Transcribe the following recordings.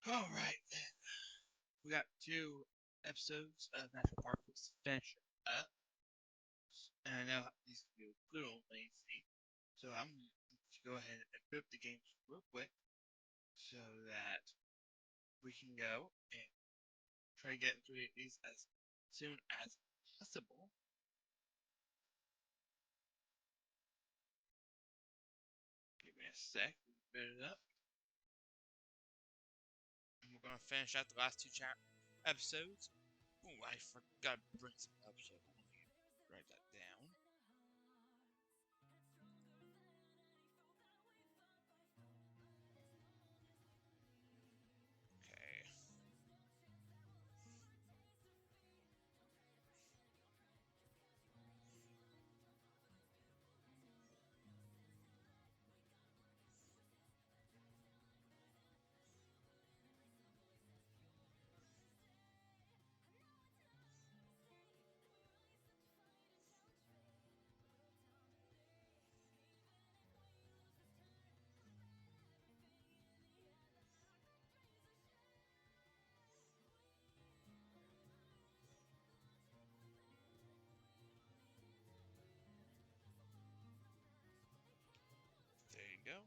Alright, we got 2 episodes of National Park to finish up, and I know these can be a little lengthy, so I'm going to go ahead and put up the games real quick so that we can go and try to get through these as soon as possible. Give me a sec, put it up. And we're going to finish out the last 2 episodes. Oh, I forgot to bring some up, so let me write that down. Okay. There you go.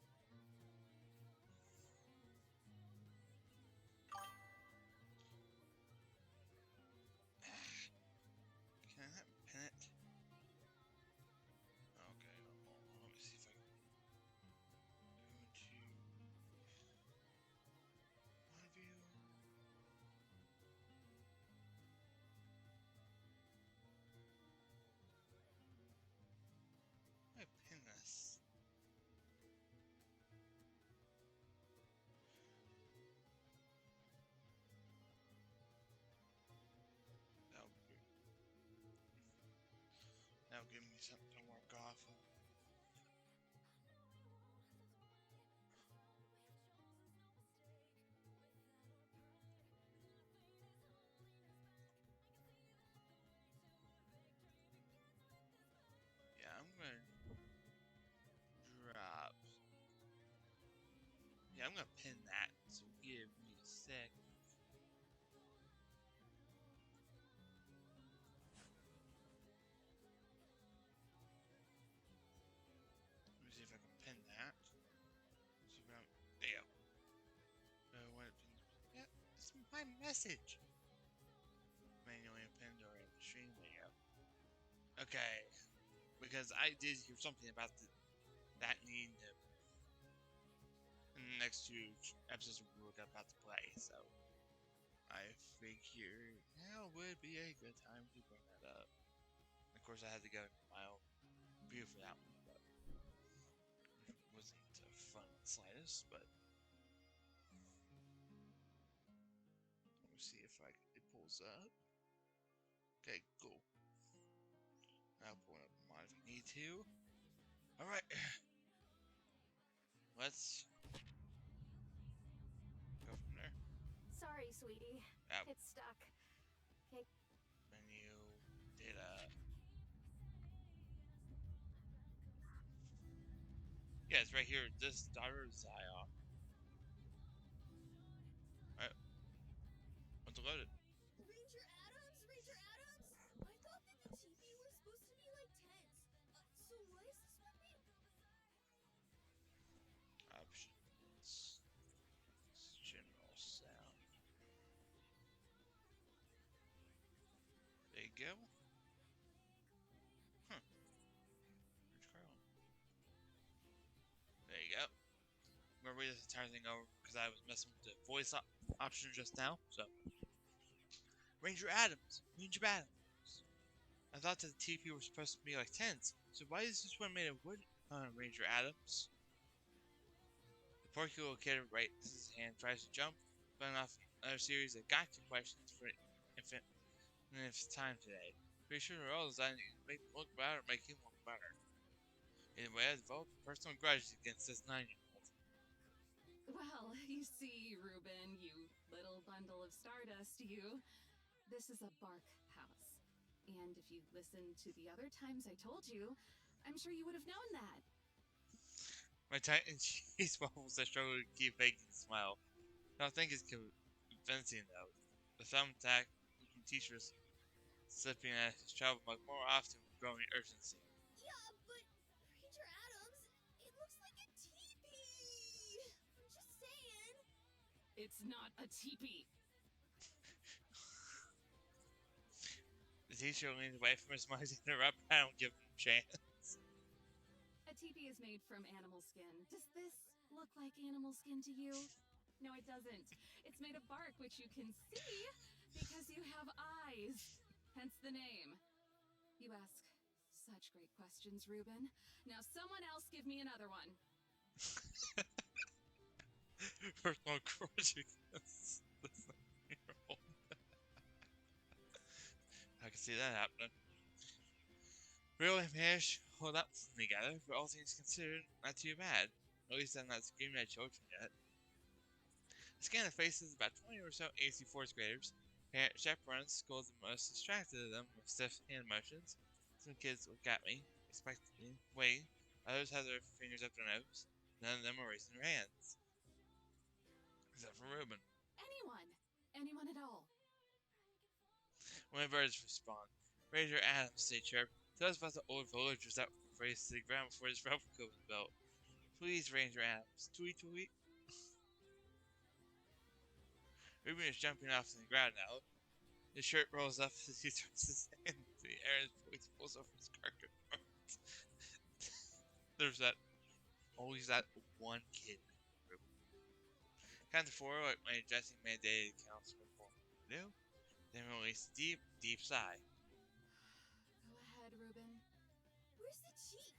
Can I pin it? Okay, let me see if I can go into one view. I pin this. That'll give me something to work off of. Yeah, I'm gonna drop. Yeah, I'm gonna pin that. So give me a sec. Let me see if I can pin that. So there you go. When it pins, yeah, it's my message. Manually pinned or in the stream. There you go. Okay, because I did hear something about that needing to. In the next 2 episodes we're about to play, so I figured now would be a good time to bring that up. Of course, I had to go to my own view for that one, but it wasn't fun in the slightest. But let me see if it pulls up. Okay, cool. Now pull up the mod if you need to. All right, let's go from there. Sorry, sweetie. Yep. It's stuck. Okay. Menu, data. Yeah, it's right here. This daughter is Zion. Alright. What's loaded? Ranger Addams? Ranger Addams? I thought that the teepee were supposed to be like tents. So why is this one made? Options. General sound. There you go. Huh. Where's Carl? There you go. I'm gonna read this entire thing over because I was messing with the voice option just now. So, Ranger Addams. Ranger Addams. I thought that the TP were supposed to be like tents. So why is this one made of wood? Ranger Addams. The porky kid raises his hand, tries to jump, but off another series of gotcha questions for infant. And if it's time today. Pretty sure they're all designed to make him look better or make him look better. Anyway, I developed personal grudges against this 9-year-old. Well, you see, Reuben, you little bundle of stardust, you. This is a bark house. And if you listened to the other times I told you, I'm sure you would have known that. My tight and cheese bubbles, I struggle to keep making smile. I don't think it's convincing though. The thumbtack looking teachers slipping at his travel mug more often with growing urgency. Yeah, but Ranger Addams, it looks like a teepee. I'm just saying. It's not a teepee. The teacher leans away from his mug to interrupt. I don't give him a chance. A teepee is made from animal skin. Does this look like animal skin to you? No, it doesn't. It's made of bark, which you can see because you have eyes. Hence the name. You ask such great questions, Ruben. Now someone else give me another one. Personal grudge against this 9-year-old. I can see that happening. Really managed to hold up together, but all things considered, not too bad. At least I'm not screaming at children yet. I scan the faces of about 20 or so AC 4th graders. Parent chaperones scold the most distracted of them with stiff hand motions. Some kids look at me, expectantly, waiting. Others have their fingers up their nose. None of them are raising their hands. Except for Ruben. Anyone. Anyone at all. When the birds respond, Ranger Addams, they chirp. Tell us about the old villagers that raced to the ground before this replica was built. Please, Ranger Addams. Tweet, tweet. Ruben is jumping off the ground now. His shirt rolls up as he throws his hand into the air and his voice pulls over his carcass. There's always that one kid. Count to 4 like my dressing mandated counts before. No? Then release a deep, deep sigh. Go ahead, Ruben. Where's the chief?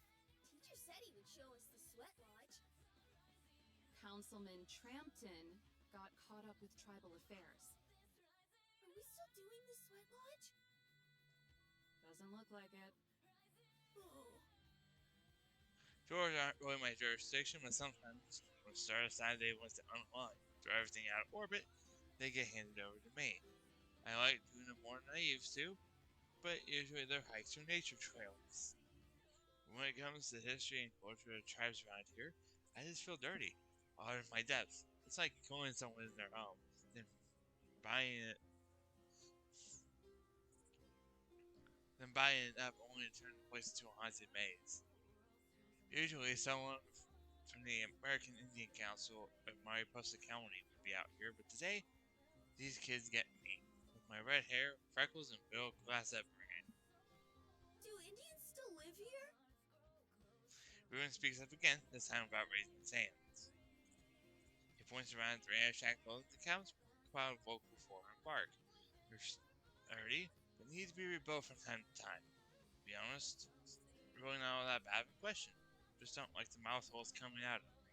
Teacher said he would show us the sweat lodge. Councilman Trampton got caught up with tribal affairs. Are we still doing the sweat lodge? Doesn't look like it. Oh. Chores aren't really my jurisdiction, but sometimes when Star Saturday wants to unwind, throw everything out of orbit, they get handed over to me. I like doing them more than I used to, but usually they're hikes or nature trails. When it comes to history and culture of tribes around here, I just feel dirty, out of my depth. It's like going someone in their home, then buying it up only to turn the place into a haunted maze. Usually someone from the American Indian Council of Mariposa County would be out here, but today, these kids get me. With my red hair, freckles, and middle class upbringing. Do Indians still live here? Ruben speaks up again, this time about raising his hands. He points around the ranch shack below the cows, crowd vocal for and bark. They're sturdy, but need to be rebuilt from time to time. To be honest, it's really not all that bad of a question. Just don't like the mouth holes coming out of them.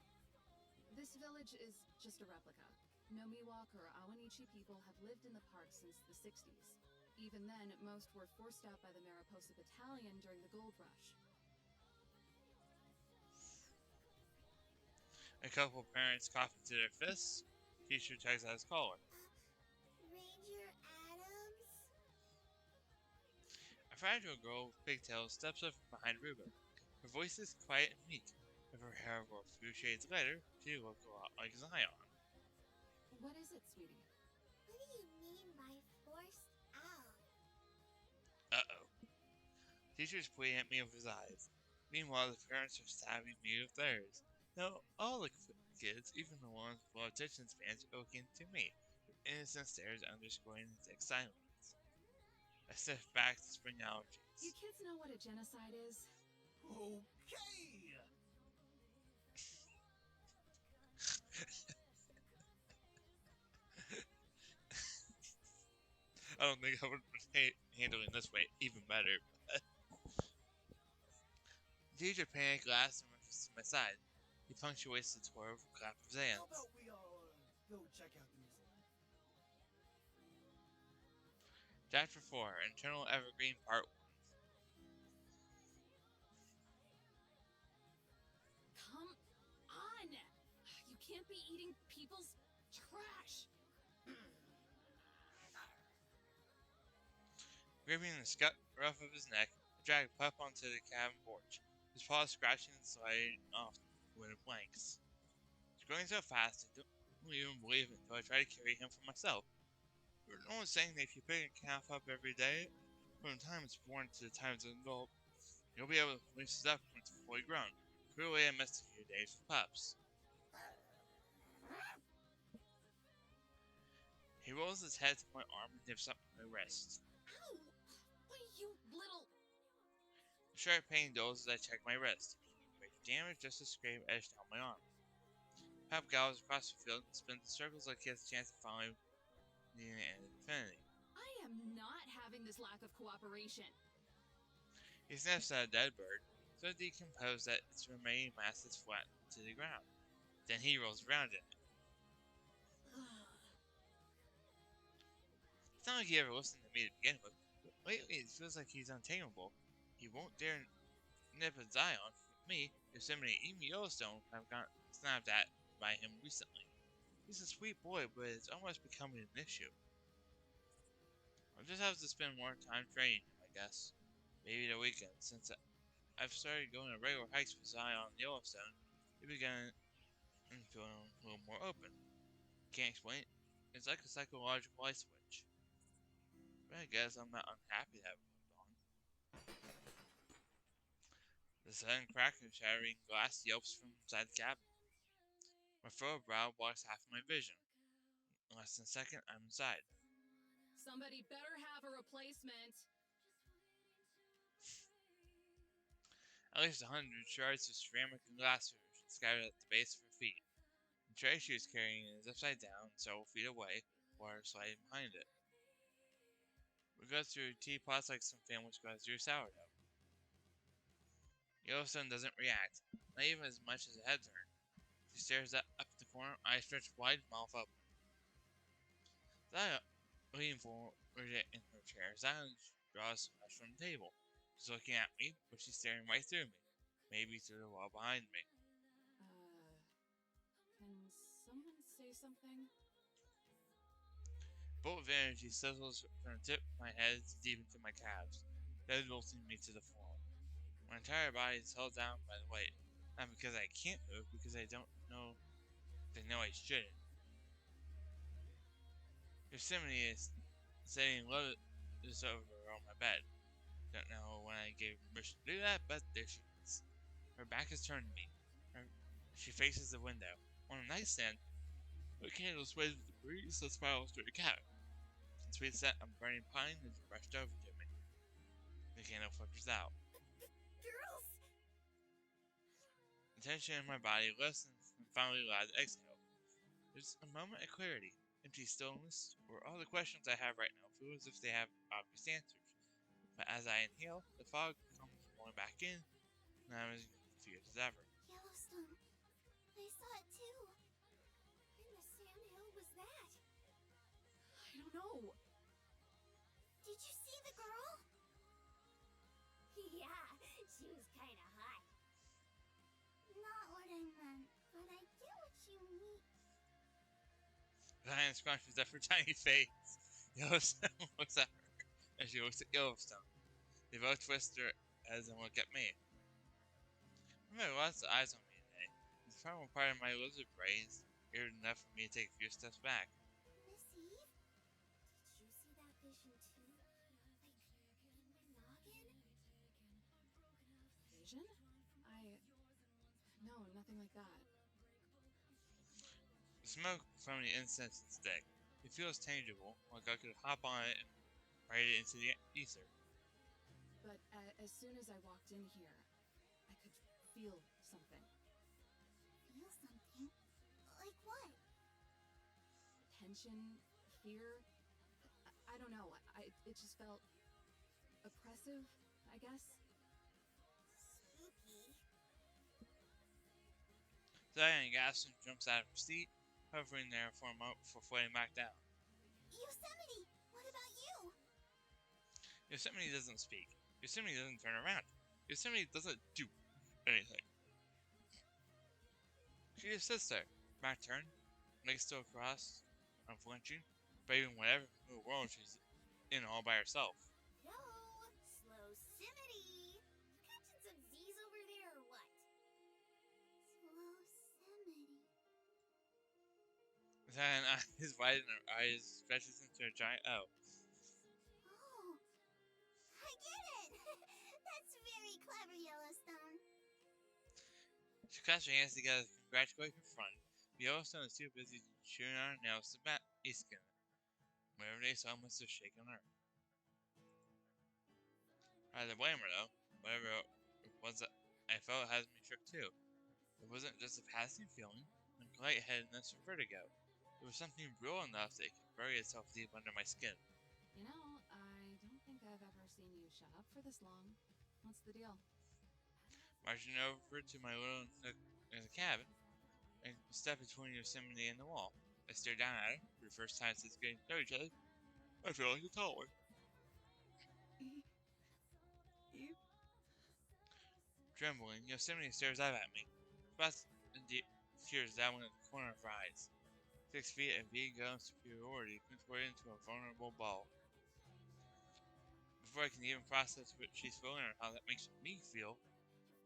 This village is just a replica. No Miwok or Awanichi people have lived in the park since the 60s. Even then, most were forced out by the Mariposa Battalion during the gold rush. A couple of parents cough into their fists. Teacher tugs at his collar. Ranger Addams? A fragile girl with pigtails steps up from behind Ruben. Her voice is quiet and meek. If her hair were a few shades lighter, she looked a lot like Zion. What is it, sweetie? What do you mean by forced out? Uh-oh. Teacher's pointing at me with his eyes. Meanwhile, the parents are stabbing me with theirs. No, all the kids, even the ones with low attention spans, are looking to me, with innocent stares underscoring the thick silence. I step back to spring allergies. You kids know what a genocide is? Okay! I don't think I would have been handling this way even better. The teacher panicked last and rushes to my side. He punctuates the tour with a clap of his How hands. about we all go check out the museum? Chapter 4, Internal Evergreen Part 1. Come on! You can't be eating people's trash! Gripping the ruff of his neck, I dragged Pup onto the cabin porch, his paws scratching and sliding off wooden planks. It's going so fast, wouldn't even believe it until I tried to carry him for myself. There's no one saying that if you pick a calf up every day, from the time it's born to the time it's an adult, you'll be able to finish it up when it's fully grown. Clearly, I missed a few days with pups. He rolls his head to my arm and nips up my wrist. Ow! What are you little... A sharp pain dulls as I check my wrist. Great damage just a scrape edged down my arm. Pap gallops across the field and spins in circles like he has a chance of finally needing an end of infinity. I am not having this lack of cooperation. He sniffs at a dead bird, so decomposed that its remaining mass is flat to the ground. Then he rolls around in it. It's not like he ever listened to me to begin with, but lately it feels like he's untamable. He won't dare nip a Zion. Me, Yosemite, even Yellowstone have got snapped at by him recently. He's a sweet boy, but it's almost becoming an issue. I'll just have to spend more time training him, I guess. Maybe the weekend, since I've started going on regular hikes with Zion and Yellowstone. He began feeling a little more open. Can't explain it. It's like a psychological light switch. But I guess I'm not unhappy that it moved on. The sudden crack and shattering glass yelps from inside the cabin. My furrowed brow blocks half of my vision. In less than a second, I'm inside. Somebody better have a replacement. At least 100 shards of ceramic and glass are scattered at the base of her feet. The tray she was carrying is upside down, several feet away, water sliding behind it. We go through teapots like some families go through sourdough. Yellowstone doesn't react, not even as much as a head turn. She stares up at the corner, eyes stretched wide, mouth open. Zion, leaning forward in her chair, Zion draws a from the table. She's looking at me, but she's staring right through me, maybe through the wall behind me. Can someone say something? Bolt of energy sizzles from the tip of my head deep into my calves, then jolting me to the floor. My entire body is held down by the weight, not because I can't move, because I don't know if I know I shouldn't. Yosemite is sitting low just over on my bed. Don't know when I gave permission to do that, but there she is. Her back is turned to me. She faces the window. On a nightstand, the candle sways with the breeze that spirals through the cabin. The sweet scent of burning pine is brushed over to me. The candle flickers out. Girls! The tension in my body lessens and finally allows to exhale. There's a moment of clarity, empty stillness, where all the questions I have right now feel as if they have obvious answers. But as I inhale, the fog comes rolling back in, and I'm as confused as ever. Yellowstone. I saw it too. Where in the sandhill was that? I don't know. Did you see the girl? Yeah, she was kinda hot. Not what I meant, but I get what you mean. Zion scrunches up her tiny face. Yellowstone looks at her, and she looks at Yellowstone. They both twist their heads and look at me. I've had lots of eyes on me today. The primal part of my lizard brain is weird enough for me to take a few steps back. Miss Eve? Did you see that vision too? Like, in my noggin? Vision? No, nothing like that. The smoke from the incense is thick. It feels tangible, like I could hop on it and ride it into the ether. But as soon as I walked in here, I could feel something. Feel something? Like what? Tension, fear. I don't know. It just felt oppressive, I guess. Spooky. Zion gasps and jumps out of her seat, hovering there for a moment before floating back down. Yosemite! What about you? Yosemite doesn't speak. Yosemite doesn't turn around. Yosemite doesn't do anything. She just sits there, back turned, legs still crossed, unflinching, braving whatever new world she's in all by herself. Yo! Slow-simity! You catching some Z's over there or what? Slow-simity. Then eyes widen and her eyes stretches into a giant O. Oh, I get it! That's very clever, Yellowstone. She clasps her hands together to congratulate her friend. Yellowstone is too busy chewing on her nails to bat Easkin. Whenever they saw must have shaken her. Rather blame her though. Whatever it was that I felt has me shook too. It wasn't just a passing feeling, like lightheadedness or vertigo. It was something real enough that it could bury itself deep under my skin. You know, I don't think I've ever seen you shut up for this long. What's the deal? Marching over to my little nook in the cabin, and step between Yosemite and the wall. I stare down at her for the first time since getting to know each other. I feel like a tall one. You? Trembling, Yosemite stares up at me. Spots and tears dabbling at the corner of her eyes. 6 feet of ego and superiority contorted into a vulnerable ball. Before I can even process what she's feeling or how that makes me feel,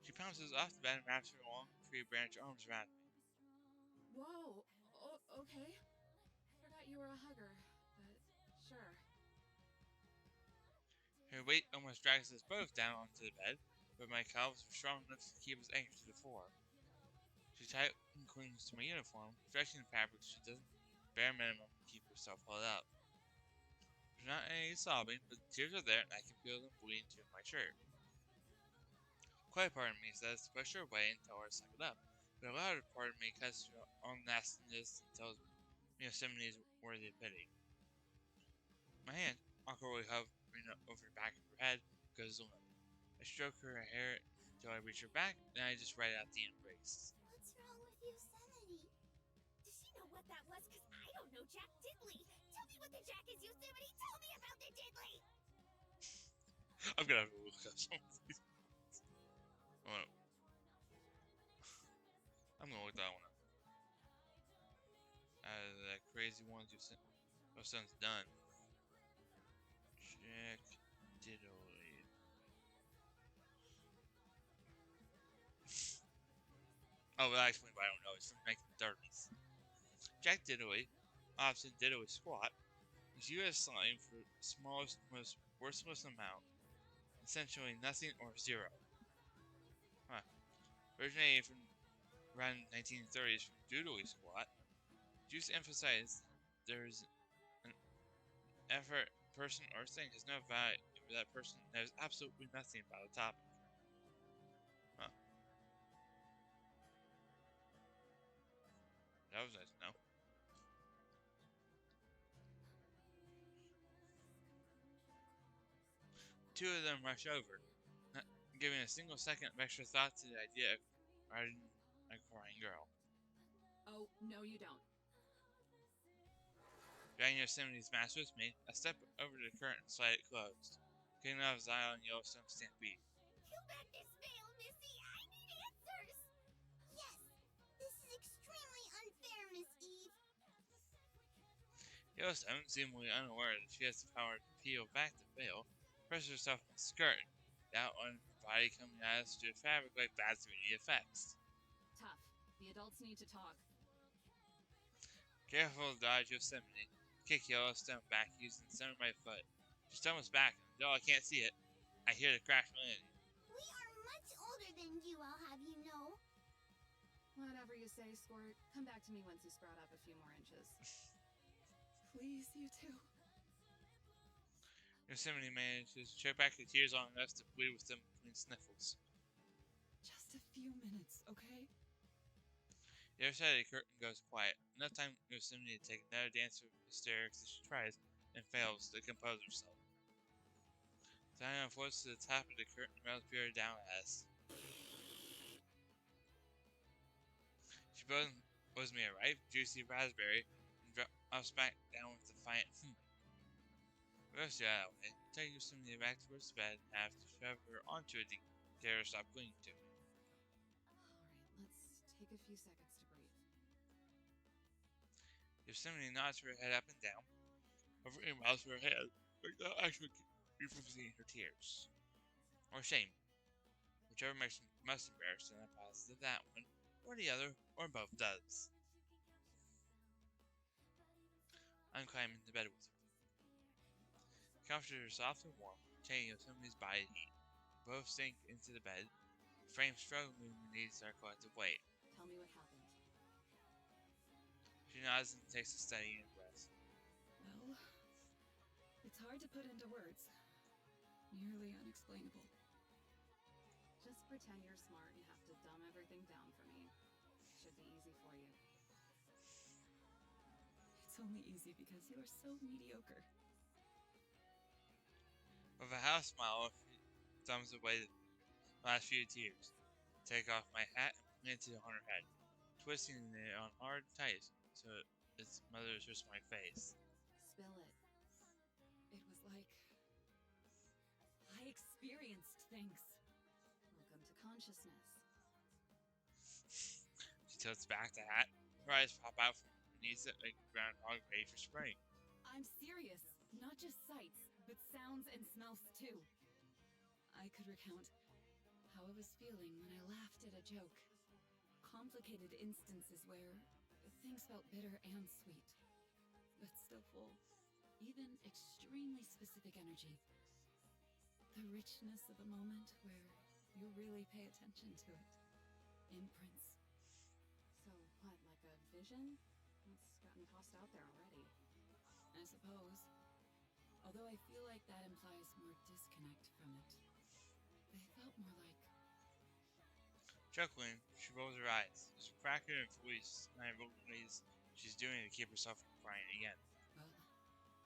she pounces off the bed and wraps her long tree branch arms around me. Whoa. Okay. Forgot you were a hugger, but sure. Her weight almost drags us both down onto the bed, but my calves are strong enough to keep us anchored to the floor. She tightly clings to my uniform, stretching the fabric so she doesn't bare minimum keep herself held up. There's not any sobbing, but the tears are there and I can feel them bleeding through my shirt. Quiet part of me says to push her away and tell her to suck it up, but a louder part of me cuts her own nastiness and tells me Yosemite is worthy of pity. My hand, awkwardly hovering over the back of her head, goes limp. I stroke her hair until I reach her back, then I just write out the embrace. What's wrong with Yosemite? Does she know what that was? Because I don't know Jack Diddley. Tell me what the Jack is, Yosemite. Tell me about the Diddley. I'm gonna have to look up some of these. Oh, I'm gonna look that one up. Out of that crazy ones you sent. Your son's done. Jack Diddley. Oh, well, actually, I don't know. It's from the 1930s. Jack Diddley, opposite Diddley Squat, is U.S. slang for smallest, most worthless amount, essentially nothing or zero. Huh. Originating from around 1930s from Doodly Squat, Juice emphasized there is an effort, person, or thing has no value for that person knows absolutely nothing about the topic. Huh. That was nice to know. Two of them rush over, not giving a single second of extra thought to the idea of riding a crying girl. Oh, no, you don't. Dragging Yosemite's mask with me, I step over to the curtain and slide it closed, getting out of his eye on Yellowstone stampede. Peel back this veil, Missy. I need answers. Yes, this is extremely unfair, Miss Eve. Yellowstone, seemingly unaware that she has the power to peel back the veil, presses herself on the skirt, the outline of her body coming at us through the fabric like bad 3D effects. Tough. The adults need to talk. Careful to dodge Yosemite, kick Yellowstone back using the center of my foot. She stumbles back, and though I can't see it, I hear the crash landing. We are much older than you, I'll have you know. Whatever you say, Squirt. Come back to me once you sprout up a few more inches. Please, you two. Yosemite manages to choke back the tears long enough to bleed with them between sniffles. Just a few minutes, okay? The other side of the curtain goes quiet. Enough time for Yosemite to take another dance of hysterics as she tries and fails to compose herself. Diana floats to the top of the curtain and rails peer down at us. She blows me a ripe, juicy raspberry and drops back down with a defiant Roast her out of the way, take Yosemite back towards the bed and have to shove her onto it to get her to stop clinging to me. Alright, let's take a few seconds to breathe. Yosemite nods her head up and down, hovering her mouth to her head, but not actually keep from seeing her tears. Or shame. Whichever makes me most embarrassed, and I positive that one, or the other, or both does. I'm climbing into bed with her. The comforter is soft and warm, containing Yosemite's body heat. Both sink into the bed, the frame struggling beneath our collective weight. Tell me what happened. She nods and takes a steady in breath. Well, it's hard to put into words. Nearly unexplainable. Just pretend you're smart and have to dumb everything down for me. Should be easy for you. It's only easy because you are so mediocre. With a half smile, she thumbs away the last few tears. Take off my hat and plant it on her head, twisting it on hard and tight so its mother touches my face. Spill it. It was like I experienced things. Welcome to consciousness. She tilts back the hat. Her eyes pop out from beneath it like a groundhog ready for spring. I'm serious. Not just sights, but sounds and smells too. I could recount how I was feeling when I laughed at a joke. Complicated instances where things felt bitter and sweet, but still full. Even extremely specific energy. The richness of a moment where you really pay attention to it. Imprints. So what, like a vision? It's gotten tossed out there already. I suppose. Although I feel like that implies more disconnect from it. They felt more like... Chuckling, she rolls her eyes. There's a crack in her voice, and I realize she's doing it to keep herself from crying again. Well,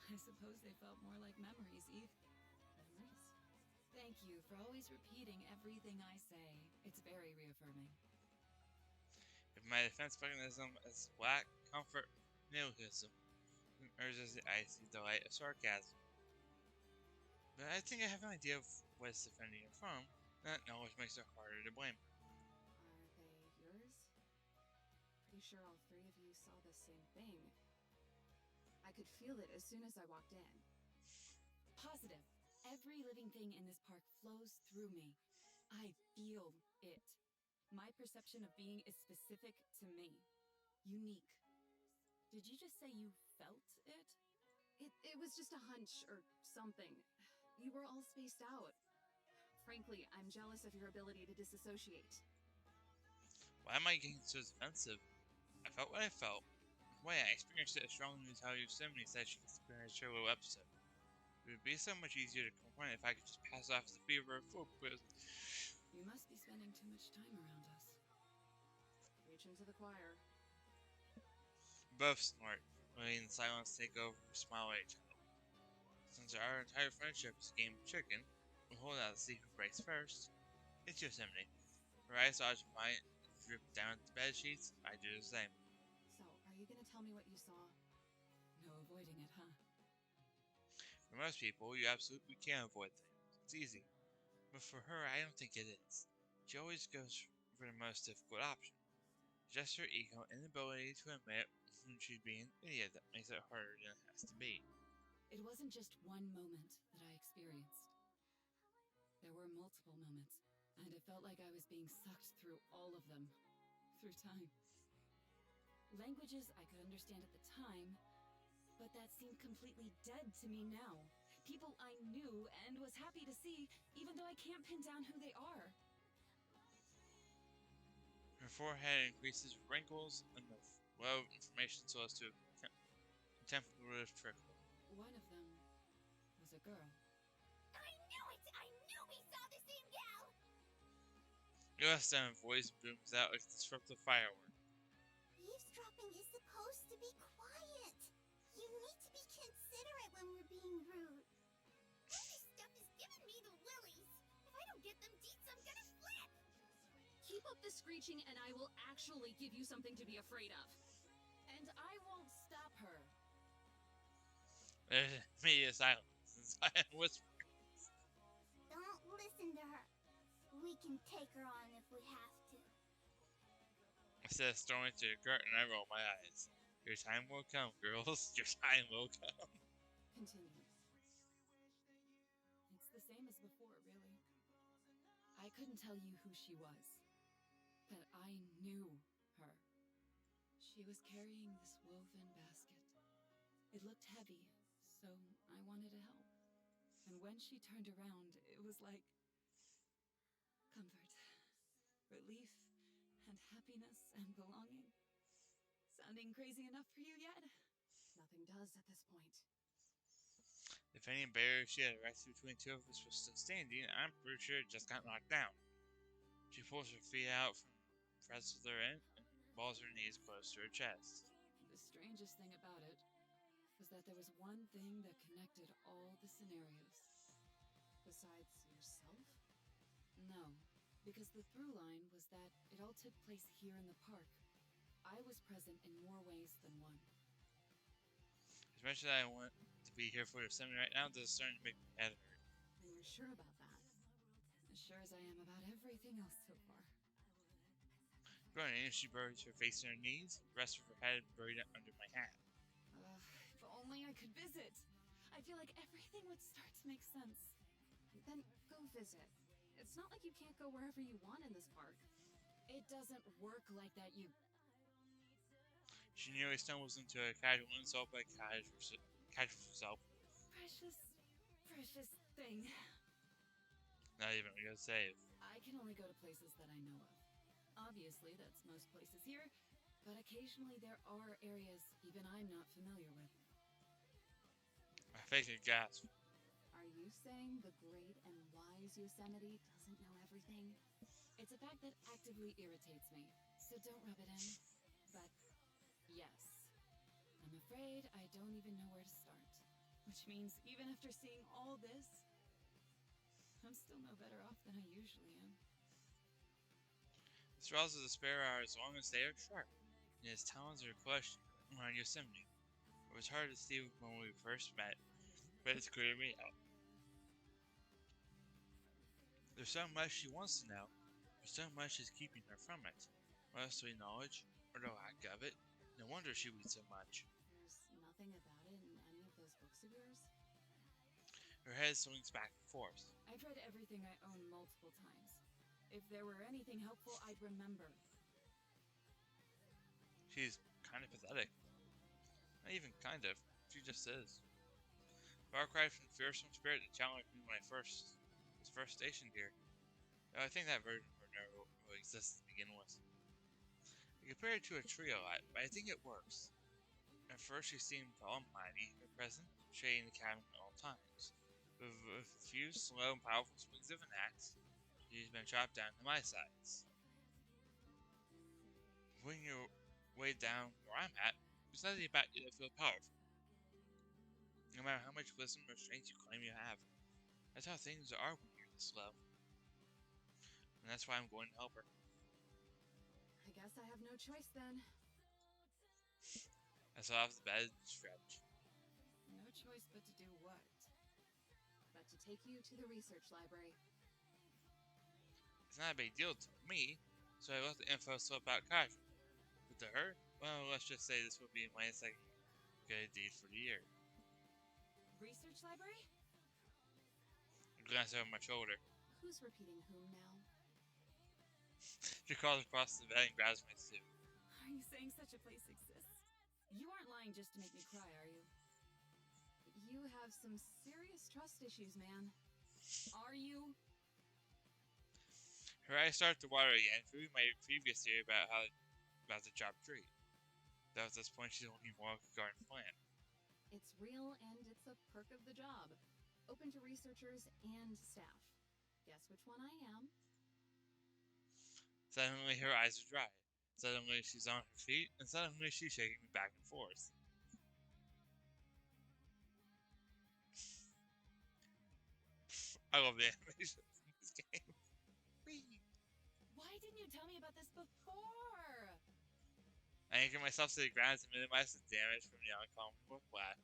I suppose they felt more like memories, Eve. Memories? Thank you for always repeating everything I say. It's very reaffirming. If my defense mechanism is lack, comfort, nihilism, hers is the icy delight of sarcasm. But I think I have an idea of what it's defending her from. That knowledge makes it harder to blame. Are they yours? Pretty sure all three of you saw the same thing. I could feel it as soon as I walked in. Positive. Every living thing in this park flows through me. I feel it. My perception of being is specific to me. Unique. Did you just say you felt it? It was just a hunch or something. You were all spaced out. Frankly, I'm jealous of your ability to disassociate. Why am I getting so defensive? I felt what I felt. The way I experienced it as strongly as how Yosemite said she experienced her little episode. It would be so much easier to confront if I could just pass off the fever of full quiz. You must be spending too much time around us. Reach into the choir. Both snort, letting the silence take over and smile at each other. Since our entire friendship is a game of chicken, we'll hold out to see who breaks first. It's Yosemite. Her eyes dodge mine and drip down the bed sheets. I do the same. So, are you gonna tell me what you saw? No avoiding it, huh? For most people, you absolutely can avoid things. It's easy. But for her, I don't think it is. She always goes for the most difficult option. Just her ego and inability to admit when she's being an idiot that makes it harder than it has to be. It wasn't just one moment that I experienced. There were multiple moments, and it felt like I was being sucked through all of them. Through time. Languages I could understand at the time, but that seemed completely dead to me now. People I knew and was happy to see, even though I can't pin down who they are. Her forehead increases with wrinkles and the flow of information so as to contemplative trickle. One of them was a girl. I knew it! I knew we saw the same gal! Your voice booms out like a disruptive firework. Eavesdropping is supposed to be quiet. You need to be considerate when we're being rude. All this stuff is giving me the willies. If I don't get them deets, I'm gonna flip. Keep up the screeching and I will actually give you something to be afraid of. And I won't stop her. There's immediate silence and silent whispers. Don't listen to her. We can take her on if we have to. Instead of storming to the curtain, I roll my eyes. Your time will come, girls. Your time will come. Continue. It's the same as before, really. I couldn't tell you who she was, but I knew her. She was carrying this woven basket, It looked heavy, so I wanted to help. And when she turned around, it was like comfort, relief, and happiness and belonging. Sounding crazy enough for you yet? Nothing does at this point. If any barrier she had erected between the two of us was still standing, I'm pretty sure it just got knocked down. She pulls her feet out from press with her in and balls her knees close to her chest. The strangest thing about it was that there was one thing that connected all the scenarios. Besides yourself? No, because the through line was that it all took place here in the park. I was present in more ways than one. As much as I want to be here for your seminar right now, this is starting to make my head hurt. And you're sure about that? As sure as I am about everything else so far. Groaning, she buries her face in her knees, the rest of her head buried under my hat. If only I could visit. I feel like everything would start to make sense. Then go visit. It's not like you can't go wherever you want in this park. It doesn't work like that, you... She nearly stumbles into a casual insult by casual herself. Precious thing. Not even a good save. I can only go to places that I know of. Obviously, that's most places here, but occasionally there are areas even I'm not familiar with. I faked a gasp. Are you saying the great and wise Yosemite doesn't know everything? It's a fact that actively irritates me, so don't rub it in. But yes, I'm afraid I don't even know where to start. Which means even after seeing all this, I'm still no better off than I usually am. The straws of despair are as long as they are sharp, and his talons are clutched around Yosemite. It was hard to see when we first met, but it's clear to me now. There's so much she wants to know, but so much is keeping her from it. Mostly knowledge, or the lack of it. No wonder she reads so much. There's nothing about it in any of those books of yours? Her head swings back and forth. I've read everything I own multiple times. If there were anything helpful, I'd remember. She's kind of pathetic. Not even kind of. She just is. Far cry from the fearsome spirit that challenged me when I was first stationed here. Though I think that version of her never really existed to begin with. I compare it to a tree a lot, but I think it works. At first she seemed tall and mighty, her presence shading the cabin at all times. With a few slow and powerful swings of an axe, she's been chopped down to my size. When you're way down where I'm at, there's nothing about you that feels powerful. No matter how much wisdom or strength you claim you have. That's how things are when you're this low. And that's why I'm going to help her. I guess I have no choice then. I sat off the bed and stretched. No choice but to do what? But to take you to the research library. It's not a big deal to me, so I let the info slip out casually. But to her, well, let's just say this will be my second good deed for the year. Research library? I glance over my shoulder. Who's repeating whom now? She crawls across the bed and grabs my suit. Are you saying such a place exists? You aren't lying just to make me cry, are you? You have some serious trust issues, man. Are you? Her eyes start to water again, proving my previous theory about the chopped tree. Though at this point she's looking more like a garden plant. It's real and it's a perk of the job. Open to researchers and staff. Guess which one I am? Suddenly her eyes are dry. Suddenly she's on her feet, and suddenly she's shaking me back and forth. I love the animation in this game. Why didn't you tell me about this before? I anchor myself to the ground to minimize the damage from the oncoming whiplash.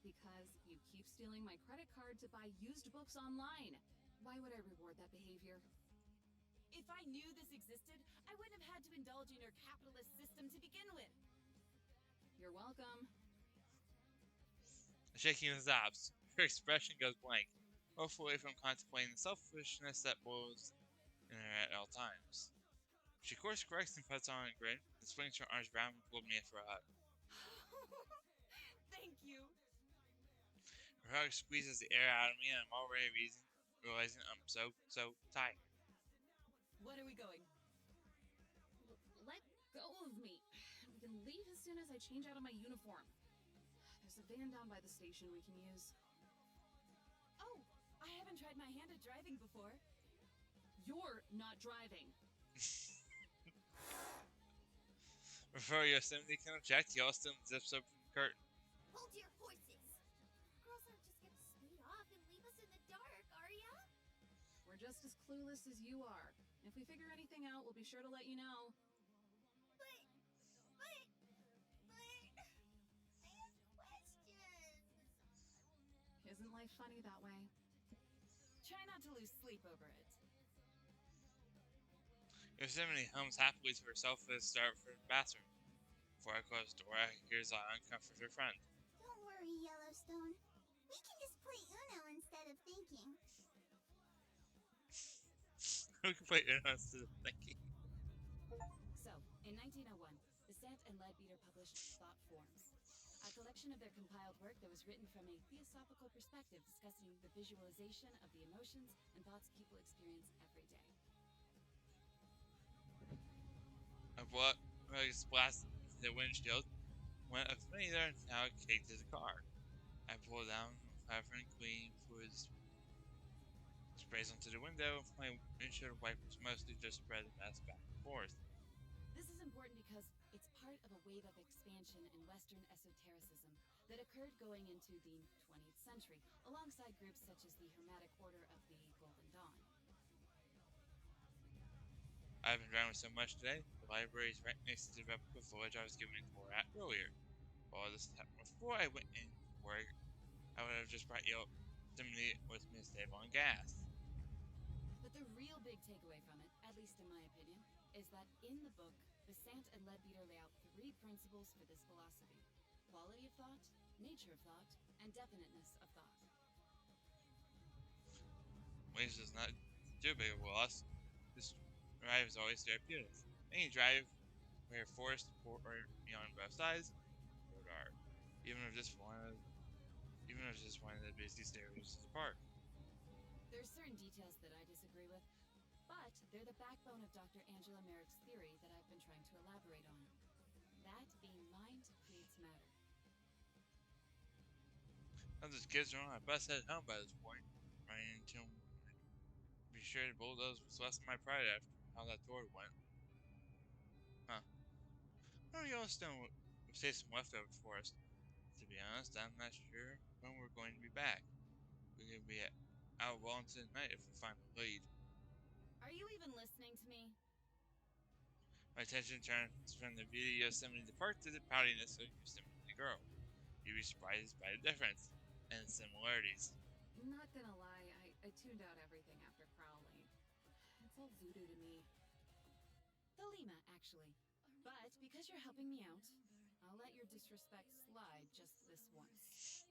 Because you keep stealing my credit card to buy used books online. Why would I reward that behavior? If I knew this existed, I wouldn't have had to indulge in your capitalist system to begin with. You're welcome. Shaking the stops. Her expression goes blank, hopefully from contemplating the selfishness that boils in her at all times. She course corrects and puts on a grin, and swings her arms around and pulls me in for a hug. Her hug squeezes the air out of me, and I'm already realizing I'm so tired. When are we going? Let go of me. We can leave as soon as I change out of my uniform. There's a van down by the station we can use. Oh, I haven't tried my hand at driving before. You're not driving. Before Yosemite can object, Yellowstone zips open the curtain. Hold your horses. Girls aren't just gonna speed off and leave us in the dark, are ya? We're just as clueless as you are. If we figure anything out, we'll be sure to let you know. But I have questions. Isn't life funny that way? Try not to lose sleep over it. Yosemite hums happily to herself as a start for the bathroom. Before I close the door, I hear Zion comfort her friend. Don't worry, Yellowstone. We can just play Uno instead of thinking. Who can play Uno instead of thinking? So, in 1901, the Sant and Leadbeater published Thought Forms, a collection of their compiled work that was written from a theosophical perspective discussing the visualization of the emotions and thoughts people experience every day. A blood splashed the windshield when a familiar now kicked the car. I pulled down, covering clean fluid sprays onto the window. My windshield wipers mostly just spread the mess back and forth. This is important because it's part of a wave of expansion in Western esotericism that occurred going into the 20th century, alongside groups such as the Hermetic Order of the Golden Dawn. I've been driving so much today. The library is right next to the replica village I was given a tour at earlier. Before I went in for work, I would have just brought Yosemite with me to save on gas. But the real big takeaway from it, at least in my opinion, is that in the book, the Sant and Leadbeater lay out 3 principles for this philosophy: quality of thought, nature of thought, and definiteness of thought. Waste is not too big of a loss. This drive is always therapeutic. Any drive where forest or on both sides, road are. Even if just one of the busiest areas of the park. There are certain details that I disagree with, but they're the backbone of Dr. Angela Merrick's theory that I've been trying to elaborate on. That being mind creates matter. Now those kids are on my bus headed home by this point. Running into them, be sure to bulldoze was less than my pride after how that tour went. Huh. Maybe Yellowstone will save some leftovers for us. To be honest, I'm not sure when we're going to be back. We could be out well into the night if we find a lead. Are you even listening to me? My attention turns from the beauty of Yosemite the park to the poutiness of Yosemite the girl. You'd be surprised by the difference and the similarities. Not gonna lie, I tuned out everything after Crowley. It's all voodoo to me. The Lima, actually. But because you're helping me out, I'll let your disrespect slide just this once.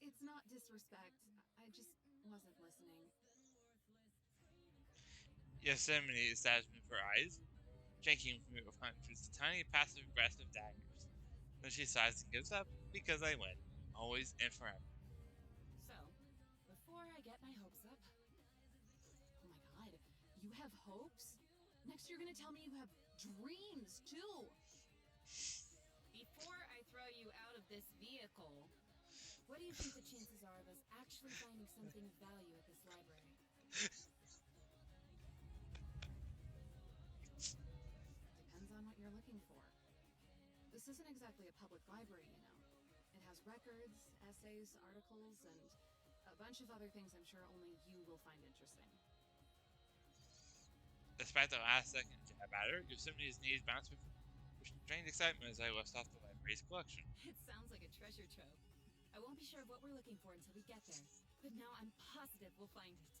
It's not disrespect. I just wasn't listening. Yosemite stabs me for eyes, shaking me with hundreds of tiny passive-aggressive daggers. Then she sighs and gives up because I win, always and forever. So, before I get my hopes up, Oh my god, you have hopes? Next you're gonna tell me you have dreams, too! before I throw you out of this vehicle, what do you think the chances are of us actually finding something of value at this library? Depends on what you're looking for. This isn't exactly a public library, you know. It has records, essays, articles, and a bunch of other things I'm sure only you will find interesting. Despite the last-second jab at her, Yosemite's knees bounce with restrained excitement as I list off the library's collection. It sounds like a treasure trove. I won't be sure of what we're looking for until we get there, but now I'm positive we'll find it.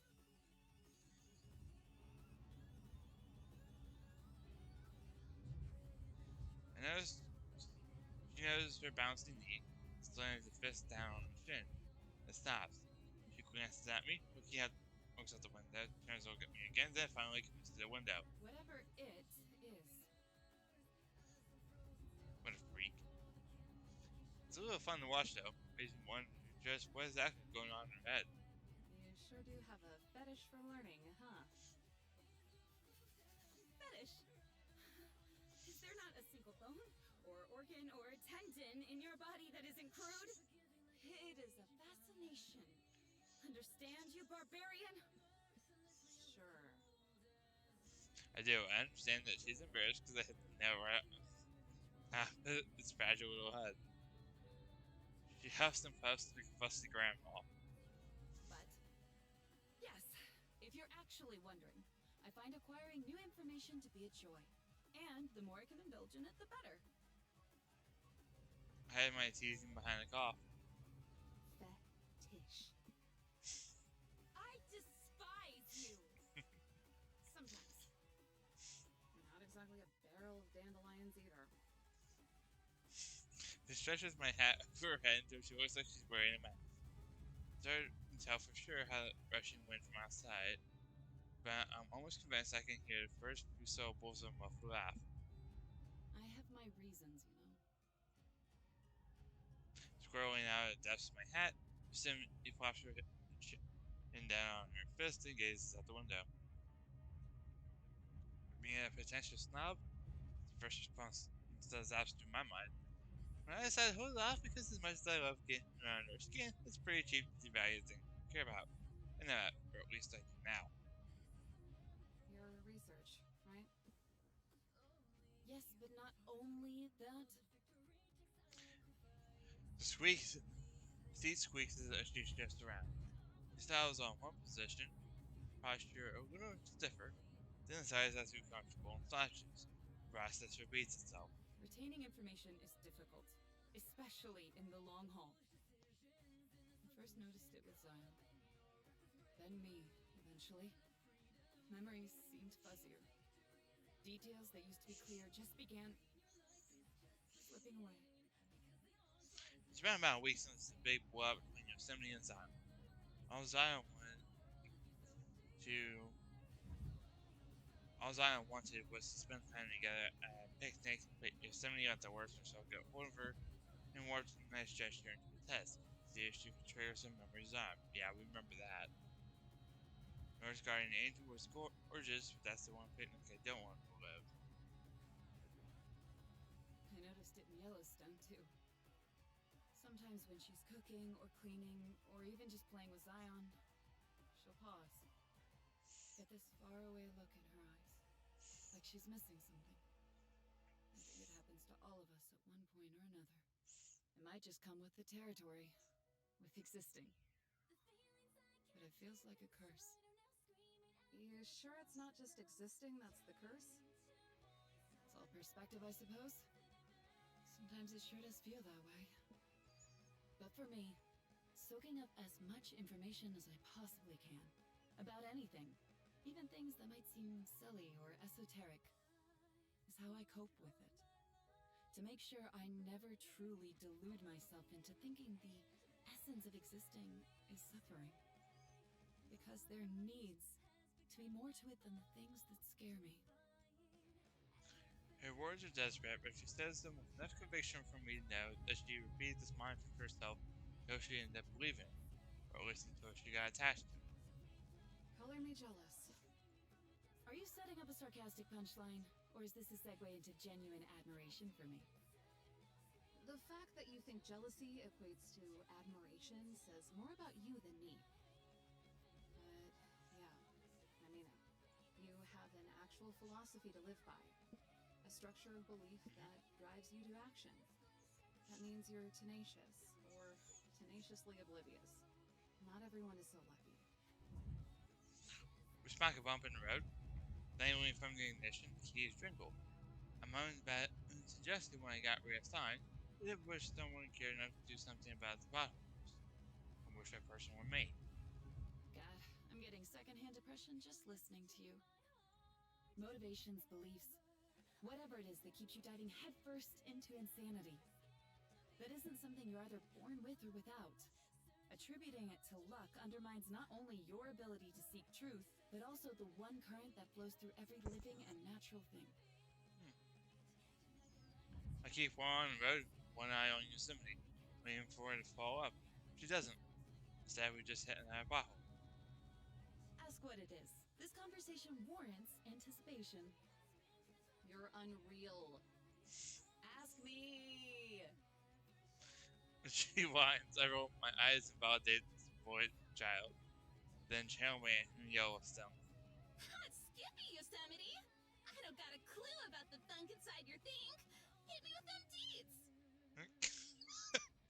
She notices her bouncing knee, slams the fist down on her shin. It stops. She glances at me, looks out the window, turns to look at me again, then finally comes to the window. Whatever it is. What a freak. It's a little fun to watch though, raising one Just what exactly going on in her head? You sure do have a fetish for learning, huh? Fetish. Is there not a single bone, or organ, or tendon in your body that isn't crude? It is a fascination. Understand, you barbarian? Sure. I do. I understand that she's embarrassed because I hit the nail right half its fragile little head. She huffs and puffs like a fussy grandma. But, yes, if you're actually wondering, I find acquiring new information to be a joy. And the more I can indulge in it, the better. I had my teasing behind a cough. Fetish. I despise you! Sometimes. Not exactly a barrel of dandelions either. She stretches my hat over her head until she looks like she's wearing a mask. It's hard to tell for sure how the rushing wind from outside, but I'm almost convinced I can hear the first few syllables of a muffled laugh. I have my reasons, you know. Scrolling out of the depths of my hat, Sim flops her chin down on her fist and gazes out the window. Being a pretentious snob, the first response that zaps through my mind. When I decided to hold it off because as much as I love getting around her skin, it's pretty cheap to devalue things I care about. I know that, or at least I do now. Your research, right? Yes, but not only that. The seat squeaks as she shifts around. She settles on one position, posture a little stiffer, then decides that's too comfortable and slouches. The process repeats itself. Retaining information is difficult, especially in the long haul. I first noticed it with Zion. Then me, eventually. Memories seemed fuzzier. Details that used to be clear just began slipping away. It's been about a week since the big blow up between Yosemite and Zion. All Zion wanted was to spend time together at a picnic, but Yosemite got the worst herself get hold of her and worked a nice gesture into a test. See if she could trade her some memories on. Yeah, we remember that. North Guardian Angel was gorgeous, but that's the one picnic I don't want to live. I noticed it in Yellowstone, too. Sometimes when she's cooking or cleaning or even just playing with Zion, she'll pause. Get this faraway look in her eyes, like she's missing something. I think it happens to all of us at one point or another. It might just come with the territory, with existing. But it feels like a curse. You sure it's not just existing that's the curse? It's all perspective, I suppose. Sometimes it sure does feel that way. But for me, soaking up as much information as I possibly can about anything, even things that might seem silly or esoteric, is how I cope with it. To make sure I never truly delude myself into thinking the essence of existing is suffering. Because there needs to be more to it than the things that scare me. Her words are desperate, but she says them with enough conviction for me to know that she repeated this mantra to herself until she ended up believing it, or at least until she got attached to it. Color me jealous. Are you setting up a sarcastic punchline, or is this a segue into genuine admiration for me? The fact that you think jealousy equates to admiration says more about you than me. But, yeah, I mean it. You have an actual philosophy to live by. A structure of belief that drives you to action. That means you're tenacious, or tenaciously oblivious. Not everyone is so lucky. We smack a bump in the road. Dangling from the ignition, the keys jingle. I moaned about it and suggested when I got reassigned that I wish someone cared enough to do something about the potholes. I wish that person were me. God, I'm getting secondhand depression just listening to you. Motivations, beliefs, whatever it is that keeps you diving headfirst into insanity. That isn't something you're either born with or without. Attributing it to luck undermines not only your ability to seek truth, but also the one current that flows through every living and natural thing. I keep on the road, one eye on Yosemite, waiting for her to fall up. She doesn't. Instead, we just hit another pothole. Ask what it is. This conversation warrants anticipation. You're unreal. Ask me! She whines. I roll my eyes and validate this boy child. Then channel me in Yellowstone. Hot skippy, Yosemite! I don't got a clue about the thunk inside your thing. Hit me with them deeds!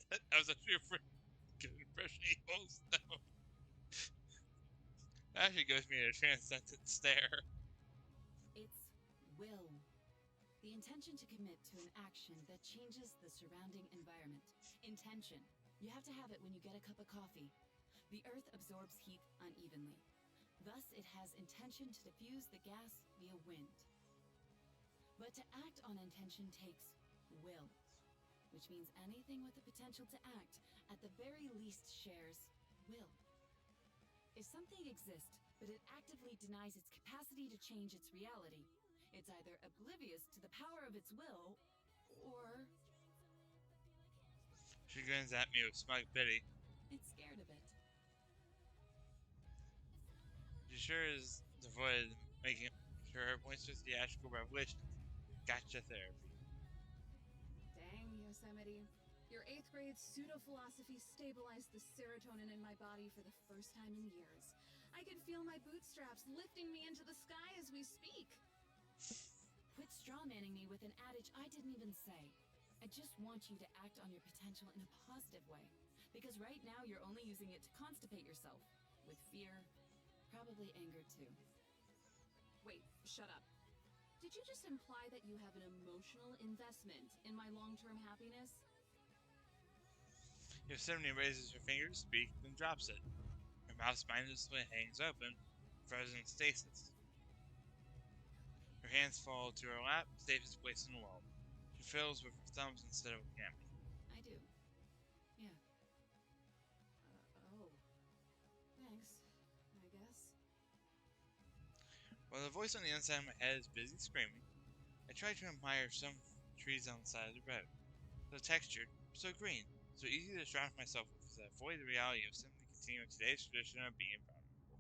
That was actually a pretty good impression of Yellowstone. That actually gives me a transcendent stare. It's will. The intention to commit to an action that changes the surrounding environment. Intention. You have to have it when you get a cup of coffee. The earth absorbs heat unevenly. Thus, it has intention to diffuse the gas via wind. But to act on intention takes will, which means anything with the potential to act, at the very least, shares will. If something exists, but it actively denies its capacity to change its reality, it's either oblivious to the power of its will, or She grins at me with smug pity. it's scared of it. She sure is devoted to making sure her points to theatrical revelations. Gotcha therapy. Dang, Yosemite. Your 8th grade pseudo-philosophy stabilized the serotonin in my body for the first time in years. I could feel my bootstraps lifting me into the sky as we speak. Quit strawmanning me with an adage I didn't even say. I just want you to act on your potential in a positive way. Because right now you're only using it to constipate yourself. With fear, probably anger too. Wait, shut up. Did you just imply that you have an emotional investment in my long-term happiness? Yosemite raises her finger to speak, then drops it. Her mouth mindlessly hangs open, frozen in stasis. Her hands fall to her lap, safest place in the world. She fiddles with her thumbs instead of looking at me. I do. Yeah. Oh. Thanks, I guess. While the voice on the inside of my head is busy screaming, I try to admire some trees on the side of the road. So textured, so green, so easy to distract myself with to avoid the reality of simply continuing today's tradition of being proud of people.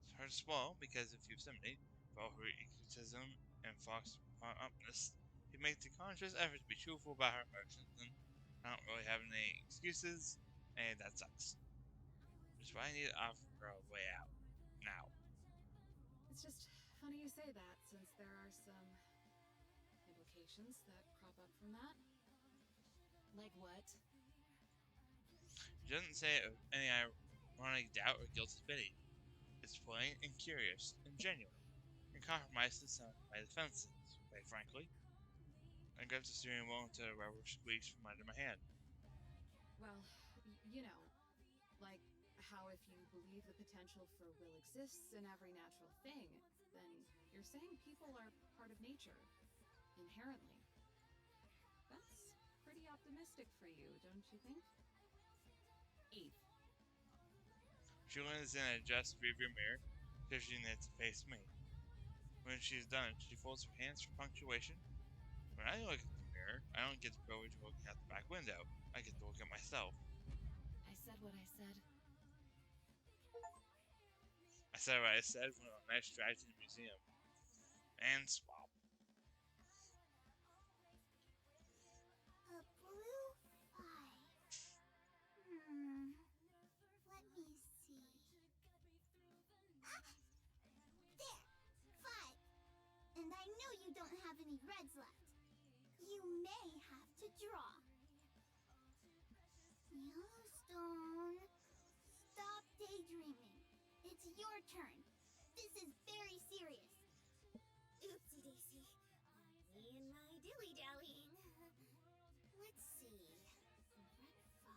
It's hard to swallow because of Yosemite, for all her egotism and fox upness, she makes a conscious effort to be truthful about her emotions, and I don't really have any excuses, and that sucks. Which is why I need to offer her a way out. Now. It's just funny you say that, since there are some implications that crop up from that. Like what? She doesn't say it with any ironic doubt or guilty pity. It's plain and curious and genuine, and compromises some of my defenses, quite frankly. I grab the steering wheel until the rubber squeaks from under my hand. Well, you know, like how if you believe the potential for will exists in every natural thing, then you're saying people are part of nature, inherently. That's pretty optimistic for you, don't you think? 8th. She leans in and adjusts the rearview mirror, shifting it to face me. When she's done, she folds her hands for punctuation. When I look at the mirror, I don't get the privilege of looking out the back window. I get to look at myself. I said what I said. I said what I said when a nice drive to the museum. And swap. A blue 5. Let me see. Ah! There! 5. And I know you don't have any reds left. You may have to draw. Yellowstone. Stop daydreaming. It's your turn. This is very serious. Oopsie daisy. Me and my dilly-dallying. Let's see. Red 5,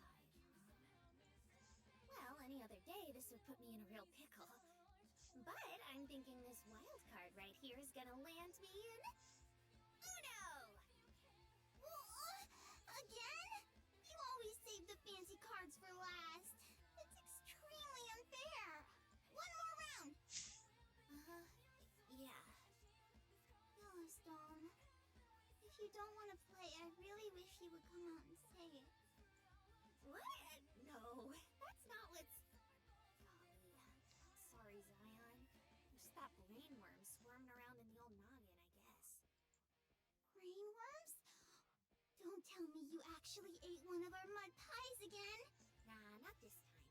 Well, any other day, this would put me in a real pickle. But I'm thinking this wild card right here is gonna land me in Uno! Again? You always save the fancy cards for last. It's extremely unfair. One more round. Yeah. Yellowstone. If you don't want to play, I really wish you would come out and say it. What? squirming around in the old noggin, I guess. Brainworms? Don't tell me you actually ate one of our mud pies again. Nah, not this time.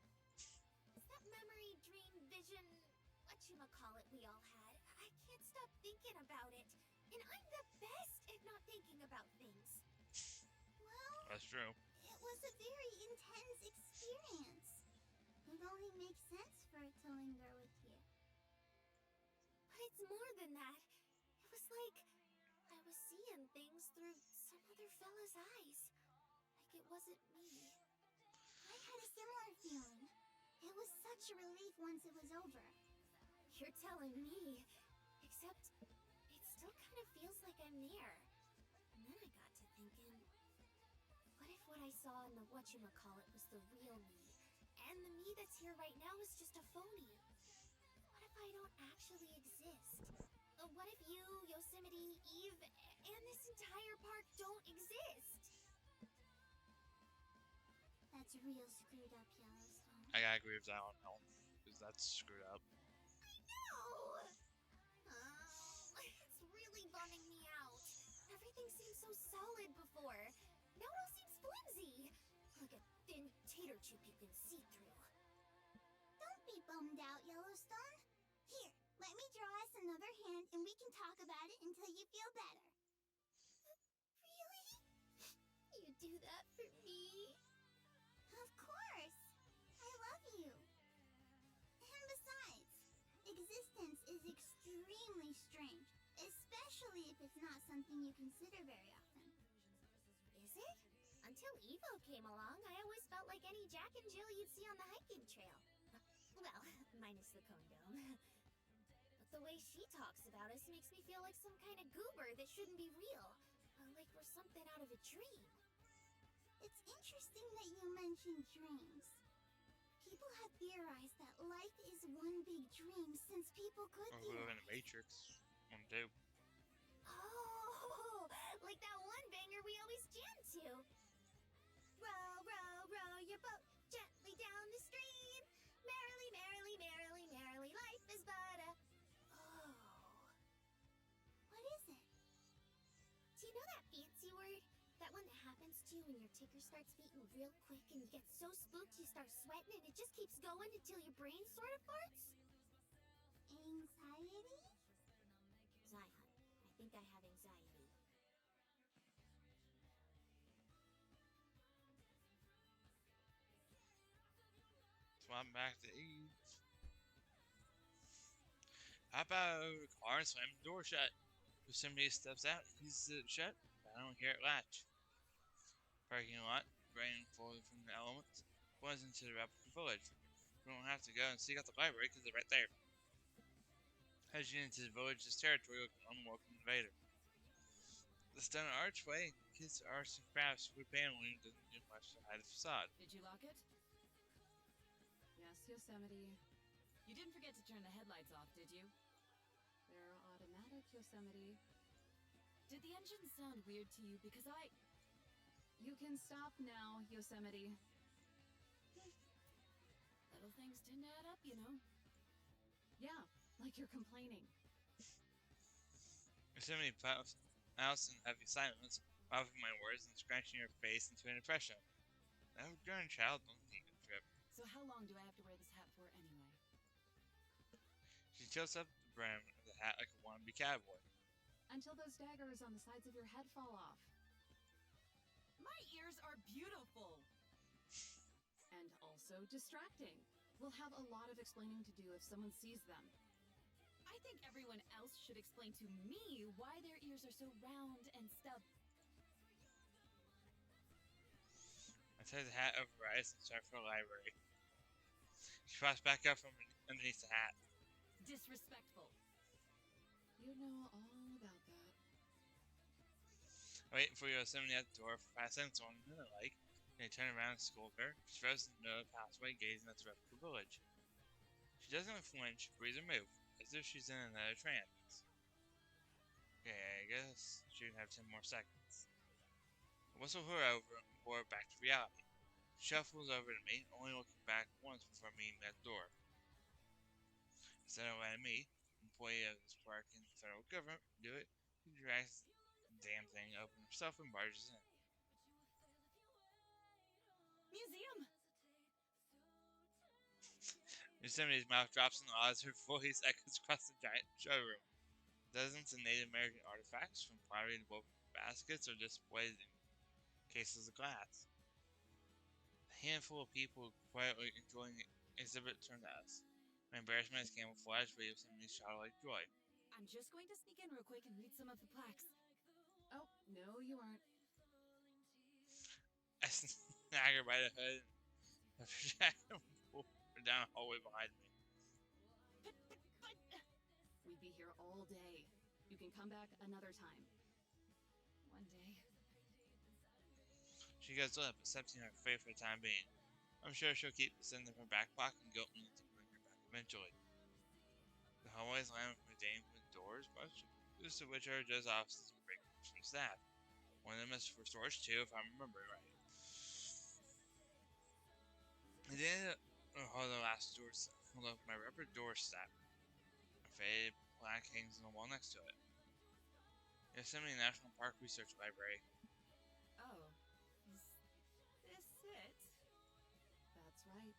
It's that memory, dream, vision, whatchamacallit we all had. I can't stop thinking about it. And I'm the best at not thinking about things. Well, That's true. it was a very intense experience. It only makes sense for it to linger with you. But it's more than that. It was like I was seeing things through some other fella's eyes. Like it wasn't me. I had a similar feeling. It was such a relief once it was over. You're telling me. Except, it still kind of feels like I'm there. And then I got to thinking, what if what I saw in the whatchamacallit was the real me? And the me that's here right now is just a phony? What if I don't actually exist? What if you, Yosemite, Eve, and this entire park don't exist? That's real screwed up, Yellowstone. I gotta agree with that one, no. Because that's screwed up. No! It's really bumming me out. Everything seemed so solid before. Now it all seems flimsy. Like a thin tater chip you can see through. Don't be bummed out, Yellowstone. Here, let me draw us another hand and we can talk about it until you feel better. Really? You do that for me? Of course. I love you. And besides, existence is extremely strange, especially if it's not something you consider very often. Is it? Until Evo came along, I always felt like any Jack and Jill you'd see on the hiking trail. Well, minus the condom. But the way she talks about us makes me feel like some kind of goober that shouldn't be real. Like we're something out of a dream. It's interesting that you mentioned dreams. People have theorized that life is one big dream since people could Or we live in a Matrix. One do. Oh, like that one banger we always jam to. Row, row, row your boat gently down the stream. Merrily, merrily, merrily, merrily, life is but a... Oh. What is it? Do you know that fancy word? That one that happens to you when your ticker starts beating real quick and you get so spooked you start sweating and it just keeps going until your brain sort of farts? Anxiety? Zion, I think I have anxiety. So I'm back to Eve. How about a car slam the door shut? If somebody steps out, he's shut. I don't hear it latch. Parking lot, rain falling from the elements, runs into the replica village. We don't have to go and seek out the library because they're right there. As you get into the village's territory, like an unwelcome invader. The stone archway and kids' arts and crafts wood paneling doesn't do much to hide the facade. Did you lock it? Yes, Yosemite. You didn't forget to turn the headlights off, did you? They're automatic, Yosemite. Did the engine sound weird to you? Because You can stop now, Yosemite. little things tend to add up, you know. Yeah, like you're complaining. Yosemite puffs out in heavy silence, mouthing my words and scratching her face into an impression. That grown child don't need a trip. So how long do I have to wear this hat for anyway? She tilts up the brim of the hat like a wannabe cowboy. Until those daggers on the sides of your head fall off. My ears are beautiful! And also distracting. We'll have a lot of explaining to do if someone sees them. I think everyone else should explain to me why their ears are so round and stubbed. I tie the hat over her eyes and start for the library. She pops back up from underneath the hat. Disrespectful. You know all about that. I wait for Yosemite at the door for 5 seconds on the like. They turn around and scold her. She throws in the pathway, gazing at the rest of the village. She doesn't flinch, breathe, or move, as if she's in another trance. Okay, I guess she would have 10 more seconds. I whistle her over and pour her back to reality. She shuffles over to me, only looking back once before meeting me at the door. Instead of letting me, employee of this park in the federal government would do it. He drags the damn thing open himself and barges in. Museum! Yosemite's mouth drops in awe as her voice echoes across the giant showroom. Dozens of Native American artifacts, from pottery to woven baskets, are displayed in cases of glass. A handful of people quietly enjoying the exhibit turn to us. My embarrassment is camouflaged by Yosemite's childlike joy. I'm just going to sneak in real quick and read some of the plaques. Oh, no, you aren't. I snag her by the hood and pull her down the hallway behind me. We'd be here all day. You can come back another time. One day. She goes up, accepting her fate for the time being. I'm sure she'll keep this in her back pocket and guilt me into bring her back eventually. The hallways lined with dames with doors, most of which are just offices and break rooms for staff. One of them is for storage too, if I remember right. At the end of the last door, hold up my rubber doorstep. A faded plaque hangs on the wall next to it. Yosemite National Park Research Library. Oh. Is this it? That's right.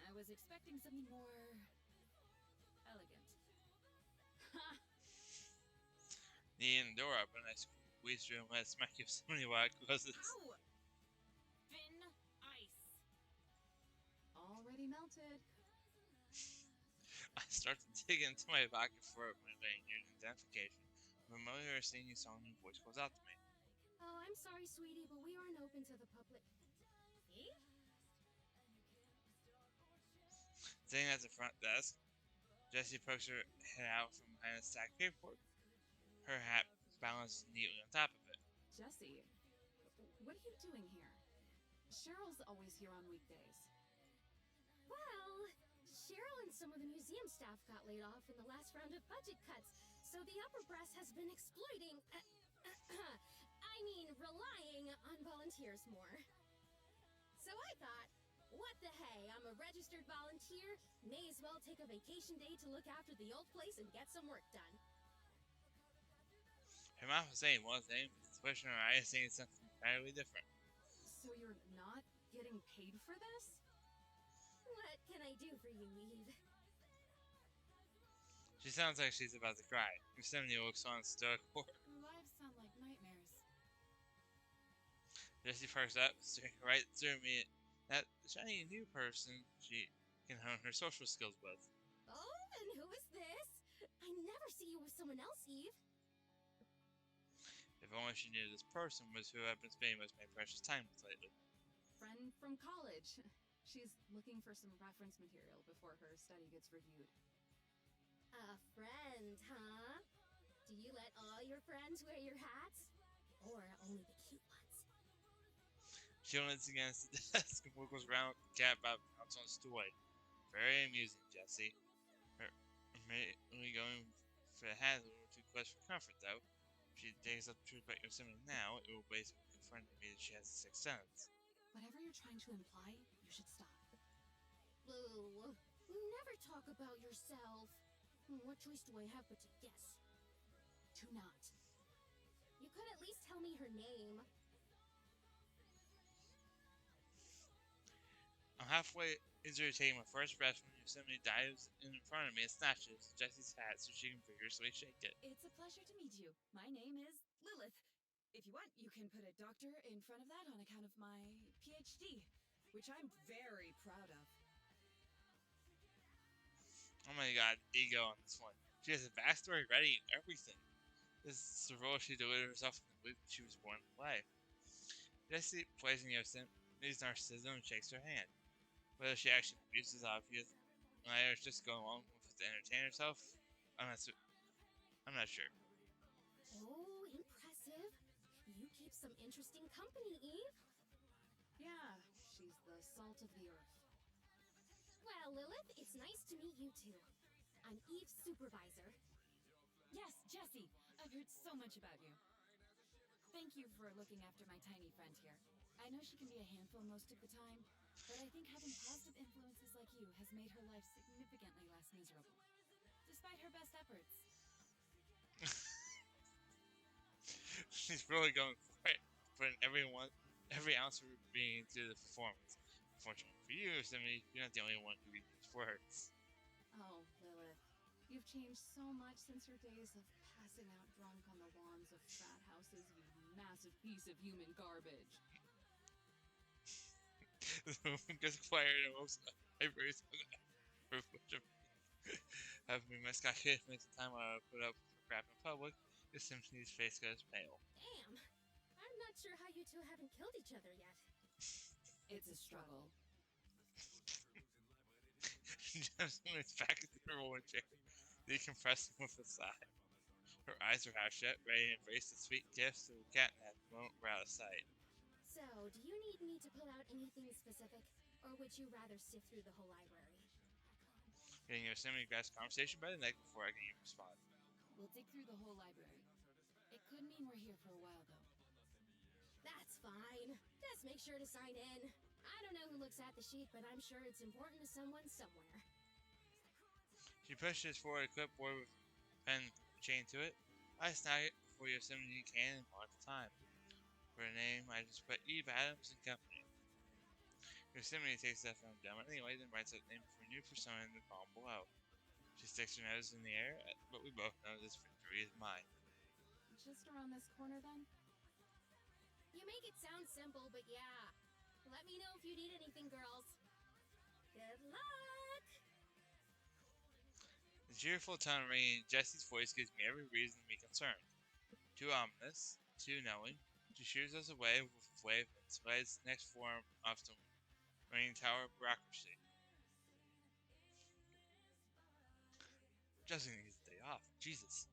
I was expecting something more elegant. The door open, I squeeze through and let it smack Yosemite while it closes. Ow! Thin ice. Already melted. I start to dig into my pocket for my lanyard and identification. A familiar singing song and voice calls out to me. Oh, I'm sorry, sweetie, but we aren't open to the public. Eh? Sitting at the front desk, Jessie pokes her head out from behind a stack of paperwork. Her hat balanced neatly on top of it. Jessie, what are you doing here? Cheryl's always here on weekdays. Well, Cheryl and some of the museum staff got laid off in the last round of budget cuts, so the upper brass has been exploiting, relying on volunteers more. So I thought, what the hey, I'm a registered volunteer, may as well take a vacation day to look after the old place and get some work done. Her mouth was saying one thing, but the twitch in her eyes saying something entirely different. So you're not getting paid for this? What can I do for you, Eve? She sounds like she's about to cry. Yosemite looks on stoical. Lives sound like nightmares. Jessie perks up, staring right through me. That shiny new person she can hone her social skills with. Oh, and who is this? I never see you with someone else, Eve. If only she knew this person was who I've been spending most of my precious time with lately. Friend from college. She's looking for some reference material before her study gets reviewed. A friend, huh? Do you let all your friends wear your hats? Or only the cute ones? She leans against the desk and wiggles around with the cat about to bounce on a stool. Very amusing, Jessie. Her immediately going for the hat is a little too close for comfort, though. If she digs up the truth about Yosemite now, it will basically confirm to me that she has a sixth sense. Whatever you're trying to imply, you should stop. Boo. Never talk about yourself. What choice do I have but to guess? Do not. You could at least tell me her name. I'm halfway into taking my first breath when Yosemite dives in front of me and snatches Jessie's hat so she can vigorously shake it. It's a pleasure to meet you. My name is Lilith. If you want, you can put a doctor in front of that on account of my PhD, which I'm very proud of. Oh my god, ego on this one. She has a backstory ready and everything. This is the role she delivered herself in the belief that she was born to play. Jessie plays in Yosemite's narcissism and shakes her hand. Whether she actually believes is obvious, and I was just going along with it to entertain herself, I'm not sure. Oh, impressive. You keep some interesting company, Eve. Yeah, she's the salt of the earth. Well, Lilith, it's nice to meet you too. I'm Eve's supervisor. Yes, Jessie. I've heard so much about you. Thank you for looking after my tiny friend here. I know she can be a handful most of the time, but I think having positive influences like you has made her life significantly less miserable. Despite her leopards. He's really going for it, putting every ounce of being into the performance. Fortunately for you, Yosemite, you're not the only one who reads these words. Oh, Lilith, you've changed so much since your days of passing out drunk on the lawns of frat houses, you massive piece of human garbage. The woman gets quiet and moves eyebrows on the which having been mascot kid makes the time I put up for crap in public. Yosemite's face goes pale. Damn. I'm not sure how you two haven't killed each other yet. It's a struggle. Yosemite's back in the rolling chair, decompressing with a sigh. Her eyes are half shut, ready to embrace the sweet gifts of the catnap the moment we're out of sight. So, do you need me to pull out anything specific? Or would you rather sift through the whole library? Getting Yosemite grasp conversation by the neck before I can even respond. We'll dig through the whole library. It could mean we're here for a while, though. That's fine. Just make sure to sign in. I don't know who looks at the sheet, but I'm sure it's important to someone somewhere. She pushes forward a clipboard with a pen chained to it. I snag it before Yosemite can and mark the time. For a name, I just put Eve Addams and Company. Yosemite takes that from down anyway, then writes out the name for a new persona in the column below. She sticks her nose in the air, but we both know this victory is mine. Just around this corner, then? You make it sound simple, but yeah. Let me know if you need anything, girls. Good luck! The cheerful tone ringing in Jesse's voice gives me every reason to be concerned. Too ominous, too knowing. She shears us away with a wave and slides the next form off the reigning tower of bureaucracy. Jesse needs a day off. Jesus.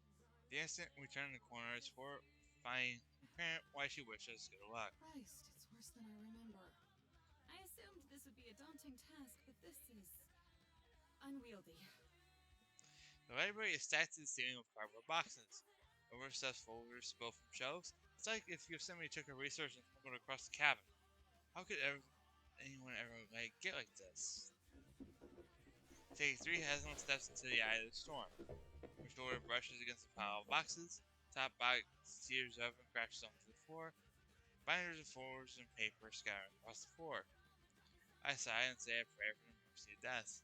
The instant we turn the corner, it's horrifying apparent why she wishes us good luck. Christ, it's worse than I remember. I assumed this would be a daunting task, but this is unwieldy. The library is stacked to the ceiling with cardboard boxes. Overstuffed folders spill from shelves. It's like if Yosemite took her research and stumbled across the cabin. How could anyone ever get like this? Take 3 hesitant steps into the eye of the storm. Her shoulder brushes against a pile of boxes. Top box tears up and crashes onto the floor. Binders of folders and paper scatter across the floor. I sigh and say a prayer for the mercy of death.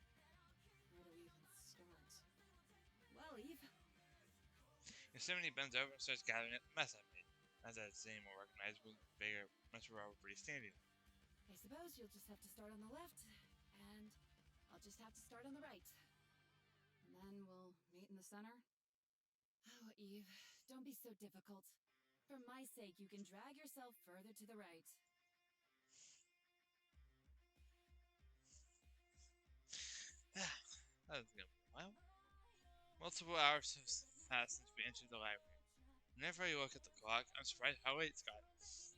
Where do we even start? Well, Eve, Yosemite bends over and starts gathering up the mess I made. Not that it's any more recognizable than the bigger mess we're already standing in. I suppose you'll just have to start on the left, and I'll just have to start on the right. And then we'll meet in the center? Oh, Eve, don't be so difficult. For my sake, you can drag yourself further to the right. That was good. Well, multiple hours have passed since we entered the library. Whenever I look at the clock, I'm surprised how late it's gotten.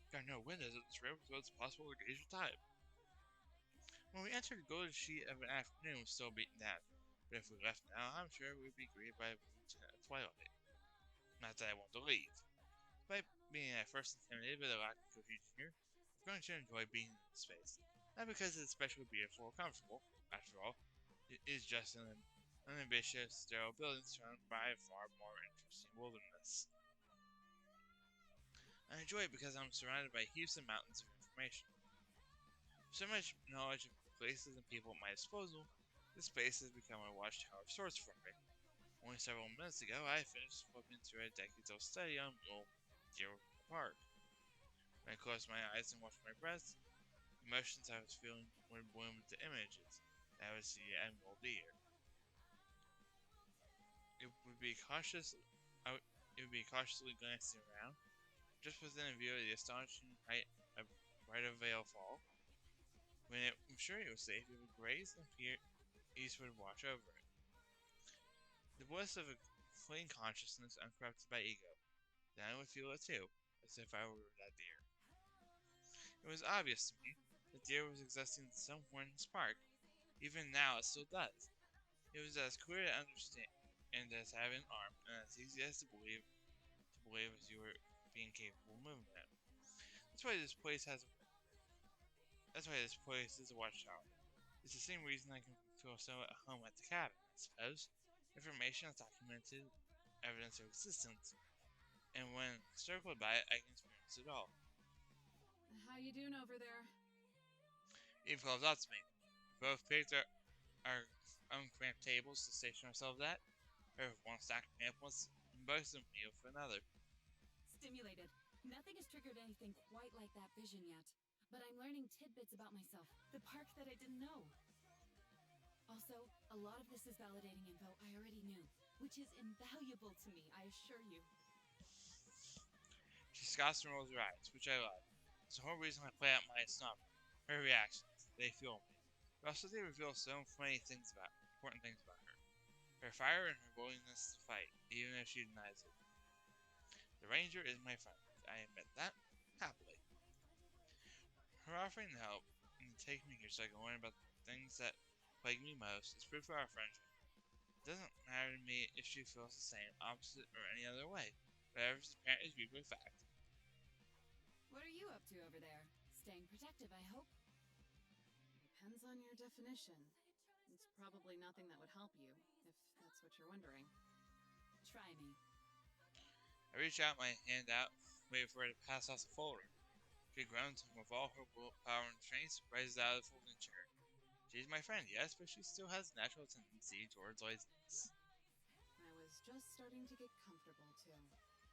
There are no windows in this room, so it's possible to gauge the time. When we entered, the golden sheet of an afternoon was still beaten down, but if we left now, I'm sure we'd be greeted by a twilight. Not that I want to leave. Despite being at first intimidated by the lack of cohesion here, I'm going to enjoy being in this space. Not because it's especially beautiful or comfortable, after all, it is just an unambitious, sterile building surrounded by a far more interesting wilderness. I enjoy it because I'm surrounded by heaps of mountains of information. With so much knowledge of places and people at my disposal, this space has become a watchtower of sorts for me. Only several minutes ago, I finished flipping through a decades-old study on mule deer park. When I closed my eyes and watched my breath, the emotions I was feeling would bloom into images that I would see at mule deer. It would be cautiously glancing around, just within a view of the astonishing height of Brighter Vale Fall. When I'm sure it was safe, it would graze and peace would wash over it. The bliss of a clean consciousness uncorrupted by ego. Then I would feel it too, as if I were that deer. It was obvious to me that deer was existing in some point in this park. Even now it still does. It was as clear to understand and as having an arm, and as easy as to believe as you were being capable of moving it. That's why this place is a watchtower. It's the same reason I can feel so at home at the cabin, I suppose. Information is documented evidence of existence, and when circled by it, I can experience it all. How you doing over there? Eve calls out to me. We both picked our uncramped tables to station ourselves at. Her with one stack of pamphlets, and both of me with another. Stimulated. Nothing has triggered anything quite like that vision yet. But I'm learning tidbits about myself, the park that I didn't know. Also, a lot of this is validating info I already knew, which is invaluable to me, I assure you. She scoffs and rolls her eyes, which I love. It's the whole reason I play out my snub. Her reactions, they fuel me. But also they reveal so many important things about her. Her fire and her willingness to fight, even if she denies it. The Ranger is my friend. I admit that, happily. Her offering to help and to take me here so I can learn about the things that plague me most is proof of our friendship. It doesn't matter to me if she feels the same, opposite, or any other way. Whatever is apparent is usually fact. What are you up to over there? Staying protective, I hope? Depends on your definition. It's probably nothing that would help you, if that's what you're wondering. Try me. I reach out my hand out, waiting for her to pass off the folder. She grunts and with all her willpower and strength rises out of the folding chair. She's my friend, yes, but she still has a natural tendency towards laziness. I was just starting to get comfortable, too.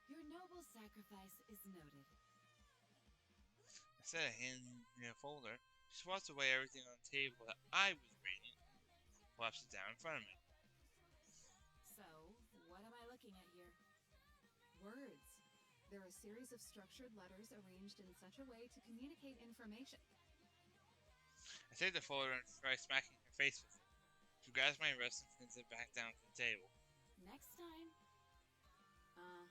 Your noble sacrifice is noted. Instead of handing me a folder, she swats away everything on the table that I was reading, plops it down in front of me. So, what am I looking at here? Words. They're a series of structured letters arranged in such a way to communicate information. I take the folder and try smacking her face with it. She grabs my wrist and pins it back down to the table. Next time. Uh-huh.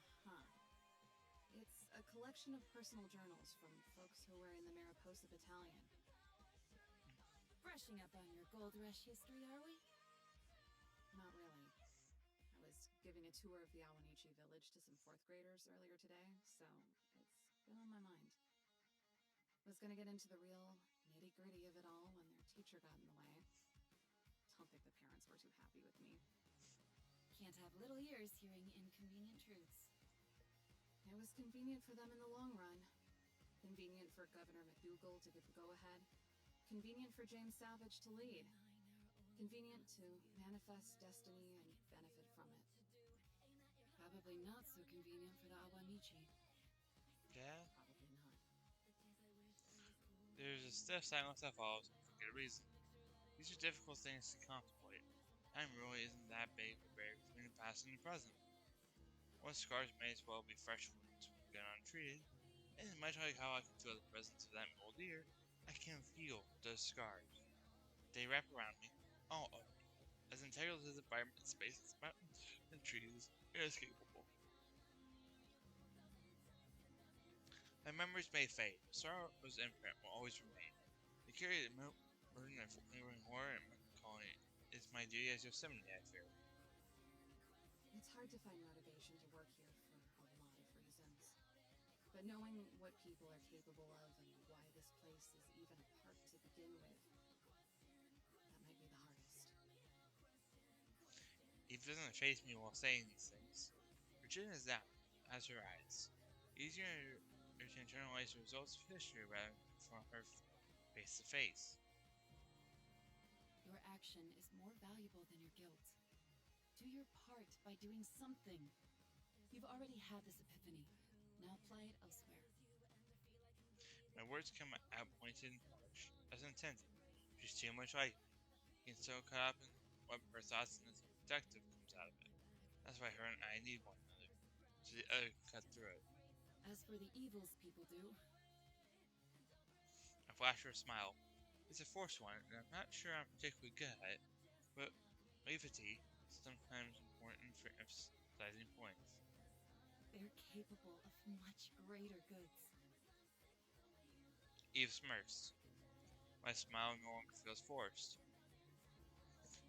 It's a collection of personal journals from folks who were in the Mariposa Battalion. Brushing up on your Gold Rush history, are we? Not really. I was giving a tour of the Awanichi village to some 4th graders earlier today, so it's been on my mind. Was gonna get into the real nitty-gritty of it all when their teacher got in the way. Don't think the parents were too happy with me. Can't have little ears hearing inconvenient truths. It was convenient for them in the long run. Convenient for Governor McDougal to give the go-ahead. Convenient for James Savage to lead. Convenient to manifest destiny and benefit from it. Probably not so convenient for the Awanichi. Yeah? Probably not. There's a stiff silence that follows for good reason. These are difficult things to contemplate. Time really isn't that big a barrier between the past and the present. One scars may as well be fresh wounds when gone untreated, and much like how I can feel the presence of that old ear, I can feel those scars. They wrap around me, all of me, as integral to the environment and space as mountains and trees, inescapable. My memories may fade, but sorrow's imprint will always remain. They carry the burden of lingering horror and melancholy. It's my duty as Yosemite, I fear. It's hard to find motivation to work here for a lot of reasons. But knowing what people are capable of and why this place is even a park to begin with, that might be the hardest. Eve doesn't face me while saying these things. Her chin is down, as her eyes. Easier to internalize the results of history rather than from her face to face. Your action is more valuable than your guilt. Do your part by doing something. You've already had this epiphany. Now apply it elsewhere. My words come out pointed and harsh, as intended. She's too much like me. Gets so caught up in what her thoughts and nothing productive comes out of it. That's why her and I need one another, so the other can cut through it. As for the evils people do, I flash her a smile. It's a forced one, and I'm not sure I'm particularly good at it, but naivety is sometimes important for emphasizing points. they're capable of much greater goods. Eve smirks. My smile no longer feels forced.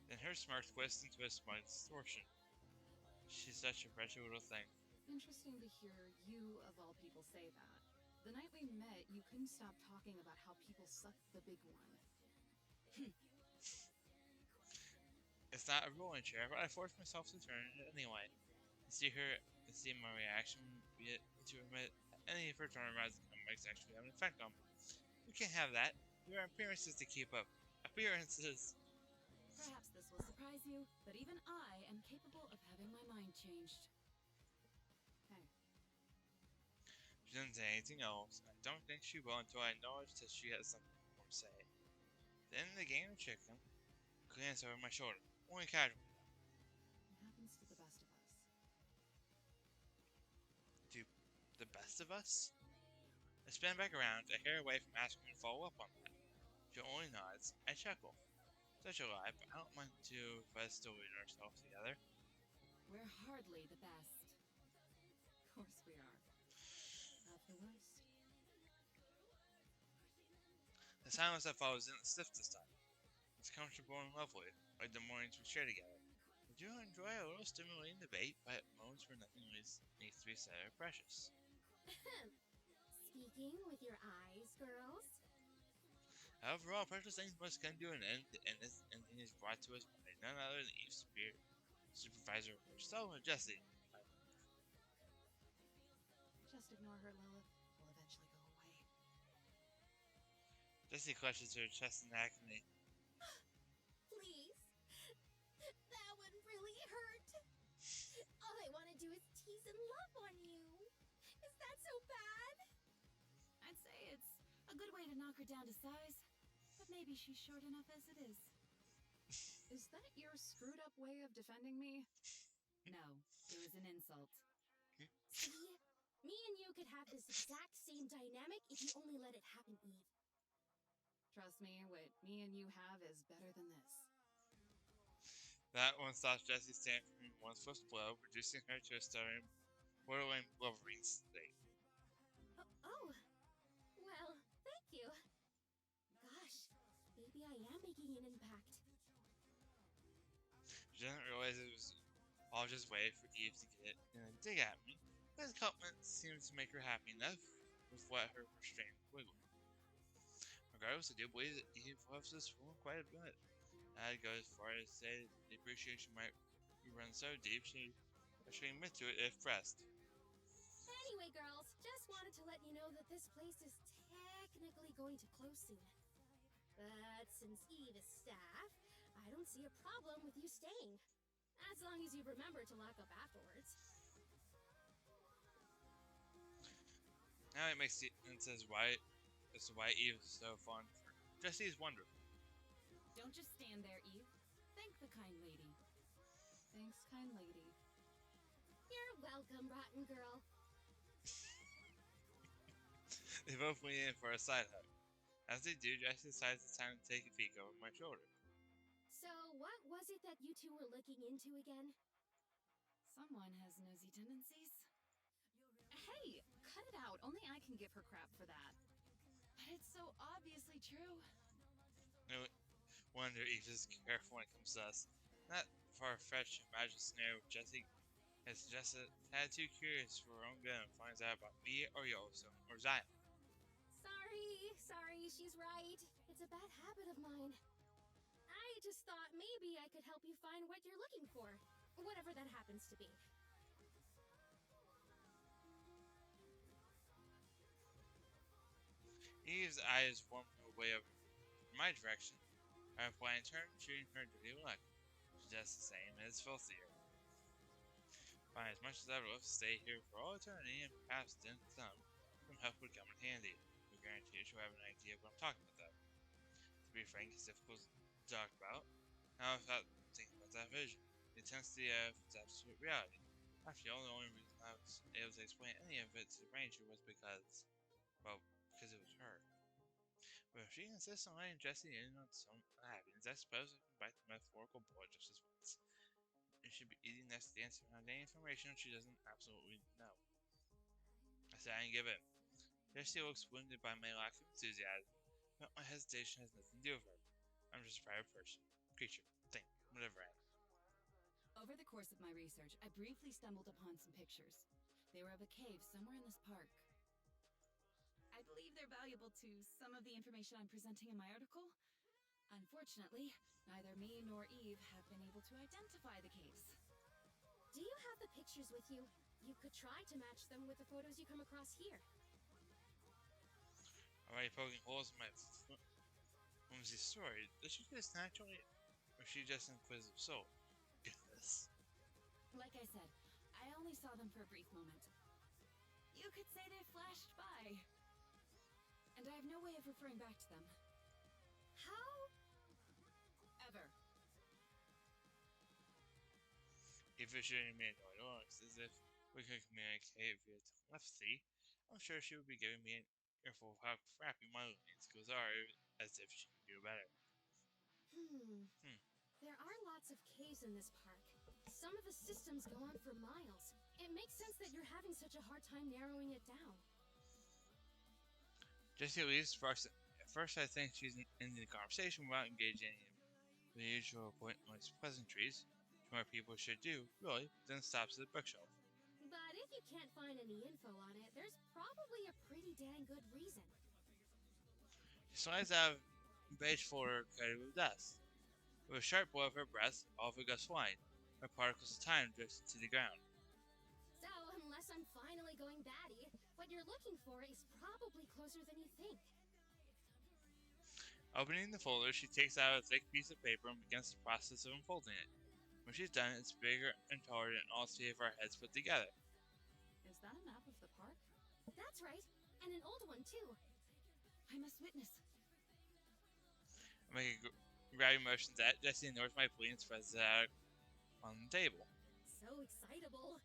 Then her smirk twists into a smug distortion. She's such a wretched little thing. Interesting to hear you, of all people, say that. The night we met, you couldn't stop talking about how people sucked the big one. It's not a rolling chair, but I forced myself to turn it anyway. To see my reaction, be it to admit any of her turnarounds might actually have an effect on me. We can't have that. There are appearances to keep up. Appearances. Perhaps this will surprise you, but even I am capable of having my mind changed. Hey, She doesn't say anything else. I don't think she will until I acknowledge that she has something more to say. Then the game of chicken glanced over my shoulder, only casually. it happens to the best of us. To the best of us? I spin back around, a hair away from asking her to follow up on that. She only nods. I chuckle. Such a lie, but I don't mind to if us still lead ourselves together. We're hardly the best. Of course we are. Not the worst. The silence that follows isn't stiff this time. It's comfortable and lovely, like the mornings we share together. I do enjoy a little stimulating debate, but moments where nothing needs to be said are precious. Speaking with your eyes, girls. However, all precious things must come to an end, and this ending is brought to us by none other than Eve's spirit supervisor herself and Jessie. Just ignore her, Lilith. Will eventually go away. Jessie clutches her chest in agony. Please. That one really hurt. All I want to do is tease and love on you. Is that so bad? I'd say it's a good way to knock her down to size, but maybe she's short enough as it is. Is that your screwed up way of defending me? No, it was an insult. See? Me and you could have this exact same dynamic if you only let it happen, Eve. Trust me, what me and you have is better than this. That one stops Jessie's stand from one swift blow, reducing her to a stuttering, borderline blubbering state. Oh. Well, thank you. Gosh, maybe I am making an impact. She doesn't realize it was all just a way for Eve to get in and dig at me, but the compliment seems to make her happy enough with what her restraint wiggle. Regardless, I do believe that Eve loves this fool quite a bit. I'd go as far as to say that the appreciation might run so deep she should admit to it if pressed. Anyway, girls, just wanted to let you know that this place is technically going to close soon. But since Eve is staff, I don't see a problem with you staying. As long as you remember to lock up afterwards. Now it makes sense as to why Eve is so fond of her. Jessie is wonderful. Don't just stand there, Eve. Thank the kind lady. Thanks, kind lady. You're welcome, rotten girl. They both lean in for a side hug. As they do, Jessie decides it's time to take a peek over my shoulder. So, what was it that you two were looking into again? Someone has nosy tendencies. Hey, cut it out. Only I can give her crap for that. But it's so obviously true. No wonder Eve is careful when it comes to us. That far-fetched imagined scenario with Jessie has suggested tad too curious for her own good and finds out about me or Yoso or Zion. Sorry, she's right. It's a bad habit of mine. I just thought maybe I could help you find what you're looking for. Whatever that happens to be. Eve's eyes formed her way over my direction. I reply in turn, shooting her dirty look. She does the same, and it's filthier. Fine, as much as I would love to stay here for all eternity and perhaps then some help would come in handy. I guarantee she'll have an idea of what I'm talking about, though. To be frank, it's difficult to talk about. Now, without thinking about that vision, the intensity of its absolute reality. After all, the only reason I was able to explain any of it to the Ranger was because it was her. But if she insists on letting Jessie in on some happenings, I suppose I can bite the metaphorical bullet just as once. It should be easy enough to dance around any information she doesn't absolutely know. I say I can give in. Jessie looks wounded by my lack of enthusiasm, but my hesitation has nothing to do with her. I'm just a private person, creature, thing, whatever I am. Over the course of my research, I briefly stumbled upon some pictures. They were of a cave somewhere in this park. I believe they're valuable to some of the information I'm presenting in my article. Unfortunately, neither me nor Eve have been able to identify the case. Do you have the pictures with you? You could try to match them with the photos you come across here. Already poking holes in my flimsy story. Does she do this naturally? Or is she just an inquisitive soul? Goodness. Like I said, I only saw them for a brief moment. You could say they flashed by. And I have no way of referring back to them. How? Ever. If you're shooting me no noise, as if we could communicate via telepathy, I'm sure she would be giving me an earful of how crappy my learning skills are, as if she could do better. There are lots of caves in this park. Some of the systems go on for miles. It makes sense that you're having such a hard time narrowing it down. Jessie leaves first. At first, I think she's in the conversation without engaging in the usual pointless pleasantries, which more people should do, really, then stops at the bookshelf. But if you can't find any info on it, there's probably a pretty dang good reason. She slides out of a beige folder coated with dust. With a sharp blow of her breath, all of it goes flying. Her particles of time drift to the ground. So, unless I'm finally going batty, what you're looking for is probably closer than you think. Opening the folder, she takes out a thick piece of paper and begins the process of unfolding it. When she's done, it's bigger and taller than all three of our heads put together. Is that a map of the park? That's right, and an old one too. I must witness. I make a grabbing motion that Jessie ignores my plea and spreads it out on the table. So excitable.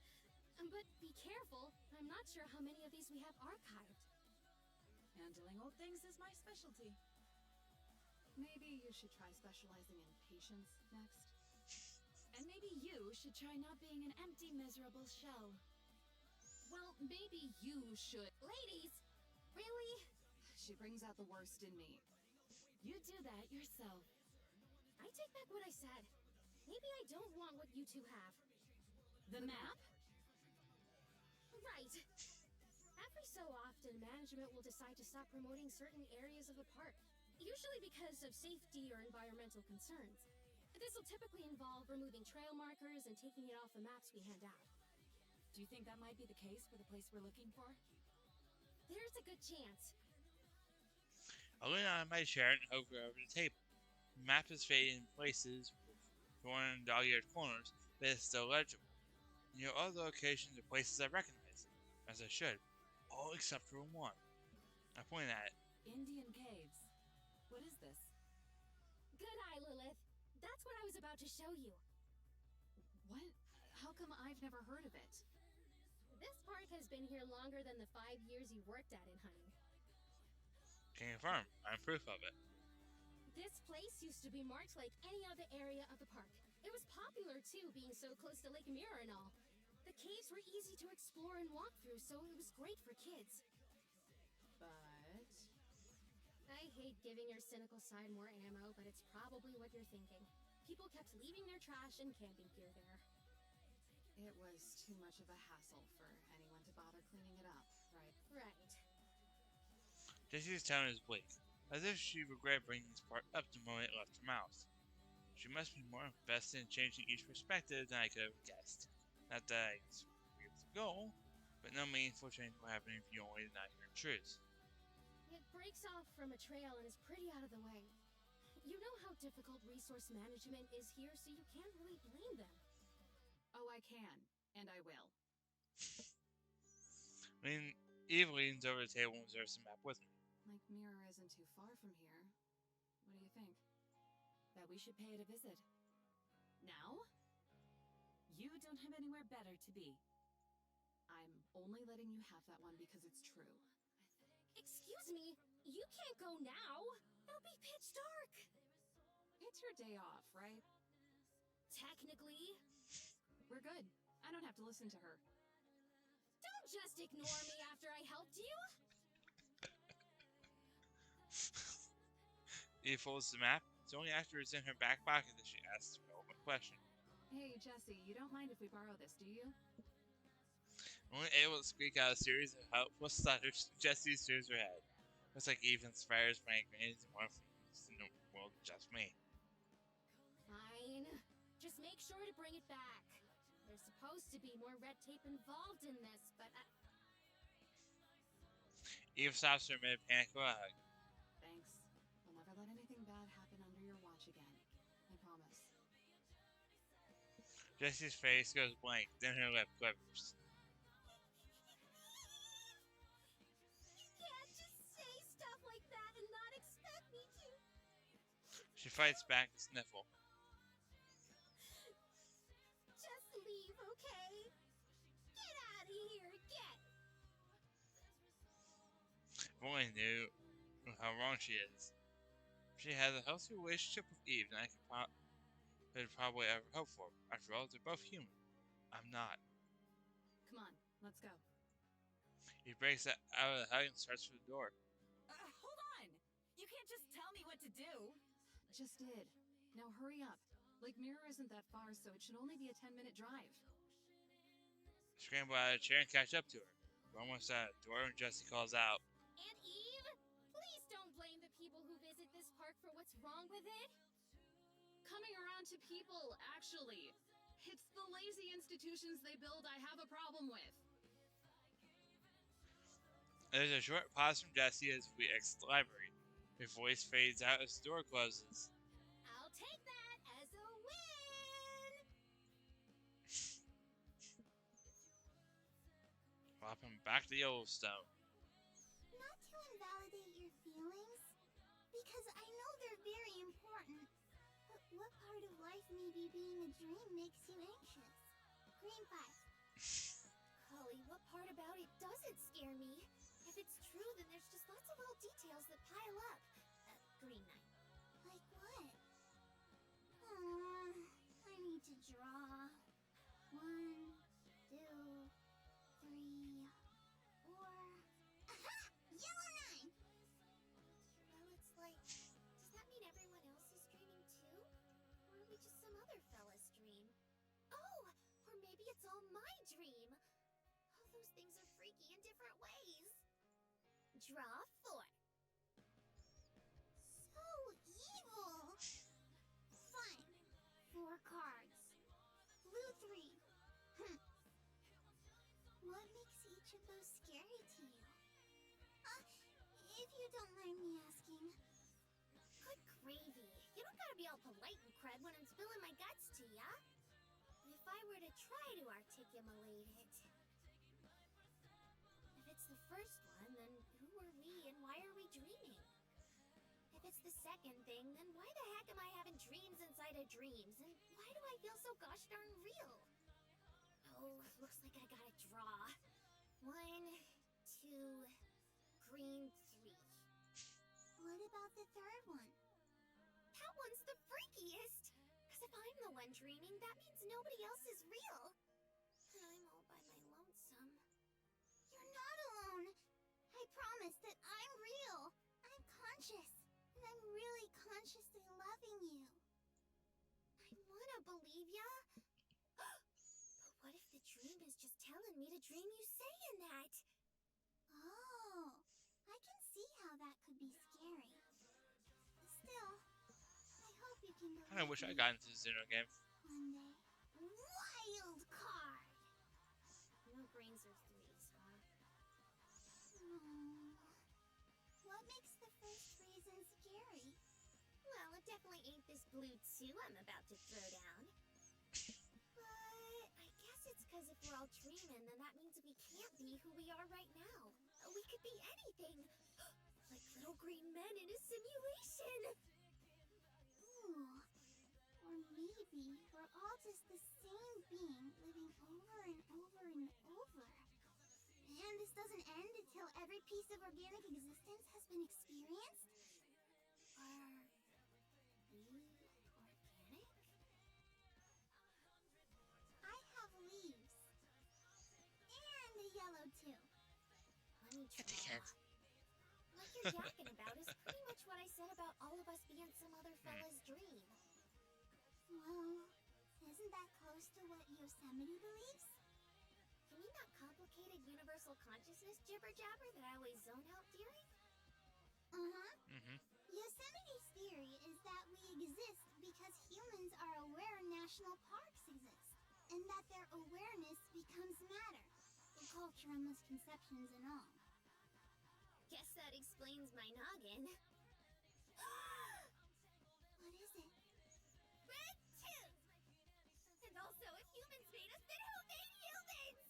But be careful, I'm not sure how many of these we have archived. Handling old things is my specialty. Maybe you should try specializing in patience next. And maybe you should try not being an empty, miserable shell. Well, maybe you should. Ladies! Really? She brings out the worst in me. You do that yourself. I take back what I said. Maybe I don't want what you two have. The map? Right. Every so often, management will decide to stop promoting certain areas of the park, usually because of safety or environmental concerns. This will typically involve removing trail markers and taking it off the maps we hand out. Do you think that might be the case for the place we're looking for? There's a good chance. I lean on my chair and hover over the table. The map is faded in places with torn and dog-eared corners, but it's still legible. Near all the locations are places I recognize, as I should, all except for one. I point at it. Indian caves. What is this? Good eye, Lilith. That's what I was about to show you. What? How come I've never heard of it? This park has been here longer than the 5 years you worked at it, honey. Can confirm, I'm proof of it. This place used to be marked like any other area of the park. It was popular too, being so close to Lake Mirror and all. The caves were easy to explore and walk through, so it was great for kids. But I hate giving your cynical side more ammo, but it's probably what you're thinking. People kept leaving their trash and camping gear there. it was too much of a hassle for anyone to bother cleaning it up, right? Right. Jessie's tone is bleak, as if she regretted bringing this part up the moment it left her mouth. She must be more invested in changing each perspective than I could have guessed. Not that I agree with the goal, but no meaningful change will happen if you only deny your truths. It breaks off from a trail and is pretty out of the way. You know how difficult resource management is here, so you can't really blame them. Oh, I can, and I will. Eve leans over the table and observes the map with me. Lake Mirror isn't too far from here. What do you think? That we should pay it a visit. Now? You don't have anywhere better to be. I'm only letting you have that one because it's true. Excuse me, you can't go now. It'll be pitch dark. It's your day off, right? Technically. We're good. I don't have to listen to her. Don't just ignore me after I helped you. Eve folds the map. It's only after it's in her back pocket that she asks a relevant question. Hey, Jessie, you don't mind if we borrow this, do you? Only able to squeak out a series of helpless stutters, Jessie stirs her head. Looks like Eve inspires my grannies and more to know Well, just me. Fine. Just make sure to bring it back. There's supposed to be more red tape involved in this, but Eve stops her mid-panic for a hug. Thanks. I'll never let anything bad happen under your watch again. I promise. Jessie's face goes blank, then her lip quivers. You can't just say stuff like that and not expect me to. She fights back and sniffle. Just leave, okay? Get out of here, get! If only I knew how wrong she is. She has a healthy relationship with Eve than I could probably ever hope for. After all, they're both human. I'm not. Come on, let's go. He breaks out of the hug and starts for the door. Hold on! You can't just tell me what to do! Just did. Now hurry up. Lake Mirror isn't that far, so it should only be a 10-minute drive. Scramble out of the chair and catch up to her. We're almost at the door when Jessie calls out. Aunt Eve, please don't blame the people who visit this park for what's wrong with it. Coming around to people, actually. It's the lazy institutions they build I have a problem with. There's a short pause from Jessie as we exit the library. Her voice fades out as the door closes. I'll take that as a win! Flopping back to Yellowstone. Not to invalidate your feelings, because I know they're very important. But what part of life maybe being a dream makes you anxious? Green 5. Cully, what part about it doesn't scare me? If it's true, then there's just lots of little details that pile up. Green 9. Like what? I need to draw. 1, 2, 3, 4. Aha! Yellow 9! Well, it's like, does that mean everyone else is dreaming too? Or are we just some other fella's dream? Oh, or maybe it's all my dream. All those things are freaky in different ways. Draw 4. So evil! Fine. 4 cards. Blue 3. What makes each of those scary to you? If you don't mind me asking. Good gravy. You don't gotta be all polite and cred when I'm spilling my guts to ya. If I were to try to articulate it. If it's the first one, then who are we and why are we dreaming? If it's the second thing, then why the heck am I having dreams inside of dreams? And why do I feel so gosh darn real? Oh, looks like I gotta draw. 1, 2, green 3. What about the third one? That one's the freakiest! Because if I'm the one dreaming, that means nobody else is real. And I'm all by my lonesome. You're not alone. I promise that I'm real. I'm conscious. And I'm really consciously loving you. I wanna believe ya. But what if the dream is just telling me to dream you saying that? Oh, I can see how that could be scary. Still, I hope you can believe I wish I me got into the Zuno game. one day. Wild card! No greens or 3s, huh? What makes the first reason scary? Well, it definitely ain't this blue 2 I'm about to throw down. But I guess it's because if we're all dreaming, then that means we can't be who we are right now. We could be anything. Like little green men in a simulation. Ooh. Or maybe we're all just the same being living over and over and over. And this doesn't end until every piece of organic existence has been experienced? Are we organic? I have leaves. And a yellow too. Let me try. Etiquette. What you're yakking about is pretty much what I said about all of us being some other fella's dream. Well, isn't that close to what Yosemite believes? Can you not complicate a universal consciousness jibber jabber that I always zone out during? Uh-huh. Mm-hmm. Yosemite Yosemite's theory is that we exist because humans are aware national parks exist, and that their awareness becomes matter. Culture and misconceptions and all. Guess that explains my noggin. What is it? Red tooth! And also, if humans made us, then who made humans?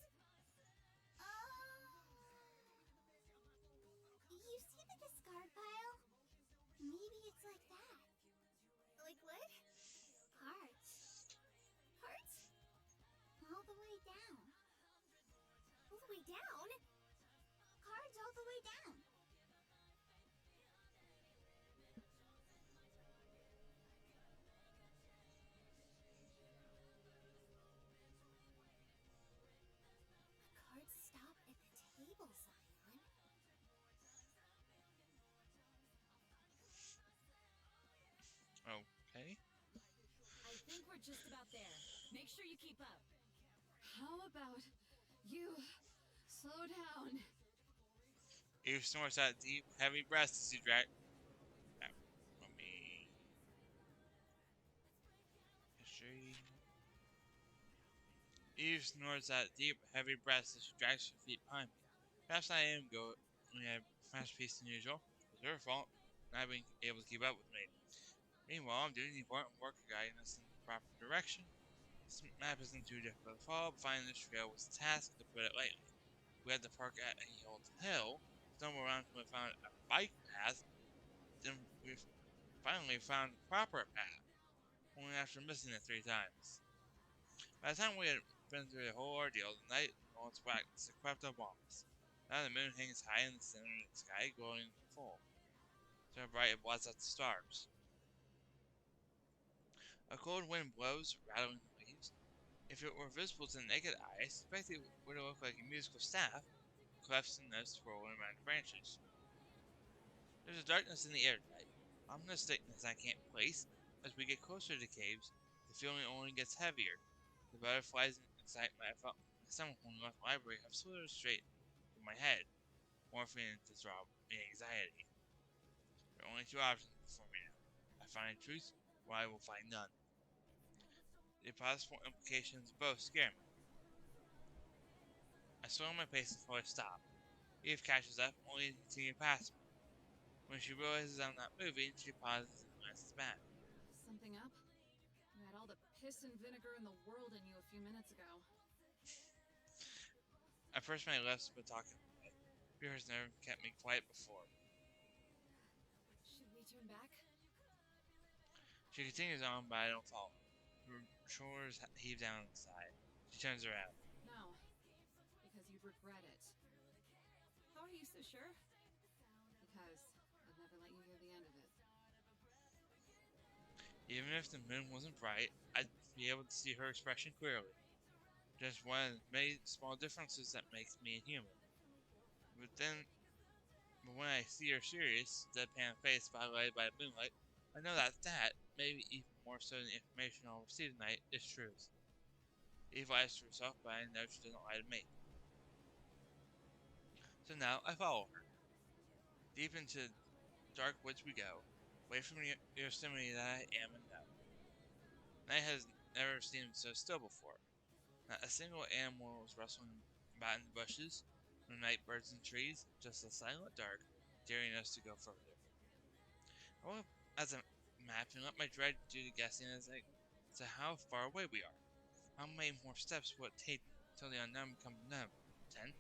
You see the discard pile? Maybe it's like that. Like what? Cards. Parts? All the way down. All the way down? Cards all the way down. Cards stop at the table, Zion. Okay. I think we're just about there. Make sure you keep up. How about you slow down? Eve snorts out deep, heavy breaths as you drag. Let me. History. Eve snorts out deep, heavy breaths as she drags her feet behind me. Perhaps I am going at a faster pace than usual. It's her fault not being able to keep up with me. Meanwhile, I'm doing the important work of guiding us in the proper direction. This map isn't too difficult to follow, but finding this trail was a task, to put it lightly. We had to park at a old hill, stumble around until we found a bike path, then we finally found the proper path, only after missing it 3 times. By the time we had been through the whole ordeal, the night was blackness had crept up on us. Now the moon hangs high in the center of the sky, glowing full, so bright it blots out the stars. A cold wind blows, rattling the leaves. If it were visible to the naked eye, I suspect it would look like a musical staff, clefts and notes rolling around the branches. There's a darkness in the air tonight, ominous thickness I can't place. As we get closer to the caves, the feeling only gets heavier. The butterflies and excitement I felt in my stomach when we left the library have slithered straight through my head, morphing into throb and anxiety. There are only 2 options before me now. I find truth, or I will find none. The possible implications both scare me. I slow my pace until I stop. Eve catches up, only to continue past me. When she realizes I'm not moving, she pauses and glances back. Something up? You had all the piss and vinegar in the world in you a few minutes ago. I purse my lips but talking away. Fear has never kept me quiet before. Should we turn back? She continues on, but I don't follow. Her shoulders heave down on the side. She turns around. No, because you'd regret it. How are you so sure? Because I'd never let you hear the end of it. Even if the moon wasn't bright, I'd be able to see her expression clearly. Just one of the many small differences that makes me a human. But when I see her serious, deadpan face spotlighted by the moonlight, I know that, maybe even more so than the information I'll receive tonight, is truth. Eve lies to herself, but I know she doesn't lie to me. So now I follow her. Deep into the dark woods we go, away from the Yosemite that I am and know. Night has never seemed so still before. Not a single animal was rustling about in the bushes, no night birds in trees, just a silent dark, daring us to go further. I look as I'm mapping up my dread due to guessing as to how far away we are. How many more steps will it take until the unknown becomes known? 10?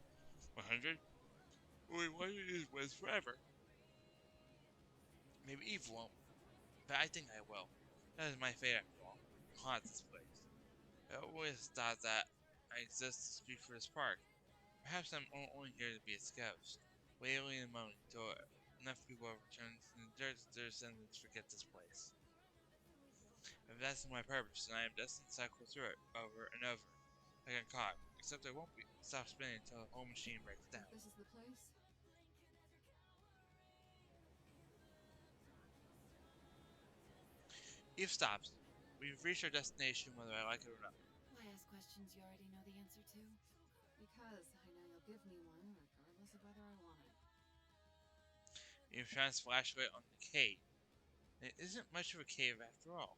100? Will we wander these woods forever? Maybe Eve won't, but I think I will. That is my fate after all. Haunt this place. I always thought that I exist to speak for this park. Perhaps I'm only here to be its ghost, wailing and moaning until enough people have returned from the dirt that their descendants forget this place. If that's my purpose, then I am destined to cycle through it over and over, like a clock, except I won't stop spinning until the whole machine breaks down. This is the place? Eve stops. We've reached our destination whether I like it or not. Why ask questions you already know the answer to? Because I know you'll give me one, regardless of whether I want it. Eve shines flashlight on the cave. It isn't much of a cave after all.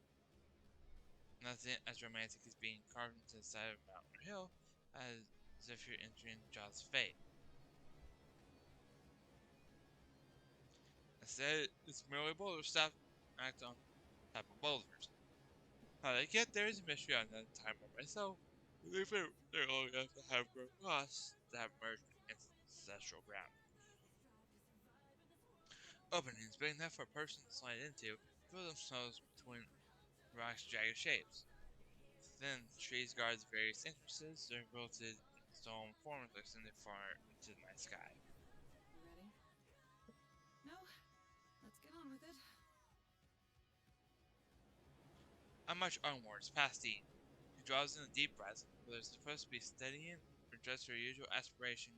Nothing as romantic as being carved into the side of a mountain or hill, as if you're entering Jaws' fate. Instead, it's merely boulders stacked on top of boulders. How they get there is a mystery on the time of myself. They've been there long enough to have grown moss that have merged into ancestral ground. Openings big enough for a person to slide into fill themselves between rocks' jagged shapes. Then trees guard the various entrances. They're built in stone forms extended far into the night sky. You ready? No? Let's get on with it. I march onwards, past Dean. She draws in a deep breath, whether it's supposed to be steadying or just her usual aspiration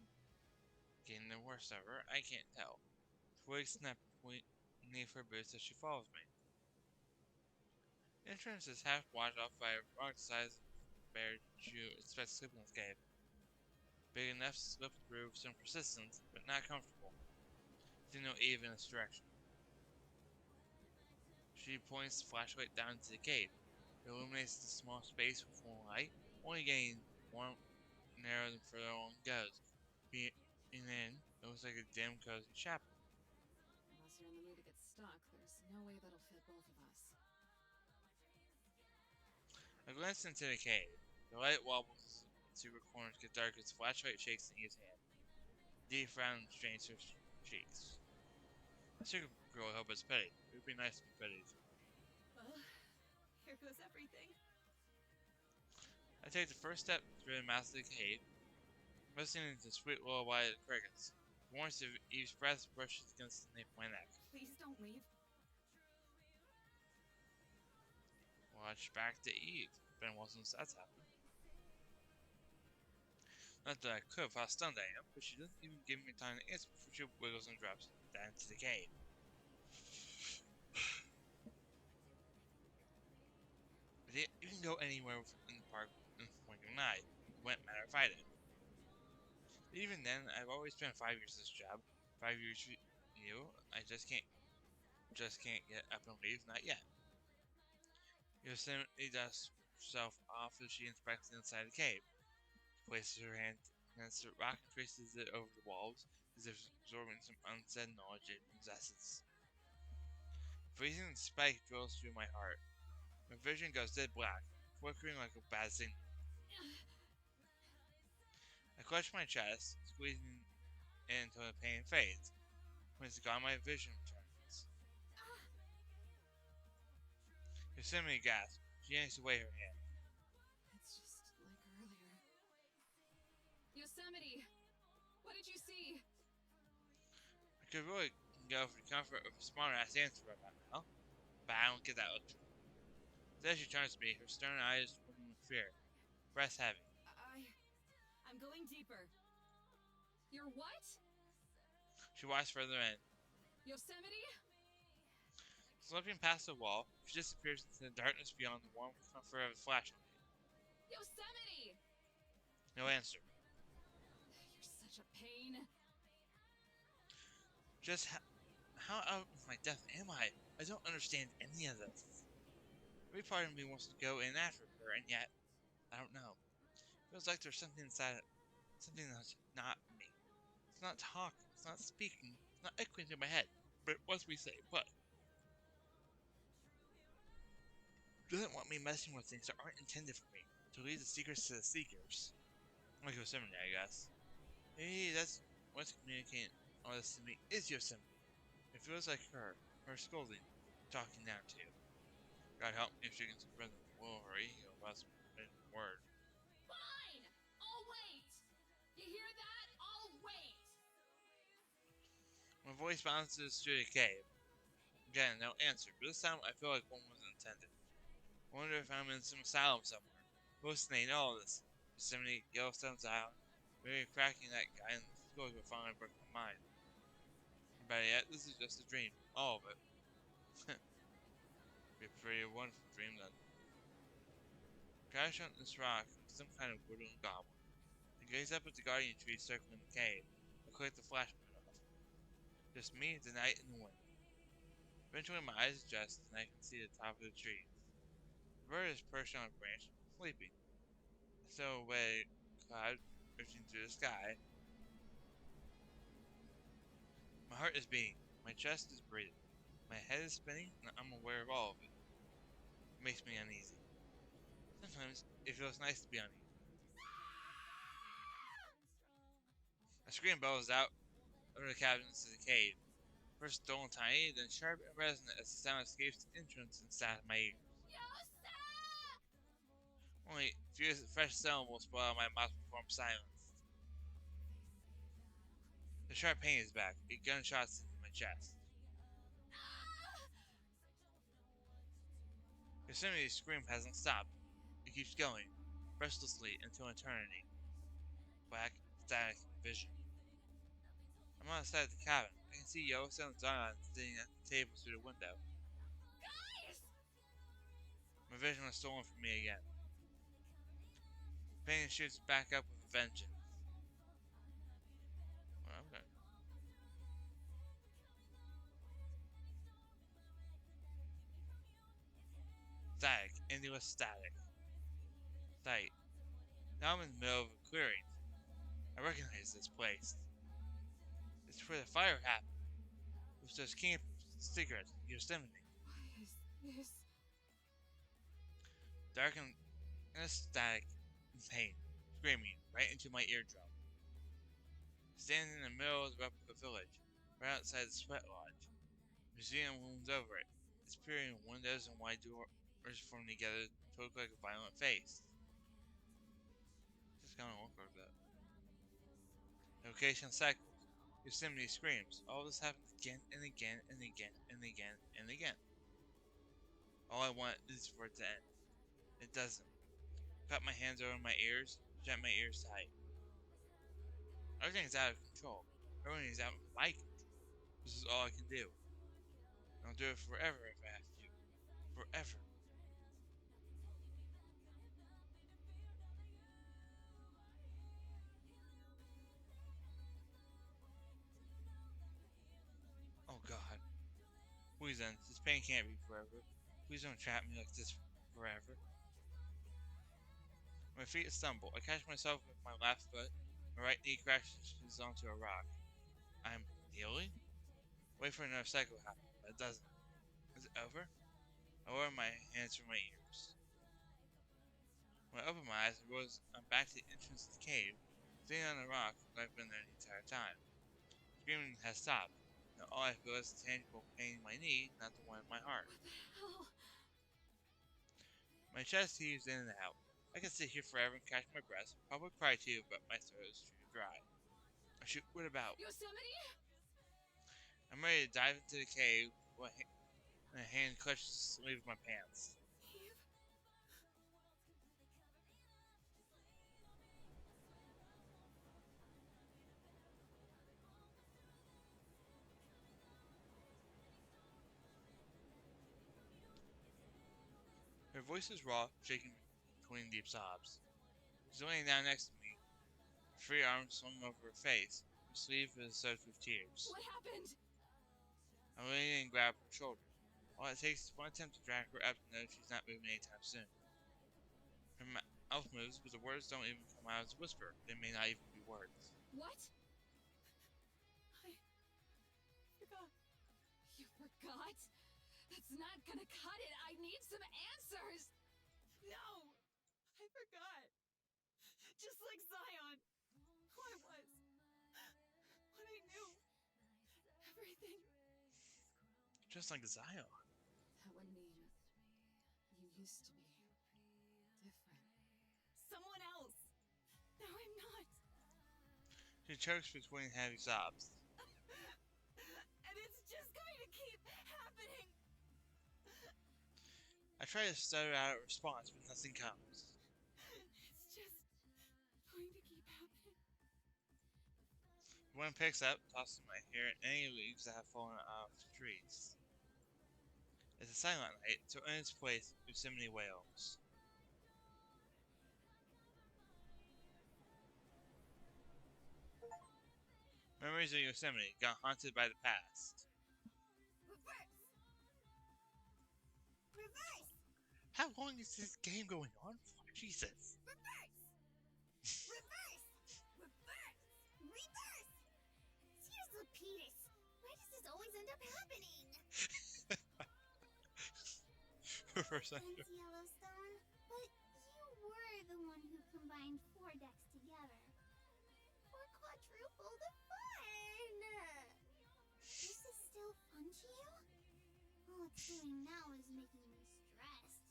getting the worst of her, I can't tell. Twigs snap beneath her boots as she follows me. The entrance is half washed off by a rock-sized bear you expect to slip in this cave. Big enough to slip through with some persistence, but not comfortable. See no even in this direction. She points the flashlight down into the cave. It illuminates the small space with full light, only getting more narrow the further along it goes. Being in, it looks like a dim, cozy chapel. Unless you're in the mood to get stuck, there's no way that'll fit both of us. I glance into the cave. The light wobbles, secret corners get dark as the flashlight shakes in Eve's hand. Deep frown strains her cheeks. A secret girl hope it's petty. It would be nice to be petty. Well, here goes everything. I take the first step through the mouth of the cave, listening to the sweet lullaby of the crickets. The warmth of Eve's breath brushes against the nape of my neck. Please don't leave. Watch back to Eve. It's been a while since that's happened. Not that I could have how stunned I am, but she doesn't even give me time to answer before she wiggles and drops down into the cave. I didn't even go anywhere in the park in the blink of an eye. It went matter if I did. Even then, I've always spent 5 years in this job. 5 years for you. I just can't get up and leave. Not yet. Yosemite dusts herself off as she inspects the inside of the cave. She places her hand against the rock and traces it over the walls, as if absorbing some unsaid knowledge it possesses. Freezing spike drills through my heart. My vision goes dead black, flickering like a bad signal. I clutch my chest, squeezing it until the pain fades. When it's gone, my vision returns. Yosemite gasps. She yanks away her hand. It's just like earlier. Yosemite! What did you see? I could really go for the comfort of a smart-ass answer right now, but I don't get that look. Instead, she turns to me, her stern eyes swimming with fear, breath heavy. I'm going deeper. You're what? She walks further in. Yosemite? Slipping past the wall, she disappears into the darkness beyond the warm comfort of the flashlight. Yosemite! No answer. You're such a pain. Just how out of my depth am I? I don't understand any of this. Every part of me wants to go in after her, and yet, I don't know. Feels like there's something inside it, something that's not me. It's not talking, it's not speaking, it's not echoing in my head, but it wants me to say, what? Doesn't want me messing with things that aren't intended for me, to lead the secrets to the seekers. Like Yosemite, I guess. Maybe that's what's communicating all this to me is Yosemite. It feels like her scolding, talking down to you. God help me if she can spread the will her ego about a word. Fine! I'll wait! You hear that? I'll wait! My voice bounces through the cave. Again, no answer, but this time I feel like one was intended. I wonder if I'm in some asylum somewhere, hallucinating all of this. Yosemite, Yellowstone's Island, maybe cracking that guy in the schools will finally break my mind. Better yet, this is just a dream, all of it. Be a pretty wonderful dream then. Crash on this rock, some kind of woodland goblin. I gaze up at the guardian tree circling the cave. I click the flashlight off. Just me, the night, and the wind. Eventually, my eyes adjust and I can see the top of the trees. The bird is perched on a branch, sleeping. A silhouette cloud drifting through the sky. My heart is beating. My chest is breathing. My head is spinning, and I'm aware of all of it. It makes me uneasy. Sometimes it feels nice to be uneasy. A scream bellows out over the cabin into the cave. First dull and tiny, then sharp and resonant as the sound escapes the entrance inside my ears. Only a few fresh syllables spoil my mouth before I'm silenced. The sharp pain is back. It gunshots into my chest. Yosemite's scream hasn't stopped. It keeps going, restlessly until eternity. Black, static vision. I'm outside the cabin. I can see Yosa and Zion sitting at the table through the window. My vision was stolen from me again. Pain shoots back up with a vengeance. Well, okay. Static, endless static. Sight. Now I'm in the middle of a clearing. I recognize this place. It's where the fire happened. With those camp stickers, Yosemite. What is this? Dark and static and pain, screaming right into my eardrum. Standing in the middle of the replica village, right outside the sweat lodge. Museum looms over it. Its peering windows and wide doors form together to look like a violent face. Just kind of look like that. Location cycles. Yosemite screams. All this happens again and again and again and again and again. All I want is for it to end. It doesn't. Cut my hands over my ears, shut my ears tight. Everything's out of control. Everything is out of my control. This is all I can do. I'll do it forever if I have to. Forever. Oh God. Please end. This pain can't be forever. Please don't trap me like this forever. My feet stumble. I catch myself with my left foot. My right knee crashes onto a rock. I'm kneeling? Wait for another cycle to happen, but it doesn't. Is it over? I lower my hands from my ears. When I open my eyes, I'm back to the entrance of the cave, sitting on the rock where I've been there the entire time. Screaming has stopped. Now all I feel is the tangible pain in my knee, not the one in my heart. What the hell? My chest heaves in and out. I can sit here forever and catch my breath. Probably cry too, but my throat is too dry. I shoot, what about? Yosemite? I'm ready to dive into the cave when a hand clutches the sleeve of my pants. Steve? Her voice is raw, shaking between deep sobs. She's laying down next to me, her free arms swung over her face. Her sleeve is soaked with tears. What happened? I lean in and grab her shoulder. All it takes is one attempt to drag her up to know she's not moving anytime soon. Her mouth moves, but the words don't even come out as a whisper. They may not even be words. What? I forgot. You forgot? That's not gonna cut it. I need some answers. No! I forgot. Just like Zion. Who I was. What I knew. Everything. Just like Zion. That would mean you used to be different. Someone else. No, I'm not. She chokes between heavy sobs. And it's just going to keep happening. I try to stutter out a response, but nothing comes. It's just going to keep happening. The wind picks up, tossing my hair and any leaves that have fallen off the trees. It's a silent night, so in its place, Yosemite wails. Memories of Yosemite got haunted by the past. But first, How long is this game going on for? Jesus. Reverse! Reverse! Reverse! Reverse! Seriously, Petus, why does this always end up happening? Reverse Thanks, Yellowstone, but you were the one who combined 4 decks together. For quadruple the fun! This is still fun to you? All it's doing now is making me stressed.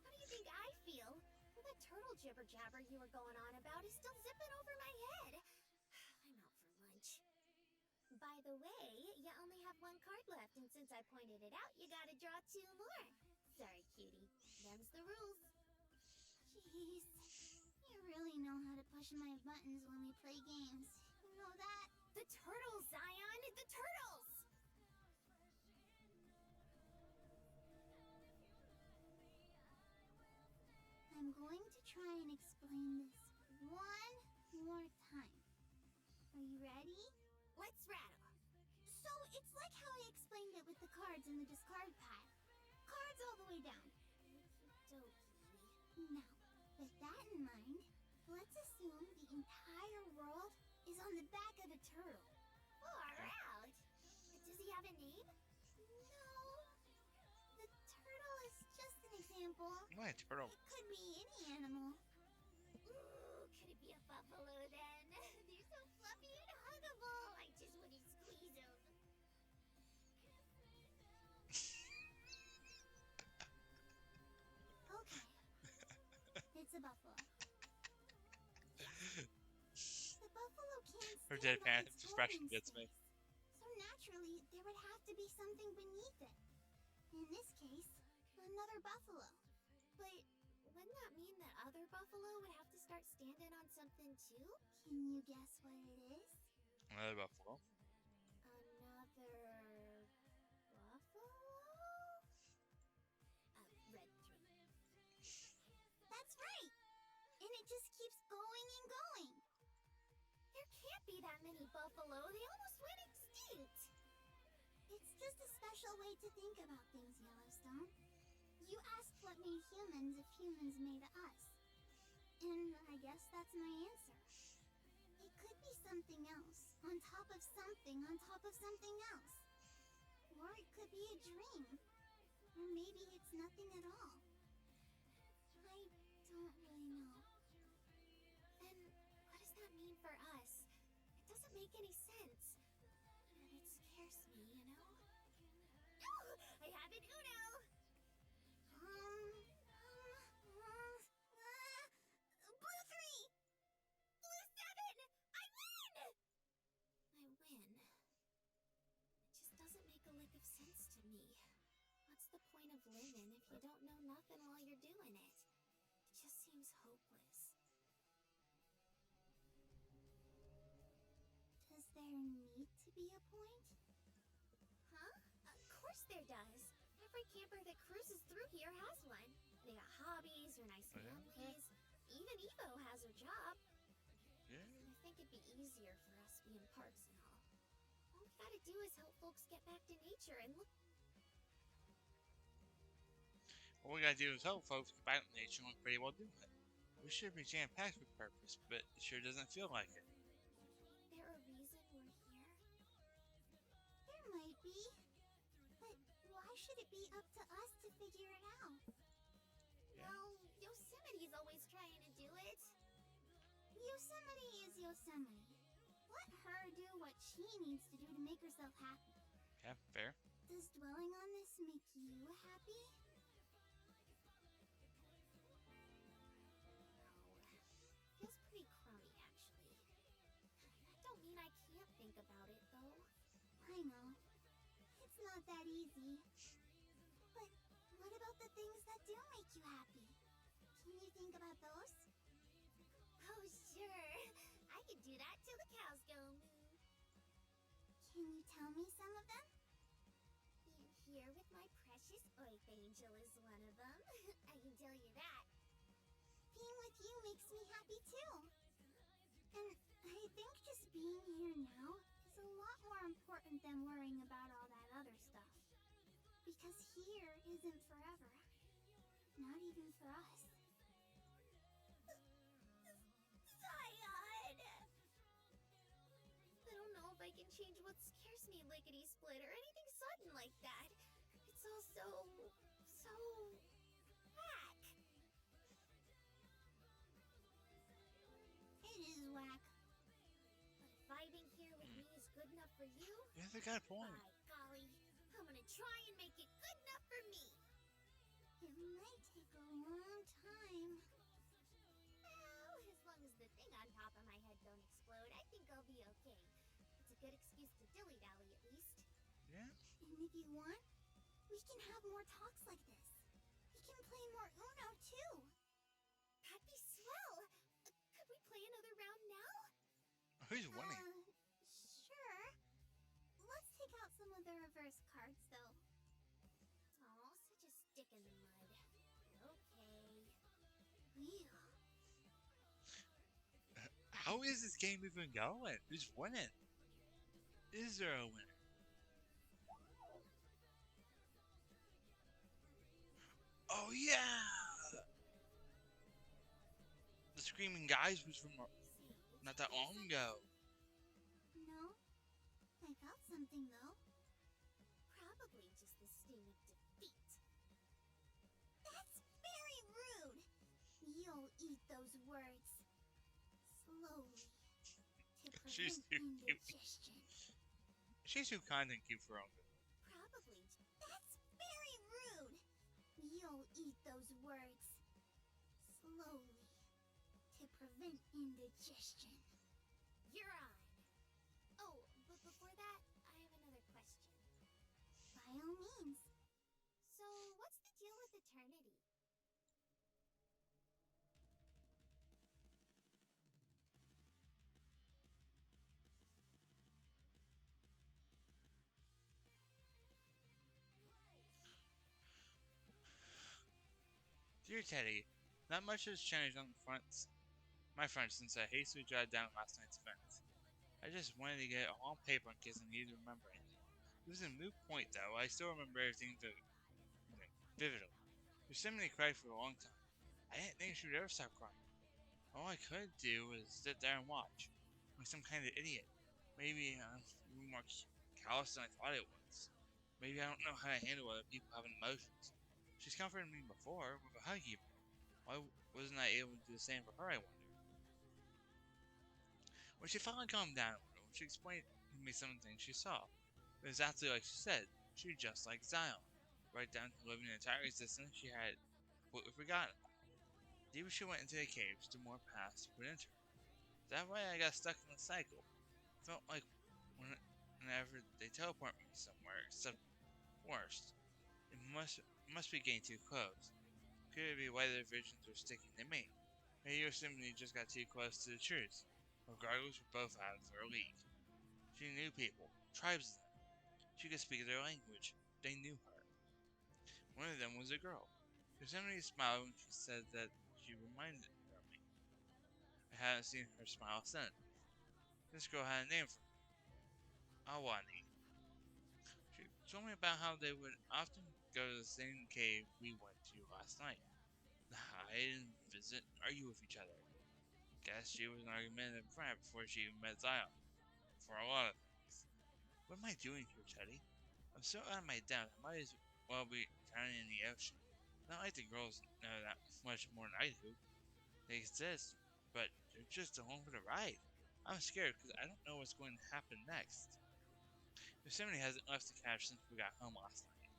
How do you think I feel? Well, that turtle jibber jabber you were going on about is still zipping over my head. I'm out for lunch. By the way, you only have 1 card left, and since I pointed it out, you gotta draw 2 more. Sorry, cutie. Them's the rules. Jeez, you really know how to push my buttons when we play games. You know that? The turtles, Zion! The turtles! I'm going to try and explain this one more time. Are you ready? Let's rattle. So it's like how I explained it with the cards in the discard pile. Cards all the way down. Okey-dokey. Now, with that in mind, let's assume the entire world is on the back of the turtle. Far out. Does he have a name? No, the turtle is just an example. Why a turtle? It could be any animal. Ooh, could it be a buffalo then? They're so fluffy and huggable. I just want to squeeze them. Okay. It's a buffalo. The buffalo can't Her stand deadpan on its expression holding gets me. space. So naturally, there would have to be something beneath it. In this case, another buffalo. But wouldn't that mean that other buffalo would have to start standing on something too? Can you guess what it is? Another buffalo. Another buffalo? Red 3. That's right! And it just keeps going and going. There can't be that many buffalo. They almost went extinct. It's just a special way to think about things, Yellowstone. You asked what made humans if humans made us. And I guess that's my answer. It could be something else, on top of something, on top of something else. Or it could be a dream. Or maybe it's nothing at all. I don't really know. Then what does that mean for us? It doesn't make any sense. And it scares me, you know? Oh, I have an Uno! Blue 3! Blue 7! I win! I win. It just doesn't make a lick of sense to me. What's the point of living if you don't know nothing while you're doing it? It just seems hopeless. Does there need to be a point? Huh? Of course there does. Every camper that cruises through here has one. They got hobbies or nice Oh, yeah? families. Even Evo has her job. Yeah. And I think it'd be easier for us being parks and all. All we gotta do is help folks get back to nature and look. All we gotta do is help folks get back to nature and we're pretty well doing it. We should be jam-packed with purpose, but it sure doesn't feel like it. There a reason we're here? There might be. But why should it be up to us to figure it out? Yeah. Well, Yosemite's always trying to do it. Yosemite is Yosemite. Let her do what she needs to do to make herself happy. Yeah, fair. Does dwelling on this make you happy? Feels pretty crummy, actually. That don't mean I can't think about it, though. I know. It's not that easy. But what about the things that do make you happy? Can you think about those? Oh, sure. I can do that till the cows go moo. Can you tell me some of them? Being here with my precious Earth Angel is one of them. I can tell you that. Being with you makes me happy too. And I think just being here now is a lot more important than worrying about all that other stuff. Because here isn't forever. Not even for us. Zion! I don't know if I can change what scares me lickety-split or anything sudden like that. It's all so whack. It is whack. But if vibing here with me is good enough for you, Yeah, they got a point. by golly, I'm gonna try and make it good enough for me. It might take a long time. Well, as long as the thing on top of my head don't explode, I think I'll be okay. It's a good excuse to dilly-dally at least. Yeah? And if you want, we can have more talks like this. We can play more Uno too. That'd be swell! Could we play another round now? Who's winning? Sure. Let's take out some of the reverse cards though. Oh, such a stick in the mud. Okay. Phew. How is this game even going? Who's winning? Is there a winner? Oh yeah! The screaming guys was from not that long ago. No? I got something though. Probably just the sting of defeat. That's very rude. You'll eat those words. Slowly. To She's prevent too cute. indigestion. She's too kind and cute for her own good. Probably. That's very rude. You'll eat those words. Slowly. To prevent indigestion. You're on. Oh, but before that, I have another question. By all means. So, what's the deal with eternity? Dear Teddy, not much has changed on my front since I hastily jotted down last night's events. I just wanted to get it all on paper in case I needed to remember anything. It was a moot point though, I still remember everything vividly. Yosemite cried for a long time. I didn't think she would ever stop crying. All I could do was sit there and watch, like some kind of idiot. Maybe I'm more callous than I thought it was. Maybe I don't know how to handle other people having emotions. She's comforted me before with a hug even. Why wasn't I able to do the same for her, I wonder? When she finally calmed down a little, she explained to me some of the things she saw. It was exactly like she said. She was just like Zion. Right down to living an entire existence she had completely forgotten about. The deeper she went into the caves, the more paths would enter. That way I got stuck in the cycle. It felt like whenever they teleport me somewhere, except worst. It must be getting too close. Could it be why their visions were sticking to me? Maybe Yosemite just got too close to the truth. Regardless, we're both out of their league. She knew people, tribes of them. She could speak their language. They knew her. One of them was a girl. Yosemite smiled when she said that she reminded her of me. I hadn't seen her smile since. This girl had a name for me. Awani. She told me about how they would often go to the same cave we went to last night. Hide and visit, argue with each other. Guess she was an argumentative friend before she even met Zion. For a lot of things. What am I doing here, Teddy? I'm so out of my depth, I might as well be drowning in the ocean. Not like the girls know that much more than I do. They exist, but they're just along for the ride. I'm scared because I don't know what's going to happen next. Yosemite hasn't left the cache since we got home last night.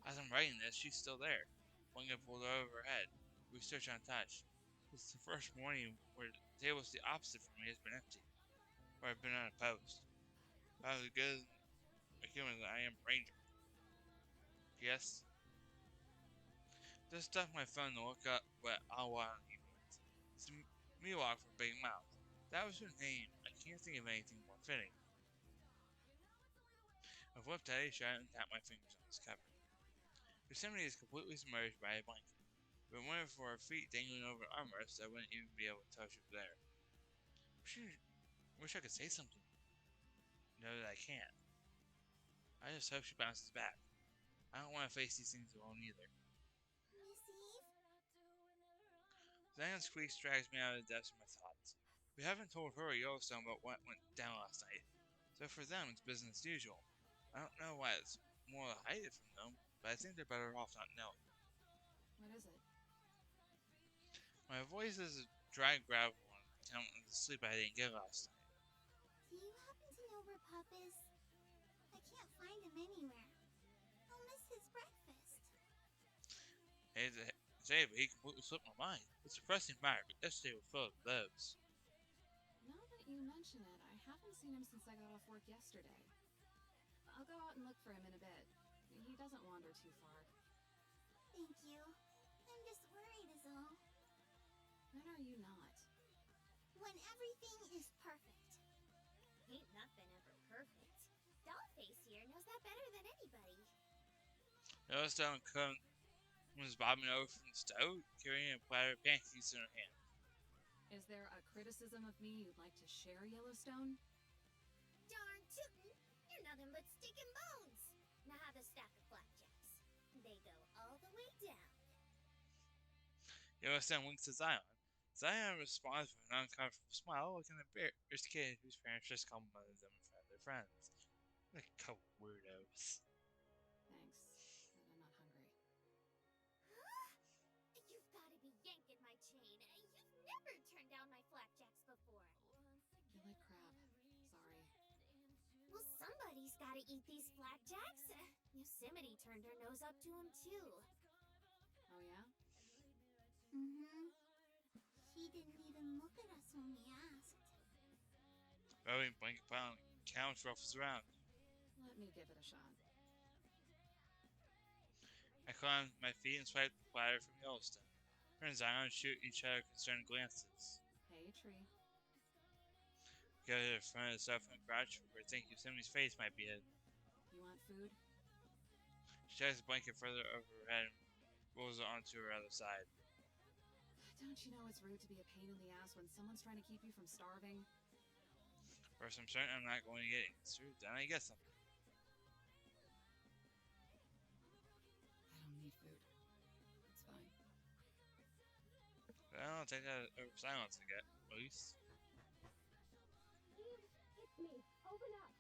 As I'm writing this, she's still there. Blanket pulled over her head. We search untouched. It's the first morning where the table's the opposite from me has been empty. Where I've been on a post. About as good a human as I am a ranger. Yes. Just stuck my phone to look up what Awani means. It's a Miwok for Big Mouth. That was her name. I can't think of anything more fitting. I flipped Teddy shut and tapped my fingers on his cover. Yosemite is completely submerged by a blanket. If it weren't for her feet dangling over the armrest, I wouldn't even be able to tell she was there. Wish I could say something. No, that I can't. I just hope she bounces back. I don't want to face these things alone either. Miss Eve? Zion's squeak drags me out of the depths of my thoughts. We haven't told her or Yellowstone about what went down last night, so for them it's business as usual. I don't know why it's more to hide it from them, but I think they're better off not knowing. What is it? My voice is a dry gravel on account of the sleep I didn't get last night. Do you happen to know where Pup is? I can't find him anywhere. I'll miss his breakfast. I hate to say it, but he completely slipped my mind. It's a pressing matter, but yesterday was full of loves. Now that you mention it, I haven't seen him since I got off work yesterday. I'll go out and look for him in a bit. He doesn't wander too far. Thank you. I'm just worried is all. When are you not? When everything is perfect. Ain't nothing ever perfect. Dollface here knows that better than anybody. Yellowstone comes bobbing over from the stove, carrying a platter of pancakes in her hand. Is there a criticism of me you'd like to share, Yellowstone? Darn tootin', you're nothing but stick and bones. Now have a stack of flapjacks. They go all the way down. Yellowstone winks at Zion. Zion responds with an uncomfortable smile, looking at Bear's kid, whose parents just complimented them in front of their friends. What a couple weirdos. Thanks, but I'm not hungry. You've gotta be yanking my chain. You've never turned down my flapjacks before. You like crab. Sorry. Well, somebody's gotta eat these flapjacks. Yosemite turned her nose up to them too. Oh yeah? Mm-hmm. He didn't even look at us when we asked. Rubbing blanket pile on the couch ruffles around. Let me give it a shot. I climb to my feet and swipe the platter from Yellowstone. Her and Zion shoot each other concerned glances. Hey, tree. Go to the front of the sofa and crouch where I think Yosemite's face might be hidden. You want food? She tucks the blanket further over her head and rolls it onto her other side. Don't you know it's rude to be a pain in the ass when someone's trying to keep you from starving? First, I'm certain I'm not going to get answered, then I get something. I don't need food. It's fine. But I don't take that over silence to get, at least. Eve, it's me. Open up.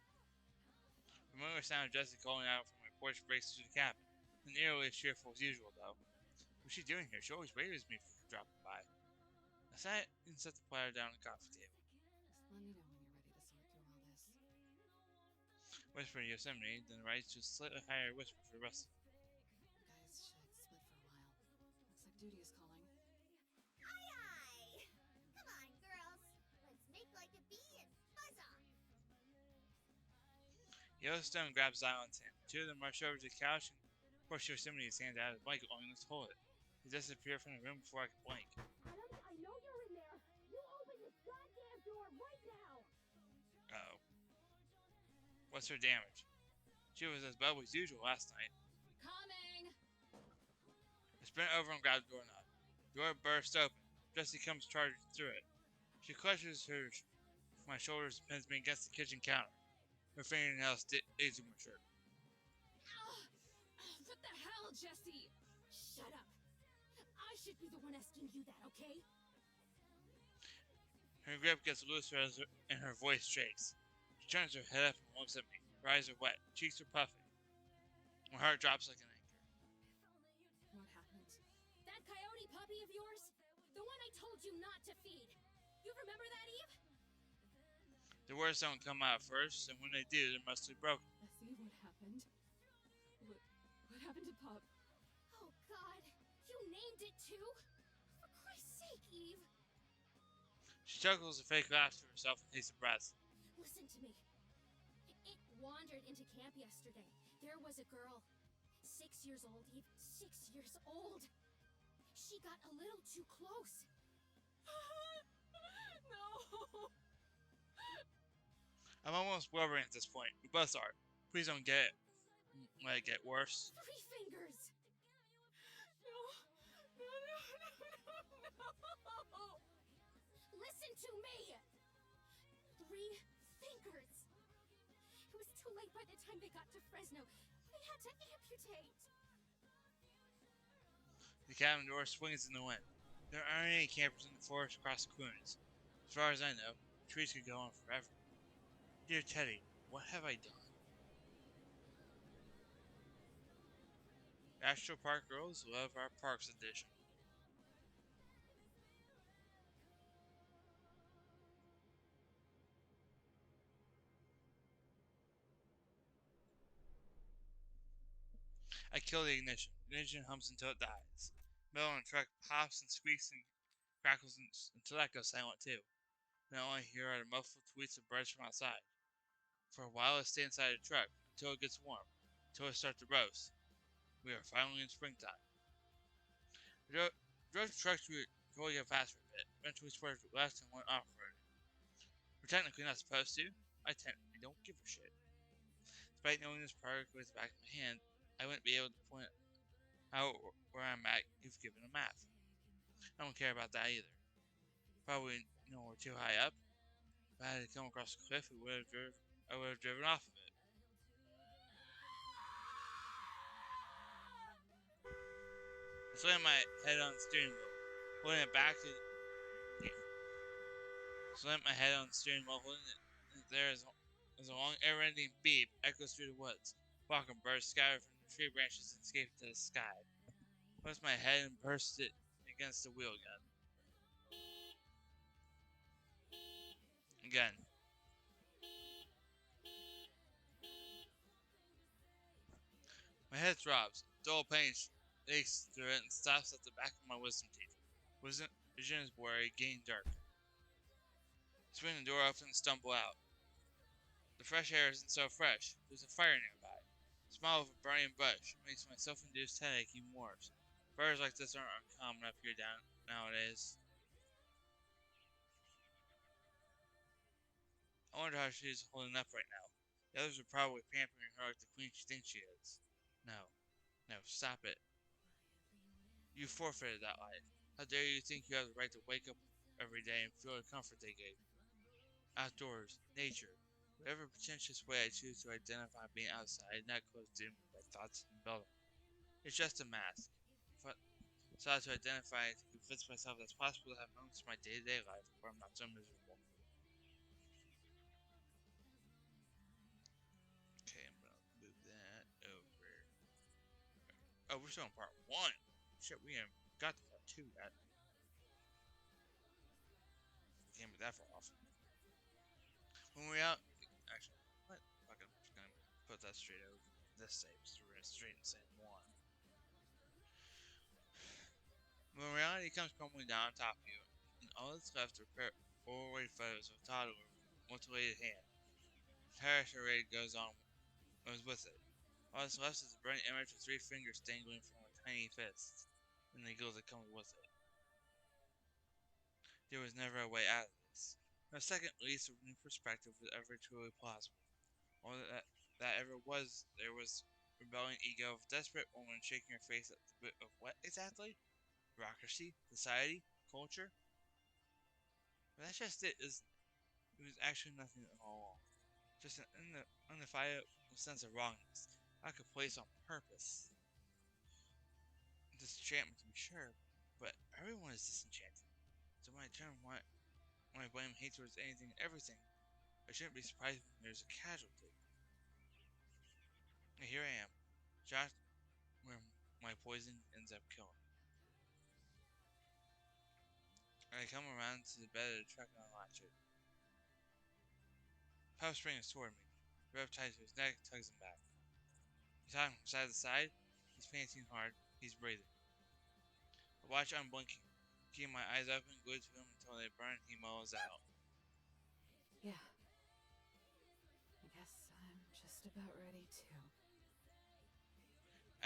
The familiar sound of Jessie calling out from my porch breaks through the cabin. Not nearly as cheerful as usual, though. What's she doing here? She always waves me for dropping by. I sat and set the platter down on the coffee table. Just let me know when you're ready to sort through all this. Whispered to Yosemite, then raised to a slightly higher whisper for the rest of them. You guys should split for a while. Looks like duty is calling. Aye aye! Come on, girls. Let's make like a bee and buzz off. Yellowstone grabs Zion's hand. Two of them rush over to the couch and push Yosemite's hand out of the blanket long enough to hold it. He disappeared from the room before I could blink. Addams, I know you're in there. You open this goddamn door right now. Uh-oh. What's her damage? She was as bubbly as usual last night. Coming! I sprint over and grab the doorknob. The door bursts open. Jessie comes charging through it. She clutches my shoulders and pins me against the kitchen counter. Her fingernails digging my shirt. What the hell, Jesse? Shut up. I should be the one asking you that, okay? Her grip gets looser and her voice shakes. She turns her head up and looks at me. Her eyes are wet, cheeks are puffy. My heart drops like an anchor. What happened? That coyote puppy of yours? The one I told you not to feed. You remember that, Eve? The words don't come out first, and when they do, they're mostly broken. Jesse, what happened? What happened to Pup? Oh, God. You named it, too? For Christ's sake, Eve. She chuckles a fake laugh to herself and takes a breath. Listen to me. It wandered into camp yesterday. There was a girl. 6 years old, Eve. 6 years old. She got a little too close. No! I'm almost blubbering at this point. We both are. Please don't let it get worse. 3 fingers. No! Listen to me. 3 fingers. It was too late by the time they got to Fresno. They had to amputate. The cabin door swings in the wind. There aren't any campers in the forest across the Queens. As far as I know, the trees could go on forever. Dear Teddy, what have I done? Astro Park girls love our Parks edition. I kill the ignition. The engine hums until it dies. Metal on the truck pops and squeaks and crackles until that goes silent too. Then all I hear are the muffled tweets of birds from outside. For a while I stay inside the truck until it gets warm, until it starts to roast. We are finally in springtime. I drove the truck to go get fast for a bit. Eventually swerved left and went off-road. We're technically not supposed to. I technically don't give a shit. Despite knowing this product with the back of my hand, I wouldn't be able to point out where I'm at if given a map. I don't care about that either. Probably we're too high up. If I had to come across a cliff, I would have driven off of it. I slammed my head on the steering wheel, holding it back to slammed my head on the steering wheel, holding it there as a long ever-ending beep echoes through the woods. Walking birds scattered from the tree branches and escaped to the sky. I pressed my head and burst it against the wheel again. Again. My head throbs. Dull pain aches through it and stops at the back of my wisdom teeth. Vision is blurry, getting dark. Swing the door open and stumble out. The fresh air isn't so fresh. There's a fire nearby. The smell of a burning bush makes my self-induced headache even worse. Fires like this aren't uncommon up here nowadays. I wonder how she's holding up right now. The others are probably pampering her like the queen she thinks she is. No, stop it. You forfeited that life. How dare you think you have the right to wake up every day and feel the comfort they gave you? Outdoors, nature, whatever pretentious way I choose to identify being outside, not closed in with my thoughts and building. It's just a mask. So I to identify it to convince myself that it's possible to have moments in my day-to-day life where I'm not so miserable. Okay, I'm gonna move that over. Oh, we're still on part 1. Shit, we haven't got to part 2 yet. Can't be that far off. When we're out... Actually, what? Fuck it, I'm just gonna put that straight over this save, so we're straight in San Juan. When reality comes crumbling down on top of you, and all that's left are Polaroid photos of a toddler with a mutilated hand. The entire charade goes with it. All that's left is a burning image with 3 fingers dangling from a tiny fist, and the ghoul that comes with it. There was never a way out of this. No second lease of new perspective was ever truly plausible. All that ever was, there was rebelling ego of a desperate woman shaking her face at the bit of what exactly? Bureaucracy? Society? Culture? But that's just it, isn't it? It was actually nothing at all. Just an undefinable sense of wrongness, like a place on purpose. Disenchantment to be sure, but everyone is disenchanted. So when I blame hate towards anything and everything, I shouldn't be surprised when there's a casualty. And here I am, shocked where my poison ends up killing. I come around to the bed of the truck and unlatch it. Pop springs toward me. The rope ties to his neck, tugs him back. He's hopping from side to side. He's panting hard. He's breathing. I watch unblinking, keeping my eyes open, glued to him until they burn. He mulls out. Yeah. I guess I'm just about ready too.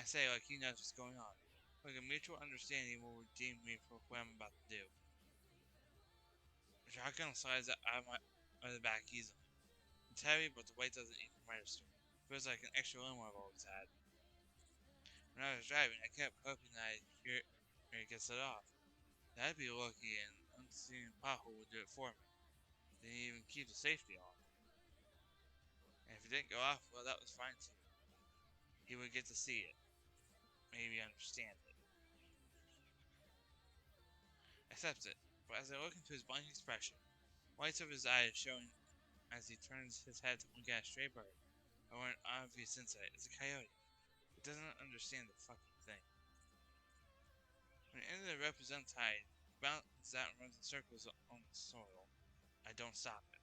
I say like he knows what's going on. Like a mutual understanding will redeem me for what I'm about to do. The shotgun slides out of the back easily. It's heavy, but the weight doesn't even register. It feels like an extra limo I've always had. When I was driving, I kept hoping that I'd hear it get set off. That'd be lucky, and unseen pothole would do it for me. Didn't even keep the safety on. And if it didn't go off, well, that was fine too. He would get to see it. Maybe understand it. accepts it, but as I look into his blank expression, whites of his eyes showing as he turns his head to look at a stray bird, I want an obvious insight. It's a coyote. It doesn't understand the fucking thing. When it enters the representide, it bounces out and runs in circles on the soil. I don't stop it.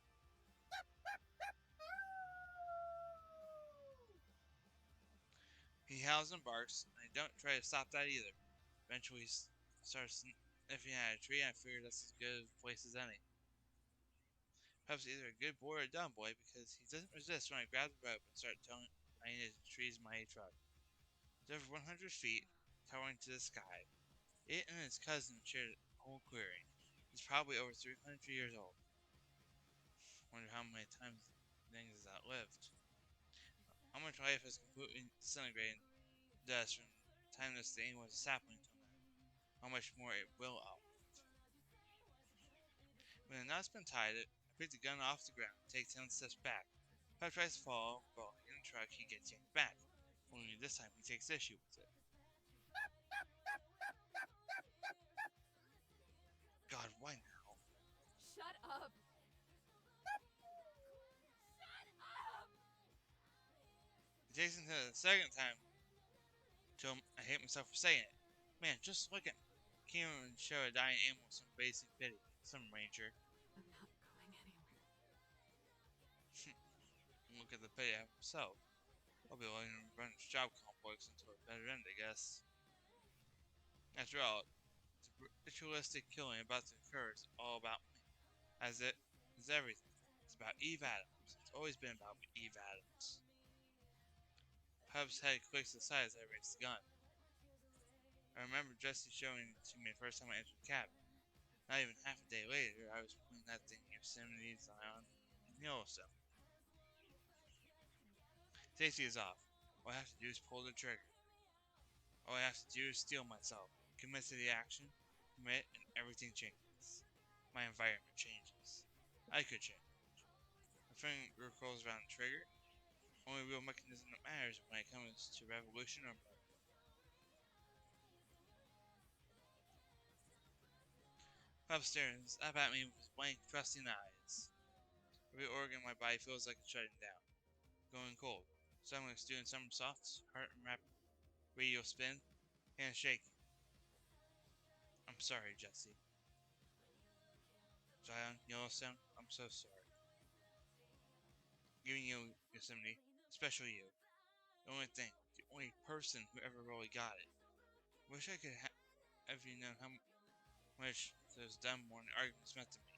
He howls and barks, and I don't try to stop that either. Eventually, he starts sniffing at a tree, and I figure that's as good a place as any. Perhaps either a good boy or a dumb boy, because he doesn't resist when I grab the rope and start towing it to trees in my truck. It's over 100 feet, towering to the sky. It and his cousin share the whole clearing. He's probably over 300 years old. Wonder how many times things has outlived. How much life has completely disintegrated in dust from the time this thing was a sapling till now. How much more it will outlive. When the knot's been tied, I pick the gun off the ground and take 10 steps back. If I tries to fall while in the truck, he gets yanked back. Only this time he takes issue with it. God, why now? Shut up! It takes until the second time till I hate myself for saying it. Man, just look at me. Can't even show a dying animal some basic pity. Some ranger. I'm not going anywhere. Look at the pity of himself. I'll be letting him run his job complex until a better end, I guess. After all, the ritualistic killing about to occur is all about me. As it is everything. It's about Eve Addams. It's always been about Eve Addams. Pub's head clicks aside as I raise the gun. I remember Jesse showing it to me the first time I entered the cabin. Not even half a day later, I was pointing that thing in Yosemite, Zion, and Yellowstone. Safety is off. All I have to do is pull the trigger. All I have to do is steel myself, commit to the action, commit, and everything changes. My environment changes. I could change. My finger curls around the trigger. Only real mechanism that matters when it comes to revolution or murder. Pub stares up at me with his blank, trusting eyes. Every organ in my body feels like it's shutting down, going cold. Stomach's doing somersaults, heart rapid, radial spin, hands shaking. I'm sorry, Jesse. Zion, Yellowstone, I'm so sorry. Giving you Yosemite, especially you. The only thing, the only person who ever really got it. Wish I could have you known how much those dumb morning arguments meant to me.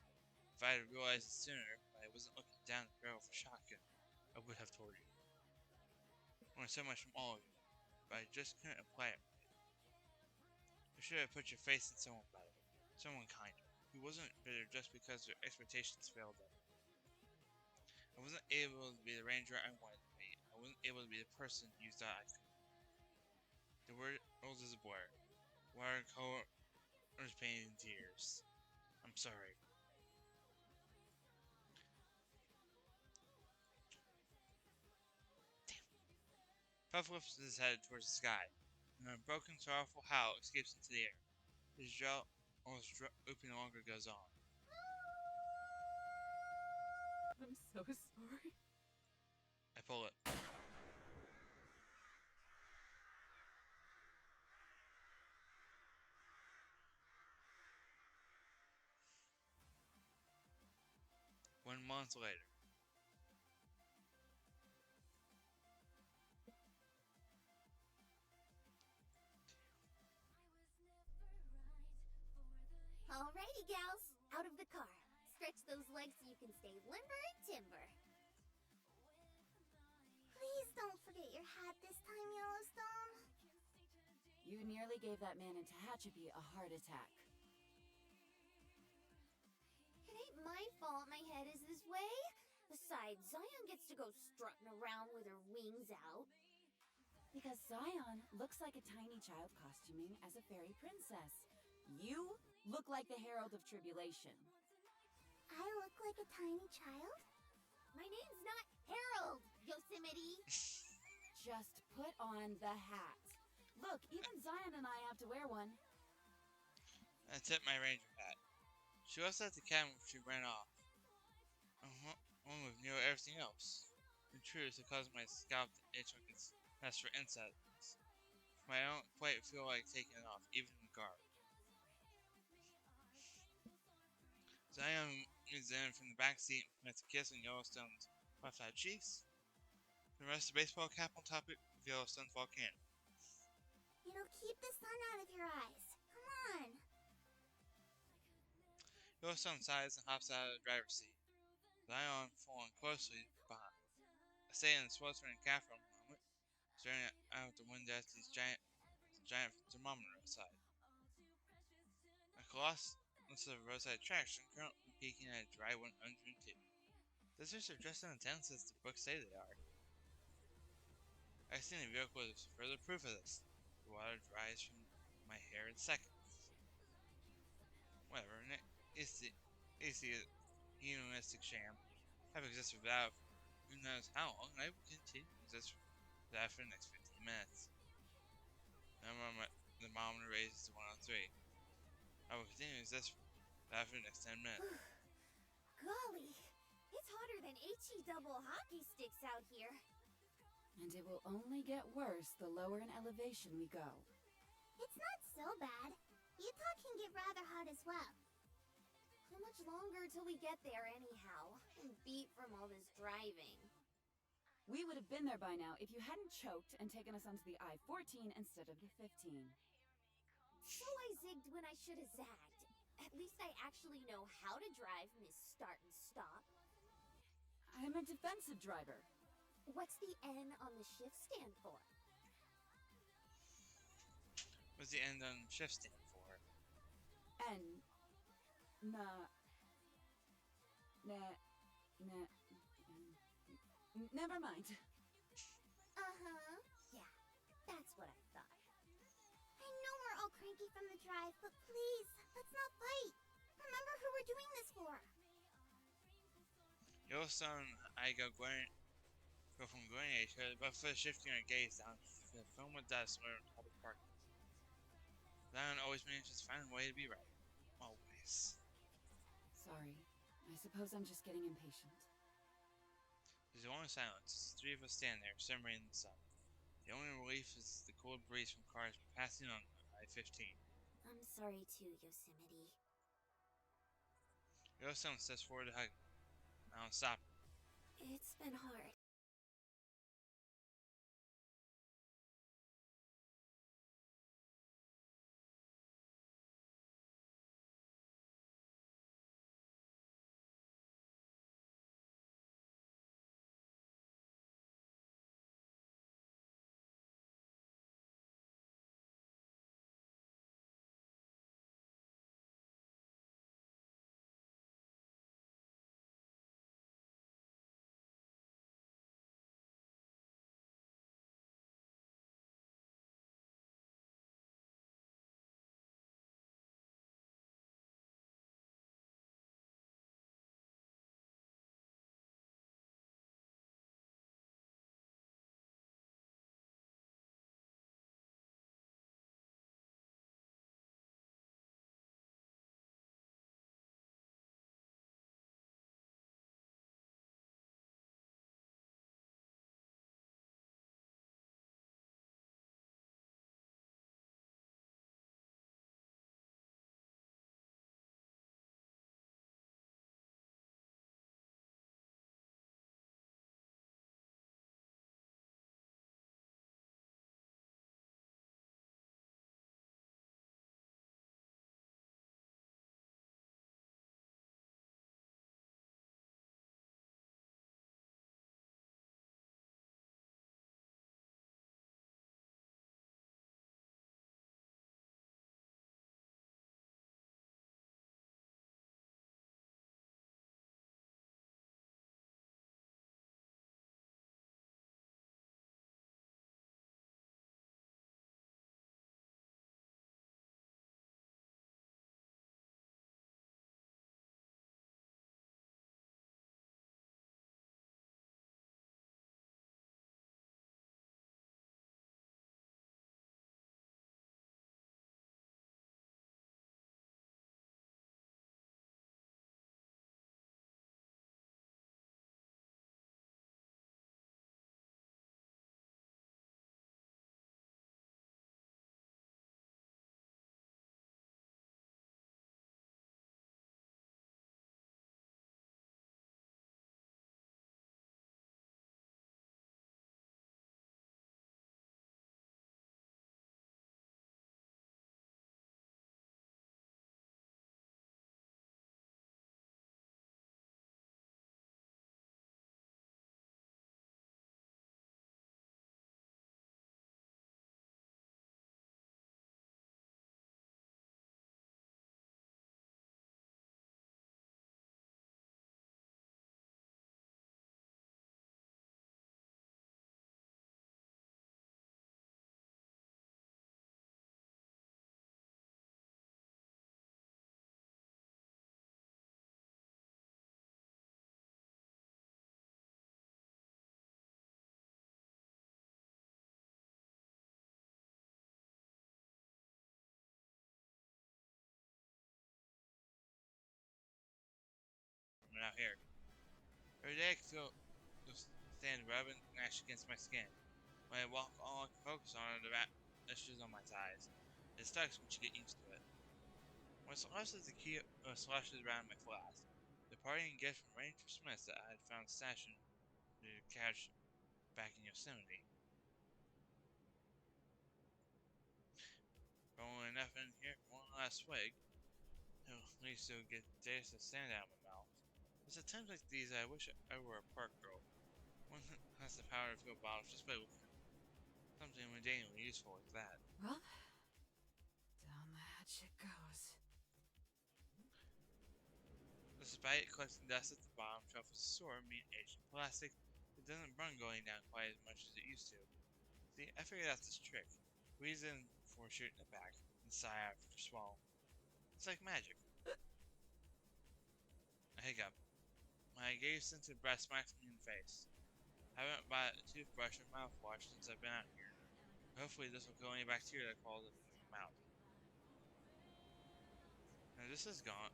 If I had realized it sooner, but I wasn't looking down the barrel of a shotgun, I would have told you. I learned so much from all of you, but I just couldn't apply it right. I should have put your faith in someone better, someone kinder, who wasn't bitter just because their expectations failed them. I wasn't able to be the ranger I wanted to be. I wasn't able to be the person you thought I could. The world is a blur. Watercolor is painted in tears. I'm sorry. Damn. Puff lifts his head towards the sky, and a broken, sorrowful howl escapes into the air. His jaw, almost drooping no longer, goes on. I'm so sorry. I pull it. One month later. Alrighty, gals, out of the car. Stretch those legs so you can stay limber and timber. Please don't forget your hat this time, Yellowstone. You nearly gave that man in Tehachapi a heart attack. It ain't my fault my head is this way. Besides, Zion gets to go strutting around with her wings out. Because Zion looks like a tiny child costuming as a fairy princess. You look like the Herald of Tribulation. I look like a tiny child? My name's not Harold, Yosemite. Just put on the hat. Look, even Zion and I have to wear one. I tipped my ranger hat. She was at the cabin when she ran off, along with nearly everything else. In truth, it caused my scalp to itch like its nest for insects. I don't quite feel like taking it off, even in the garb. Zion moves in from the back seat and has a kiss on Yellowstone's left-side cheeks. The rest of the baseball cap on top of Yellowstone's volcano. It'll keep the sun out of your eyes. Come on. Yellowstone sighs and hops out of the driver's seat. Zion following closely behind. I stay in the sweltering calf for a moment, staring out the window at these giant thermometer outside. A colossus of roadside attraction currently peaking at a dry 102. Deserts are just as intense as the books say they are. I've seen a vehicle is further proof of this. The water dries from my hair in seconds. Whatever, it's the hedonistic sham. I've existed without who knows how long, and I will continue to exist without for the next 15 minutes. The thermometer raises to 103. I will continue to exist without for the next 10 minutes. Golly, it's hotter than HE double hockey sticks out here. And it will only get worse the lower in elevation we go. It's not so bad. Utah can get rather hot as well. How much longer till we get there anyhow? I'm beat from all this driving. We would have been there by now if you hadn't choked and taken us onto the I-14 instead of the 15. So I zigged when I should have zagged. At least I actually know how to drive, Miss Start and Stop. I'm a defensive driver. What's the N on the shift stand for? What's the end on shift stand for? N. Never mind. Uh-huh. Yeah, that's what I thought. I know we're all cranky from the drive, but please, let's not fight. Remember who we're doing this for. Yellowstone, I go from glaring at each other, but for shifting our gaze down to the film of dust on top of the park. Zion always manages to find a way to be right. Always. Sorry. I suppose I'm just getting impatient. There's a long silence. The three of us stand there, simmering in the sun. The only relief is the cold breeze from cars passing on I-15. I'm sorry too, Yosemite. Yellowstone steps forward to hug me. I don't stop. It's been hard. out here. Every day I can feel the sand rubbing ash against my skin. When I walk, all I can focus on are the rashes on my thighs. It sucks once you get used to it. When Celeste is the key slashes around my flask. The parting gift from Ranger Smith that I had found stashed in the couch back in Yosemite. Rolling enough in here for one last swig. At least it'll get the taste of sand out of my mouth. It's at times like these I wish I were a park girl. One that has the power to fill bottles just by looking at them. Something mundanely useful like that. Well, down the hatch it goes. Despite collecting dust at the bottom shelf of the store being aged in plastic, it doesn't burn going down quite as much as it used to. See, I figured out this trick. Squeeze in before shooting it back, and sigh after swallow. It's like magic. I hiccup. My gaze scented breath smacks me in the face. I haven't bought a toothbrush or mouthwash since I've been out here. Hopefully this will kill any bacteria that crawls up in my mouth. Now this is gone.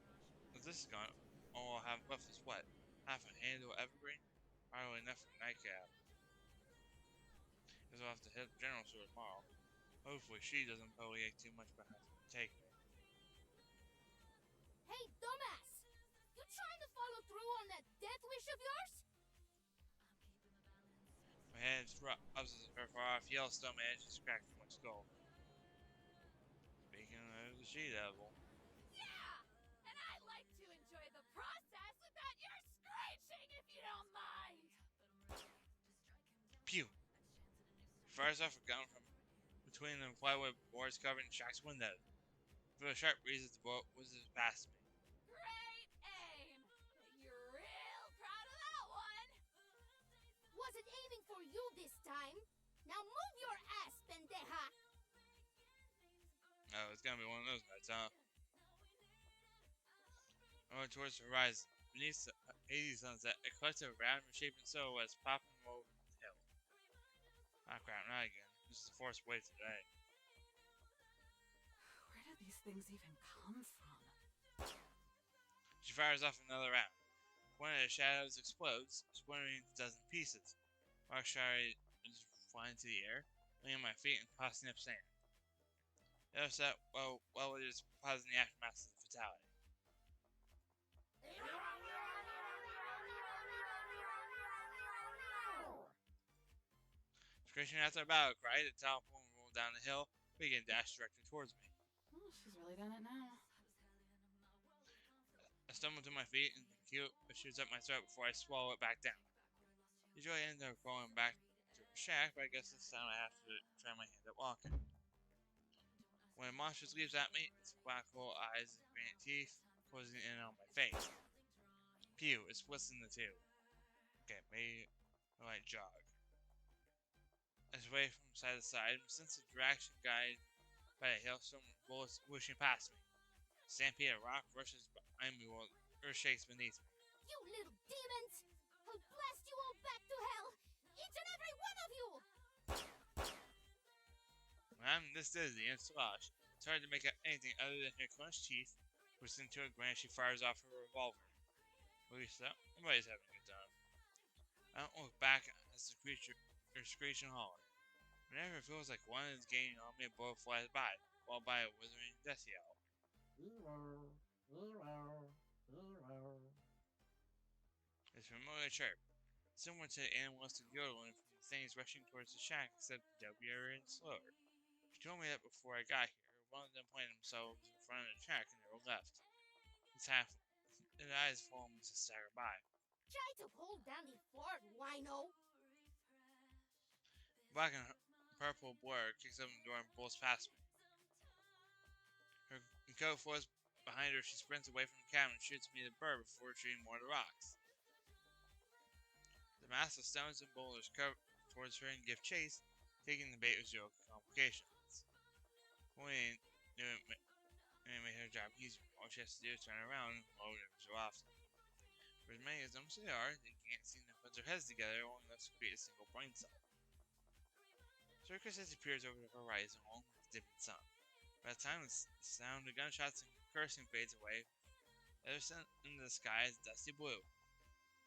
If this is gone, all I'll have left is what? Half a handle of Evergreen? Probably enough for a nightcap. Because I'll have to hit the general store tomorrow. Hopefully she doesn't bellyache too much but has to take me. Hey, dumbass! You trying to follow through on that death wish of yours? My hands rubs as her far off Yellowstone manages to crack through my skull. Speaking of the she-devil. Yeah! And I like to enjoy the process without your screeching, if you don't mind! Pew! She fires off a gun from between the plywood boards covered in Shaq's window. I feel a sharp breeze as the bullet whizzes past me. Great aim! You're real proud of that one! Wasn't aiming for you this time. Now move your ass, pendeja! Oh, it's gonna be one of those nights, huh? I went towards the horizon. Beneath the hazy sunset, a collective round misshapen silhouettes popping over the hill. Ah, crap, not again. This is the forced way today. Where do these things even come from? She fires off another round. One of the shadows explodes, splintering into a dozen pieces. Rockshire is flying into the air, landing on my feet and tossing up sand. The other set, well, it is causing the aftermath of the fatality. Screeching after a battle cry, the telephone rolled down the hill, began to dash directly towards me. Oh, she's really done it now. I stumble to my feet and Cute shoots up my throat before I swallow it back down. Usually I end up going back to the shack, but I guess this time I have to try my hand at walking. When a monster leaps at me, its black hole eyes and granite teeth closing in on my face. Pew, it splits into two. Okay, maybe I might jog. I sway from side to side, my sense of direction guided by a hailstorm of bullets whooshing past me. A stampede of rock rushes behind me while earth shakes beneath me. You little demons! I'll blast you all back to hell! Each and every one of you! When I'm this dizzy and sloshed, it's hard to make out anything other than her clenched teeth, which into a grin she fires off her revolver. At least everybody's having a good time. I don't look back as the creature screech and holler. Whenever it feels like one is gaining on me, a bullet flies by, followed by a withering death yell. It's a familiar chirp, similar to the animalistic yodeling from the things rushing towards the shack, except doubtier and slower. She told me that before I got here, one of them planted themselves in front of the shack and they were left. His eyes follow me to stagger by. Try to hold down the fort, wino! Black and purple blur kicks open the door and pulls past me. Her coat floats behind her. She sprints away from the cabin and shoots me the bird before shooting more of the rocks. The mass of stones and boulders curve towards her and give chase, taking the bait with zero complications. Pointing it made her job easier. All she has to do is turn around and load every so often. For as many as them they are, they can't seem to put their heads together long enough to create a single brain cell. Circus disappears over the horizon along with the dipping sun. By the time the sound of gunshots and cursing fades away, the other end of the sky is dusty blue,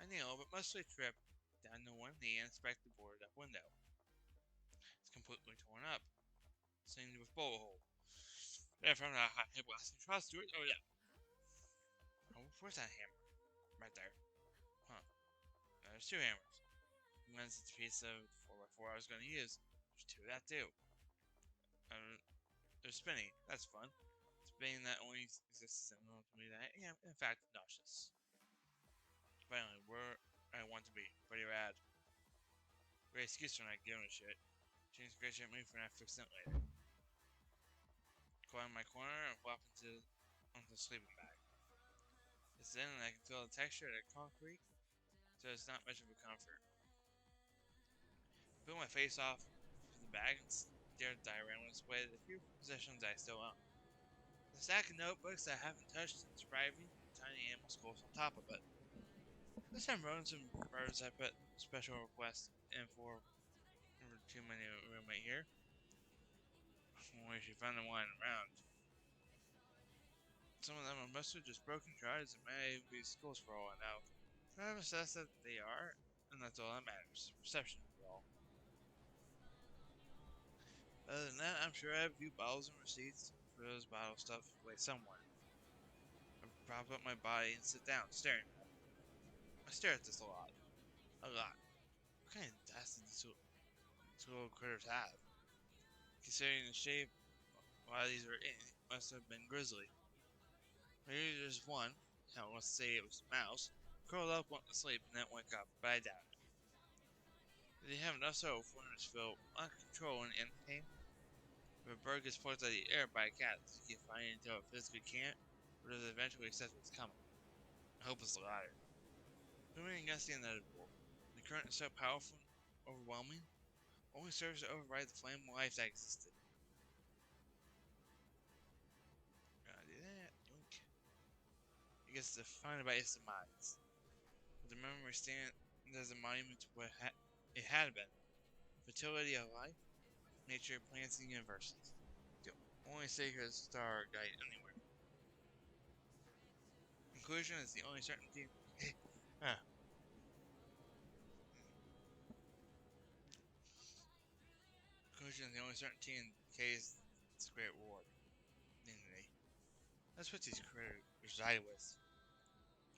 I kneel, but mostly trip down to one knee and inspect the boarded up window. It's completely torn up, seamed with bullet hole. Then from the hot hip blasting across to it. Oh yeah. Oh, where's that hammer? Right there. Huh. There's two hammers. One's the piece of 4x4 I was going to use. There's two of that too. They're spinning. That's fun. Spinning that only exists in to me that I am, in fact, nauseous. Finally, where I want to be. Pretty rad. Great excuse for not giving a shit. Change the great shit move for not fixing it later. Climb my corner and flop onto the sleeping bag. It's in and I can feel the texture of the concrete, so it's not much of a comfort. Put my face off the bag and stare at the diorama display of the few possessions I still own. The stack of notebooks I haven't touched since arriving, tiny animal skulls on top of it. There's some rodents and birds I put special requests in for too many roommate here. Only if you find the one around. Some of them are mostly just broken shards and may be skulls for all I know. I've assessed that they are, and that's all that matters. Perception for all. Other than that, I'm sure I have a few bottles and receipts for those bottle stuff away somewhere. I prop up my body and sit down, staring at it. I stare at this a lot. A lot. What kind of dust did these little critters have? Considering the shape a lot of these are in, it must have been grizzly. Maybe there's one, I want to say it was a mouse, curled up, went to sleep, and then wake up, but I doubt it. They have enough so for them to feel uncontrolled and entertained. If a bird gets plucked out of the air by a cat, does it keep fighting until it physically can't, or does it eventually accept what's coming? I hope it's the latter. Swimming against the inevitable. The current is so powerful and overwhelming, only serves to override the flame of life that existed. Gotta do that. Yoink. I guess it's defined by its demise. But the memory stands as a monument to what it had been. Fertility of life, nature, plants, and universes. The only sacred star guide anywhere. Conclusion is the only certainty. Conclusion is the only certainty in case it's a great reward. Anyway, that's what these critters reside with.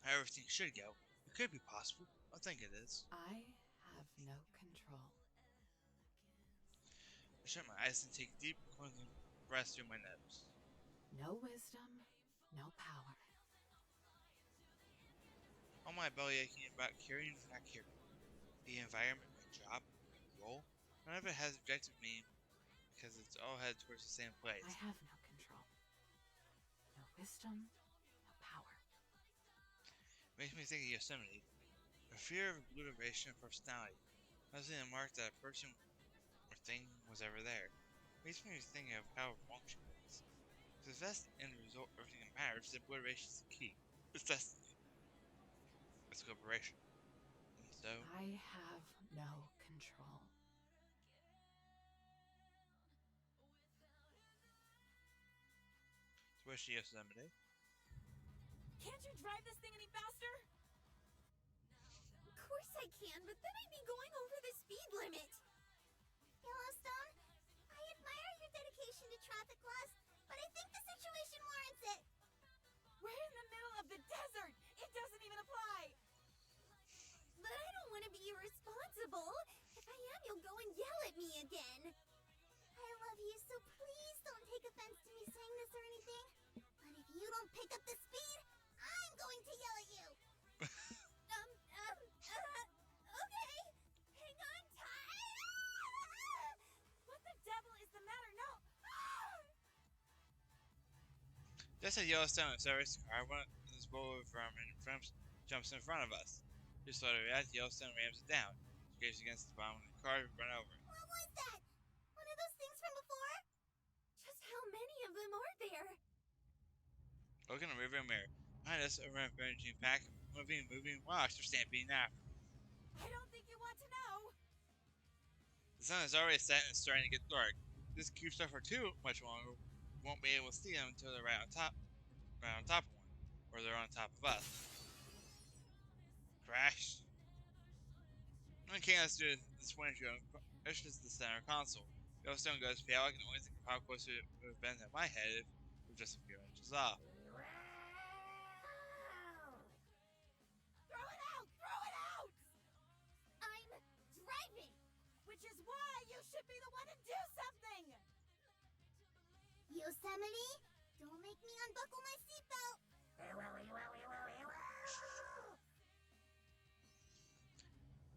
How everything should go. It could be possible. I think it is. I have no control. I shut my eyes and take deep, cleansing breaths through my nose. No wisdom, no power. All my belly aching about caring or not caring. The environment, my job, my role, none of it has objective meaning because it's all headed towards the same place. I have no control. No wisdom, no power. Makes me think of Yosemite. A fear of obliteration of personality. Nothing to mark that a person or thing was ever there. Makes me think of how wrong she was. Because if that's the end result, everything that matters, then obliteration is the key. It's destiny. It's liberation. And so, I have no control. especially Yosemite. Can't you drive this thing any faster? Of course I can, but then I'd be going over the speed limit. Yellowstone, I admire your dedication to traffic laws, but I think the situation warrants it. We're in the middle of the desert. It doesn't even apply. But I don't want to be irresponsible. If I am, you'll go and yell at me again. I love you, so please don't take offense to me saying this or anything. But if you don't pick up the speed, I'm going to yell at you. Okay. Hang on tight. What the devil is the matter? No. Just as Yellowstone accelerates the car, one of this boulder vermin jumps in front of us. Just slow to react, Yellowstone rams it down. Scrapes against the bottom of the car, run over it. What was that? One of those things from before? Just how many of them are there? Look in the rearview mirror. Behind us, a rampaging pack of moving rocks are stampeding after. I don't think you want to know. The sun is already set and it's starting to get dark. If this keeps up for too much longer, we won't be able to see them until they're right on top of one, or they're on top of us. Crash. Okay, let's do this one show. Pushes the center console. Yellowstone goes pale. I can only think of how close it would have been to my head if it was just a few inches off. Throw it out! Throw it out! I'm driving! Which is why you should be the one to do something! Yosemite, don't make me unbuckle my seatbelt!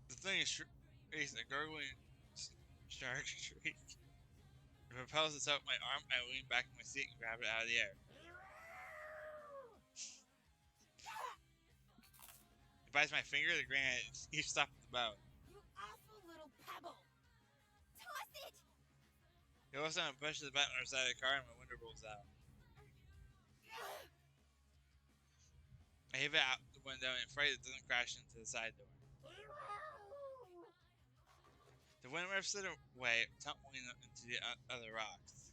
The thing is a gurgling shark shriek. It propels itself my arm. I lean back in my seat and grab it out of the air. It bites my finger. The granite. You stop at the mouth. You awful little pebble! Toss it! Yellowstone pushes the button on the side of the car and my window rolls out. I heave it out the window and afraid it doesn't crash into the side door. The wind rips it away, tumbling into the other rocks.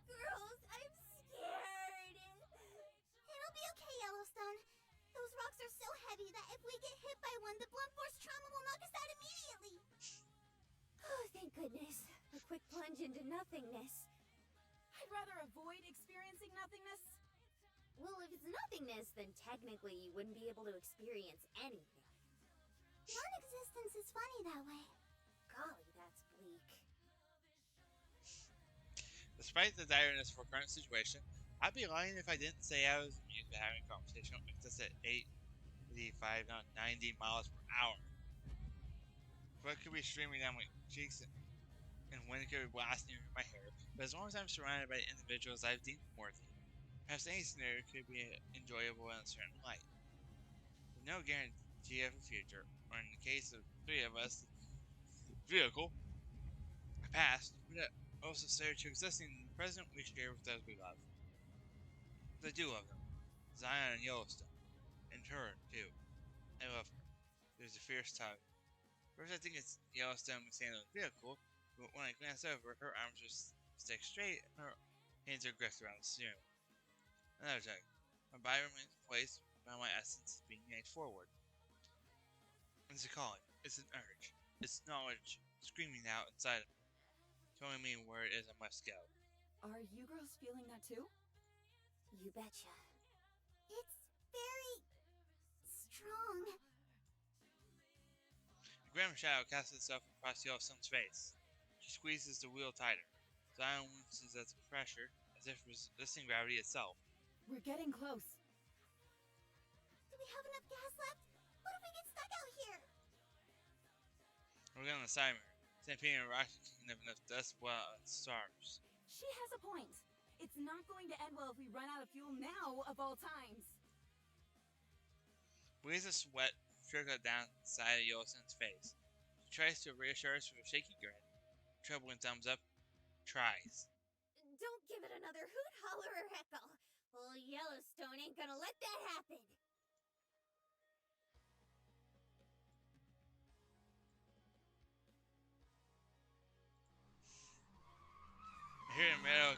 Girls, I'm scared. It'll be okay, Yellowstone. Those rocks are so heavy that if we get hit by one, the blunt force trauma will knock us out immediately. Oh, thank goodness. A quick plunge into nothingness. I'd rather avoid experiencing nothingness. Well, if it's nothingness, then technically you wouldn't be able to experience anything. Non-existence is funny that way. Golly, that's bleak. Despite the direness of our current situation, I'd be lying if I didn't say I was amused by having a conversation with us at 85, not 90 miles per hour. Blood could be streaming down my cheeks and wind could be blasting through my hair, but as long as I'm surrounded by individuals I've deemed worthy, perhaps any scenario could be enjoyable in a certain light. With no guarantee of a future, or in the case of three of us, vehicle, past, but also necessary to existing in the present we share with those we love. But I do love them. Zion and Yellowstone. And her, too. I love her. There's a fierce tug. First I think it's Yellowstone standing on the vehicle, but when I glance over, her arms just stick straight and her hands are gripped around the steering wheel. Another tug. My body remains in place, while my essence is being yanked forward. It's a calling. It's an urge. It's knowledge screaming out inside of me, telling me where it is I must go. Are you girls feeling that too? You betcha. It's very strong. A grim shadow casts itself across Yellowstone's face. She squeezes the wheel tighter. Zion winces at the pressure, as if resisting gravity itself. We're getting close. Do we have enough gas left? What if we get stuck out here? We're on the side mirror. Stampeding a rocket kicking up enough dust well at stars. She has a point. It's not going to end well if we run out of fuel now, of all times. Waves of sweat trickle down the side of Yellowstone's face. She tries to reassure us with a shaky grin. Troubling thumbs up. Tries. Don't give it another hoot, holler, or heckle. Well, Yellowstone ain't gonna let that happen. Here in the middle,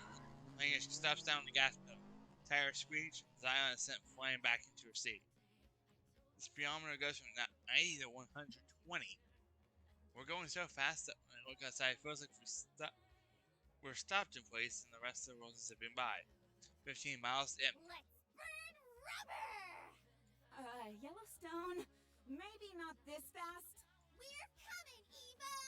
she stops down the gas pedal. Tire screech. Zion is sent flying back into her seat. The speedometer goes from 90 to 120. We're going so fast that when I look outside, it feels like we're stopped in place and the rest of the world is zipping by. 15 miles in. Let's burn rubber! Yellowstone, maybe not this fast. We're coming, Evo!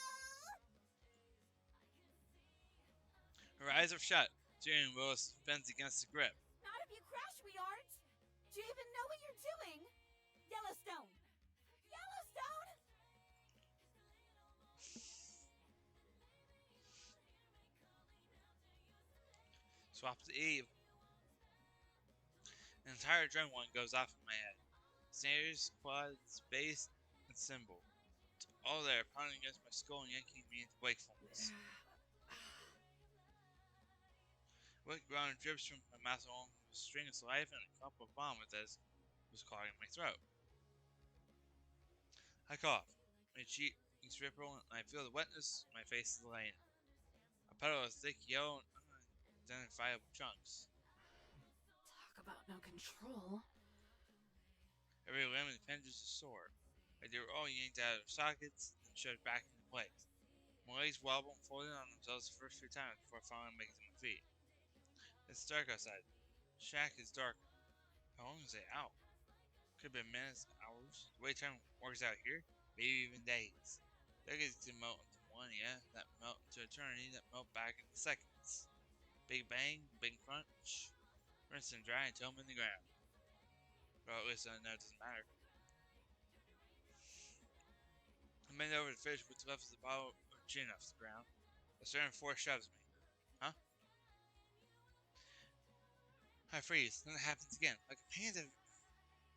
Her eyes are shut. Steering wheel spins against the grip. Not if you crash, we aren't. Do you even know what you're doing? Yellowstone! Yellowstone! Swap to Eve. An entire adrenaline goes off in my head. Snares, quads, base, and symbol. It's all there, pounding against my skull and yanking me into wakefulness. Wet ground drips from my mouth along with a string of saliva and a cup of vomit that was clogging my throat. I cough. My cheeks ripple and I feel the wetness my face is laying. A puddle of thick, yellow, and unidentifiable chunks. Talk about no control. Every limb and appendage is sore. They were all yanked out of their sockets and shoved back into place. My legs wobbled and folded on themselves the first few times before finally making to my feet. It's dark outside. The shack is darker. How long is it out? Could have been minutes, hours. The way time works out here, maybe even days. Decades can melt into millennia, that melt into eternity, that melt back into seconds. Big bang, big crunch. Rinse them dry and throw them in the ground. Well, at least I know it doesn't matter. I bend over the fish with left of the bottle of gin off the ground. A certain force shoves me. Huh? I freeze, then it happens again, like a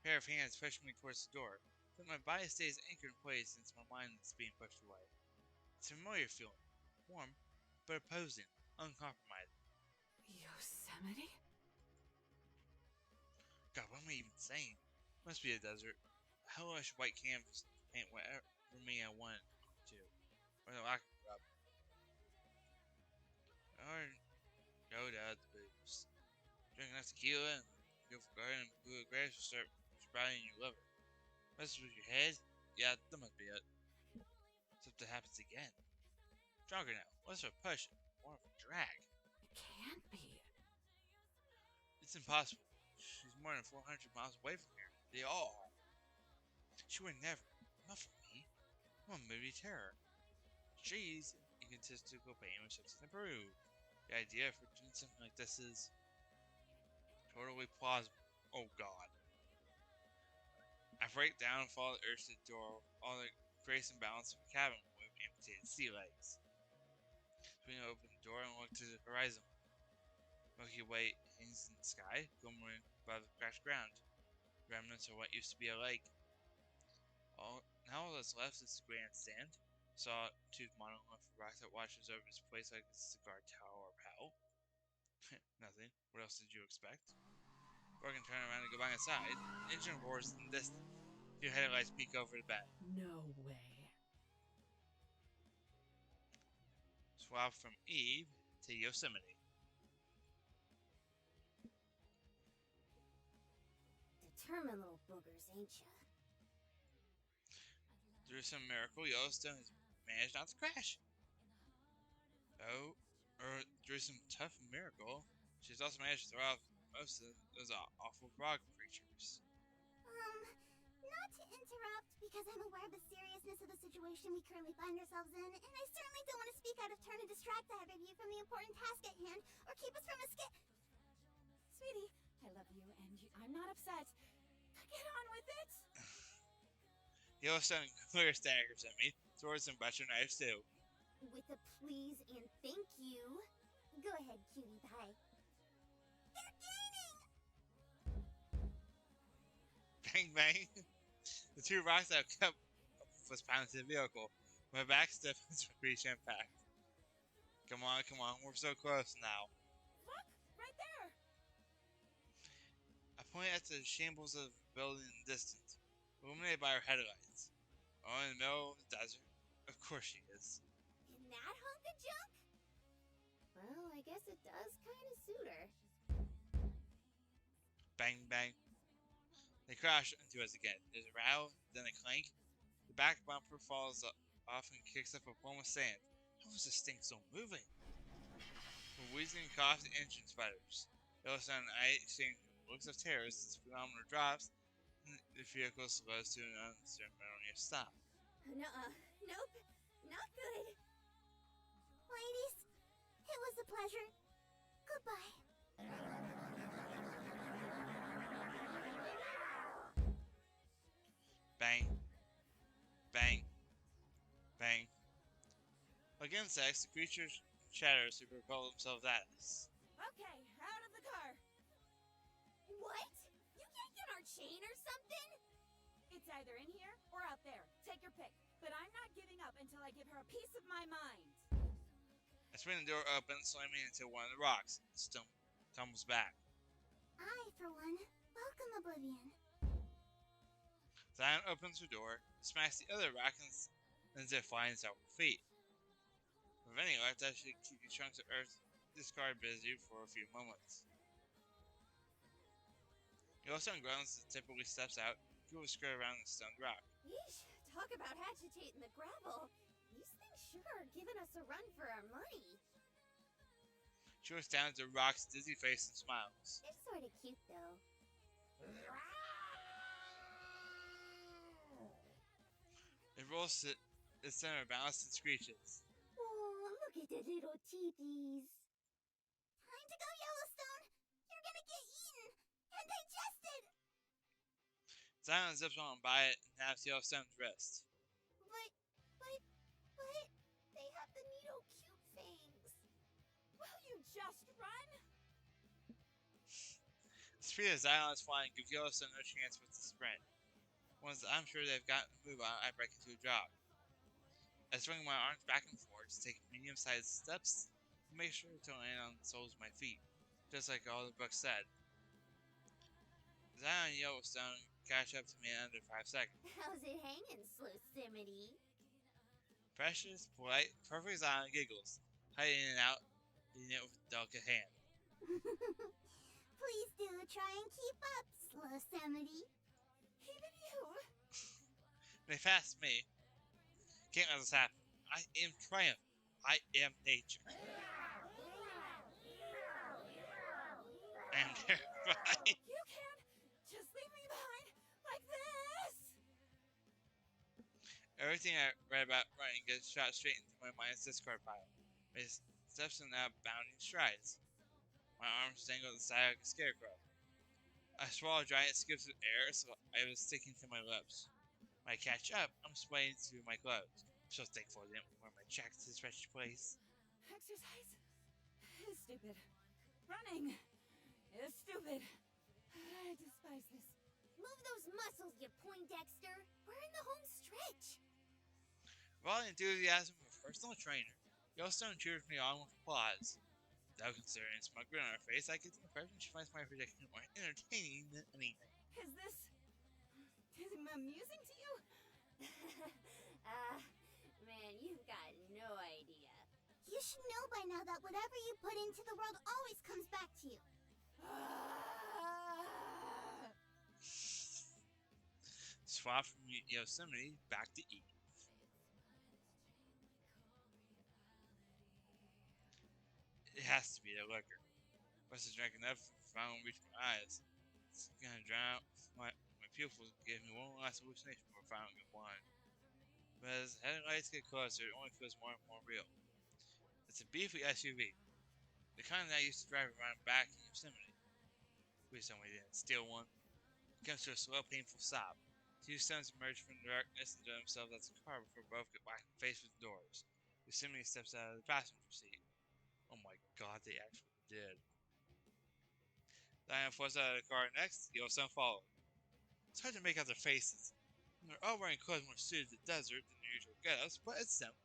pair of hands pushing me towards the door. But my body stays anchored in place since my mind is being pushed away. It's a familiar feeling. Warm, but opposing, uncompromising. Yosemite? God, what am I even saying? Must be a desert. Hellish white canvas to paint whatever me I want to. Or the lack of rub. Or go to the booze. Drink enough tequila and go for garden and blue grass will start sprouting in your liver. Messes with your head? Yeah, that must be it. Except it happens again. Stronger now. Less of a push, more of a drag. It can't be. It's impossible. She's more than 400 miles away from here. They all are. She would never. Not for me. I'm a movie terror. She's egotistical pain with such an approved. The idea for doing something like this is totally plausible. Oh god. I break down and fall to the earth to the door, all the grace and balance of a cabin with amputated sea legs. Swing open the door and look to the horizon. Milky Way hangs in the sky, glimmering above the crashed ground. Remnants of what used to be a lake. Now all that's left is the grandstand. Saw-toothed monolith of rock that watches over this place like a cigar tower or pal. Nothing. What else did you expect? Or I can turn around and go back inside. Engine roars in the distance. Two headlights peek over the bed. No way. Swap from Eve to Yosemite. Determined little boogers, ain't ya? Through some miracle, Yellowstone has managed not to crash. Oh, or through some tough miracle, she's also managed to throw off most of those awful frog creatures. Not to interrupt, because I'm aware of the seriousness of the situation we currently find ourselves in, and I certainly don't want to speak out of turn and distract either of you from the important task at hand, or keep us from Sweetie, I love you and I'm not upset. Get on with it! Yellowstone clear staggers at me, swords and butcher knives too. with a please and thank you. Go ahead, cutie pie. They're gaining! Bang bang. The two rocks that kept was pounded to the vehicle. My back stiffens with each impact. Come on, we're so close now. Look, right there! I point at the shambles of the building in the distance, illuminated by our headlights. Oh, in the middle of the desert. Of course she is. In that hunk of junk? Well, I guess it does kind of suit her. Bang bang. They crash into us again. There's a rattle, then a clank. The back bumper falls off and kicks up a plume of sand. How is this thing still moving? With wheezing coughs and engine sputters. Yellowstone and I exchange looks of terror as this phenomenon drops, and the vehicle slows to an unceremonious stop. Nuh-uh. Nope. Not good. Ladies, it was a pleasure. Goodbye. Bang. Bang. Bang. Like insects, the creatures shatter to propel themselves at us. Okay, out of the car! What? You can't get our chain or something? It's either in here or out there. Take your pick. But I'm not giving up until I give her a piece of my mind. I swing the door open, slamming into one of the rocks. It tumbles back. I, for one, welcome Oblivion. Zion opens her door, smacks the other rock, and sends it flying several feet. With any luck, that should keep the chunks of earth discard busy for a few moments. Yellowstone groans as it typically steps out, to a skirt around the stoned rock. Yeesh, Talk about agitating the gravel. These things sure are giving us a run for our money. She looks down at the rock's dizzy face and smiles. They're sort of cute, though. It rolls its center balanced and screeches. Oh, look at the little teepees. Time to go, Yellowstone. You're gonna get eaten and digested. Zion zips on by it and taps Yellowstone's wrist. But, they have the needle cute fangs. Will you just run? The speed of Zion's flying gives Yellowstone no chance with the sprint. Once I'm sure they've got a move on, I break into a jog. I swing my arms back and forth to take medium-sized steps to make sure to land on the soles of my feet, just like all the books said. Zion and Yellowstone catch up to me in under 5 seconds. How's it hanging, Slow-Simity? Precious, polite, perfect Zion giggles, hiding it out, eating it with a delicate hand. Please do try and keep up, Slow-Simity. Even you. They pass me. Can't let this happen. I am triumph. I am nature. I am terrified. You can't just leave me behind like this. Everything I read about running gets shot straight into my mind's discard pile. My steps are now bounding strides. My arms dangle at the side like a scarecrow. I swallow giant skips of air so I was sticking to my lips. When I catch up, I'm sweating through my clothes. I'm so thankful I didn't wear my jacket to this wretched place. Exercise is stupid. Running is stupid. I despise this. Move those muscles, you Poindexter. We're in the home stretch. With all the enthusiasm of a personal trainer, Yellowstone cheers me on with applause. Without considering a smug grin on her face, I get the impression she finds my predicament more entertaining than anything. Is this amusing to you? Man, you've got no idea. You should know by now that whatever you put into the world always comes back to you. Swap from Yosemite back to Eve. It has to be the liquor. Must have drank enough if I don't reach my eyes. It's gonna drown out my pupils and give me one last hallucination before I don't get blind. But as the headlights get closer, it only feels more and more real. It's a beefy SUV. The kind that I used to drive around back in Yosemite. Please tell me they didn't steal one. It comes to a slow, painful sob. Two sons emerge from the darkness and throw themselves out the car before both get whacked in the face with the doors. Yosemite steps out of the passenger seat. Oh my god, they actually did. Diana floats out of the car next, Yellowstone followed. It's hard to make out their faces. They're all wearing clothes more suited to the desert than their usual get-ups, but it's them.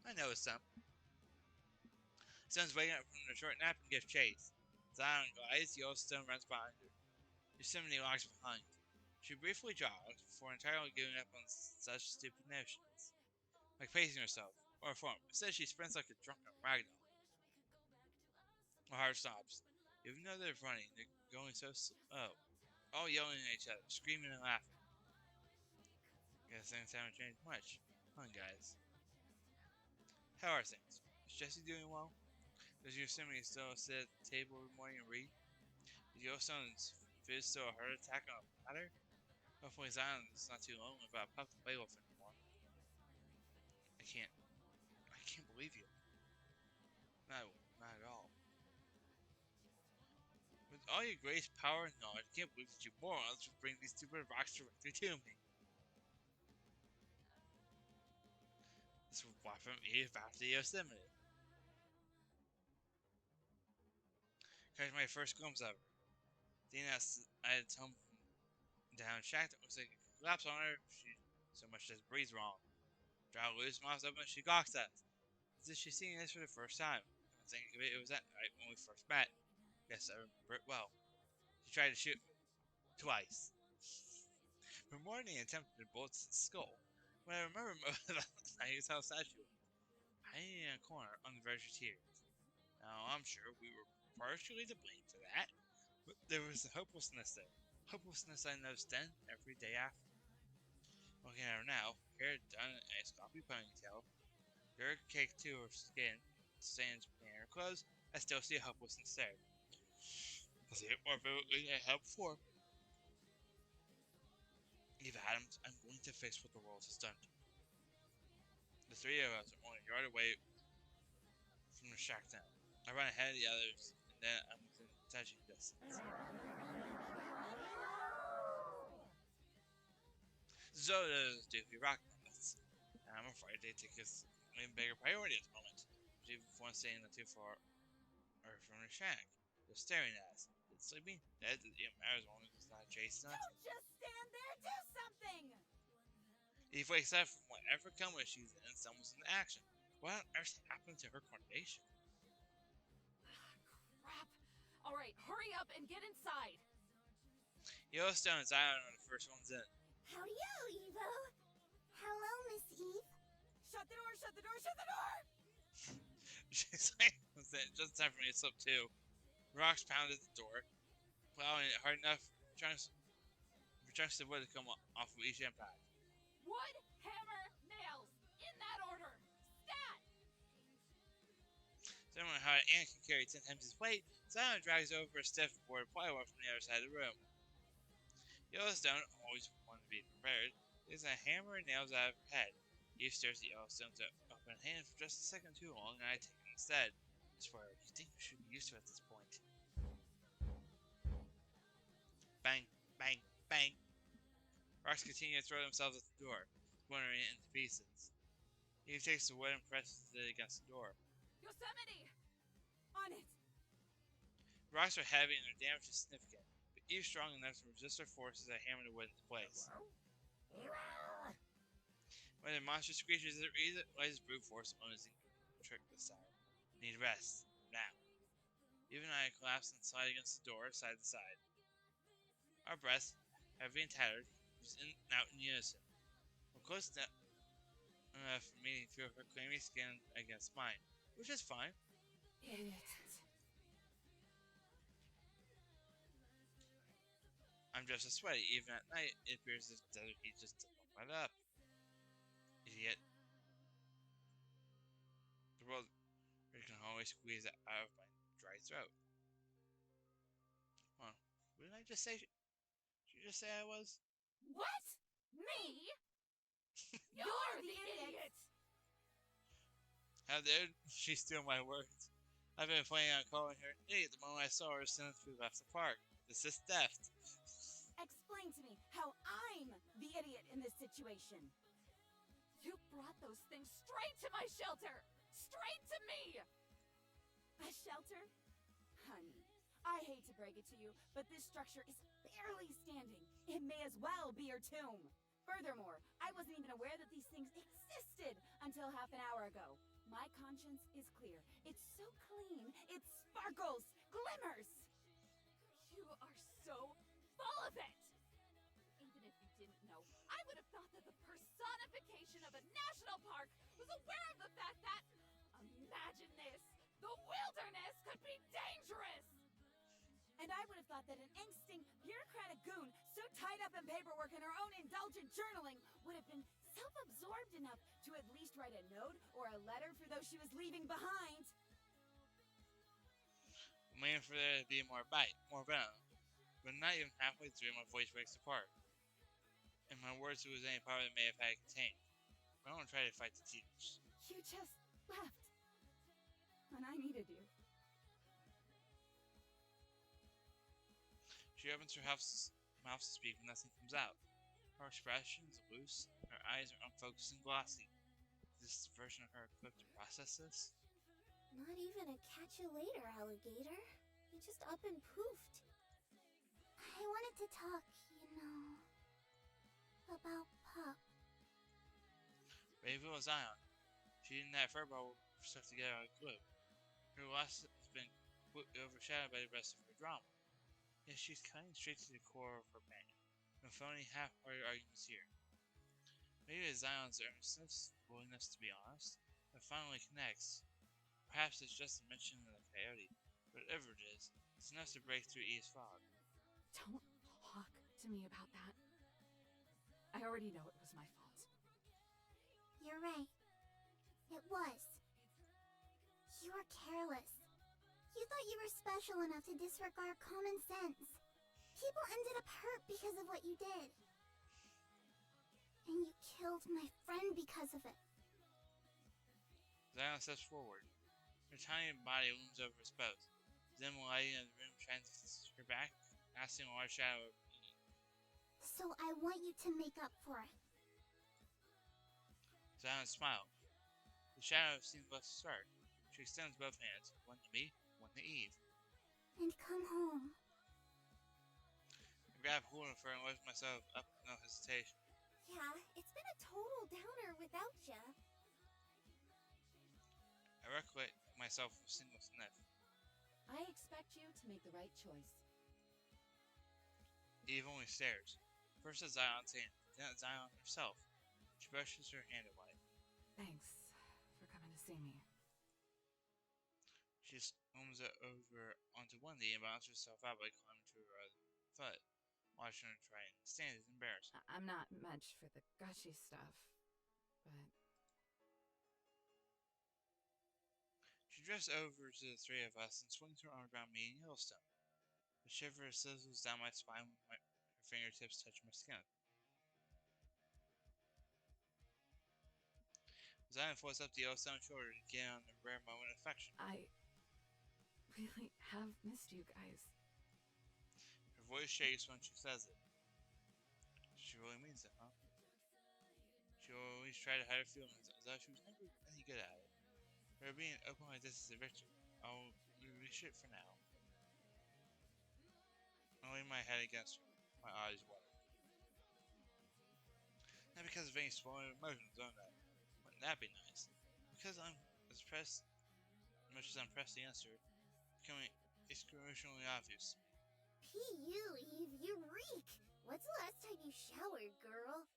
I know it's them. Son's waking up from their short nap and gives chase. Zion glides, Yellowstone runs behind her. Yosemite lags behind. She briefly jogs before entirely giving up on such stupid notions. Like pacing herself, or a form. Instead, she sprints like a drunken ragdoll. My heart stops. Even though they're running, they're going so slow. All yelling at each other, screaming and laughing. Guess things haven't changed much. Come on, guys. How are things? Is Jesse doing well? Does Yosemite still sit at the table every morning and read? Is Yellowstone's fizz still a heart attack on a platter? Hopefully Zion's not too lonely without Pup to play with anymore. I can't believe you. Not at all. With all your grace, power, and knowledge, I can't believe that you morons would bring these stupid rocks directly to me. This was brought from Eve back to Yosemite. Catch my first glimpse of her. Seeing that I had tumbled down shack that looks like it could collapse on her if she so much as breathes wrong. Draw loose, mouth open, she gawks at us. As if she's seeing this for the first time. I think of it, it was that night when we first met. Yes, I remember it well. She tried to shoot me. Twice. For more than attempted bullets in the skull. What I remember most about the night is how sad she was. Hiding in a corner on the verge of tears. Now, I'm sure we were partially to blame for that, but there was a hopelessness there. Hopelessness I noticed then, every day after. Looking at her now, hair done in a sloppy ponytail, dirt caked to her skin, stains in her clothes, I still see a helpless stare. I see it more vividly than I have before. Eva Addams, I'm going to fix what the world has done to you. The three of us are only a yard away from the shack now. I run ahead of the others, and then I'm within touching distance. So does Doofy Rock Nuts. And I'm afraid they take us an even bigger priority at the moment. Even if one staying not too far or from the shack. They're staring at us. It's sleeping. That doesn't even matter as long as it's not chasing us. Don't just stand there, do something! Eve wakes up from whatever coma she's in and stumbles into action. What on earth happened to her coordination? Crap. Alright, hurry up and get inside. Yellowstone and Zion are the first ones in. Howdy-o, Evo. Hello, Miss Eve. Shut the door, shut the door, shut the door! She's like, just time for me to slip too. Rocks pounded the door, plowing it hard enough for chunks of wood to come off of each impact. Wood, hammer, nails. In that order. Stat! Similar to how an ant can carry 10 times its weight, Zion drags over a stiff board plywood from the other side of the room. Yellowstone, always wanted to be prepared, takes a hammer and nails out of her head. Eve stares at Yellowstone's open hand for just a second too long, and I take it instead. I swear, you think you should be used to it at this point. Bang, bang, bang. Rocks continue to throw themselves at the door, splintering it into pieces. Eve takes the wood and presses it against the door. Yosemite! On it! Rocks are heavy and their damage is significant, but Eve's strong enough to resist their forces that hammer the wood into place. When the monster screeches, it realizes brute force on his trick this time. Need rest. Now. Eve and I collapse and slide against the door, side to side. Our breaths, heavy and tattered, just in and out in unison. We're close enough for me to feel her clammy skin against mine, which is fine. Idiot. I'm just as sweaty, even at night. It appears as if desert heat just doesn't let up. Idiot. The world can always squeeze it out of my dry throat. Huh. What did I just say? Did you just say I was? What? Me? You're the idiot! How dare she steal my words? I've been planning on calling her an idiot the moment I saw her since we left the park. This is theft. Explain to me how I'm the idiot in this situation. You brought those things straight to my shelter! Straight to me! A shelter? Honey, I hate to break it to you, but this structure is barely standing. It may as well be your tomb. Furthermore, I wasn't even aware that these things existed until half an hour ago. My conscience is clear. It's so clean. It sparkles, glimmers. You are so full of it! Even if you didn't know, I would have thought that the personification of a national park was aware of the fact that, imagine this, the wilderness could be dangerous! And I would have thought that an angsting, bureaucratic goon so tied up in paperwork and her own indulgent journaling would have been self-absorbed enough to at least write a note or a letter for those she was leaving behind. I'm waiting for there to be more bite, more venom. But not even halfway through, my voice breaks apart. And my words lose any power they may have had contained. I don't try to fight the tears. You just left. When I needed you. She opens her mouth to speak, but nothing comes out. Her expression is loose, her eyes are unfocused and glossy. Is this the version of her equipped to process this? Not even a catch you later, alligator. You just up and poofed. I wanted to talk, about Pup. Raven was Zion. She didn't have fur bubble stuff together on a glue. Her loss has been overshadowed by the rest of her drama. Yet she's cutting straight to the core of her pain. No phony, half-hearted arguments here. Maybe it's Zion's earnestness, willingness to be honest, that finally connects. Perhaps it's just a mention of the coyote, but whatever it is, it's enough to break through Eve's fog. Don't talk to me about that. I already know it was my fault. You're right. It was. You were careless. You thought you were special enough to disregard common sense. People ended up hurt because of what you did. And you killed my friend because of it. Zion steps forward. Her tiny body looms over his boat. The dim lighting of the room shines her back, casting a large shadow over me. So I want you to make up for it. Zion smiled. The shadow seems less to start. She extends both hands, one to me, one to Eve. And come home. I grab hold of her and lift myself up with no hesitation. Yeah, it's been a total downer without ya. I recollect myself with a single sniff. I expect you to make the right choice. Eve only stares. First at Zion's hand, then at Zion herself. She brushes her hand away. Thanks for coming to see me. She slams it over onto one knee and balances herself out by climbing to her other foot. Watching her try and stand is embarrassing. I'm not much for the gushy stuff, but She drifts over to the three of us and swings her arm around me and Yellowstone. The shiver sizzles down my spine when her fingertips touch my skin. Zion floats up to Yellowstone's shoulder to get on a rare moment of affection. I really have missed you guys. Her voice shakes when she says it. She really means it, huh? She always tried to hide her feelings, as though she was never any good at it. Her being open like this is a victory. I'll be shit for now. I lean my head against her, my eyes wide. Not because of any swollen emotions, oh no. Wouldn't that be nice? Because I'm as pressed, as much as I'm pressed against her, becoming excruciatingly obvious. P.U., Eve, you reek. When's the last time you showered, girl?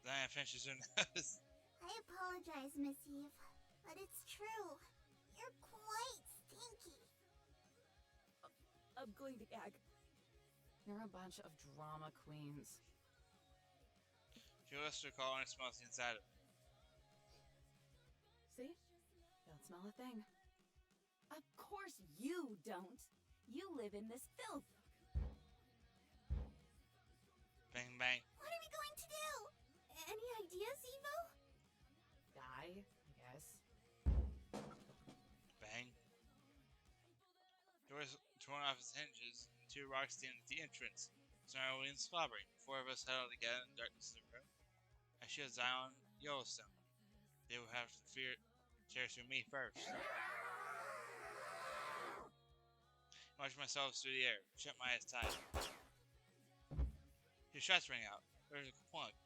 Zion pinches her nose. I apologize, Miss Eve, but it's true. You're quite stinky. I'm going to gag. You're a bunch of drama queens. She lifts her collar and smells the inside of it. See? Don't smell a thing. Of course you don't. You live in this filth. Bang bang. What are we going to do? Any ideas, Evo? Die, I guess. Bang. Doors torn off its hinges, and two rocks stand at the entrance, snarling and slobbering. Four of us huddle together in the darkness of the room. I shield Zion Yellowstone. They will have to tear through me first. Launch myself through the air, shut my eyes tight. Two shots ring out. There's a clunk.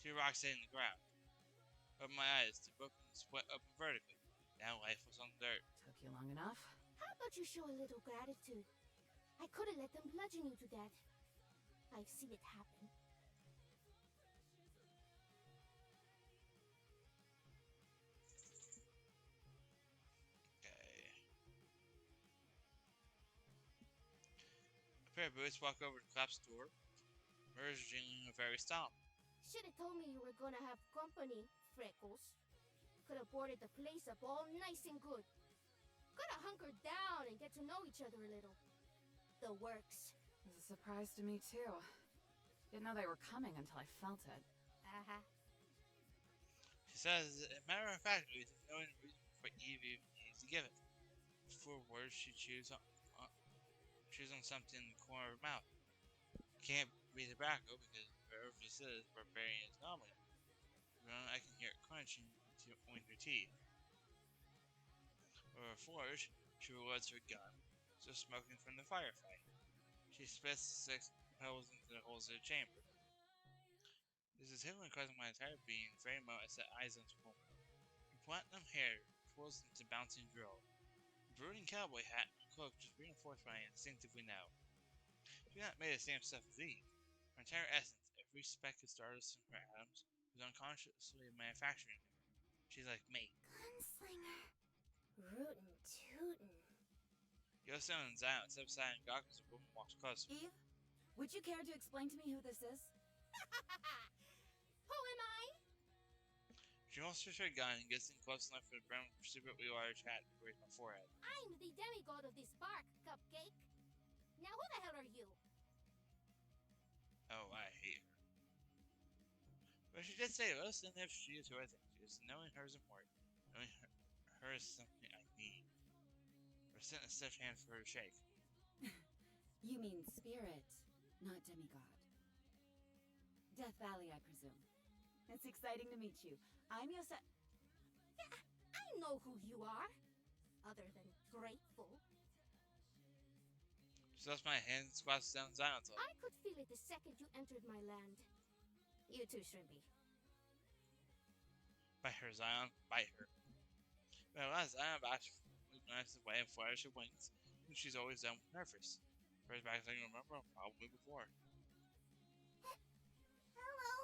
Two rocks hitting the ground. Open my eyes to both split open vertically. Now life was on the dirt. Took you long enough? How about you show a little gratitude? I could have let them bludgeon you to death. I've seen it happen. Okay. A pair of boots walk over to Clap's door, merging a very stomp. Should have told me you were gonna have company, Freckles. Could have boarded the place up all nice and good. Could have hunkered down and get to know each other a little. The works. It was a surprise to me, too. Didn't know they were coming until I felt it. Uh-huh. She says, as a matter of fact, there's no reason for Eve even needs to give it. Before words, she chews on something in the corner of her mouth. Can't be tobacco because wherever this is, barbarian is normally. I can hear it crunching between her teeth. With her flourish, she reloads her gun, still smoking from the firefight. She spits 6 pebbles into the holes of the chamber. This is heavily causing my entire being. The very moment I set eyes on this woman. Her platinum hair twirls into bouncing drill. The brooding cowboy hat and cloak just reinforced my instinctively now. She's not made of the same stuff as Eve. Her entire essence, every speck of stardust in her atoms, was unconsciously manufacturing her. She's like me. Gunslinger. Rootin' tootin'. Yellowstone and Zion step aside and gawk as the woman walks closer. Eve, would you care to explain to me who this is? Who am I? She holsters her gun and gets in close enough for the brown secretly large hat to raise my forehead. I'm the demigod of this park, Cupcake. Now who the hell are you? Oh, I hate her. But she did say, listen, if she is who I think she is, knowing her is important. Knowing her is something I need. Or sent a stiff hand for her to shake. You mean spirit, not demigod. Death Valley, I presume. It's exciting to meet you. I'm Yosa. Yeah, I know who you are. Other than grateful. She lifts my hand and squats down silently. I could feel it the second you entered my land. You too, Shrimpy. Bite her, Zion. Bite her. But at last, Zion bashfully glances away and flutters her wings, and she's always done nervous. First back as I can remember, probably before. Hello.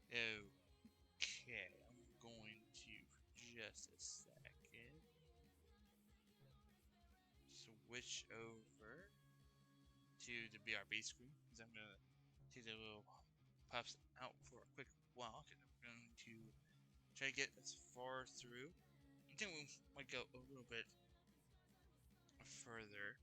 Okay, I'm going to, for just a second, switch over to the BRB screen, because I'm going to take the little pups out for a quick walk, and I'm going to try to get as far through. I think we might go a little bit further.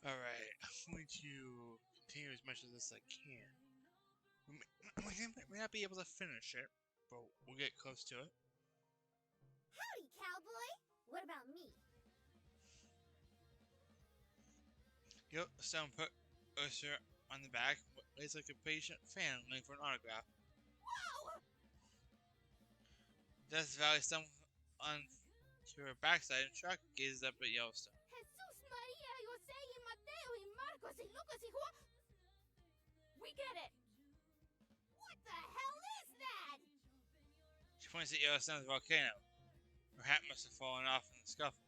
Alright, I'm going to continue as much of this as I can. We may not be able to finish it, but we'll get close to it. Howdy, cowboy! What about me? Yep, someone put Usher on the back, waits like a patient fan waiting for an autograph. Whoa! Death Valley, someone on to her backside and truck gazes up at Yellowstone. Jesus Maria, Jose y Mateo y Marcos y Lucas y Juan. We get it! What the hell is that? She points at Yellowstone's volcano. Her hat must have fallen off in the scuffle.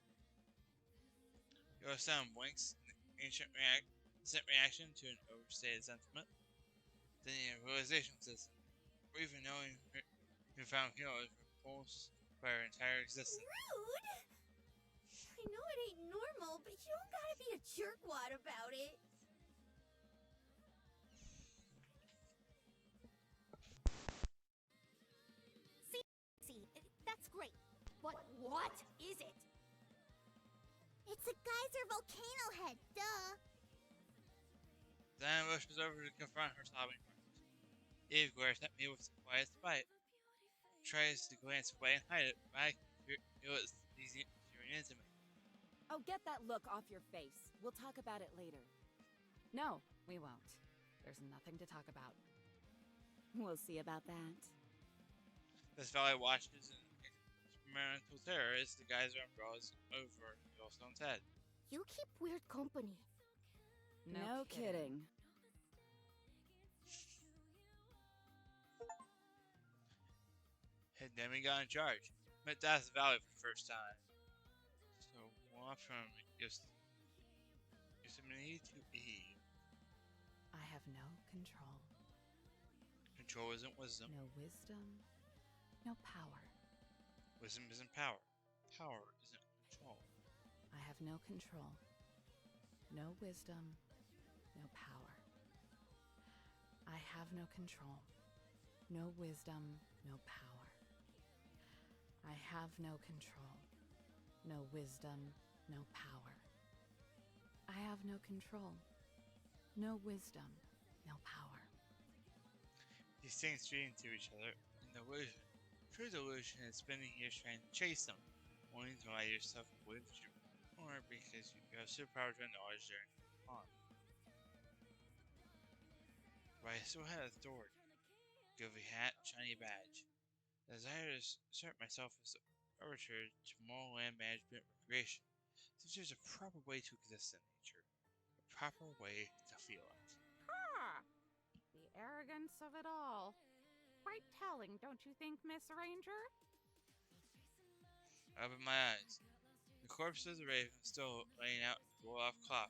Yellowstone blinks, an instant reaction to an overstated sentiment. Then a realization sets in. Or even knowing her newfound hero is repulsed by her entire existence. Rude? I know it ain't normal, but you don't gotta be a jerkwad about it. See, that's great. But what is it? It's a geyser volcano head, duh. Diana rushes over to confront her sobbing friends. Eve glares at me with quiet spite. Tries to glance away and hide it, but I feel it's easy to into me. Oh, get that look off your face. We'll talk about it later. No, we won't. There's nothing to talk about. We'll see about that. This valley watches in experimental terror as the geyser umbrellas over Yellowstone's head. You keep weird company. No kidding. Head demigod in charge. Met Death Valley for the first time. So, walk from Yosemite to Eve. I have no control. Control isn't wisdom. No wisdom. No power. Wisdom isn't power. Power isn't control. I have no control. No wisdom. No power. I have no control. No wisdom. No power. I have no control. No wisdom. No power. I have no control. No wisdom. No power. These things feed into each other in delusion. True delusion is spending years trying to chase them, wanting to lie yourself with you, or because you have superpowers and knowledge during on. But I still had authority. Goofy hat, shiny badge. The desire to assert myself as the arbiter to moral land management recreation. Since there's a proper way to exist in nature. A proper way to feel it. Ah, the arrogance of it all. Quite telling, don't you think, Miss Ranger? I opened my eyes. The corpse of the raven still laying out in the roll-off cloth.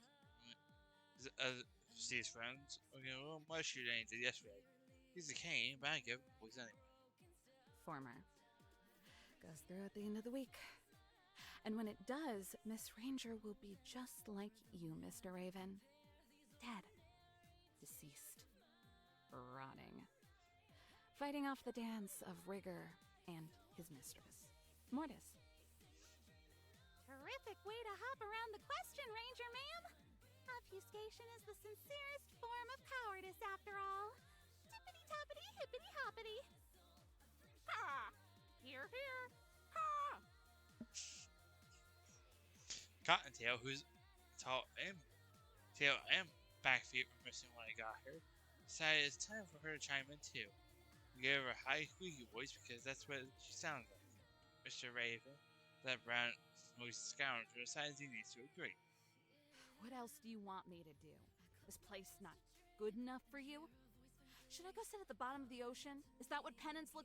See his friends, looking a little mushier than he did yesterday. He's decaying, but I give him boys anyway. Former. Goes through at the end of the week. And when it does, Miss Ranger will be just like you, Mr. Raven. Dead. Deceased. Rotting. Fighting off the dance of rigor and his mistress, Mortis. Terrific way to hop around the question, Ranger ma'am. Obfuscation is the sincerest form of cowardice, after all. Tippity-toppity, hippity-hoppity. Ha! Here, here! Ha! Cottontail, who's tail and back feet were missing when I got her, decided it's time for her to chime in too. We gave her a high squeaky voice because that's what she sounds like. Mr. Raven, that brown noisy scoundrel, decides he needs to agree. What else do you want me to do? This place not good enough for you? Should I go sit at the bottom of the ocean? Is that what penance looks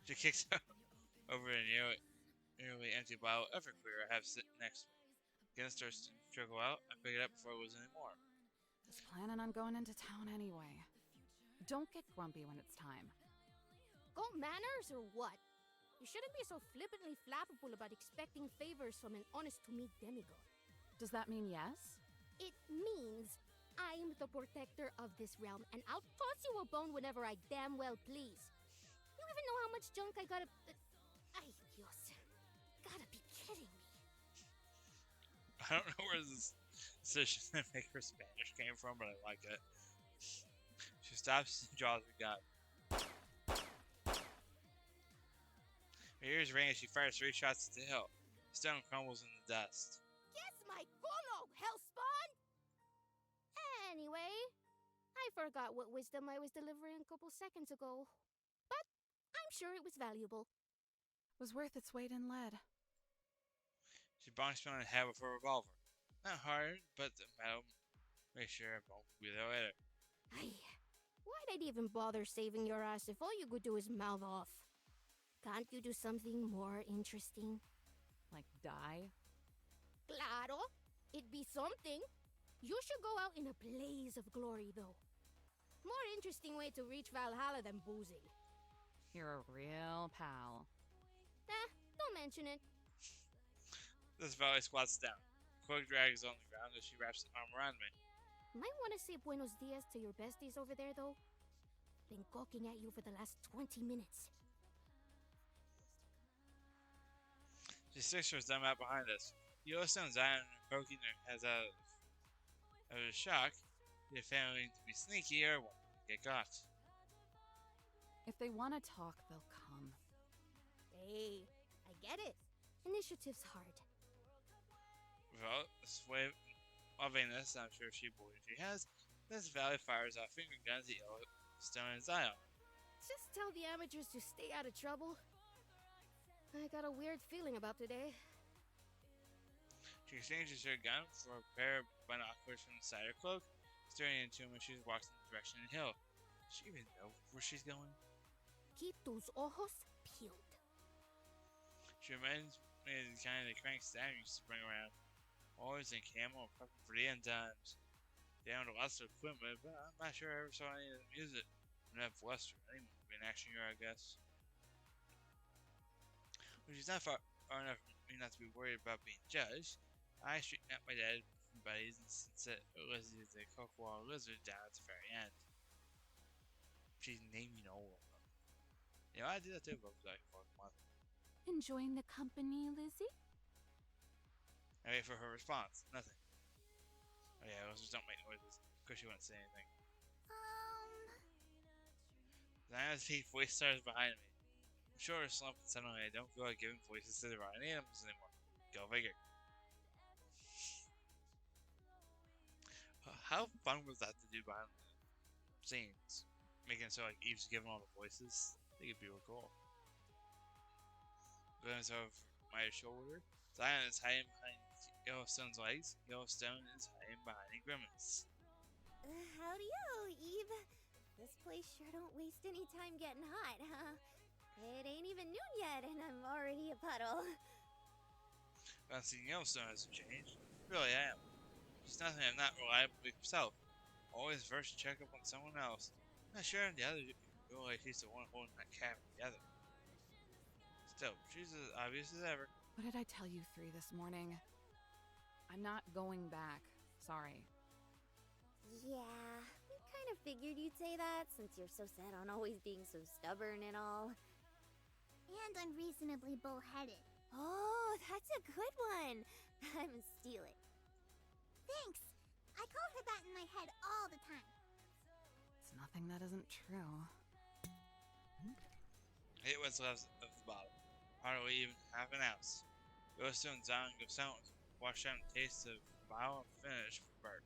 She kicks over a nearly empty bottle of Evergreen I have sitting next to me. Again starts to trickle out. I pick it up before it was any more. Was planning on going into town anyway. Don't get grumpy when it's time. Got manners or what? You shouldn't be so flippantly flappable about expecting favors from an honest-to-me demigod. Does that mean yes? It means I'm the protector of this realm, and I'll toss you a bone whenever I damn well please. You even know how much junk I gotta... Ay, Dios. Gotta be kidding me. I don't know where this decision to make her Spanish came from, but I like it. She stops and draws her gun. Her ears ring as she fires 3 shots at the hill. The stone crumbles in the dust. Guess my culo, hellspawn! Anyway, I forgot what wisdom I was delivering a couple seconds ago. But I'm sure it was valuable. Was worth its weight in lead. She bonks me on the head with her revolver. Not hard, but the metal makes sure I won't be there later. Ay, why'd I even bother saving your ass if all you could do is mouth off? Can't you do something more interesting? Like die? Claro, it'd be something. You should go out in a blaze of glory, though. More interesting way to reach Valhalla than boozing. You're a real pal. Don't mention it. This valley squats down. Cloak drags on the ground as she wraps an arm around me. Might want to say buenos dias to your besties over there, though. Been gawking at you for the last 20 minutes. She sticks her thumb out behind us. Yellowstone's eyeing her, poking her head out of shock. They're failing to be sneaky or won't get caught. If they want to talk, they'll come. Hey, I get it. Initiative's hard. Without a sway lovingness I'm sure she believes she has, this valley fires off finger guns at Yellowstone and Zion. Just tell the amateurs to stay out of trouble. I got a weird feeling about today. She exchanges her gun for a pair of binoculars from inside her cloak, staring into him as she walks in the direction of the hill. Does she even know where she's going? Keep those ojos peeled. She reminds me of the kind of crank Sam used to bring around. Always in camo and prepping for the end times. They owned lots of equipment, but I'm not sure I ever saw any of them use it. Enough Western, anyone would be an action hero, I guess. When she's not far enough for me not to be worried about being judged, I straighten out my dead buddies and sit Lizzie the cocoa lizard down at the very end. She's naming all of them. You know, I do that too, but like for a month. Enjoying the company, Lizzie? I wait for her response. Nothing. Oh yeah, lizards don't make noises, because she wouldn't say anything. Diana's deep voice starts behind me. I'm sure her slump and suddenly I don't feel like giving voices to the rotten animals anymore. Go figure. How fun was that to do behind the scenes? Making it so like Eve's giving all the voices. I think it'd be real cool. Glance over my shoulder. Zion is hiding behind Yellowstone's legs. Yellowstone is hiding behind a grimace. Howdy-o, Eve. This place sure don't waste any time getting hot, huh? It ain't even noon yet, and I'm already a puddle. I've seen Yellowstone hasn't changed. Really, I am. She's nothing I'm not reliable with herself. Always first to check up on someone else. Not sure if the other feel like she's the one holding that cabin together. Still, she's as obvious as ever. What did I tell you 3 this morning? I'm not going back. Sorry. Yeah, we kind of figured you'd say that, since you're so set on always being so stubborn and all. And unreasonably bullheaded. Oh, that's a good one. I'm gonna steal it. Thanks. I call her that in my head all the time. It's nothing that isn't true. I hit what's left of the bottle. Hardly even half an ounce. Yellowstone's on go silent. Wash down the taste of the bottle and finish for Bert.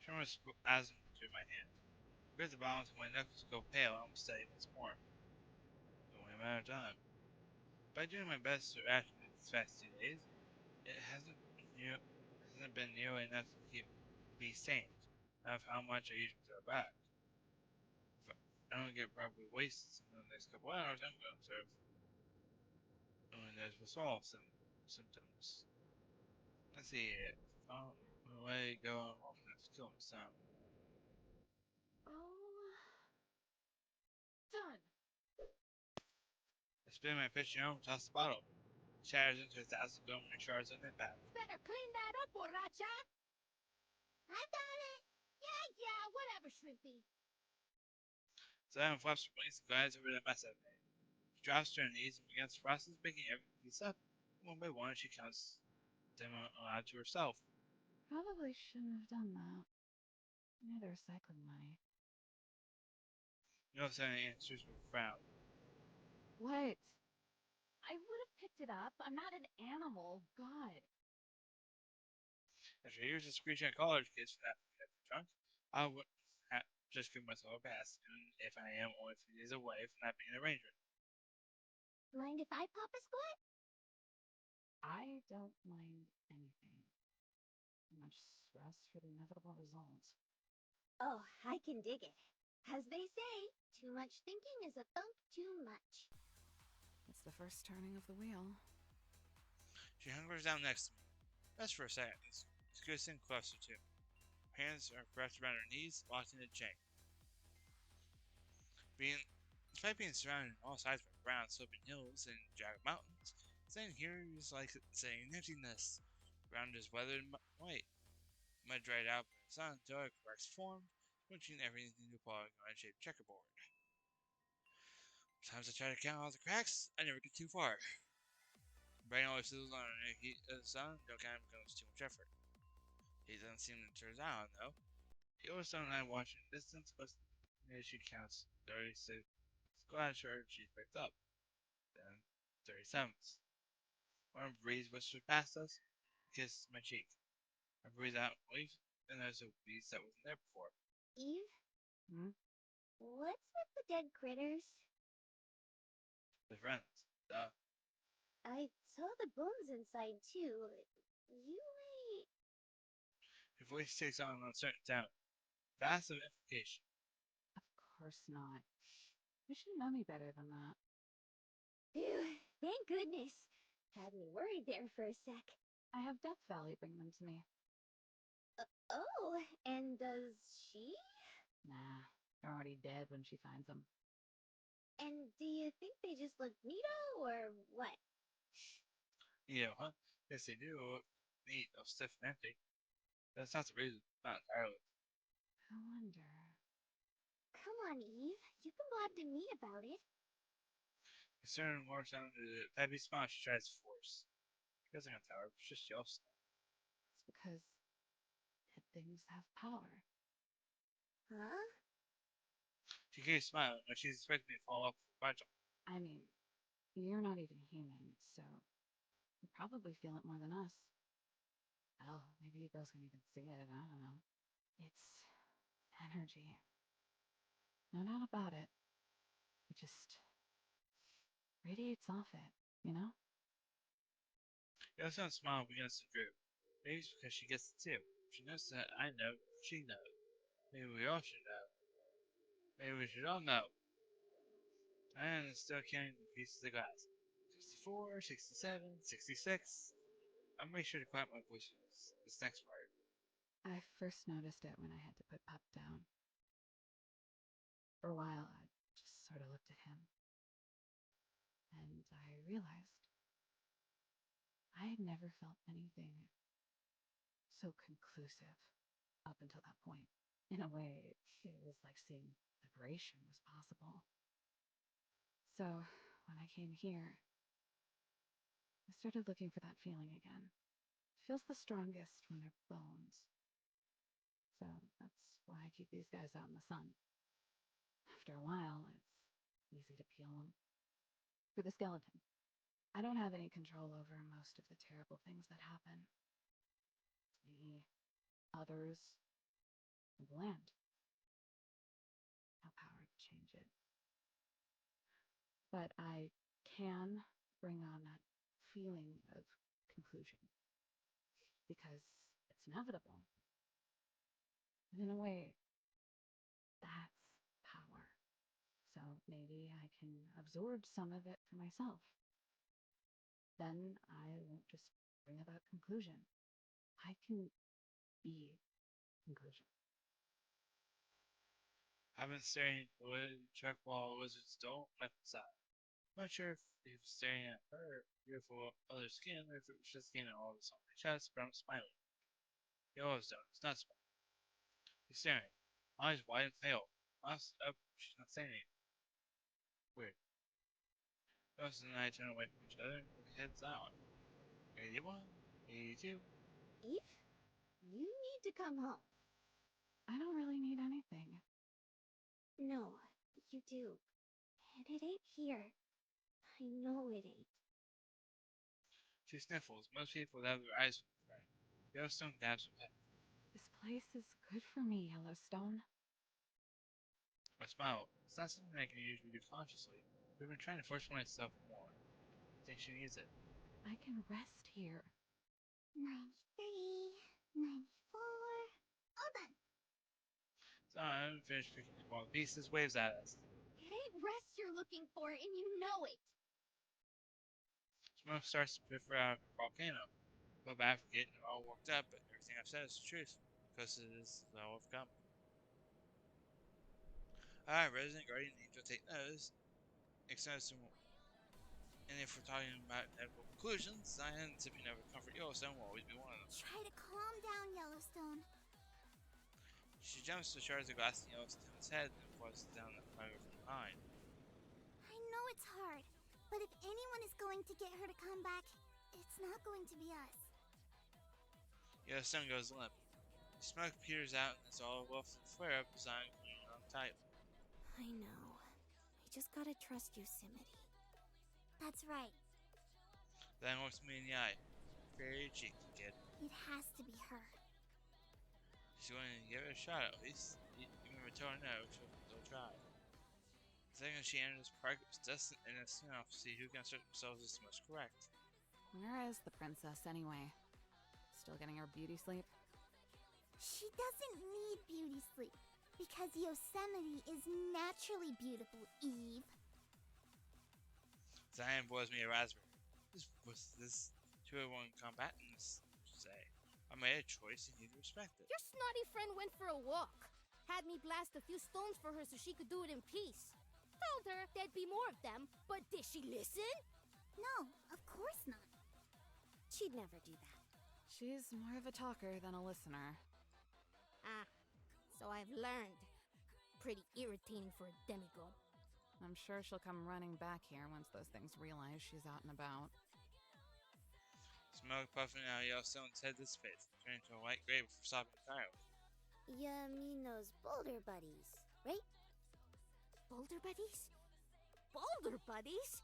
Sherman spasmed into my hand. I gripped the bottle until my knuckles go pale and almost steady once more. It's only a matter of time. By doing my best to ration it these past 2 days, it hasn't been nearly enough to keep me sane of how much I usually throw back. I don't get probably wasted in the next couple hours. I'm going to observe. And there's withdrawal symptoms. Let's see it. Oh, away, go on, let's kill him some. Oh, done. I spin my pitch home, toss the bottle. Shatters into 1,000 billionaire shards on impact. Better clean that up, Borracha! I've got it! Yeah, whatever, Shrimpy. Zion flaps her wings and glides over the mess I've made. She drops to her knees and begins the process of picking every piece up. One by one, she counts them aloud to herself. Probably shouldn't have done that. I need the recycling money. No sudden answers with a frown. What? I would have picked it up. I'm not an animal. God. After years of screeching at college kids for that drunk, I would just give myself a pass, even if I am only 3 days away from that being an arrangement. Mind if I pop a squat? I don't mind anything. Much stress for the inevitable result. Oh, I can dig it. As they say, too much thinking is a thump too much. It's the first turning of the wheel. She hunkers down next to me. Just for a second, squeezing closer to me. Her hands are wrapped around her knees, locked in a chain. Despite being surrounded on all sides by brown sloping hills and jagged mountains, standing here is like saying emptiness. The ground is weathered and white. Mud dried out by the sun until it cracks formed, switching everything into a polygon-shaped checkerboard. Sometimes I try to count all the cracks, I never get too far. My brain always sizzles on the heat of the sun, don't count becomes too much effort. He doesn't seem to turn on, though. He always don't mind watching the distance, but as she counts 36 squash she picked up. Then 37th. Warm breeze whispers past us, kisses my cheek. I breathe out and leave, and there's a breeze that wasn't there before. Eve? Hmm? What's with the dead critters? The friends. Duh. I saw the bones inside, too. You ain't... Her voice takes on an uncertain tone. Vast of implication. Of course not. You should know me better than that. Phew, thank goodness. Had me worried there for a sec. I have Death Valley bring them to me. Oh, and does she? Nah, they're already dead when she finds them. And do you think they just look neato, or what? You know, huh? Yes, they do. Neat, stiff and empty. That's not the reason. Not entirely. I wonder. Come on, Eve. You can blab to me about it. Concern more down to the heavy smile she tries to force. She doesn't have power, it's just yells. It's because dead things have power. Huh? She keeps smiling like she's expecting me to fall off the budget. I mean, you're not even human, so you probably feel it more than us. Hell, maybe you guys can even see it, I don't know. It's energy. No doubt about it. It just radiates off it, you know? Yosemite's smile begins to droop. Maybe it's because she gets it too. She knows that I know, she knows. Maybe we all should know. Maybe we should all know. And it's still counting the pieces of glass. 64, 67, 66. I'll make sure to quiet my voice for this next part. I first noticed it when I had to put Pup down. For a while, I just sort of looked at him. And I realized I had never felt anything so conclusive up until that point. In a way, it was like seeing liberation was possible. So, when I came here, I started looking for that feeling again. It feels the strongest when they're bones. So, that's why I keep these guys out in the sun. After a while, it's easy to peel them. For the skeleton, I don't have any control over most of the terrible things that happen. The others, and the land. No power to change it. But I can bring on that feeling of conclusion. Because it's inevitable. And in a way, that's power. so maybe I can absorb some of it for myself. Then I won't just bring about conclusion. I can be conclusion. I've been staring at the check while wizards don't let inside. I'm not sure if he was staring at her beautiful other skin or if it was just getting all this on my chest, but I'm smiling. Yellowstone is not smiling. He's staring. Eyes wide and pale. Mouth up, she's not saying anything. Weird. Yellowstone and I turn away from each other, with heads down. 81, 82. Eve, you need to come home. I don't really need anything. No, you do. And it ain't here. I know it ain't. She sniffles. Most people would have their eyes open. Yellowstone dabs her head. This place is good for me, Yellowstone. I smile. It's not something I can usually do consciously. We've been trying to force myself more. I think she needs it. I can rest here. 93, 94. All done. So I'm finished picking up all the pieces, waves at us. It ain't rest you're looking for, and you know it. Smoke starts to piffer out of a volcano. I feel bad for getting all worked up, but everything I've said is the truth, because it is all I've come. Alright, Resident Guardian Angel, take notice. And if we're talking about inevitable conclusions, science, if you never comfort Yellowstone, will always be one of them. Try to calm down, Yellowstone. She jumps to shards of glass in Yellowstone's head and forces down the fire from behind. I know it's hard, but if anyone is going to get her to come back, it's not going to be us. Yellowstone goes limp. The smoke peters out and it's all a flare up designed on tight. I know. I just gotta trust Yosemite. That's right. Then looks me in the eye. Very cheeky, kid. It has to be her. She's going to give it a shot at least. Even if I tell her no, she'll still try. The second she enters this park, it's destined in a spin-off to see who can assert themselves as the most correct. Where is the princess anyway? Still getting her beauty sleep? She doesn't need beauty sleep, because Yosemite is naturally beautiful, Eve. Zion boils me a raspberry. This 201 combatants say. I made a choice and you need to respect it. Your snotty friend went for a walk. Had me blast a few stones for her so she could do it in peace. Told her there'd be more of them, but did she listen? No, of course not. She'd never do that. She's more of a talker than a listener. Ah, so I've learned. Pretty irritating for a demigod. I'm sure she'll come running back here once those things realize she's out and about. Smoke puffing out of Yellowstone's head dissipates, turning to a white gray before stopping entirely. You mean those boulder buddies, right? Boulder buddies? Boulder buddies?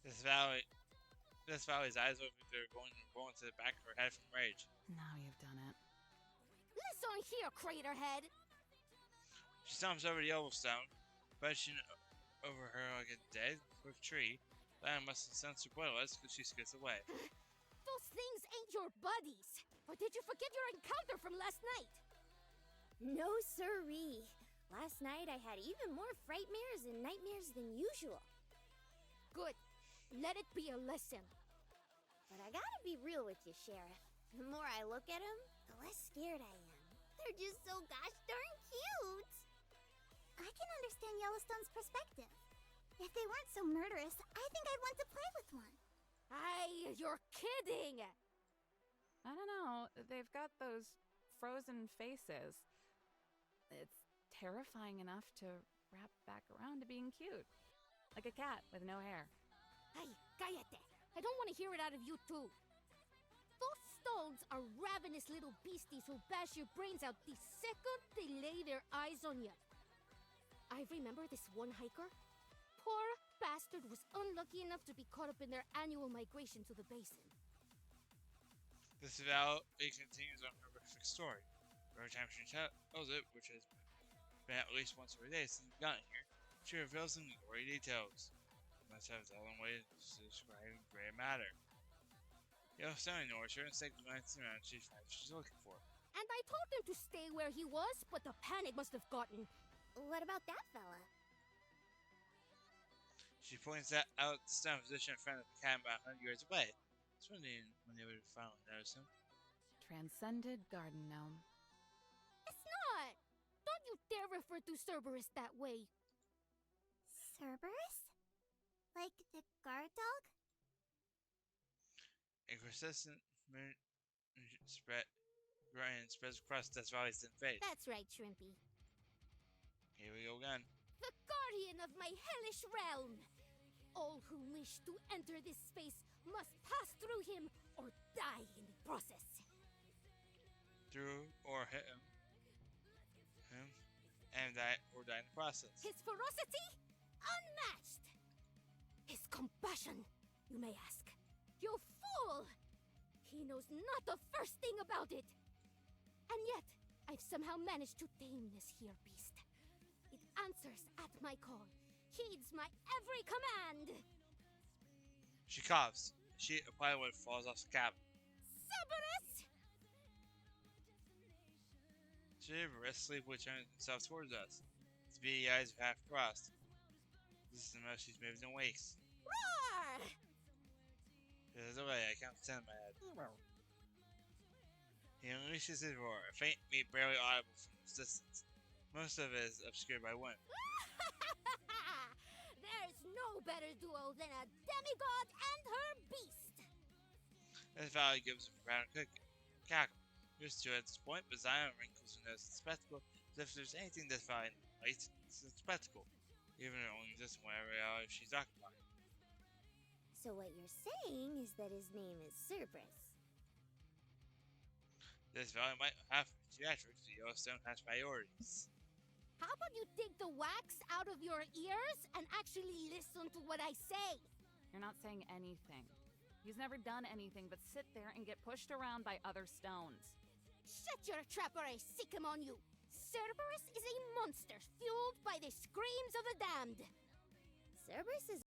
This valley's eyes over there going to the back of her head from rage. Now you've done it. Listen here, Craterhead! She stomps over to Yellowstone, brushing over her like a dead quick tree. Diana must have sensed her bloodlust because she skids away. Those things ain't your buddies! Or did you forget your encounter from last night? No siree. Last night I had even more frightmares and nightmares than usual. Good. Let it be a lesson. But I gotta be real with you, Sheriff. The more I look at them, the less scared I am. They're just so gosh darn cute. I can understand Yellowstone's perspective. If they weren't so murderous, I think I'd want to play with one. You're kidding! I don't know. They've got those frozen faces. It's terrifying enough to wrap back around to being cute. Like a cat with no hair. Hey, cállate. I don't want to hear it out of you too. Those stones are ravenous little beasties who bash your brains out the second they lay their eyes on you. I remember this one hiker. Poor bastard was unlucky enough to be caught up in their annual migration to the basin. This valley continues on her horrific story. Every time she tells it, which has been at least once every day since we've gotten here, she reveals them in gory details. Must have a thousand ways to describe gray matter. Yellowstone ignores her and takes glancing around she finds what she's looking for. And I told him to stay where he was, but the panic must have gotten What about that fella? She points out the stone position in front of the cabin about 100 yards away. I was wondering when they would finally notice him. Transcended garden gnome. It's not! Don't you dare refer to Cerberus that way. Cerberus? Like the guard dog? A persistent moon spreads across Death Valley's thin face. That's right, Shrimpy. Here we go again. The guardian of my hellish realm! All who wish to enter this space must pass through him or die in the process. Through or hit him, and die or die in the process. His ferocity? Unmatched! His compassion, you may ask. You fool! He knows not the first thing about it! And yet, I've somehow managed to tame this here beast. It answers at my call, heeds my every command! She coughs. A sheet of plywood falls off the cabin. Cerberus! Cerberus sleepily turns himself towards us. His beady eyes are half crossed. This is the most he's moved in weeks. Roar! There's a way I count to 10 in my head. He unleashes his roar, a faint beat barely audible from his distance. Most of it is obscured by wind. There's no better duo than a demigod and her beast! This valley gives a profound cackle. Used to it at this point, but Zion wrinkles her nose at the spectacle, as if there's anything this valley likes, it's a spectacle, even if it only exists in whatever reality she's occupied. So what you're saying is that his name is Cerberus. This valley might have theatrics, but Yellowstone has priorities. How about you dig the wax out of your ears and actually listen to what I say? You're not saying anything. He's never done anything but sit there and get pushed around by other stones. Shut your trap or I sick him on you! Cerberus is a monster fueled by the screams of the damned! Cerberus is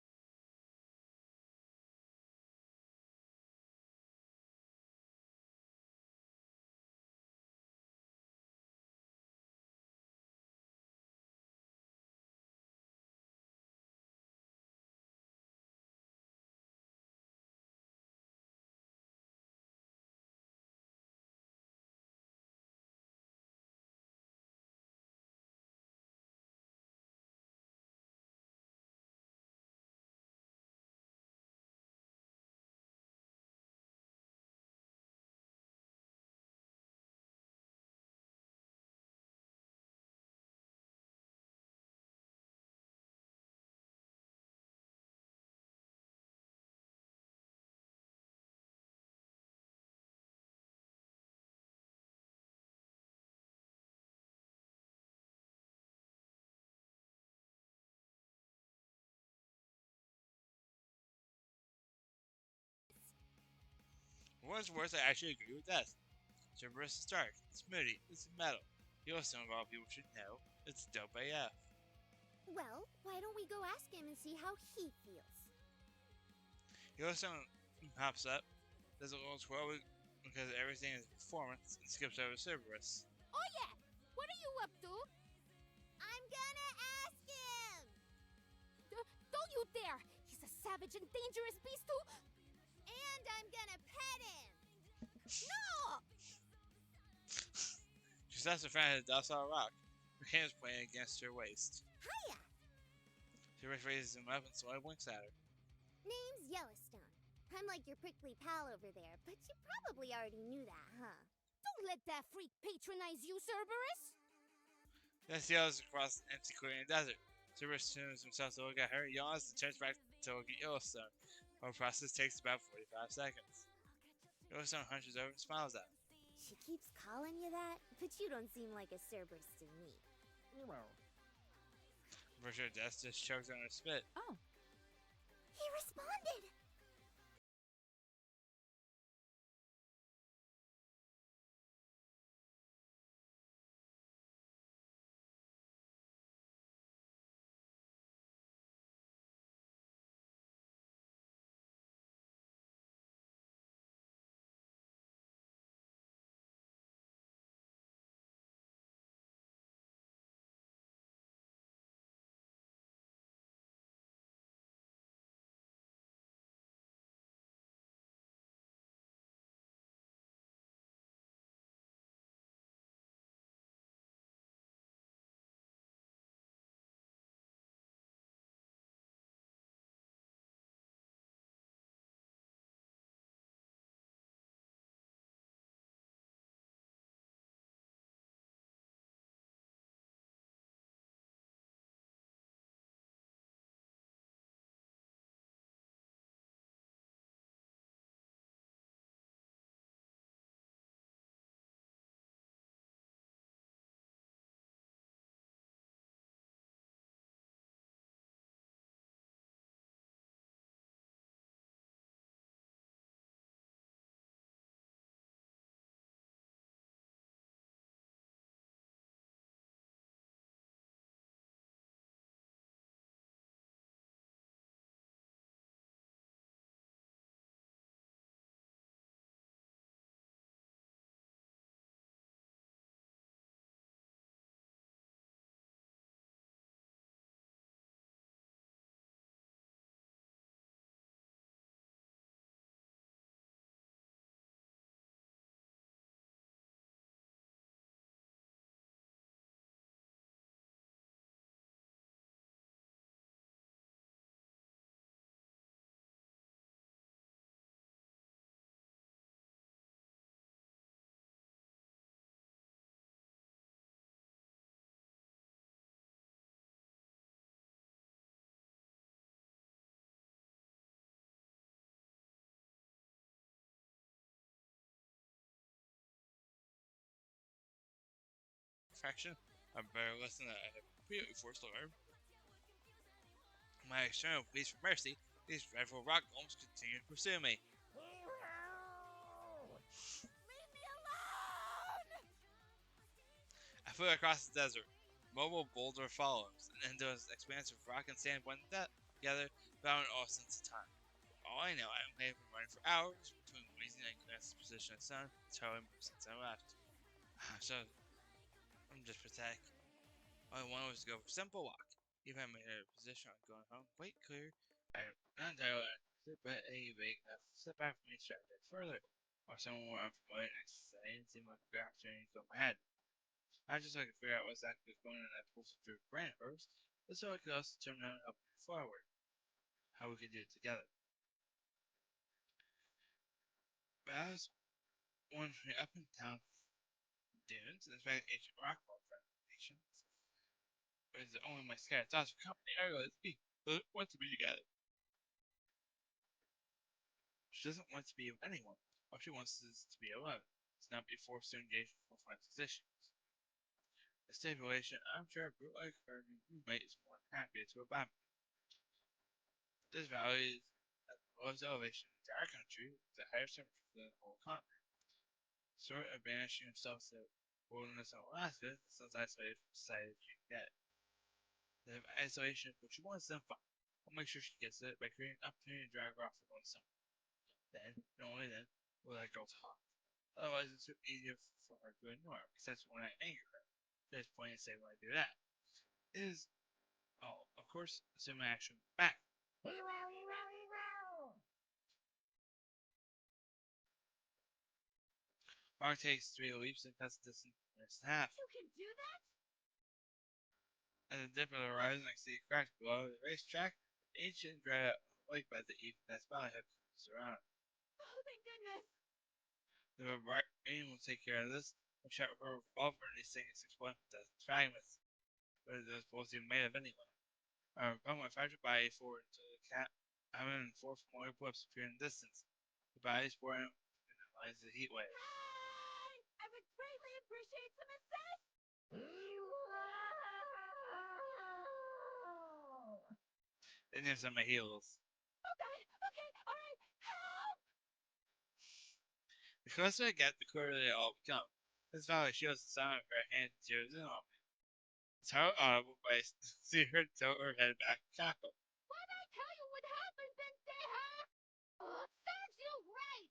For what it's worth, I actually agree with that. Cerberus is dark, it's moody, it's metal. Yellowstone, of all people should know, it's dope AF. well, why don't we go ask him and see how he feels? Yellowstone pops up, does a little twirl because everything is performance, and skips over Cerberus. Oh yeah! What are you up to? I'm gonna ask him! Don't you dare! He's a savage and dangerous beast who... And I'm gonna pet him! No! She stops in front of a docile rock, her hands pointing against her waist. Hiya! Cerberus raises him up and slowly winks at her. Name's Yellowstone. I'm like your prickly pal over there, but you probably already knew that, huh? Don't let that freak patronize you, Cerberus! Then she yells across the empty clearing desert. Cerberus turns himself to look at her, yawns, and turns back to look at Yellowstone. The process takes about 45 seconds. Yellowstone hunches over and smiles at him. She keeps calling you that, but you don't seem like a Cerberus to me. For sure, Death just chokes on her spit. Oh, He responded! perfection, a better lesson that I have previously learned. My external pleas for mercy, these dreadful rock golems continue to pursue me. Leave me alone! I flew across the desert. Mobile boulder follows, and into an expanse of rock and sand blended together without an all sense of time. All I know, I may have been running for hours between wheezing and glancing position of the sun, totally since I left. So, I'm just pathetic. All I wanted was to go for a simple walk. Even if I made a position on going home quite clear, I'm not entirely accurate, but a big enough step back from me to start a bit further, or someone more unfamiliar and exciting seemed like a good opportunity to go ahead. I just like to figure out what exactly was going on in that pulse of your brain at first, but so I could also determine how to help you forward, how we could do it together. But I was wandering up and down dunes and inspecting ancient rock formations. But it's only my scattered thoughts for company I realized we want to be together. She doesn't want to be with anyone. All she wants is to be alone, to not be forced to engage in full-fledged positions. A stipulation I'm sure a brute like her roommate is more than happy to abide by. This valley is at the lowest elevation in the entire country, with the highest temperature than the whole continent. Short of banishing himself to the wilderness of Alaska, the son's isolated from society if you can get it. The isolation is what she wants, then fine. I'll make sure she gets it by creating an opportunity to drag her off for one summer. Then, and only then, will that girl talk. Otherwise, it's easier for her to ignore, except when I anger her. There's plenty to say when I do that. It is, of course, assuming I actually back. Mark takes 3 leaps and cuts the distance in half. You can do that? At the dip of the horizon, I see a crack below the racetrack, ancient dried out lake by the evening valley hook surrounded. Oh, thank goodness. The Evergreen will take care of this. I shot her revolver and these things explode with fragments. But it was supposed to be made of anyway. I propelled my fragile body forward until the cat having 4 familiar blips appear in the distance. The body sporting in the lines of the heat wave. Hey! I would greatly appreciate some assist! Indians on my heels. Okay, alright, help! The closer I get, the clearer they all become. This valley shields the sound of her hand zeroes in on me. It's hardly audible, but I see her tilt her head back and cackle. Why'd I tell you what happened, pendeja? Serves you right!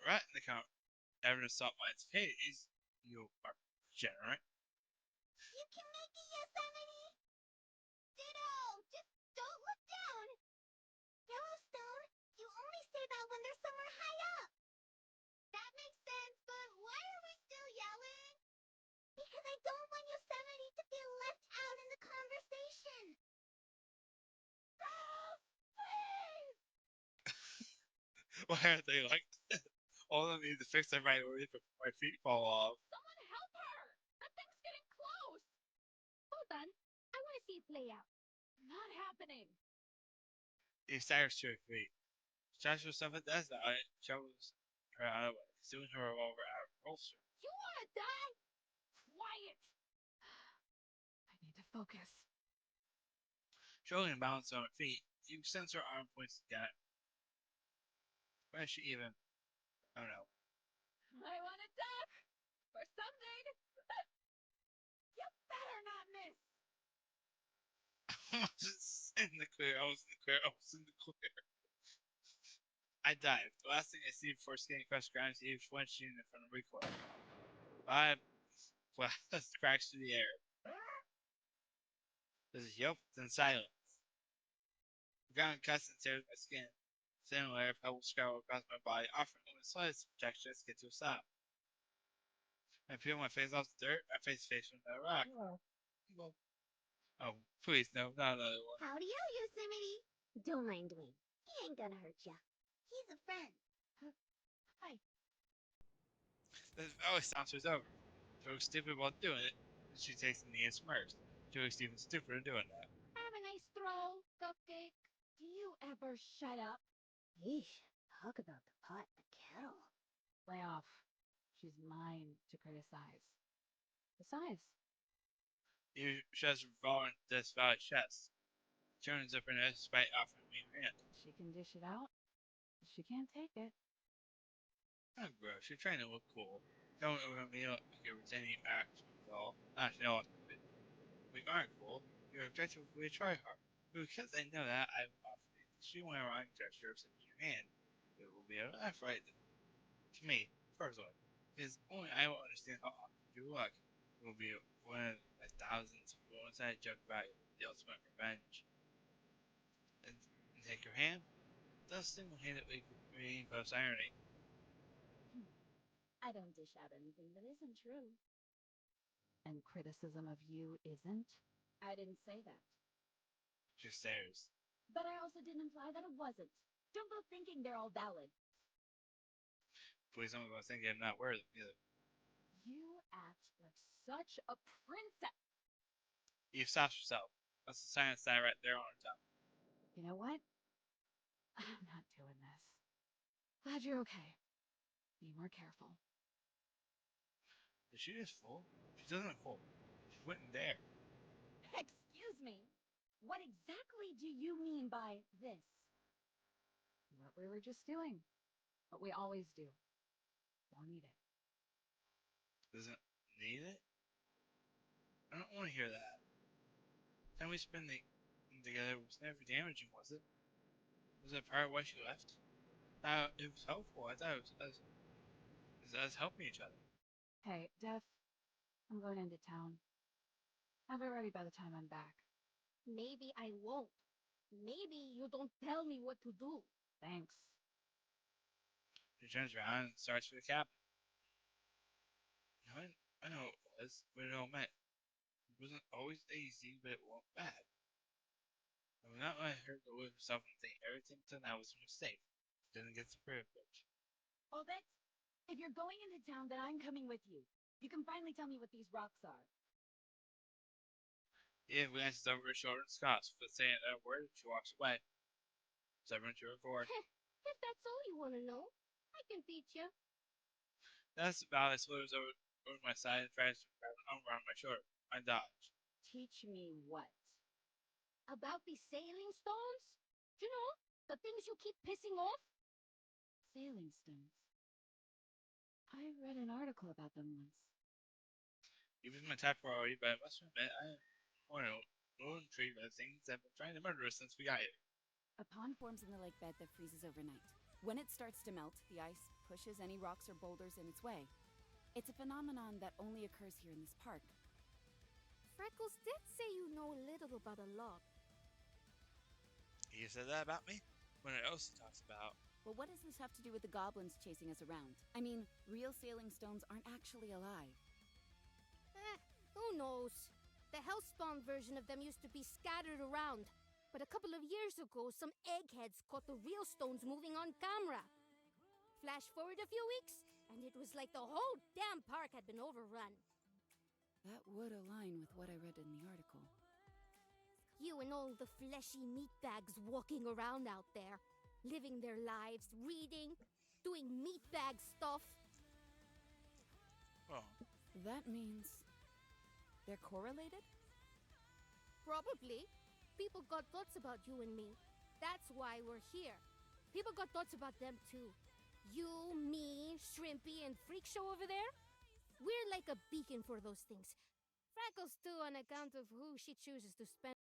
Right in the count, evidence salt mines. Hey, you are degenerate. You can make it, Yosemite! Ditto! Just don't look down! Yellowstone, you only say that when there's somewhere high up! That makes sense, but why are we still yelling? Because I don't want Yosemite to feel left out in the conversation! Help! Please! Why are they like this? All of them need to fix their priorities before my feet fall off. Someone help her! That thing's getting close! Hold on. I want to see it play out. Not happening. He staggers to her feet. Stretches herself at desk out and shoves her out of the way, stealing her revolver out of her holster. You wanna die? Quiet! I need to focus. Struggling to balance on her feet, you sense her arm points together. Where is she even? Oh no. I wanna duck! Or something! You better not miss! I was in the clear, I was in the clear, I was in the clear. I dived. The last thing I see before skating across the ground is Eve flinching in front of recoil. 5 blast cracks through the air. There's a yelp, then silence. The ground cuts and tears my skin. A thin layer of pebbles scrabble across my body, offering only the slightest protection as I get to a stop. I peel my face off the dirt, I face to face with that rock. Well, oh, please, no, not another one. Howdy-o, Yosemite! Don't mind Dwayne. He ain't gonna hurt ya. He's a friend. Hi. This valley stops is over. She looks stupid while doing it, and she takes the knee and smirks. She looks even stupider doing that. Have a nice throw, cupcake. Do you ever shut up? Yeesh. Talk about the pot and the kettle. Lay off. She's mine to criticize. Besides, You just fallen this valid chest. Turns up her nose despite offering me her hand. she can dish it out. She can't take it. Oh, gross. You're trying to look cool. Don't over me like you're resenting your actions at all. Actually, no, we aren't cool. You're objectively a tryhard. Because I know that, I will offer you the extremely ironic gesture of sending your hand. It will be a laugh right to me, personally. Because only I will understand how awkward you look. It will be one of the thousands of one-sided joke about the ultimate revenge. And take your hand? Thus single-handedly creating post-irony. I don't dish out anything that isn't true. And criticism of you isn't? I didn't say that. She stares. But I also didn't imply that it wasn't. Don't go thinking they're all valid. Please don't go thinking I'm not worth it either. You act like such a princess. You've stopped yourself. That's the silent sign right there on her tongue. You know what? I'm not doing this. Glad you're okay. Be more careful. Is she just full? She doesn't full. She wouldn't dare. Excuse me. What exactly do you mean by this? What we were just doing. What we always do. Don't need it. Doesn't need it? I don't want to hear that. The time we spent together was never damaging, was it? Was it part of why she left? It was helpful. I thought it was us helping each other. Hey, Def, I'm going into town. Have it ready by the time I'm back. Maybe I won't. Maybe you don't tell me what to do. Thanks. She turns around and starts for the cabin. I know it was, but it all meant. It wasn't always easy, but it wasn't bad. I would not let her go with herself and think everything till now was a mistake. Didn't get the privilege. Oh, that's... If you're going into town, then I'm coming with you. You can finally tell me what these rocks are. Ian glances over her shoulder and scoffs, but saying a word, she walks away. Stubborn to her forward. If that's all you want to know, I can teach you. That's about as slithers over my side and tries to grab an arm around my shoulder. I dodge. Teach me what? About these sailing stones? You know, the things you keep pissing off? Sailing stones. I read an article about them once. You've been my top priority, but I must admit, I am more intrigued by the things that have been trying to murder us since we got here. A pond forms in the lake bed that freezes overnight. When it starts to melt, the ice pushes any rocks or boulders in its way. It's a phenomenon that only occurs here in this park. Freckles did say you know a little about a lot. You said that about me? When else he talks about? But what does this have to do with the goblins chasing us around? I mean, real sailing stones aren't actually alive. Who knows? The Hellspawn version of them used to be scattered around. But a couple of years ago, some eggheads caught the real stones moving on camera. Flash forward a few weeks, and it was like the whole damn park had been overrun. That would align with what I read in the article. You and all the fleshy meatbags walking around out there, living their lives, reading, doing meatbag stuff. Oh. That means they're correlated? Probably. People got thoughts about you and me. That's why we're here. People got thoughts about them too. You, me, Shrimpy, and Freak Show over there? We're like a beacon for those things. Freckles too, on account of who she chooses to spend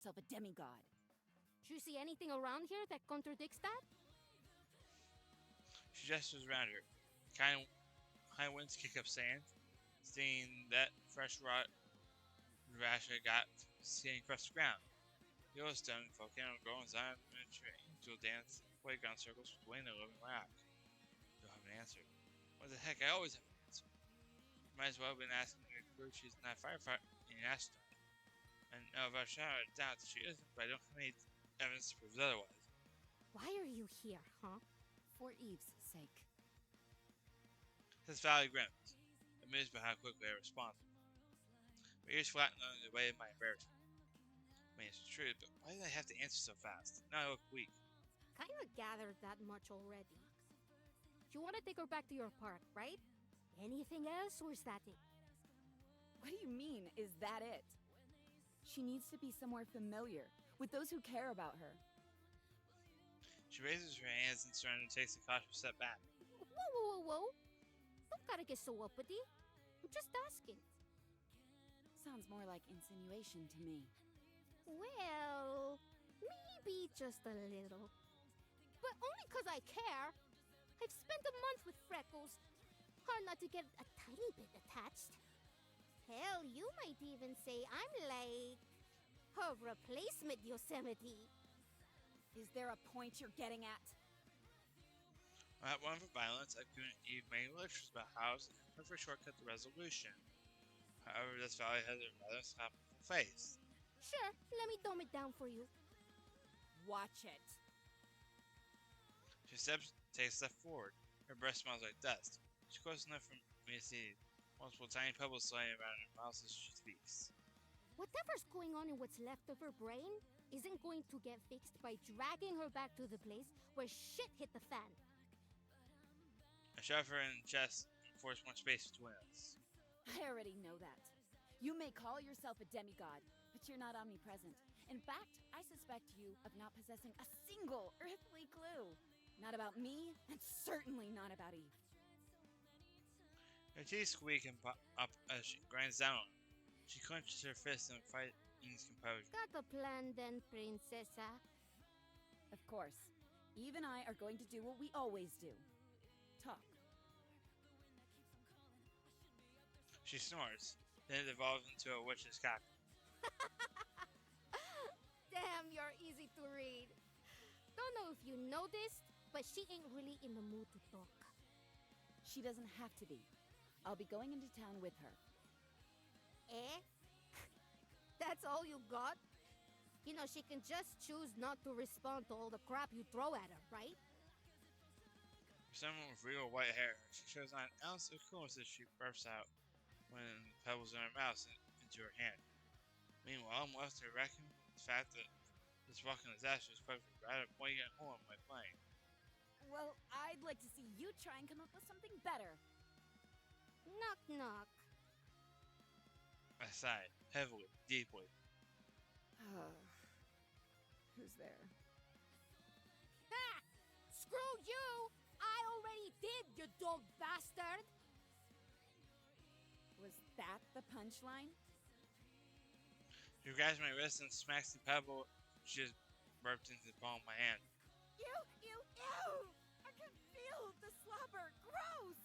Self a demigod. Do you see anything around here that contradicts that? She gestures around her. Kind of high winds kick up sand, seeing that fresh rot rash I got skating across the ground. Yellowstone, volcano growing sign, miniature angel dance, playground circles with wind and living rock. Don't have an answer. What the heck? I always have an answer. Might as well have been asking her crew she's not a firefighter in an astronaut. I know about a shadow of doubt that she isn't, but I don't have any evidence to prove otherwise. Why are you here, huh? For Eve's sake. Says Valley grins, amused by how quickly I responded. My ears flattened under the weight of my embarrassment. I mean, it's the truth, but why did I have to answer so fast? Now I look weak. Kinda gathered that much already. You want to take her back to your park, right? Anything else, or is that it? What do you mean, is that it? She needs to be somewhere familiar, with those who care about her. She raises her hands and surrender takes a cautious step back. Whoa, whoa, whoa, whoa. Don't gotta get so uppity. I'm just asking. Sounds more like insinuation to me. Well, maybe just a little. But only 'cause I care. I've spent a month with Freckles. Hard not to get a tiny bit attached. Hell, you might even say I'm like her replacement Yosemite. Is there a point you're getting at? At one for violence, I've given Eve many lectures about how to perfect shortcut to resolution. However, this valley has a rather sloppy face. Sure, let me dumb it down for you. Watch it. She steps, takes a step forward. Her breath smells like dust. She's close enough for me to see multiple tiny pebbles sliding around her mouth as she speaks. Whatever's going on in what's left of her brain isn't going to get fixed by dragging her back to the place where shit hit the fan. I shove her in the chest and force more space between us. I already know that. You may call yourself a demigod, but you're not omnipresent. In fact, I suspect you of not possessing a single earthly clue. Not about me, and certainly not about Eve. Her teeth squeak and pop up as she grinds down on her. She clenches her fist and fights composure. Got a plan then, Princessa? Of course. Eve and I are going to do what we always do. Talk. She snores, then it evolves into a witch's cackle. Damn, you're easy to read. Don't know if you noticed, but she ain't really in the mood to talk. She doesn't have to be. I'll be going into town with her. Eh? That's all you got? You know, she can just choose not to respond to all the crap you throw at her, right? For someone with real white hair, she shows not an ounce of coolness as she bursts out when the pebbles in her mouth and into her hand. Meanwhile, I'm left to reckon with the fact that this fucking disaster is perfect right at pointing at home on my plane. Well, I'd like to see you try and come up with something better. Knock, knock. I sighed, heavily, deeply. Who's there? Ha! Screw you! I already did, you dog bastard! Was that the punchline? She grabs my wrist and smacks the pebble she just burped into the palm of my hand. Ew! I can feel the slobber. Gross!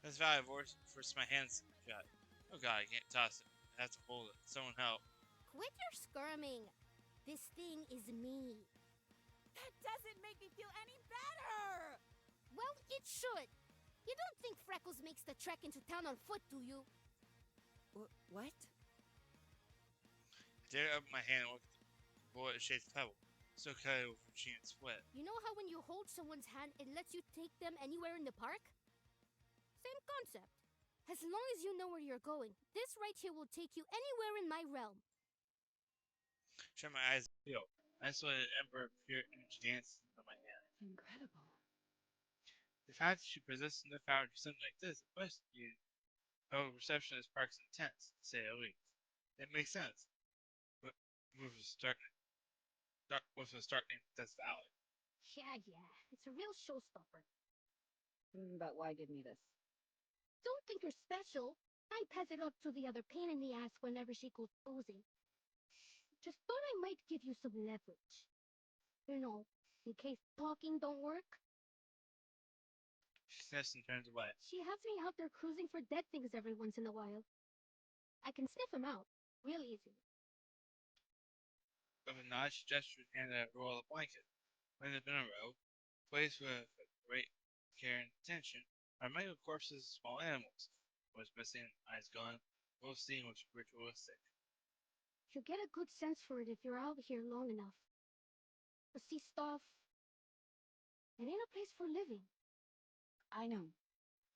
That's why I forced my hands shut. Oh god, I can't toss it. I have to hold it. Someone help. Quit your skirming. This thing is me. That doesn't make me feel any better! Well, it should. You don't think Freckles makes the trek into town on foot, do you? What? I dared up my hand and looked at the bullet-shaped pebble. Still cut it with a machine and split. You know how when you hold someone's hand, it lets you take them anywhere in the park? Same concept. As long as you know where you're going, this right here will take you anywhere in my realm. Shut my eyes and feel. I saw an ember of pure energy dance on my hand. Incredible. The fact that she possessed enough power to do something like this must be public perception of this park's intense, to say the least. That makes sense. But with a stark name, that's valid. Yeah. It's a real showstopper. But why give me this? Don't think you're special. I pass it up to the other pain in the ass whenever she goes posing. Just thought I might give you some leverage. You know, in case talking don't work. She sniffs and turns away. She has me out there cruising for dead things every once in a while. I can sniff them out, real easy. With a nod, she gestures and a roll of blanket. When it's been a row, placed with great care and attention, are mangled corpses of small animals. What's missing, eyes gone, both seen was ritualistic. You get a good sense for it if you're out here long enough. To see stuff. It ain't a place for living. I know.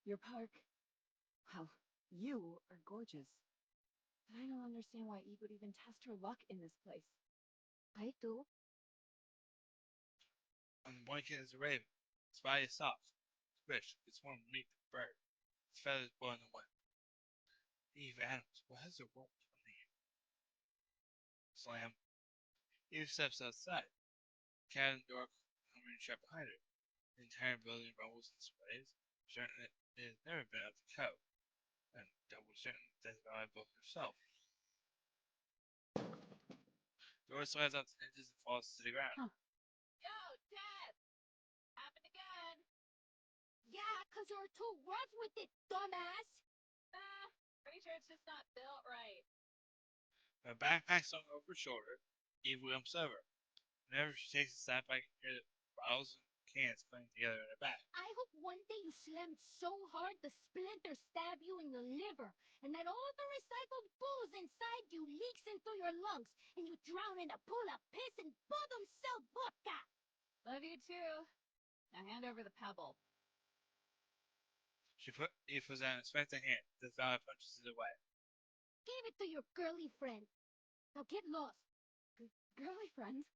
Your park. Well, you are gorgeous. But I don't understand why Eve would even test her luck in this place. I do. On the blanket is a raven. Its body is soft, rich, its warm meat the bird. Its feathers blow in the wind. Eve Addams, what has her work on the slam? Eve steps outside. Cat and door coming shut behind her. The entire building rumbles and sways, certain it has never been up the coast, and double certain that valuable herself. The door slides off the hinges and falls to the ground. Yo, Dad! Happened again! Yeah, 'cause you're too rough with it, dumbass! Pretty sure it's just not built right. Her backpack slung over her shoulder, Eve limps over. Whenever she takes a step, I can hear the bottles and cans clang together in her back. I hope one day you slam so hard the splinters stab you in the liver, and that all the recycled booze inside you leaks into your lungs, and you drown in a pool of piss and bottom cell vodka! Love you too. Now hand over the pebble. Eve puts out an expectant hand. The Valley punches it away. Give it to your girly friend. Now get lost. Girly friend?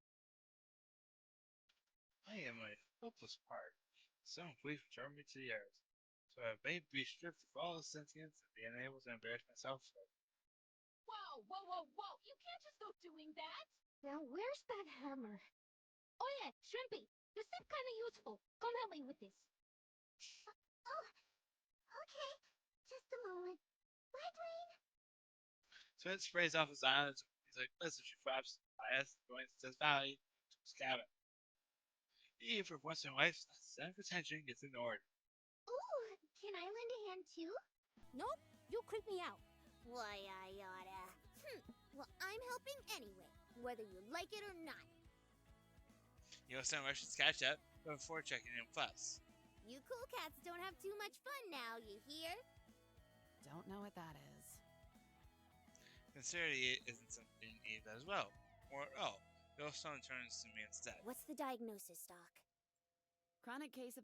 I am a hopeless part. Some grief turned me to the earth. So I may be stripped of all sentience and be unable to embarrass myself for it. Whoa! You can't just go doing that! Now where's that hammer? Oh yeah, Shrimpy, you seem kinda useful. Come help me with this. Oh, okay. Just a moment. Bye, Dwayne. So it sprays off his eyes. He's like, listen, she flaps by us, going to this valley to his cabin. Eve, for once in her life, center of attention gets ignored. Ooh, can I lend a hand too? Nope, you creep me out. Why, I oughta. Well, I'm helping anyway, whether you like it or not. Some Russians catch up before checking in with us. You cool cats don't have too much fun now, you hear? Don't know what that is. Sincerity isn't something Eve does well. Or, Yellowstone turns to me instead. What's the diagnosis, Doc? Chronic case of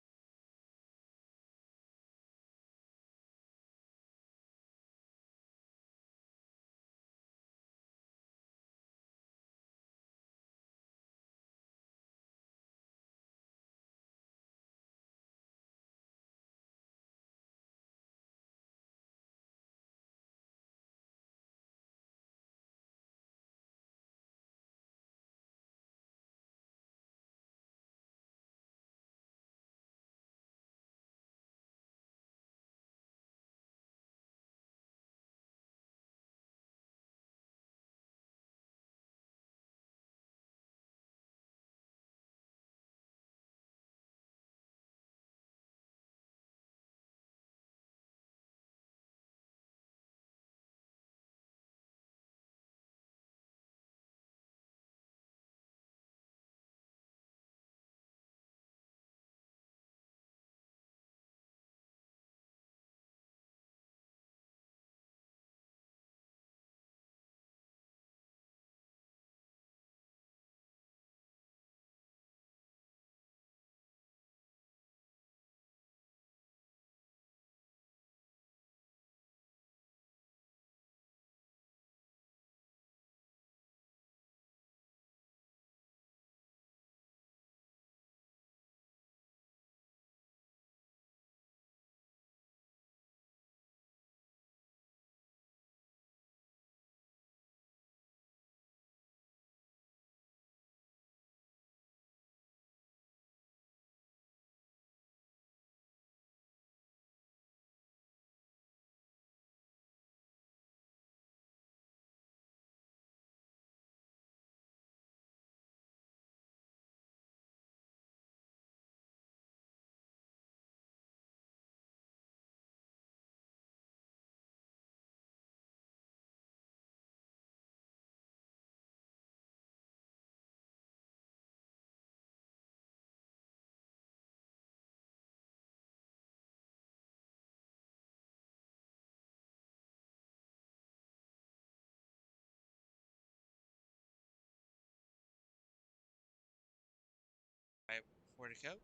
portico.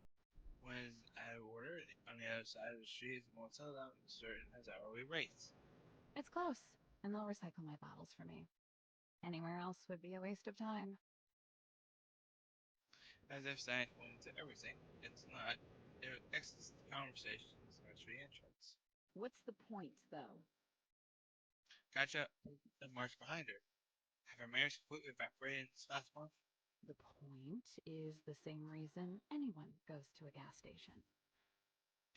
One is out of order on the other side of the street is the motel that is certain has hourly rates. It's close, and they'll recycle my bottles for me. Anywhere else would be a waste of time. As if saying women to everything, it's not. There exits the conversation starts the entrance. What's the point, though? Gotcha and march behind her. Have her marriage completely evaporated this last month? The point is the same reason anyone goes to a gas station.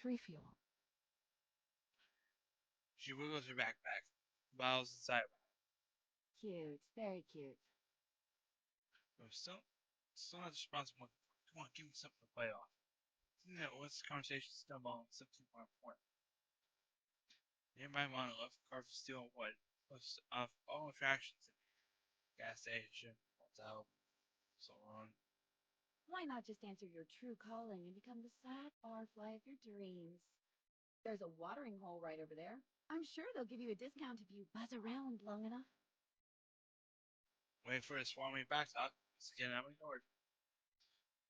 To refuel. She wiggles her backpack. The bottles inside of her. Cute, very cute. But still not the response I'm looking for. Come on, give me something to play off. Isn't that what's the conversation snowball and something more important? Nearby monolith carved of steel and wood lists off all attractions in gas station, motel, so on. Why not just answer your true calling and become the sad barfly of your dreams? There's a watering hole right over there. I'm sure they'll give you a discount if you buzz around long enough. Wait for the swarming backtalk. Once again, I'm ignored.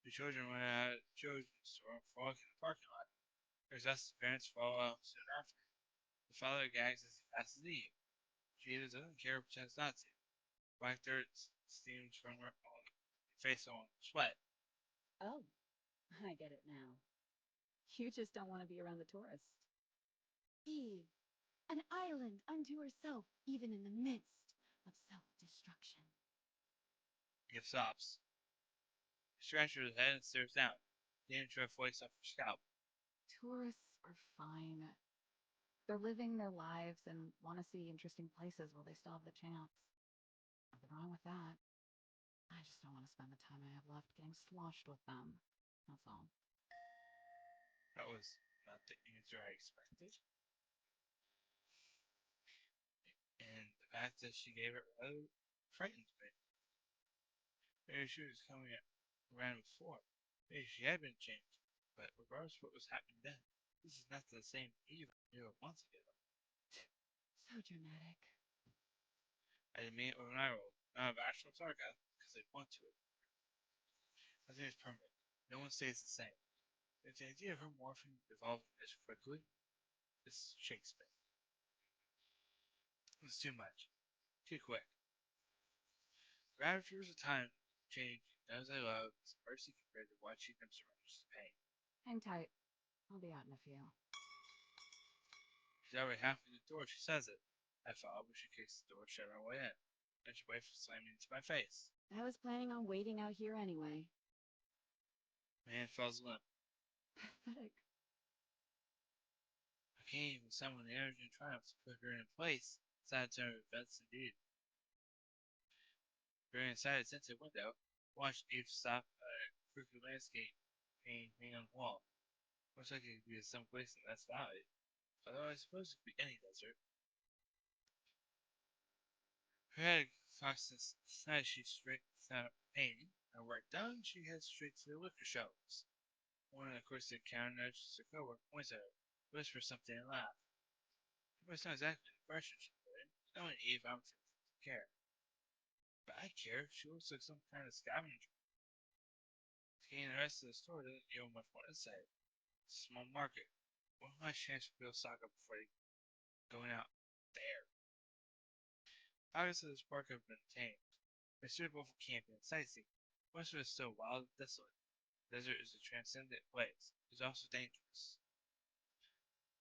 The children went out of the children's store and frolic in the parking lot. Their exhausted parents follow out soon after. The father gags as he passes Eve. She either doesn't care or pretends not to. Black dirt steams from her face on sweat. Oh, I get it now. You just don't want to be around the tourists. Eve, an island unto herself, even in the midst of self-destruction. Eve sobs. She scratches her head and stares down. The intro voice off her scalp. Tourists are fine. They're living their lives and want to see interesting places while they still have the chance. Nothing wrong with that. I just don't want to spend the time I have left getting sloshed with them. That's all. That was not the answer I expected. And the fact that she gave it rather frightened me. Maybe she was coming around before. Maybe she had been changed. But regardless of what was happening then, this is not the same Eve I knew months ago. So dramatic. I didn't mean it with an eye roll, not of actual sarcasm, because I want to. Nothing is permanent. No one stays the same. If the idea of her morphing evolving this quickly, this shakes me. It's too much. Too quick. Ravagers of time change those I love is mercy compared to watching them surrender to pain. Hang tight. I'll be out in a few. She's already halfway to the door, she says it. I follow, but she kicks the door shut on her way in. Then she waits for slamming into my face. I was planning on waiting out here anyway. My hand falls limp. Pathetic. I can't even summon the energy and triumph to put her in place. Sad turn of events indeed. Peering inside a tinted window, watched Eve stop at a crooked landscape painting on the wall. Looks like it could be someplace in this valley. Although I suppose it could be any desert. Her head cocks aside, she straightens out painting. Her work done, she heads straight to the liquor shelves. One of course the counter nudges her coworker, points at her, whispers something and laughs. But it's not exactly the impression she put in. Knowing Eve, I would care. But I care. She looks like some kind of scavenger. Scanning the rest of the store doesn't yield much more insight. It's a small market. What my chance to build stock up before going out there? Pockets of this park have been tamed. They're suitable for camping and sightseeing. Most of it is still wild and desolate. The desert is a transcendent place. It's also dangerous.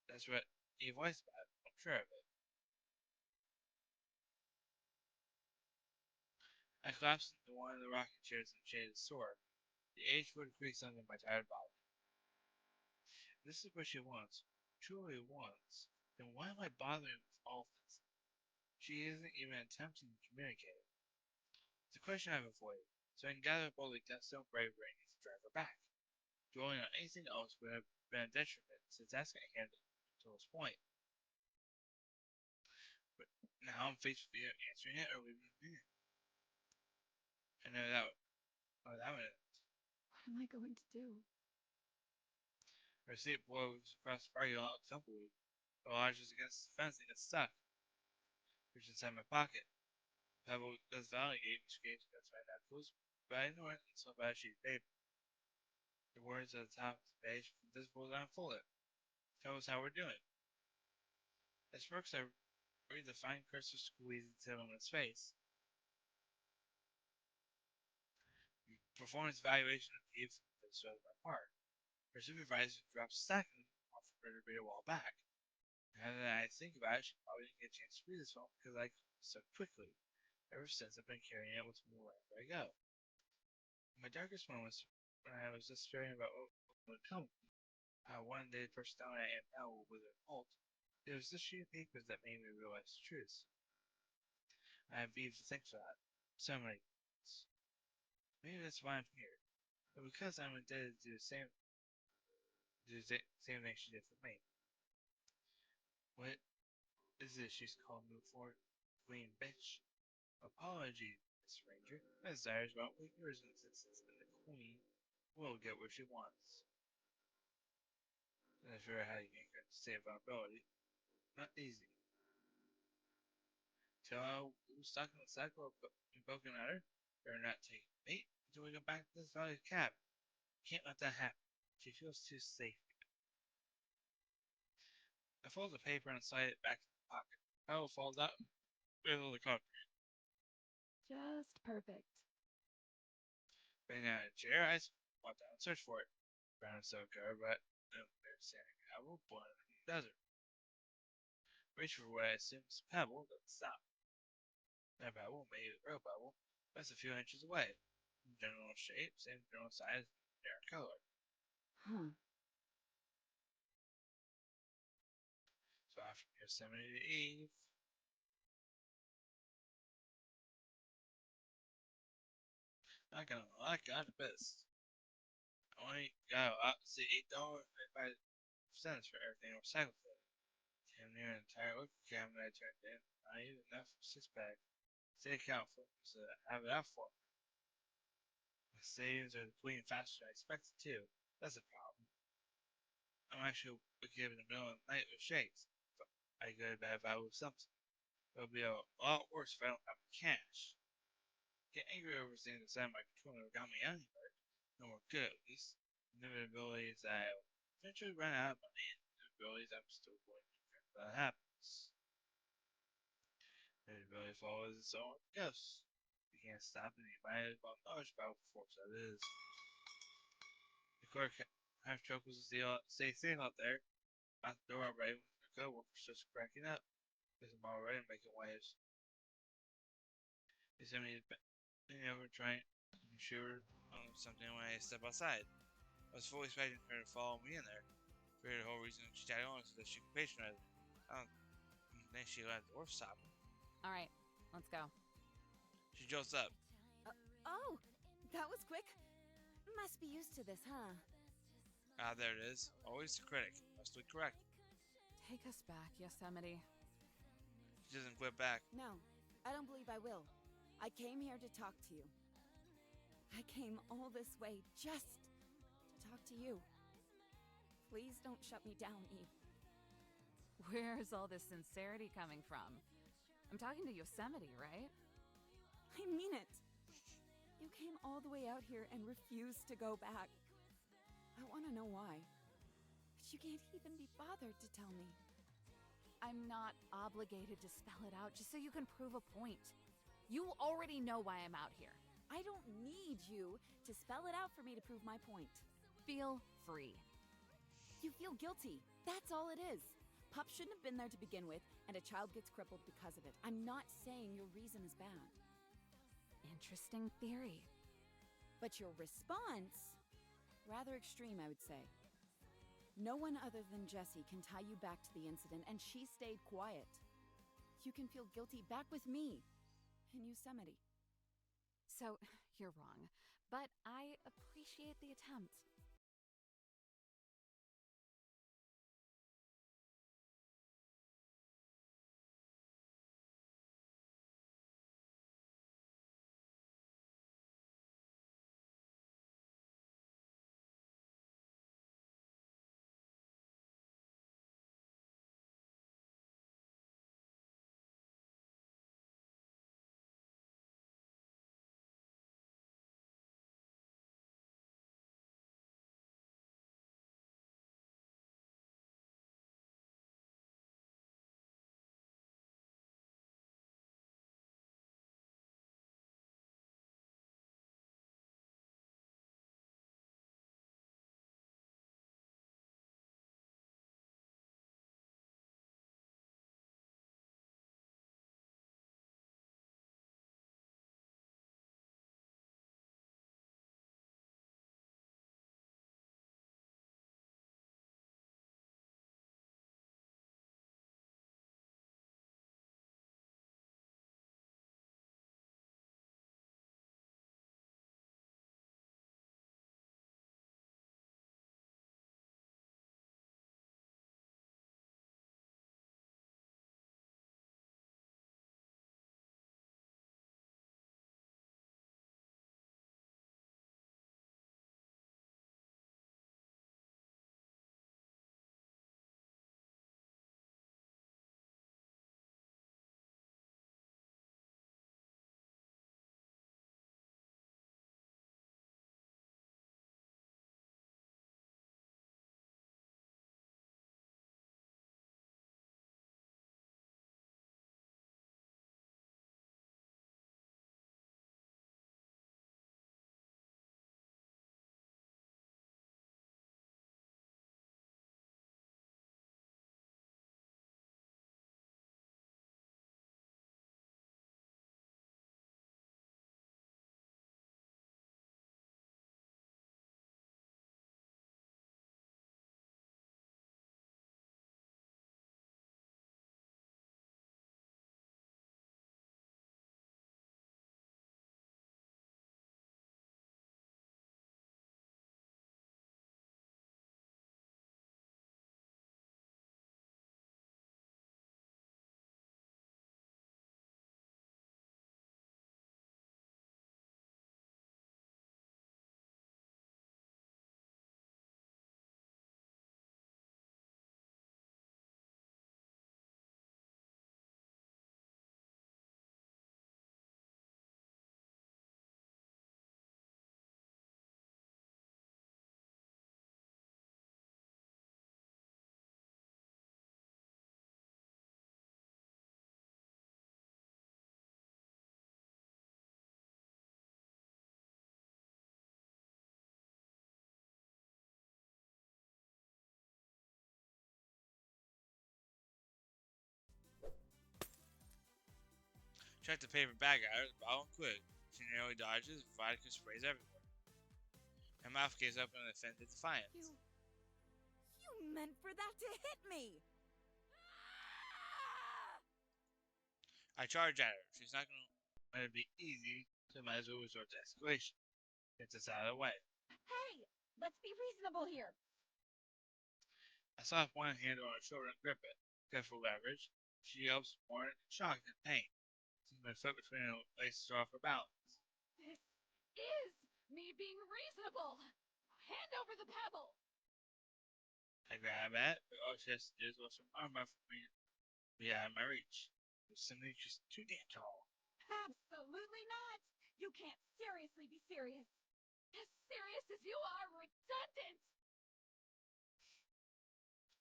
That's what Eve likes about it. I'm sure of it. I collapsed into one of the rocking chairs in the shade of the store. The aged wood creaks under my tired body. If this is what she wants, truly wants, then why am I bothering with all this? She isn't even attempting to communicate. It's a question I've avoided, so I can gather up all the gusto and bravery I need to drive her back. Dwelling on anything else would have been a detriment, since that's going to handle to this point. But now I'm faced with either answering it or leaving it be. I know that would What am I going to do? her seat blows across the parking lot with tumbleweed. The lodges against the fence and gets stuck. Reach inside my pocket. Pebble does validate which games against my knuckles, but I ignore it until bad sheet paper. The words at the top of the page from this book unfolded. Tell us how we're doing. As Brooks, I read the fine cursor squeezing to him in his face. Performance evaluation of the influence of my part. Her supervisor dropped a second off her to read a while back. Now that I think about it, she probably didn't get a chance to read this one because I so quickly. Ever since I've been carrying it with me wherever I go. In my darkest moments, when I was just fearing about what would come, how one day the person I am now will wither and molt, it was this sheet of paper that made me realize the truth. I have even to thank for that. So many things. Maybe that's why I'm here. But because I'm indebted to do the same thing she did for me. What is this she's called me for? Queen bitch. Apology, Miss Ranger. My desires about what yours in this instance, and the Queen will get what she wants. And I figure out how to get her to save vulnerability. Not easy. Till I was stuck in the cycle of broken at her, better not take bait until we go back to this valley cab. Can't let that happen. She feels too safe. I fold the paper and slide it back in the pocket. I will fold out middle of the concrete. Just perfect. Bending out a chair, I walk down and search for it. Brown so covered, but no bare sand and gravel, born in the desert. Reach for what I assume is a pebble, doesn't stop. That pebble, maybe a real pebble, that's a few inches away. General shape, same general size, different color. Huh. So off from Yosemite to Eve. Not gonna lie, I got the best. I only got say $8.95 for everything I recycled for. Damn near an entire liquor cabinet I turned in. Not even enough for a 6-pack. Stay account for it, so I have it out for me. My savings are depleting faster than I expected to. That's a problem. I'm actually waking up in the middle of the night with shakes. I go to bed if I lose something. It'll be a lot worse if I don't have the cash. Get angry over things inside my control never got me anywhere. No more good, at least. Inevitabilities that I will eventually run out of money, and inevitabilities I'm still going to drink when that happens. Inevitability follows its own ghost. You can't stop it, you might as well knowledge about force that it is. The court half chuckles to stay safe out there. Out the door already when the co-worker starts cracking up. There's them already making waves. They send me over trying to be sure something when I step outside. I was fully expecting her to follow me in there. Figured the whole reason she tagged on is so that she could patronize me. I don't think she let the door stop me. Alright, let's go. She jolts up. Oh, that was quick. Must be used to this, huh? Ah, there it is. Always the critic. Mostly correct. Take us back, Yosemite. She doesn't quit back. No, I don't believe I will. I came here to talk to you. I came all this way just to talk to you. Please don't shut me down, Eve. Where's all this sincerity coming from? I'm talking to Yosemite, right? I mean it. You came all the way out here and refused to go back. I want to know why. But you can't even be bothered to tell me. I'm not obligated to spell it out just so you can prove a point. You already know why I'm out here. I don't need you to spell it out for me to prove my point. Feel free. You feel guilty. That's all it is. Pup shouldn't have been there to begin with, and a child gets crippled because of it. I'm not saying your reason is bad. Interesting theory. But your response, rather extreme, I would say. No one other than Jessie can tie you back to the incident, and she stayed quiet. You can feel guilty back with me in Yosemite. So, you're wrong, but I appreciate the attempt. Check the paper bag out of the bottle quick. She narrowly dodges, vodka sprays everywhere. Her mouth gazes up in offended defiance. You meant for that to hit me! I charge at her. She's not going to let it be easy, so might as well resort to escalation. Gets us out of the way. Hey! Let's be reasonable here! I slap one hand on her shoulder and grip it. Good for leverage. She yelps more in shock than pain. Sees my foot between her legs to off her balance. This is me being reasonable. Hand over the pebble. I grab at it, but all she has to do is lift her arm up from me to be out of my reach. It's simply just too damn tall. Absolutely not. You can't seriously be serious. As serious as you are redundant.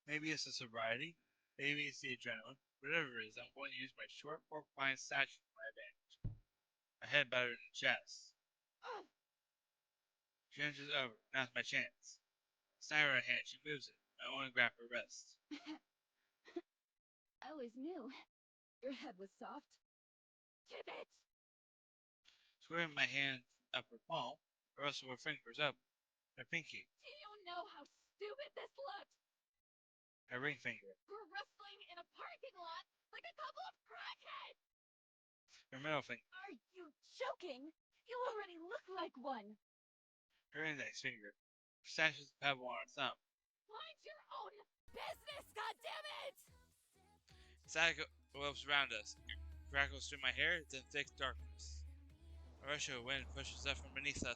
Maybe it's the sobriety. Maybe it's the adrenaline. Whatever it is, I'm going to use my short, porcupine stature to my advantage. I head better in the chest. She inches over. Now's my chance. Snap her hand. She moves it. I want to grab her wrist. I always knew your head was soft. Give it! Squaring my hand up her palm, the rest of her fingers open. Her pinky. Do you know how stupid this looked? Her ring finger. We're wrestling in a parking lot like a couple of crackheads! Her middle finger. Are you joking? You already look like one. Her index finger. Stashes the pebble on her thumb. Mind your own business, goddammit! Static elopes around us. It crackles through my hair, then thick darkness. A rush of wind pushes up from beneath us.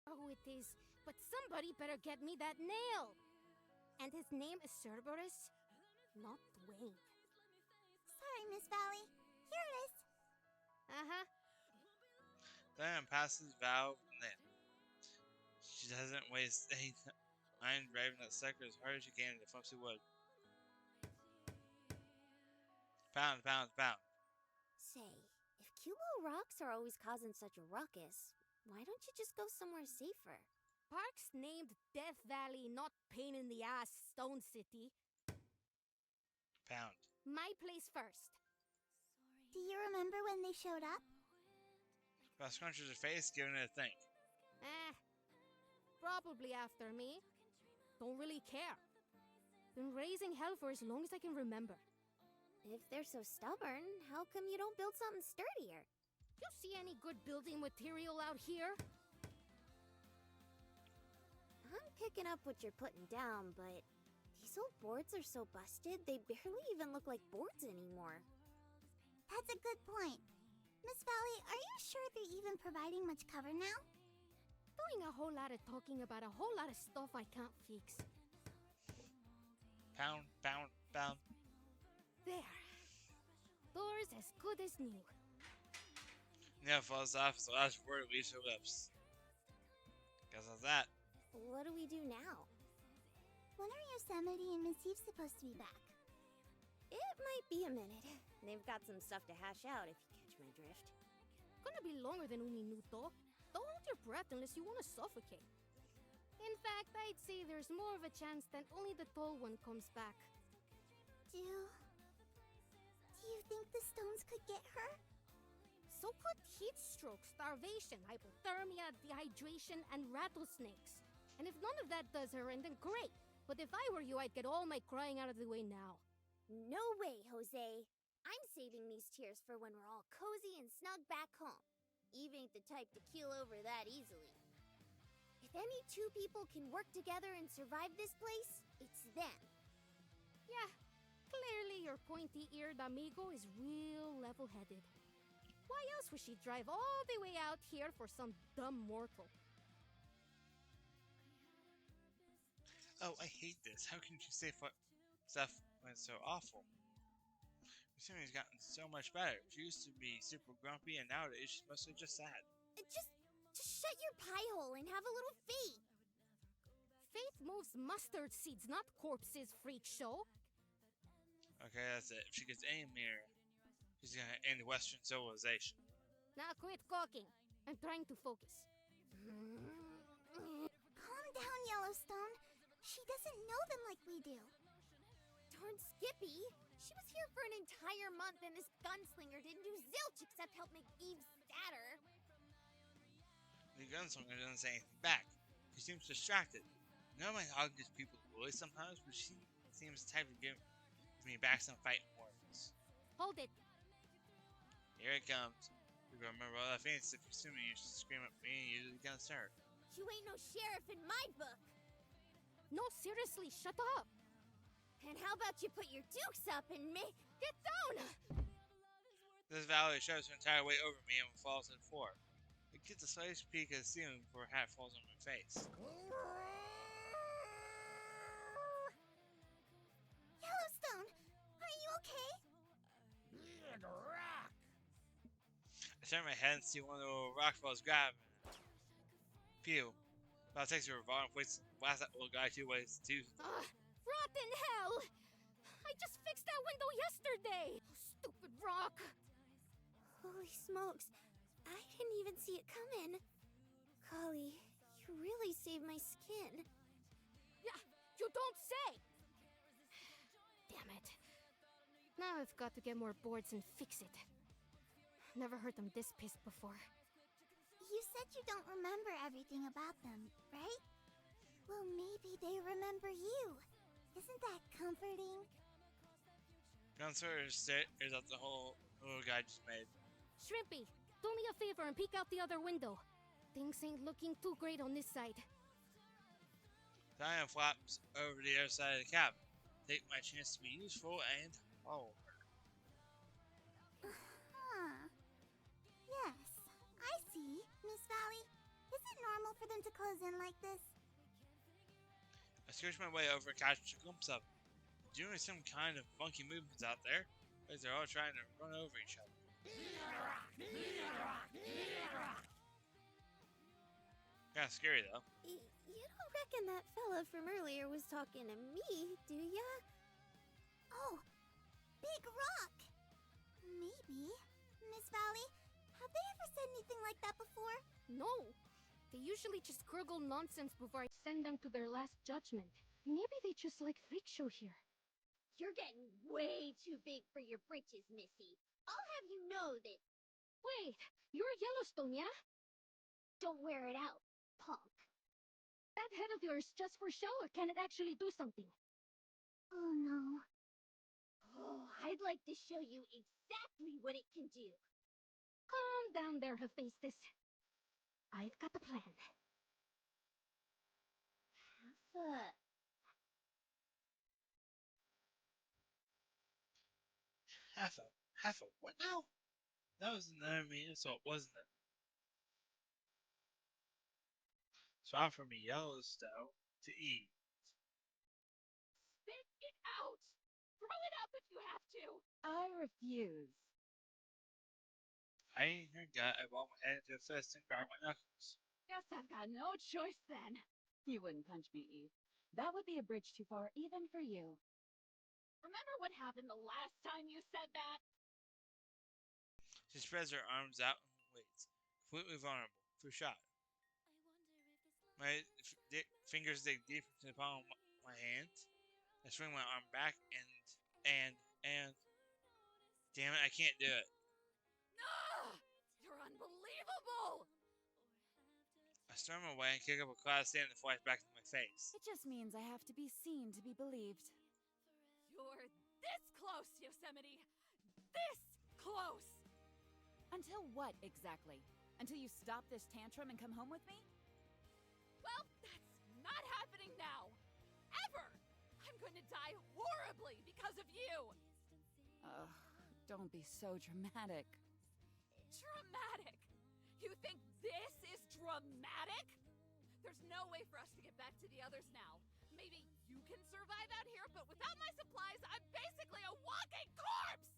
Oh, it is. But somebody better get me that nail. And his name is Cerberus, not Dwayne. Sorry, Miss Valley. Here it is. Uh-huh. Diane passes Val in. She doesn't waste any time driving that sucker as hard as she can into Foxy Wood. Pound, pound, pound. Say, if Cubo rocks are always causing such a ruckus, why don't you just go somewhere safer? Park's named Death Valley, not pain in the ass Stone City. Pound. My place first. Do you remember when they showed up? Val scrunches her face, giving it a think. Probably after me. Don't really care. Been raising hell for as long as I can remember. If they're so stubborn, how come you don't build something sturdier? You see any good building material out here? I'm picking up what you're putting down, but these old boards are so busted, they barely even look like boards anymore. That's a good point. Miss Valley, are you sure they're even providing much cover now? Doing a whole lot of talking about a whole lot of stuff I can't fix. Pound, pound, pound. There. Doors as good as new. Neil falls off as the last word leaves her lips. Guess that's that. What do we do now? When are Yosemite and Miss Eve supposed to be back? It might be a minute. They've got some stuff to hash out, if you catch my drift. Gonna be longer than un minuto. Don't hold your breath unless you want to suffocate. In fact, I'd say there's more of a chance that only the tall one comes back. Do you think the stones could get her? So could heat stroke, starvation, hypothermia, dehydration, and rattlesnakes. And if none of that does her in, then great. But if I were you, I'd get all my crying out of the way now. No way, Jose. I'm saving these tears for when we're all cozy and snug back home. Eve ain't the type to keel over that easily. If any two people can work together and survive this place, it's them. Yeah, clearly your pointy-eared amigo is real level-headed. Why else would she drive all the way out here for some dumb mortal? Oh, I hate this. How can you say stuff when it's so awful? Yosemite's gotten so much better. She used to be super grumpy, and nowadays she's mostly just sad. Just shut your pie hole and have a little faith. Faith moves mustard seeds, not corpses, freak show. Okay, that's it. If she gets any nearer, she's gonna end Western civilization. Now quit gawking. I'm trying to focus. Calm down, Yellowstone. She doesn't know them like we do. Darn Skippy. She was here for an entire month and this gunslinger didn't do zilch except help make Eve sadder. The gunslinger doesn't say anything back. She seems distracted. I know my dog gives people bullies sometimes, but she seems the type to give me back some fighting words. Hold it. Here it comes. You remember all that fancy stuff, assuming you should scream at me and use it against her. You ain't no sheriff in my book. No, seriously, shut up. And how about you put your dukes up and Get down! This valley shoves her entire weight over me and falls to the floor. It gets a slight peek at the ceiling before her hat falls on my face. Yellowstone, are you okay? Big rock! I turn my head and see one of the little rock balls grabbing it. Phew. Val takes her revolver and points and blasts that little guy 2 ways too. Rotten hell! I just fixed that window yesterday! Stupid rock! Holy smokes. I didn't even see it coming. Golly, you really saved my skin. Yeah, you don't say! Damn it. Now I've got to get more boards and fix it. Never heard them this pissed before. You said you don't remember everything about them, right? Well, maybe they remember you. Isn't that comforting? Gunslinger stares at the whole little guy just made. Shrimpy, do me a favor and peek out the other window. Things ain't looking too great on this side. Diane flaps over the other side of the cabin. Take my chance to be useful and follow her. Huh. Yes, I see, Miss Valley. Is it normal for them to close in like this? I scooch my way over and catch a glimpse of them. Doing some kind of funky movements out there, as they're all trying to run over each other. Kinda scary though. You don't reckon that fella from earlier was talking to me, do ya? Oh, big rock! Maybe. Miss Valley, have they ever said anything like that before? No. They usually just gurgle nonsense before I send them to their last judgment. Maybe they just like freak show here. You're getting way too big for your britches, Missy. I'll have you know that. Wait, you're Yellowstone, yeah? Don't wear it out, punk. That head of yours just for show, or can it actually do something? Oh no. Oh, I'd like to show you exactly what it can do. Calm down there, Hephaestus. I've got a plan. Half a what now? That was another mean insult, wasn't it? Swap from a Yellowstone to eat. Spit it out! Throw it up if you have to! I refuse. I ain't her gut. I want my head into a fist and crack my knuckles. Guess I've got no choice then. You wouldn't punch me, Eve. That would be a bridge too far, even for you. Remember what happened the last time you said that? She spreads her arms out and waits, completely vulnerable, for shot. My fingers dig deep into the palm of my hand. I swing my arm back and damn it, I can't do it. No! You're unbelievable! I storm away and kick up a cloud of sand that flies back to my face. It just means I have to be seen to be believed. You're this close, Yosemite! This close! Until what, exactly? Until you stop this tantrum and come home with me? Well, that's not happening now! Ever! I'm going to die horribly because of you! Ugh, don't be so dramatic. Dramatic? You think this is dramatic? There's no way for us to get back to the others now. Maybe you can survive out here, but without my supplies, I'm basically a walking corpse!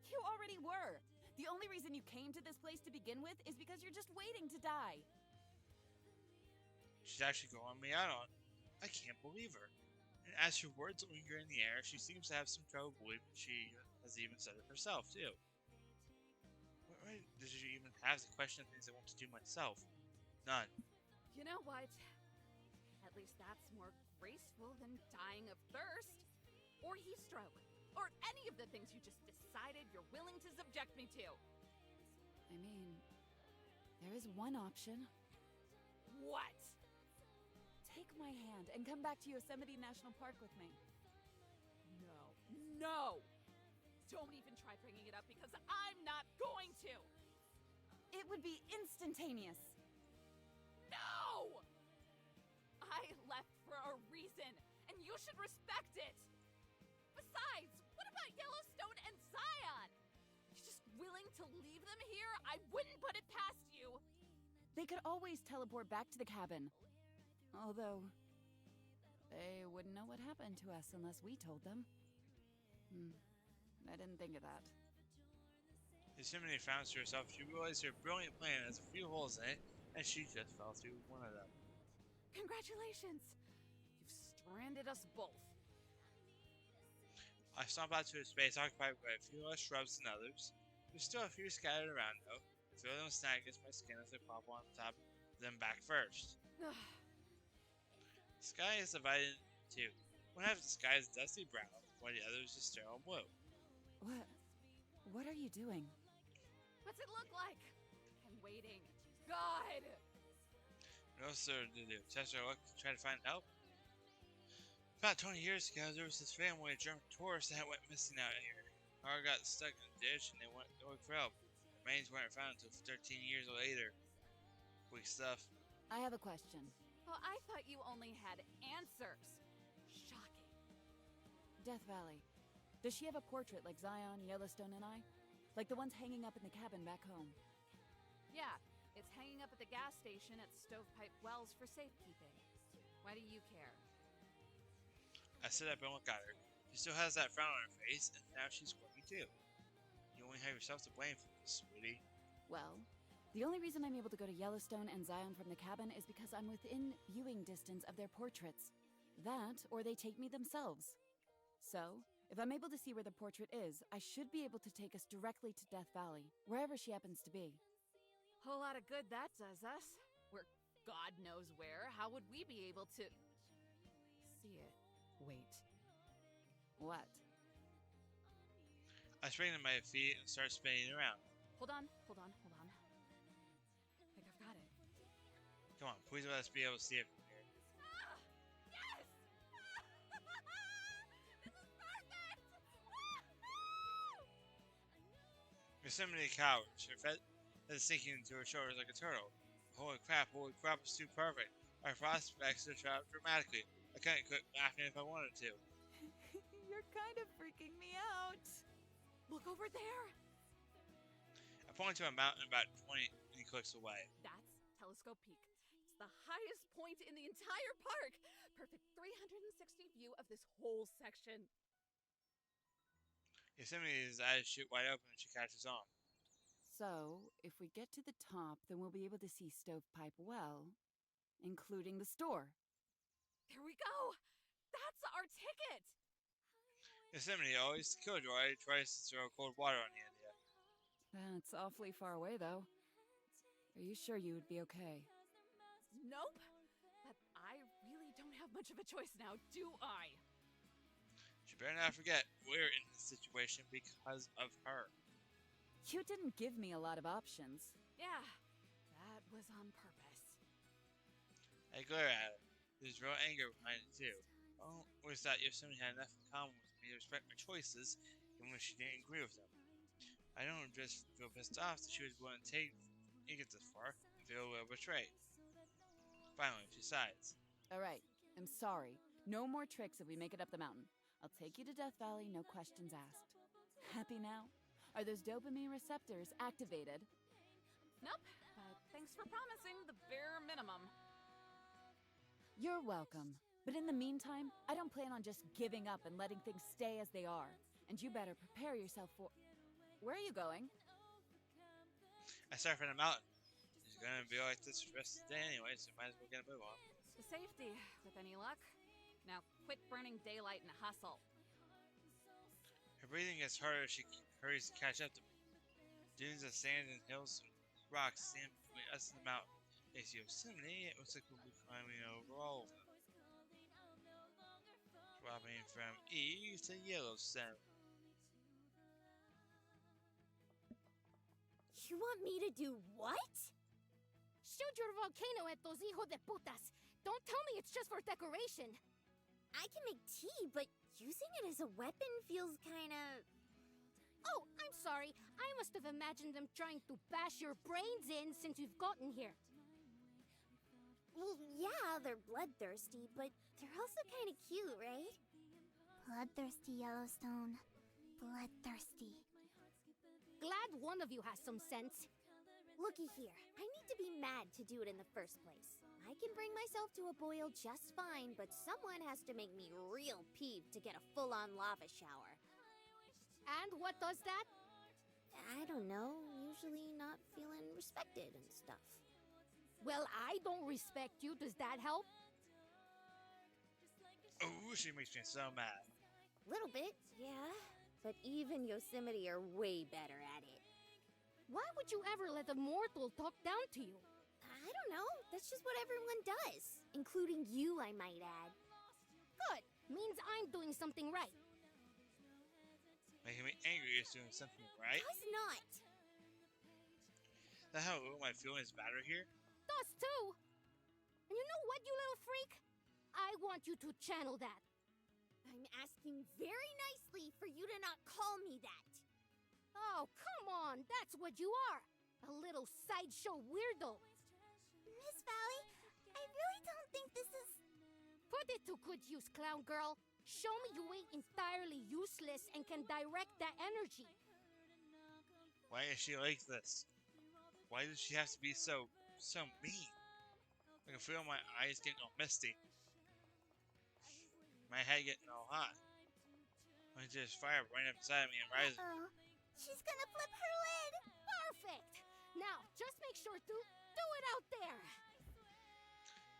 You already were. The only reason you came to this place to begin with is because you're just waiting to die. She's actually calling me out on it. I can't believe her. And as her words linger in the air, she seems to have some trouble believing she has even said it herself, too. Why does she even have to question things I want to do myself? None. You know what? At least that's more graceful than dying of thirst, or heat stroke, or any of the things you just decided you're willing to subject me to. I mean, there is one option. What? Take my hand and come back to Yosemite National Park with me. No. No! Don't even try bringing it up because I'm not going to! It would be instantaneous. No! I left for a reason, and you should respect it! Besides, what about Yellowstone and Zion? You're just willing to leave them here? I wouldn't put it past you! They could always teleport back to the cabin. Although, they wouldn't know what happened to us unless we told them. I didn't think of that. Yosemite found to herself, she realized her brilliant plan has a few holes in it, and she just fell through one of them. Congratulations! You've stranded us both. I stomp out to a space occupied by a few less shrubs than others. There's still a few scattered around, though. A few of them snag against my skin as I pop on top of them back first. The sky is divided into two. One half of the sky is dusty brown, while the other is just sterile blue. What are you doing? What's it look like? I'm waiting. God! What else is there to do? Test our luck to try to find help? About 20 years ago, there was this family of German tourists that went missing out here. Car got stuck in a ditch and they went to look for help. Remains weren't found until 13 years later. Weak stuff. I have a question. Well, I thought you only had answers. Shocking. Death Valley. Does she have a portrait like Zion, Yellowstone, and I? Like the ones hanging up in the cabin back home? Yeah, it's hanging up at the gas station at Stovepipe Wells for safekeeping. Why do you care? I sit up and look at her. She still has that frown on her face, and now she's quirky too. You only have yourself to blame for this, sweetie. Well, the only reason I'm able to go to Yellowstone and Zion from the cabin is because I'm within viewing distance of their portraits. That, or they take me themselves. So, if I'm able to see where the portrait is, I should be able to take us directly to Death Valley, wherever she happens to be. Whole lot of good that does us. We're God knows where. How would we be able to see it? Wait. What? I spring to my feet and start spinning around. Hold on. I think I've got it. Come on, please let us be able to see it from here. Yes! This is perfect! Yosemite cowers, her head is sinking into her shoulders like a turtle. Holy crap, it's too perfect. Our prospects are dropped dramatically. I couldn't quit laughing if I wanted to. You're kind of freaking me out. Look over there! I point to a mountain about 20 clicks away. That's Telescope Peak. It's the highest point in the entire park. Perfect 360 view of this whole section. Yosemite's eyes shoot wide open and she catches on. So, if we get to the top, then we'll be able to see Stovepipe well, including the store. There we go! That's our ticket! Yosemite always killjoy tries to throw cold water on the idea. That's awfully far away, though. Are you sure you would be okay? Nope. But I really don't have much of a choice now, do I? She better not forget we're in this situation because of her. You didn't give me a lot of options. Yeah, that was on purpose. I glare at her. There's real anger behind it too. I always thought Yosemite had enough in common with me to respect my choices, even when she didn't agree with them. I don't just feel pissed off that she was willing to take it this far and feel a little betrayed. Finally, she sighs. Alright, I'm sorry. No more tricks if we make it up the mountain. I'll take you to Death Valley, no questions asked. Happy now? Are those dopamine receptors activated? Nope, but thanks for promising the bare minimum. You're welcome. But in the meantime, I don't plan on just giving up and letting things stay as they are. And you better prepare yourself for... Where are you going? I start from the mountain. It's gonna be like this for the rest of the day anyway, so might as well get a move on. To safety, with any luck. Now quit burning daylight and hustle. Her breathing gets harder as she hurries to catch up to me. Dunes of sand and hills and rocks stand between us and the mountain. They see Yosemite, it looks like we'll be climbing over all of them. Dropping from Eve to Yellowstone. You want me to do what? Shoot your volcano at those hijos de putas. Don't tell me it's just for decoration. I can make tea, but using it as a weapon feels kinda... Oh, I'm sorry. I must have imagined them trying to bash your brains in since you've gotten here. Well, yeah, they're bloodthirsty, but they're also kinda cute, right? Bloodthirsty Yellowstone. Bloodthirsty. Glad one of you has some sense. Looky here, I need to be mad to do it in the first place. I can bring myself to a boil just fine, but someone has to make me real peeved to get a full-on lava shower. And what does that? I don't know, usually not feeling respected and stuff. Well, I don't respect you. Does that help? Oh, she makes me so mad. Little bit, yeah. But even Yosemite are way better at it. Why would you ever let a mortal talk down to you? I don't know. That's just what everyone does. Including you, I might add. Good. Means I'm doing something right. Making me angry is doing something right. Does not. The hell will my feelings matter here? Does too. And you know what, you little freak? I want you to channel that. I'm asking very nicely for you to not call me that. Oh, come on. That's what you are. A little sideshow weirdo. Miss Valley, I really don't think this is... Put it to good use, clown girl. Show me you ain't entirely useless and can direct that energy. Why is she like this? Why does she have to be so mean? I can feel my eyes getting all misty. My head getting all hot. When there's fire right up inside me and rising. Uh-oh. She's gonna flip her lid! Perfect! Now, just make sure to do it out there!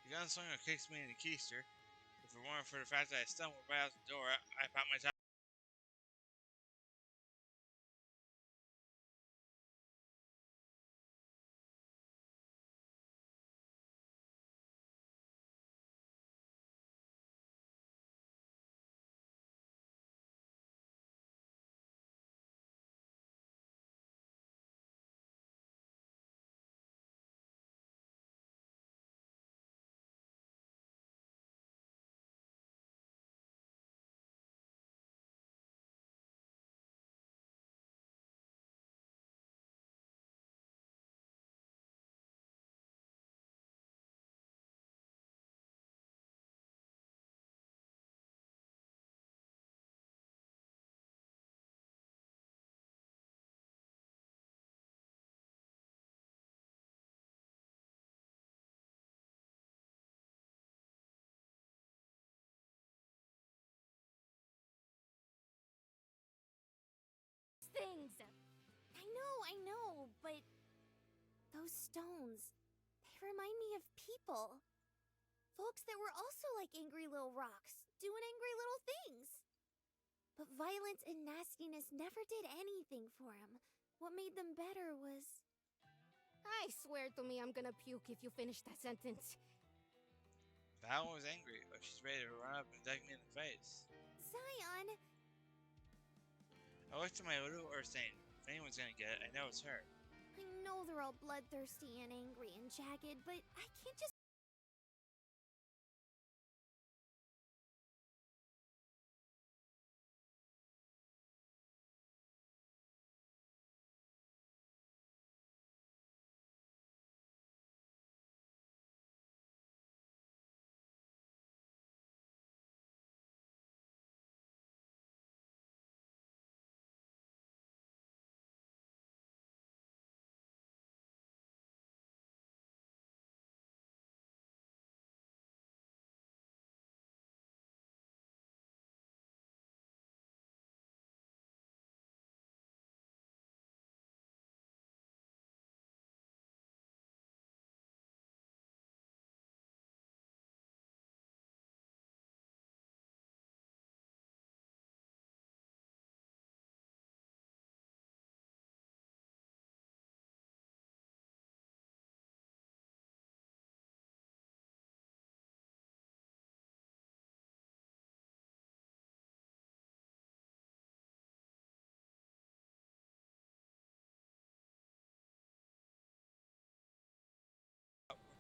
The gunslinger kicks me in the keister. If it weren't for the fact that I stumbled right out the door, I popped my top. Things! I know, but those stones, they remind me of people. Folks that were also like angry little rocks, doing angry little things. But violence and nastiness never did anything for them. What made them better was... I swear to me I'm gonna puke if you finish that sentence. Val was angry, but she's ready to run up and dug me in the face. Zion! I looked at my little earth stain. If anyone's gonna get it, I know it's her. I know they're all bloodthirsty and angry and jagged, but I can't just...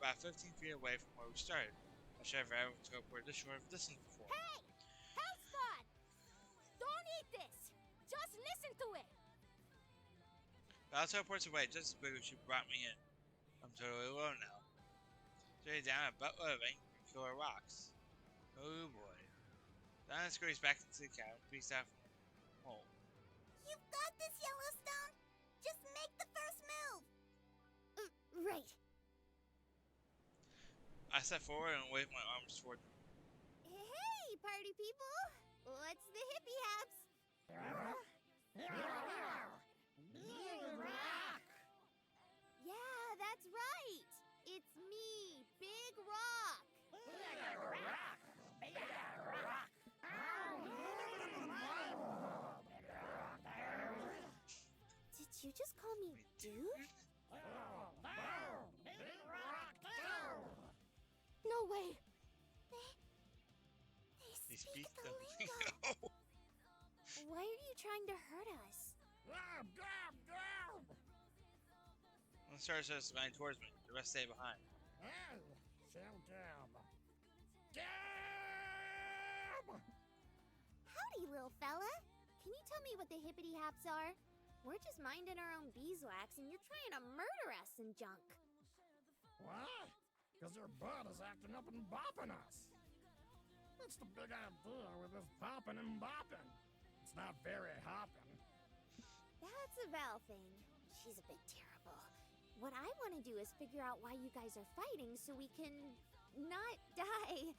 About 15 feet away from where we started. I should have ever teleported this short of distance before. Hey! Health spot! Don't eat this! Just listen to it! Val teleports away just as quick as she brought me in. I'm totally alone now. Straight down a buttload of angry killer rocks. Oh boy. Diana scurries back into the cabin, peeks out from the hole. You've got this, Yellowstone! Just make the first move! Right. I step forward and wave my arms toward them. Hey, party people! What's the hippie haps? Yeah, that's right! It's me, Big Rock! Did you just call me dude? No way! They speak the the lingo. Why are you trying to hurt us? One starts us running towards me. The rest stay behind. Howdy, little fella. Can you tell me what the hippity haps are? We're just minding our own beeswax and you're trying to murder us and junk. What? Because your butt is acting up and bopping us. What's the big idea with this popping and bopping? It's not very hopping. That's a Val thing. She's a bit terrible. What I want to do is figure out why you guys are fighting so we can not die.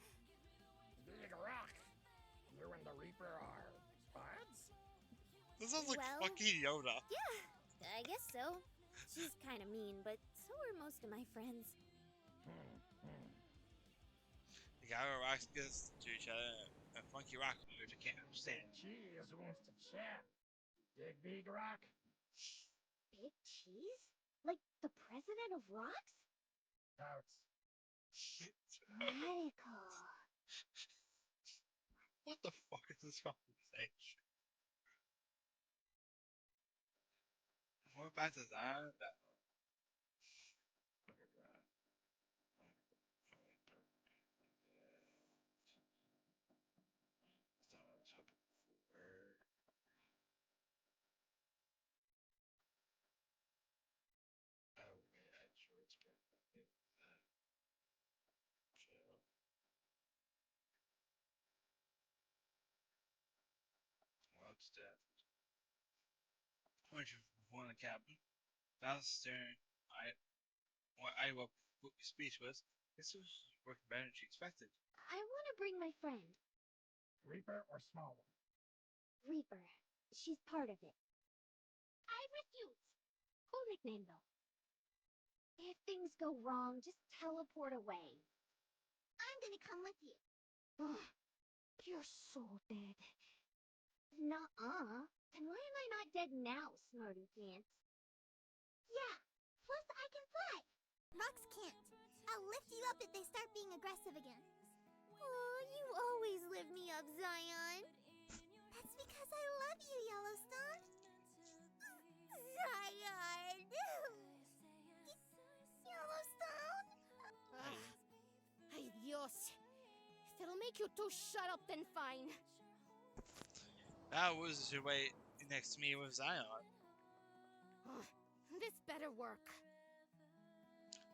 Big Rock, you and the Reaper are buds? This sounds like Well, fucking Yoda. Yeah, I guess so. She's kind of mean, but so are most of my friends. The guy who rocks gets to each other and funky rock moves I can't understand. Cheese wants to chat. Dig Big Rock? Big cheese? Like the president of rocks? Totes. Medical. What the fuck is this conversation? We're back to that. Once you won the cabin, Val's staring. I was speechless. This was working better than she expected. I want to bring my friend, Reaper or small one? Reaper. She's part of it. I refuse. Cool nickname, though. If things go wrong, just teleport away. I'm gonna come with you. Ugh, you're so dead. Nuh-uh. Then why am I not dead now, smarty pants? Yeah, plus I can fly. Rocks can't. I'll lift you up if they start being aggressive again. Oh, you always lift me up, Zion. That's because I love you, Yellowstone. Zion. Yellowstone. Ay, Dios. If it'll make you two shut up, then fine. That was your way next to me with Zion. This better work.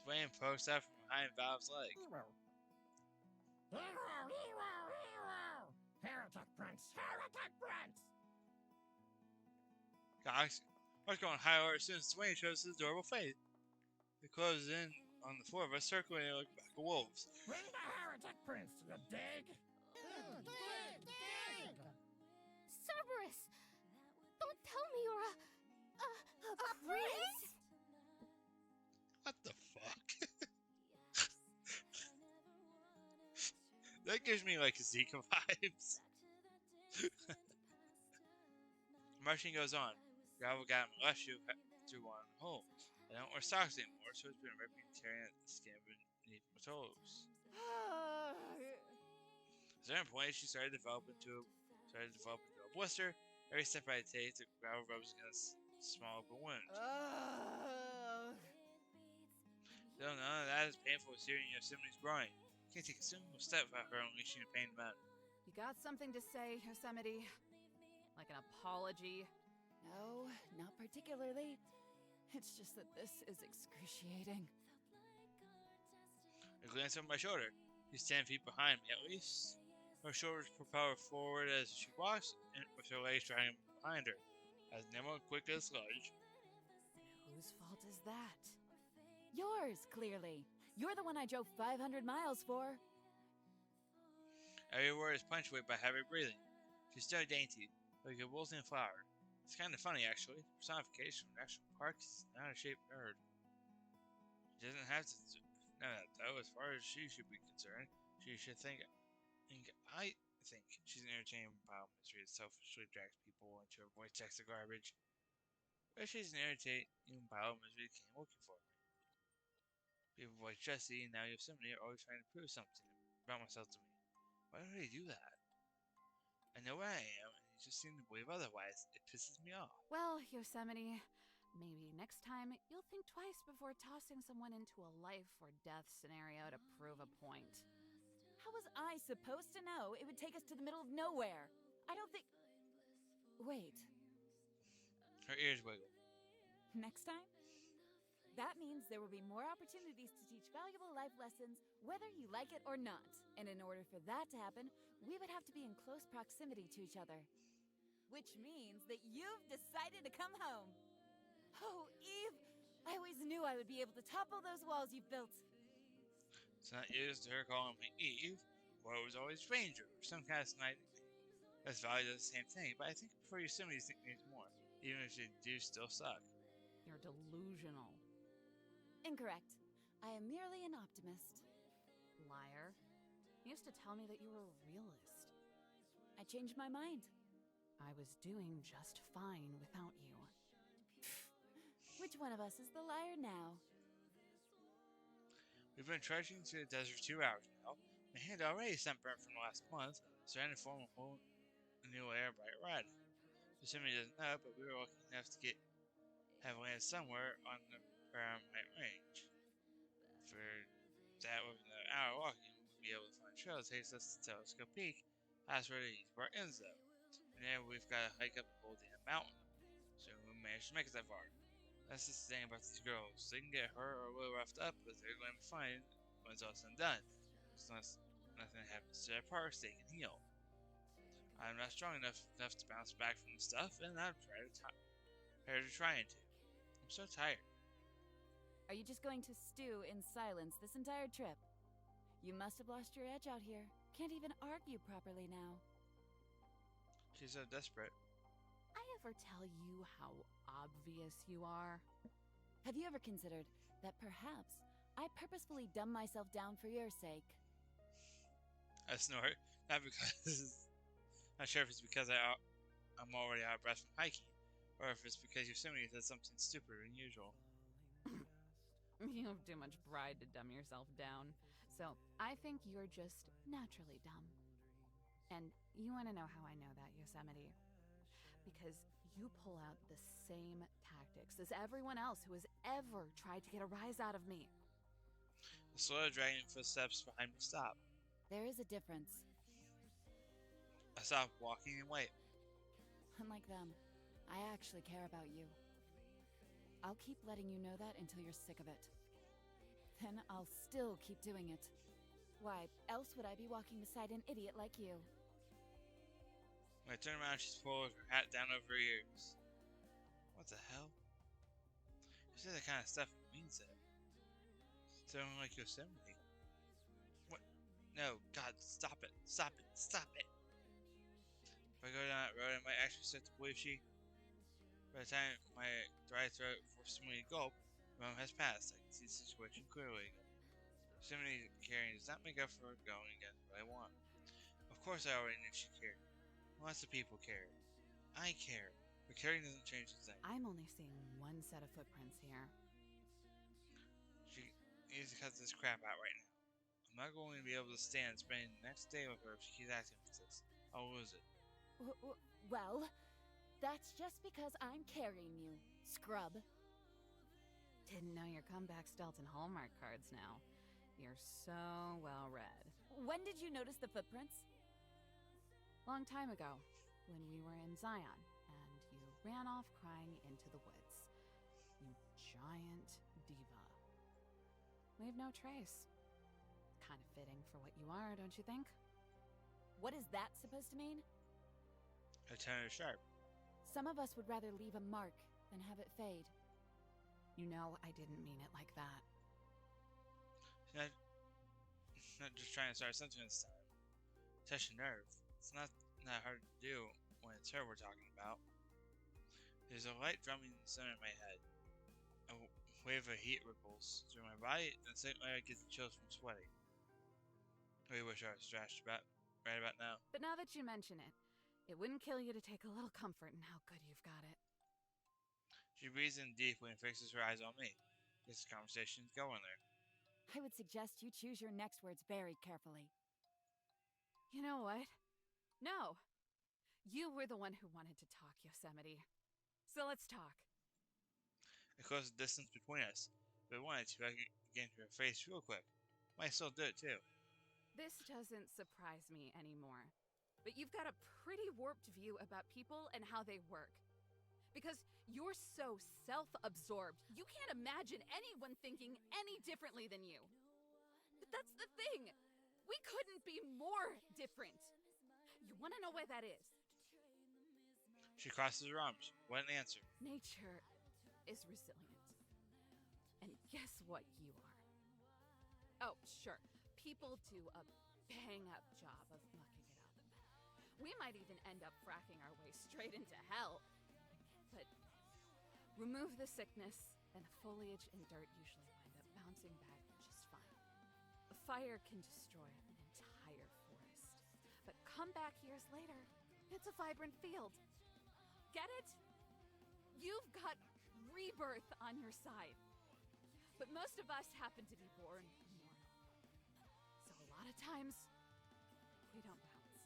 Dwayne pokes out from behind Valve's leg. Hero. Hero. Heretic Prince. Heretic Prince. Cox was going high alert as soon as Dwayne shows his adorable face. He closes in on the four of us, circling like a pack of wolves. Bring the Heretic Prince, you dig? Dig. Cerberus! Don't tell me you're a prince? What the fuck? That gives me like Zika vibes. Marching goes on. Gravel got him left shoe through one hole. I don't wear socks anymore, so it's been ripping and tearing at the skin beneath my toes. At a certain point, she started to develop into a blister. Every step I take, the gravel rubs against a small open wound. Though none of that is painful as hearing Yosemite's groin. Can't take a single step without her unleashing a pain mountain. You got something to say, Yosemite? Like an apology? No, not particularly. It's just that this is excruciating. I glance over my shoulder. She's 10 feet behind me at least. Her shoulders propel her forward as she walks, and with her legs dragging behind her, as nimble and quick as sludge. Whose fault is that? Yours, clearly. You're the one I drove 500 miles for. Every word is punctuated by heavy breathing. She's so dainty, like a wilting flower. It's kind of funny, actually. The personification of National Park is not a shaped bird. She doesn't have to know that, though. As far as she should be concerned, she should I think she's an entertaining pile of misery that selfishly drags people into her voice text of garbage. But she's an irritating pile of misery that came looking for me. People like Jesse and now Yosemite are always trying to prove something about myself to me. Why do they do that? I know where I am, and you just seem to believe otherwise. It pisses me off. Well, Yosemite, maybe next time you'll think twice before tossing someone into a life or death scenario to prove a point. How was I supposed to know it would take us to the middle of nowhere? I don't think... Wait. Her ears wiggle. Next time? That means there will be more opportunities to teach valuable life lessons, whether you like it or not. And in order for that to happen, we would have to be in close proximity to each other. Which means that you've decided to come home. Oh, Eve! I always knew I would be able to topple those walls you've built. It's not used to her calling me Eve, or it was always Ranger, or some kind of snide nickname. Best Valley does the same thing, but I think before Yosemite needs more, even if they do still suck. You're delusional. Incorrect. I am merely an optimist. Liar. You used to tell me that you were a realist. I changed my mind. I was doing just fine without you. Which one of us is the liar now? We've been trudging through the desert for 2 hours now. My hand already sunburnt from the last month, starting to form a whole new layer of bright red. Yosemite doesn't know, but we were lucky enough to have landed somewhere on the Paramount Range. For that, within an hour walking, we'll be able to find a trail that takes us to Telescope Peak. That's where the easy part ends, though. And then we've got to hike up the whole damn mountain. So we managed to make it that far. That's just the thing about these girls. They can get hurt or a little roughed up, but they're going to be fine when it's all said and done. As long as nothing happens to their parts, they can heal. I'm not strong enough to bounce back from the stuff, and I'm tired of trying to. I'm so tired. Are you just going to stew in silence this entire trip? You must have lost your edge out here. Can't even argue properly now. She's so desperate. I ever tell you how obvious you are? Have you ever considered that perhaps I purposefully dumb myself down for your sake? I snort, not because. Not sure if it's because I'm already out of breath from hiking, or if it's because Yosemite said something stupider than usual. You have too much pride to dumb yourself down. So, I think you're just naturally dumb. And you want to know how I know that, Yosemite? Because you pull out the same tactics as everyone else who has ever tried to get a rise out of me. The slow dragging footsteps behind me stop. There is a difference. I stop walking and wait. Unlike them, I actually care about you. I'll keep letting you know that until you're sick of it. Then I'll still keep doing it. Why else would I be walking beside an idiot like you? When I turn around, she's pulled her hat down over her ears. What the hell? You say that kind of stuff and means it. Sounding like Yosemite. What? No, God, stop it. Stop it. Stop it. If I go down that road, I might actually start to believe she. By the time my dry throat forces me to gulp, the moment has passed. I can see the situation clearly again. Yosemite caring does not make up for going against what I want. Of course I already knew she cared. Lots of people care. I care. But caring doesn't change the thing. I'm only seeing one set of footprints here. She needs to cut this crap out right now. I'm not going to be able to stand spending the next day with her if she keeps acting like this. I'll lose it. Well, that's just because I'm carrying you, scrub. Didn't know your comebacks dealt in Hallmark cards now. You're so well read. When did you notice the footprints? Long time ago, when we were in Zion, and you ran off crying into the woods. You giant diva. Leave no trace. Kind of fitting for what you are, don't you think? What is that supposed to mean? Lieutenant Sharp. Some of us would rather leave a mark than have it fade. You know I didn't mean it like that. She's not just trying to start something this time. Touch a nerve. It's not hard to do when it's her we're talking about. There's a light drumming in the center of my head. A wave of heat ripples through my body, and suddenly I get the chills from sweating. I really wish I was trashed right about now. But now that you mention it, it wouldn't kill you to take a little comfort in how good you've got it. She breathes in deeply and fixes her eyes on me. This conversation's going there. I would suggest you choose your next words very carefully. You know what? No. You were the one who wanted to talk, Yosemite. So let's talk. I closed the distance between us. If I wanted to, I could get into her face real quick. Might still do it too. This doesn't surprise me anymore. But you've got a pretty warped view about people and how they work. Because you're so self-absorbed, you can't imagine anyone thinking any differently than you. But that's the thing! We couldn't be more different! You want to know why that is? She crosses her arms. What an answer. Nature is resilient. And guess what you are? Oh, sure. People do a bang-up job of mucking it up. We might even end up fracking our way straight into hell. But remove the sickness, and the foliage and dirt usually wind up bouncing back just fine. A fire can destroy an entire forest. But come back years later, it's a vibrant field. Get it? You've got rebirth on your side. But most of us happen to be born mortal. So a lot of times, we don't bounce.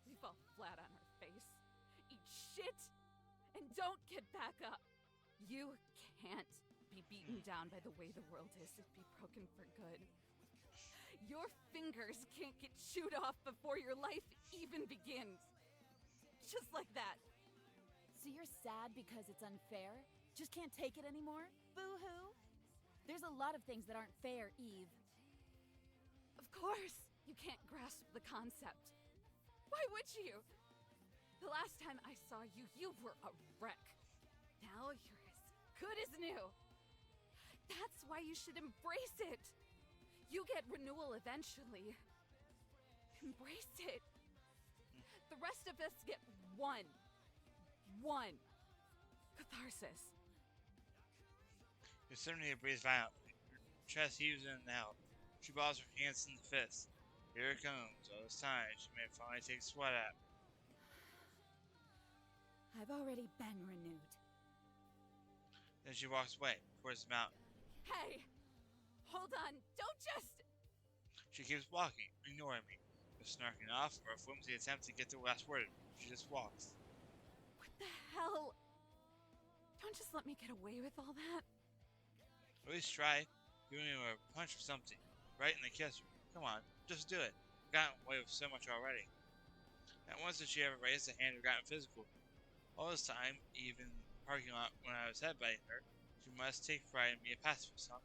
We fall flat on our face, eat shit, and don't get back up. You can't be beaten down by the way the world is and be broken for good. Your fingers can't get chewed off before your life even begins. Just like that. So you're sad because it's unfair? Just can't take it anymore? Boo-hoo? There's a lot of things that aren't fair, Eve. Of course, you can't grasp the concept. Why would you? The last time I saw you, you were a wreck. Now you're as good as new. That's why you should embrace it. You get renewal eventually. Embrace it. The rest of us get one catharsis. Yosemite breathes violently. Her chest heaves in and out. She balls her hands in the fist. Here it comes. All this time, she may finally take a sweat at me. I've already been renewed. Then she walks away, towards the mountain. Hey! Hold on, don't just... She keeps walking, ignoring me. No snarking off or a flimsy attempt to get the last word. She just walks. What the hell? Don't just let me get away with all that. At least try. Giving her a punch or something. Right in the kisser. Come on, just do it. I've gotten away with so much already. Not once did she ever raise a hand or gotten physical. All this time, even in the parking lot when I was headbutting her, she must take pride in being a pacifist, huh?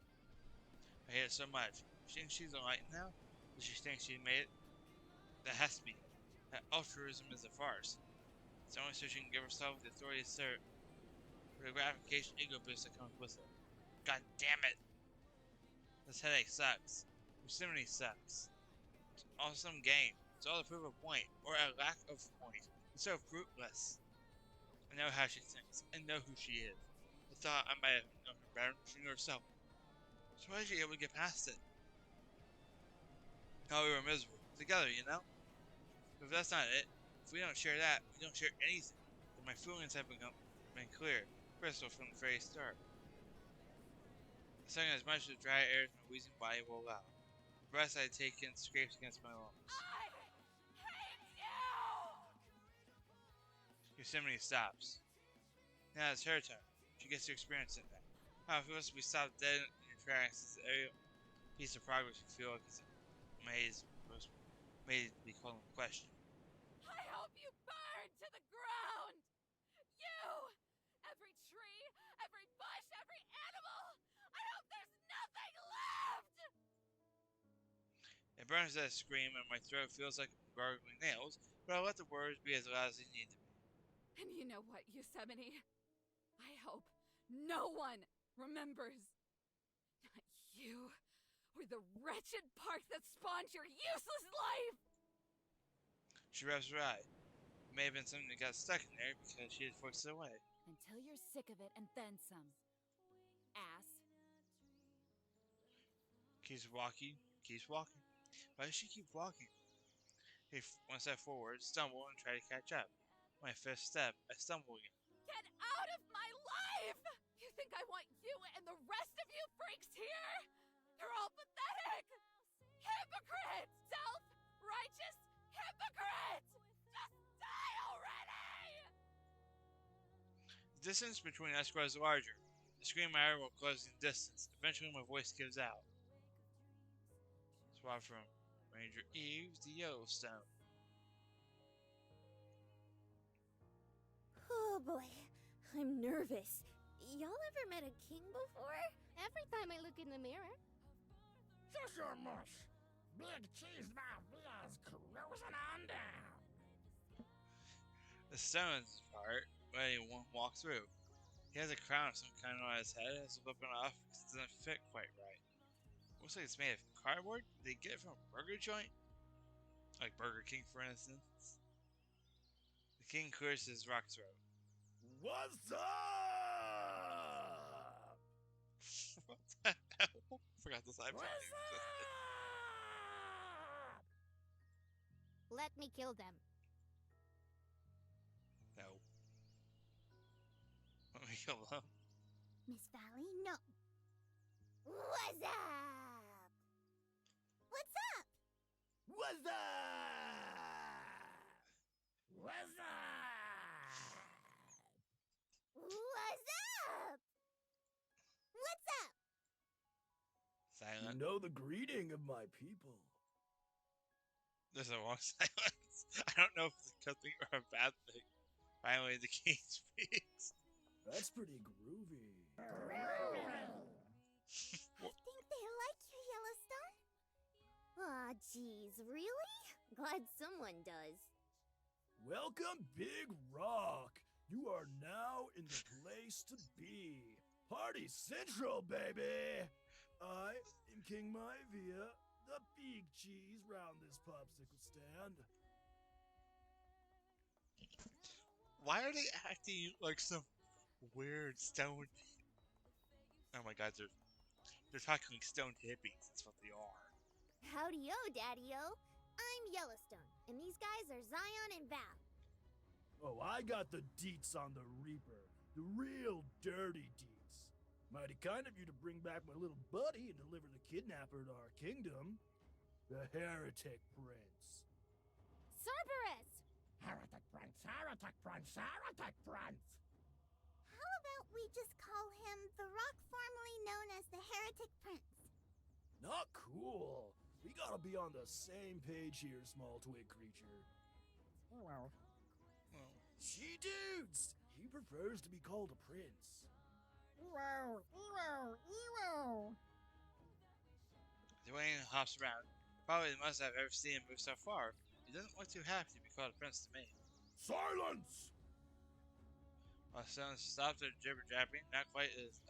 I hate it so much. She thinks she's enlightened now? Does she think she made it? That has to be. That altruism is a farce. It's only so she can give herself the authority to serve for the gratification ego boost that comes with it. God damn it! This headache sucks. Yosemite sucks. It's an awesome game. It's all to prove a point, or a lack of point. It's so fruitless. I know how she thinks. I know who she is. I thought I might have known her better than she knew herself. So why did she able to get past it? How we were miserable. Together, you know? But if that's not it, if we don't share that, we don't share anything. Then my feelings have been clear, crystal from the very start. Sucking as much of the dry air as my wheezing body will allow. The breath I take in scrapes against my lungs. I hate you! Yosemite stops. Now it's her turn. She gets to experience it now. How it feels to be stopped dead in your tracks is every piece of progress you feel like it's made to be called into question. I hope you burn to the ground! You! Every tree, every bush, every animal! I hope there's nothing left! It burns as I scream and my throat feels like gargling nails, but I'll let the words be as loud as they need to be. And you know what, Yosemite? I hope no one remembers. Not you, or the wretched park that spawned your useless life! She rubs her eye. It may have been something that got stuck in there because she had forced it away. Until you're sick of it and then some. Ass. Keeps walking, keeps walking. Why does she keep walking? Take one step forward, stumble, and try to catch up. My fifth step, I stumble again. Get out of my life! You think I want you and the rest of you freaks here? You're all pathetic! Hypocrites! Self-righteous hypocrites! Just die already! The distance between us grows larger. The scream I heard will close in distance. Eventually my voice gives out. Swap from Ranger Eve to Yellowstone. Oh boy, I'm nervous. Y'all ever met a king before? Every time I look in the mirror. Shush your mush. Big cheese mouth is cruising on down. The stones part, where he won't walk through. He has a crown of some kind on his head, has flipping off because it doesn't fit quite right. Looks like it's made of cardboard. Did they get it from a burger joint? Like Burger King, for instance. King curses rock throw. What's up? What the hell? Forgot the side What's existed. up? Let me kill them. No. Let me kill them. Miss Valley, no. What's up? What's up? What's up? What's up? What's up? What's up? You Silent. know the greeting of my people. There's a long silence. I don't know if it's a good thing or a bad thing. Finally, the king speaks. That's pretty groovy. I think they like you, Yellowstone. Aw, geez, really? Glad someone does. Welcome, Big Rock. You are now in the place to be. Party Central, baby. I am King Myvia, the big cheese round this popsicle stand. Why are they acting like some weird stone? Oh my god, they're talking like stone hippies. That's what they are. Howdy-o, Daddy-o. I'm Yellowstone, and these guys are Zion and Val. Oh, I got the deets on the Reaper. The real dirty deets. Mighty kind of you to bring back my little buddy and deliver the kidnapper to our kingdom. The Heretic Prince. Cerberus! Heretic Prince, Heretic Prince, Heretic Prince! How about we just call him the rock formerly known as the Heretic Prince? Not cool. We gotta be on the same page here, small twig creature. Well, She dudes! He prefers to be called a prince. Dwayne hops around. Probably the most I've ever seen him move so far. He doesn't look too happy to be called a prince to me. Silence! While Stone stops their jibber jabbering, not quite as,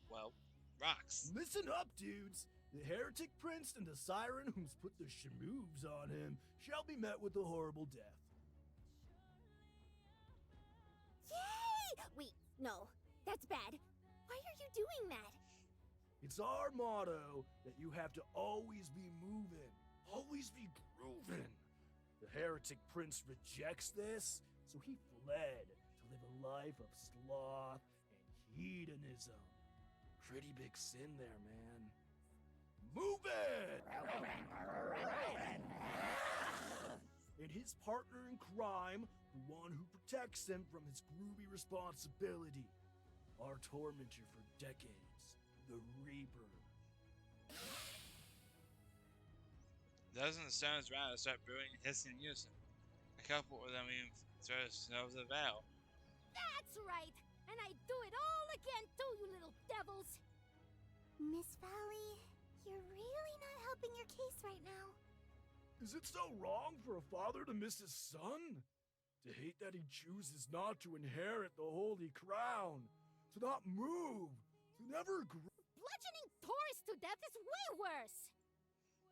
well, rocks. Listen up, dudes! The Heretic Prince and the Siren who's put the shamoobs on him shall be met with a horrible death. Yay! Wait, no, that's bad. Why are you doing that? It's our motto that you have to always be moving, always be grooving. The Heretic Prince rejects this, so he fled to live a life of sloth and hedonism. Pretty big sin there, man. Move it! And his partner in crime, the one who protects him from his groovy responsibility. Our tormentor for decades, the Reaper. Dozens of stones around us start brewing and hissing in unison. A couple of them even throw themselves at Val. That's right! And I do it all again too, you little devils! Miss Valley, you're really not helping your case right now. Is it so wrong for a father to miss his son? To hate that he chooses not to inherit the holy crown? To not move? To never grow? Bludgeoning Taurus to death is way worse!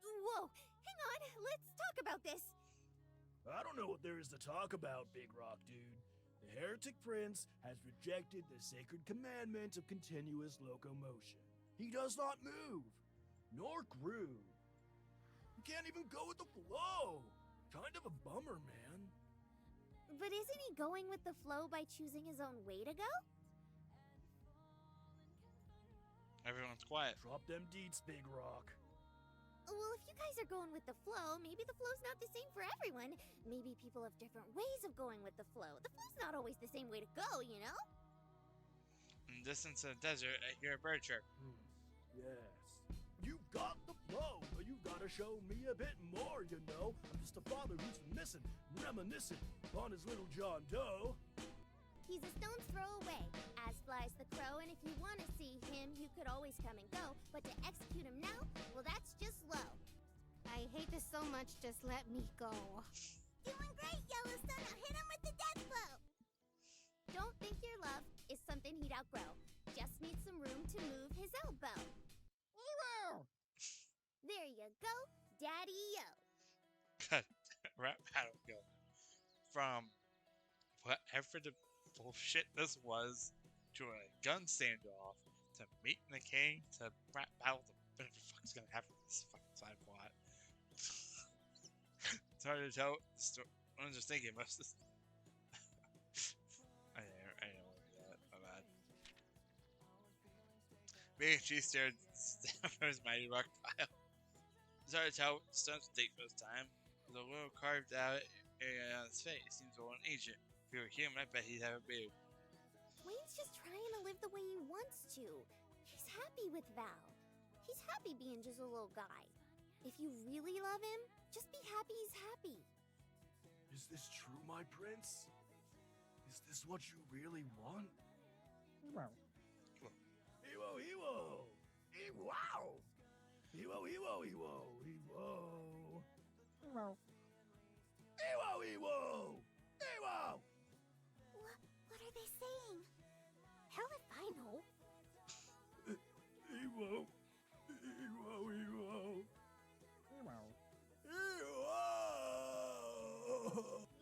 Whoa, hang on, let's talk about this. I don't know what there is to talk about, Big Rock Dude. The Heretic Prince has rejected the sacred commandment of continuous locomotion. He does not move, nor groove. He can't even go with the flow. Kind of a bummer, man. But isn't he going with the flow by choosing his own way to go? Everyone's quiet. Drop them deets, Big Rock. Well, if you guys are going with the flow, maybe the flow's not the same for everyone. Maybe people have different ways of going with the flow. The flow's not always the same way to go, you know? In the distance of the desert, I hear a bird chirp. Yes. You've got the flow, but you've got to show me a bit more, you know. I'm just a father who's missing, reminiscing on his little John Doe. He's a stone's throw away, as flies the crow, and if you want to see him, you could always come and go. But to execute him now, well, that's just low. I hate this so much, just let me go. Doing great, Yellowstone. Now hit him with the death blow. Don't think your love is something he'd outgrow. Just needs some room to move his elbow. There you go, Daddy-o. Cut. Rap battle go. From whatever the bullshit this was, to a gun standoff, to meet in the cave, to battle the whatever the fuck's gonna happen in this fucking side plot. It's hard to tell the story. I'm just thinking most of this. I didn't want to do that. My bad. Me and she stared down from his mighty rock pile. It's hard to tell what the stones would take most time. With a little carved out area on his face, he seems old and ancient. If he were human, I bet he'd have a beard. Wayne's just trying to live the way he wants to. He's happy with Val. He's happy being just a little guy. If you really love him, just be happy he's happy. Is this true, my prince? Is this what you really want? Well, Ewo, Ewo! Ewow! Ewo, Ewo, Ewo, Ewo! well, Ewo, Ewo! Ewo! What are they saying? Hell if I know. Ewo! Ewo, Ewo! well,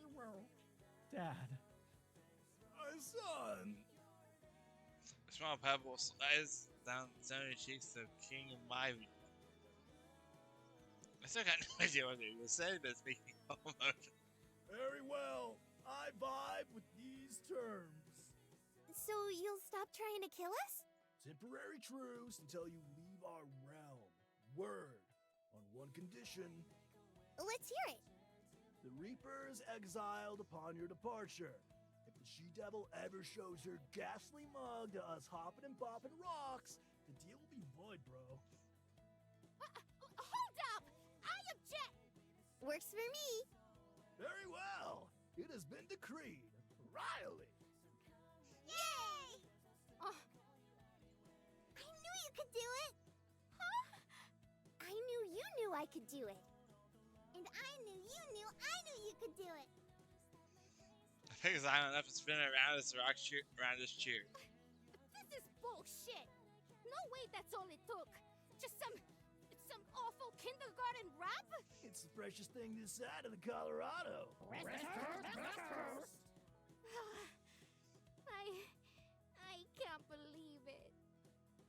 Ewo! Dad. My son! A small pebble slides down the stony cheeks of King of Ivy. I still got no idea what they were saying, but it's making me feel emotional. Very well. I vibe with these terms. So you'll stop trying to kill us? Temporary truce until you leave our realm. Word. On one condition. Let's hear it. The Reaper's exiled upon your departure. If the she-devil ever shows her ghastly mug to us hopping and bopping rocks, the deal will be void, bro. Hold up! I object! Works for me. Very well. It has been decreed. Riley. Yay! Oh. I knew you could do it! Huh? I knew you knew I could do it. And I knew you could do it. I think it's not enough to spin around as the rock around his cheer. This is bullshit. No way that's all it took. Just some awful kindergarten rap? It's the freshest thing this side of the Colorado. I can't believe it.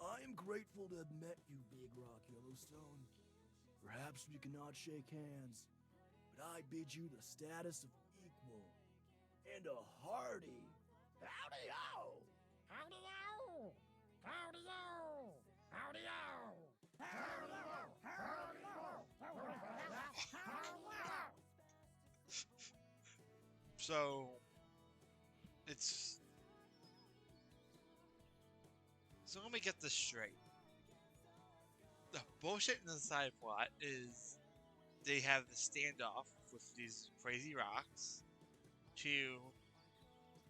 I am grateful to have met you, Big Rock Yellowstone. Perhaps we cannot shake hands, but I bid you the status of equal and a hearty howdy-o! Howdy-o! Howdy-o! Howdy-o! Howdy-o! Howdy-o! So, it's... So let me get this straight. The bullshit in the side plot is they have the standoff with these crazy rocks to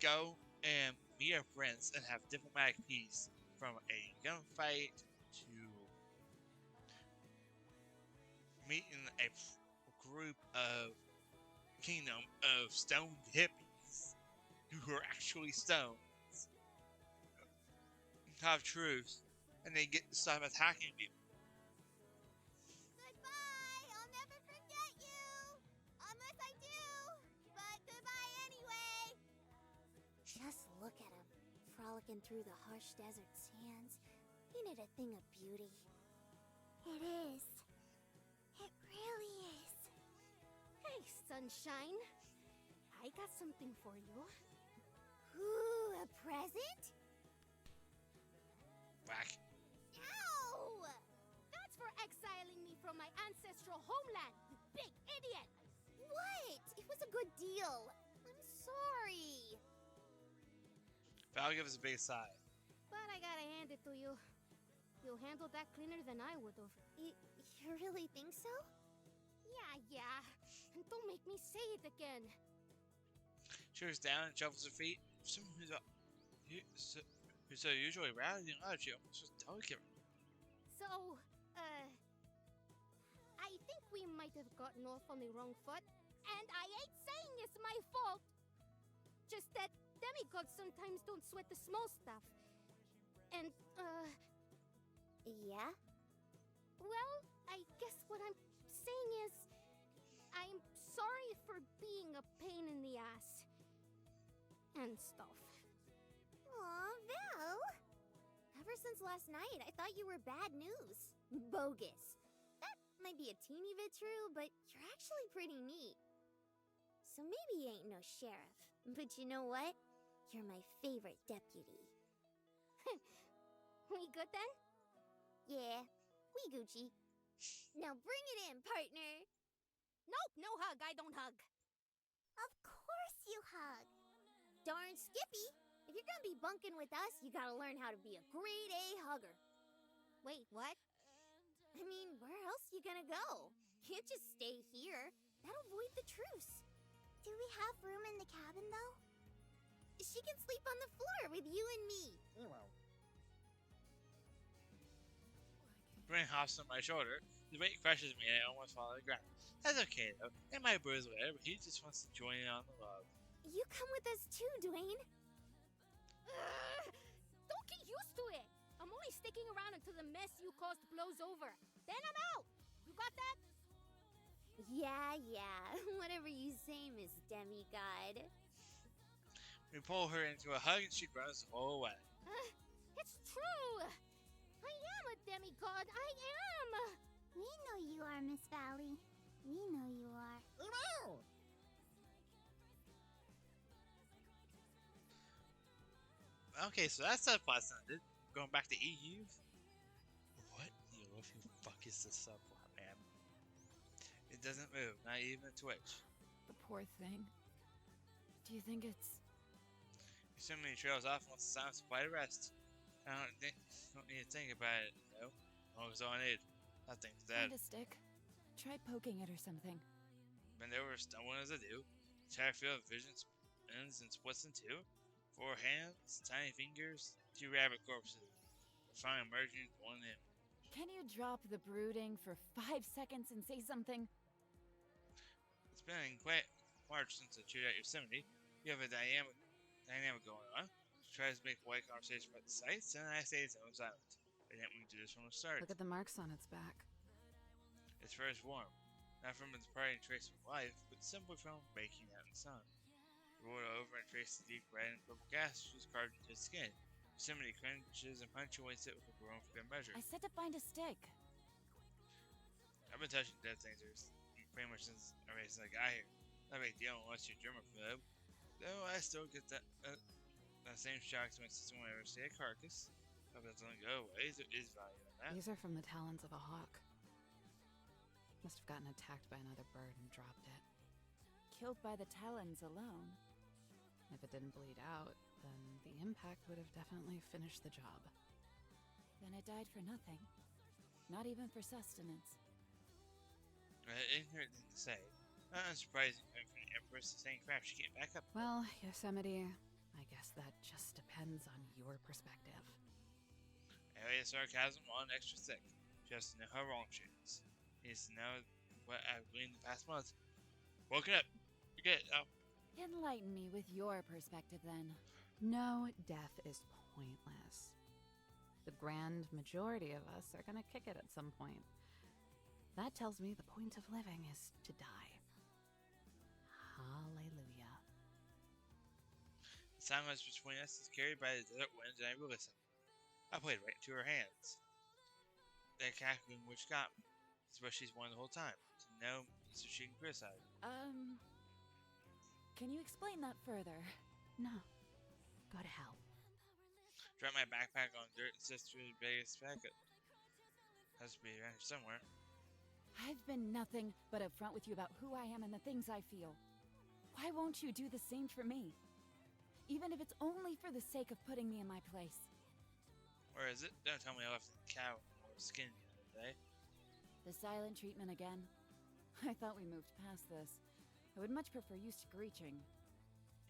go and meet a prince and have diplomatic peace from a gunfight to meeting a group of kingdom of stoned hippies who are actually stones, have truce, and they get to stop attacking you. Goodbye! I'll never forget you! Unless I do! But goodbye anyway! Just look at him, frolicking through the harsh desert sands. Ain't it a thing of beauty? It is. It really is. Hey, sunshine. I got something for you. Ooh, a present? Whack. Ow! That's for exiling me from my ancestral homeland, you big idiot! What? It was a good deal. I'm sorry. Val gives a big sigh. But I gotta hand it to you. You handled that cleaner than I would've. You really think so? Yeah. And don't make me say it again. She goes down and shuffles her feet. Someone who's so usually rowdy and loud, she almost was delicate. So, I think we might have gotten off on the wrong foot. And I ain't saying it's my fault. Just that demigods sometimes don't sweat the small stuff. And, Yeah? well, I guess what I'm saying is, I'm sorry for being a pain in the ass. and stuff. Aw, Val. Ever since last night, I thought you were bad news. Bogus. That might be a teeny bit true, but you're actually pretty neat. So maybe you ain't no sheriff. But you know what? You're my favorite deputy. We good then? Yeah, we Gucci. Now bring it in, partner. Nope, no hug. I don't hug. Of course you hug. Darn Skippy. If you're gonna be bunking with us, you gotta learn how to be a grade A hugger. Wait, what? I mean, where else you gonna go? Can't just stay here. That'll void the truce. Do we have room in the cabin, though? She can sleep on the floor with you and me. Ew. Brain hops on my shoulder. The weight crushes me and I almost fall to the ground. That's okay though. It might bruise later, but he just wants to join in on the love. You come with us too, Dwayne. Don't get used to it. I'm only sticking around until the mess you caused blows over. Then I'm out. You got that? Yeah. Whatever you say, Miss Demigod. We pull her into a hug and she groans the whole way. It's true. I am a demigod. I am. We know you are, Miss Valley. We know you are. Ew. Okay, so that's how plot ended. Going back to Eve. What the the fuck is this subplot, man? It doesn't move, not even a twitch. The poor thing. Do you think it's... So many trails off once the sound supply to rest. I don't need to think about it, though. All was all I need. Nothing's dead. Find a stick. Try poking it or something. Bend over, stumbling as I do. The entire field of vision spins and splits in two. 4 hands, tiny fingers, 2 rabbit corpses. Finally merging into one image. Can you drop the brooding for 5 seconds and say something? It's been quite March since I chewed out Yosemite. You have a dynamic going on. She tries to make a white conversation about the sights, and I stay so silent. I didn't want to do this from the start. Look at the marks on its back. Its fur is warm, not from its parting trace of life, but simply from baking out in the sun. I rolled over and traced the deep red and purple gashes carved into its skin. Yosemite cringes and punctuates it with a groan for good measure. I said to find a stick. I've been touching dead things pretty much since I got here. Not a big deal unless you're germaphobe. Though I still get that same shock to my system whenever I see a carcass. Hope that doesn't go away. There is value in that. These are from the talons of a hawk. Must have gotten attacked by another bird and dropped it. Killed by the talons alone. If it didn't bleed out, then the impact would have definitely finished the job. Then it died for nothing. Not even for sustenance. Ignorant thing to say. Not unsurprising coming from the Empress saying crap she can't back up. Well, Yosemite, I guess that just depends on your perspective. Anyway, the sarcasm on extra thick. Just to know how wrong she is. Needs to know what I've gleaned the past month. Woken up. Forget it. Oh. Enlighten me with your perspective, then. No, death is pointless. The grand majority of us are gonna kick it at some point. That tells me the point of living is to die. Hallelujah. The silence between us is carried by the desert winds, and I will listen. I played right into her hands. That cackling which got me. It's what she's wanted the whole time. To know so she can criticize. Can you explain that further? No. Go to hell. Drop my backpack on dirt and sift through the biggest packet. Has to be around here somewhere. I've been nothing but upfront with you about who I am and the things I feel. Why won't you do the same for me? Even if it's only for the sake of putting me in my place. Where is it? Don't tell me I left the cow or skin the other day. The silent treatment again. I thought we moved past this. I would much prefer you screeching.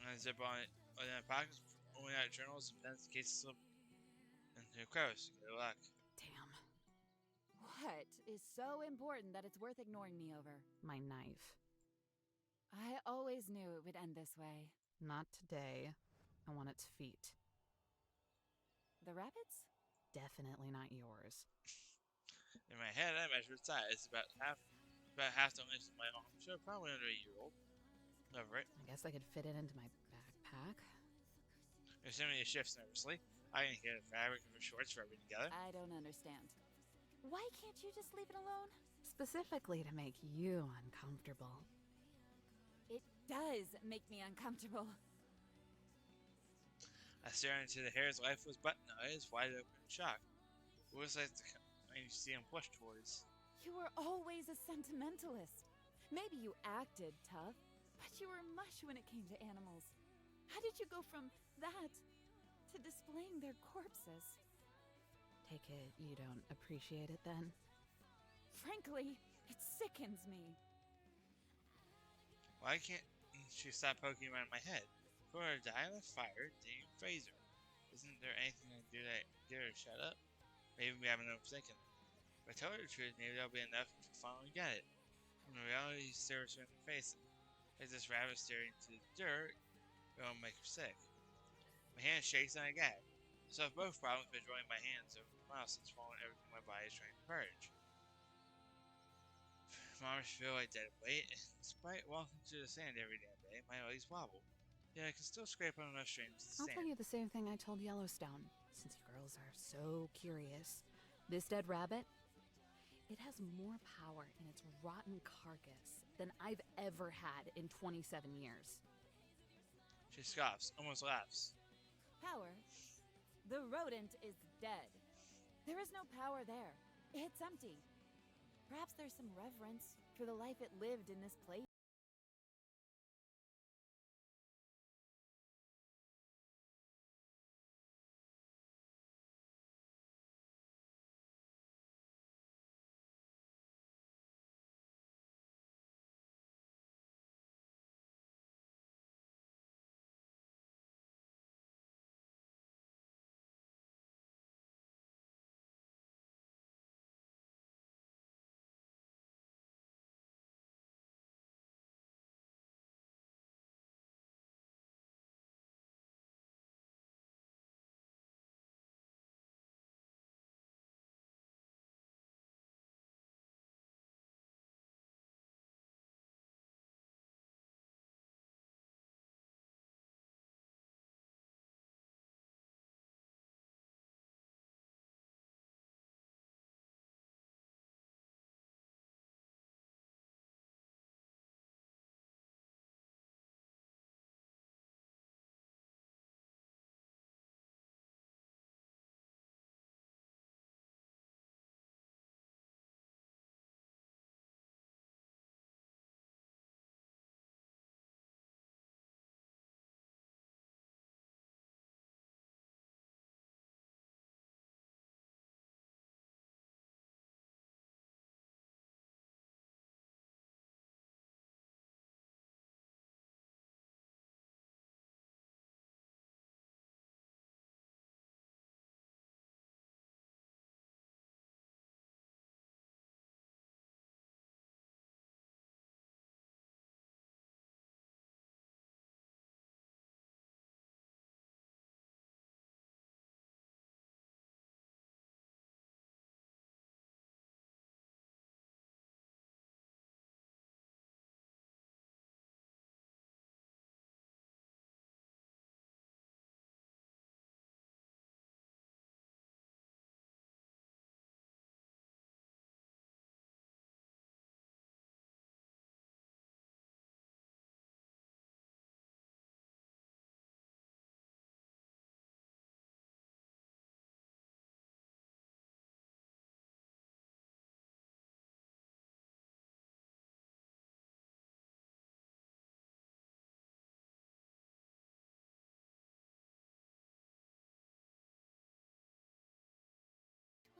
And I zip on it in my pockets, pulling out journals and pens in case it slip into a crevice. Good luck. Damn. What is so important that it's worth ignoring me over? My knife. I always knew it would end this way. Not today. I want its feet. The rabbits? Definitely not yours. In my head, I measure its size, about half the length of my arm, so probably under a year old. Over it. I guess I could fit it into my backpack. Yosemite shifts nervously. I can get a fabric of her shorts rubbing together. I don't understand. Why can't you just leave it alone? Specifically to make you uncomfortable. It does make me uncomfortable. I stare into the hare's lifeless button eyes, wide open in shock. What was like the kind you see him push towards? You were always a sentimentalist. Maybe you acted tough, but you were mush when it came to animals. How did you go from that to displaying their corpses? Take it you don't appreciate it then? Frankly, it sickens me. Why can't she stop poking around my head? For her to die in the fire, Dame Fraser. Isn't there anything I can do to get her to shut up? Maybe we haven't overthinking it. If I tell her the truth, maybe that'll be enough to finally get it. When the reality stares her in the face, like this rabbit staring into the dirt, it'll make her sick. My hand shakes and I gag. I solve both problems by drawing my hands over my mouth and swallowing everything my body is trying to purge. My arms feel like dead weight, and despite walking through the sand every damn day, my legs wobble. Yet I can still scrape on enough streams to I'll stand. tell you the same thing I told Yellowstone, since you girls are so curious. This dead rabbit, it has more power in its rotten carcass than I've ever had in 27 years. She scoffs, almost laughs. Power? The rodent is dead. There is no power there. It's empty. Perhaps there's some reverence for the life it lived in this place.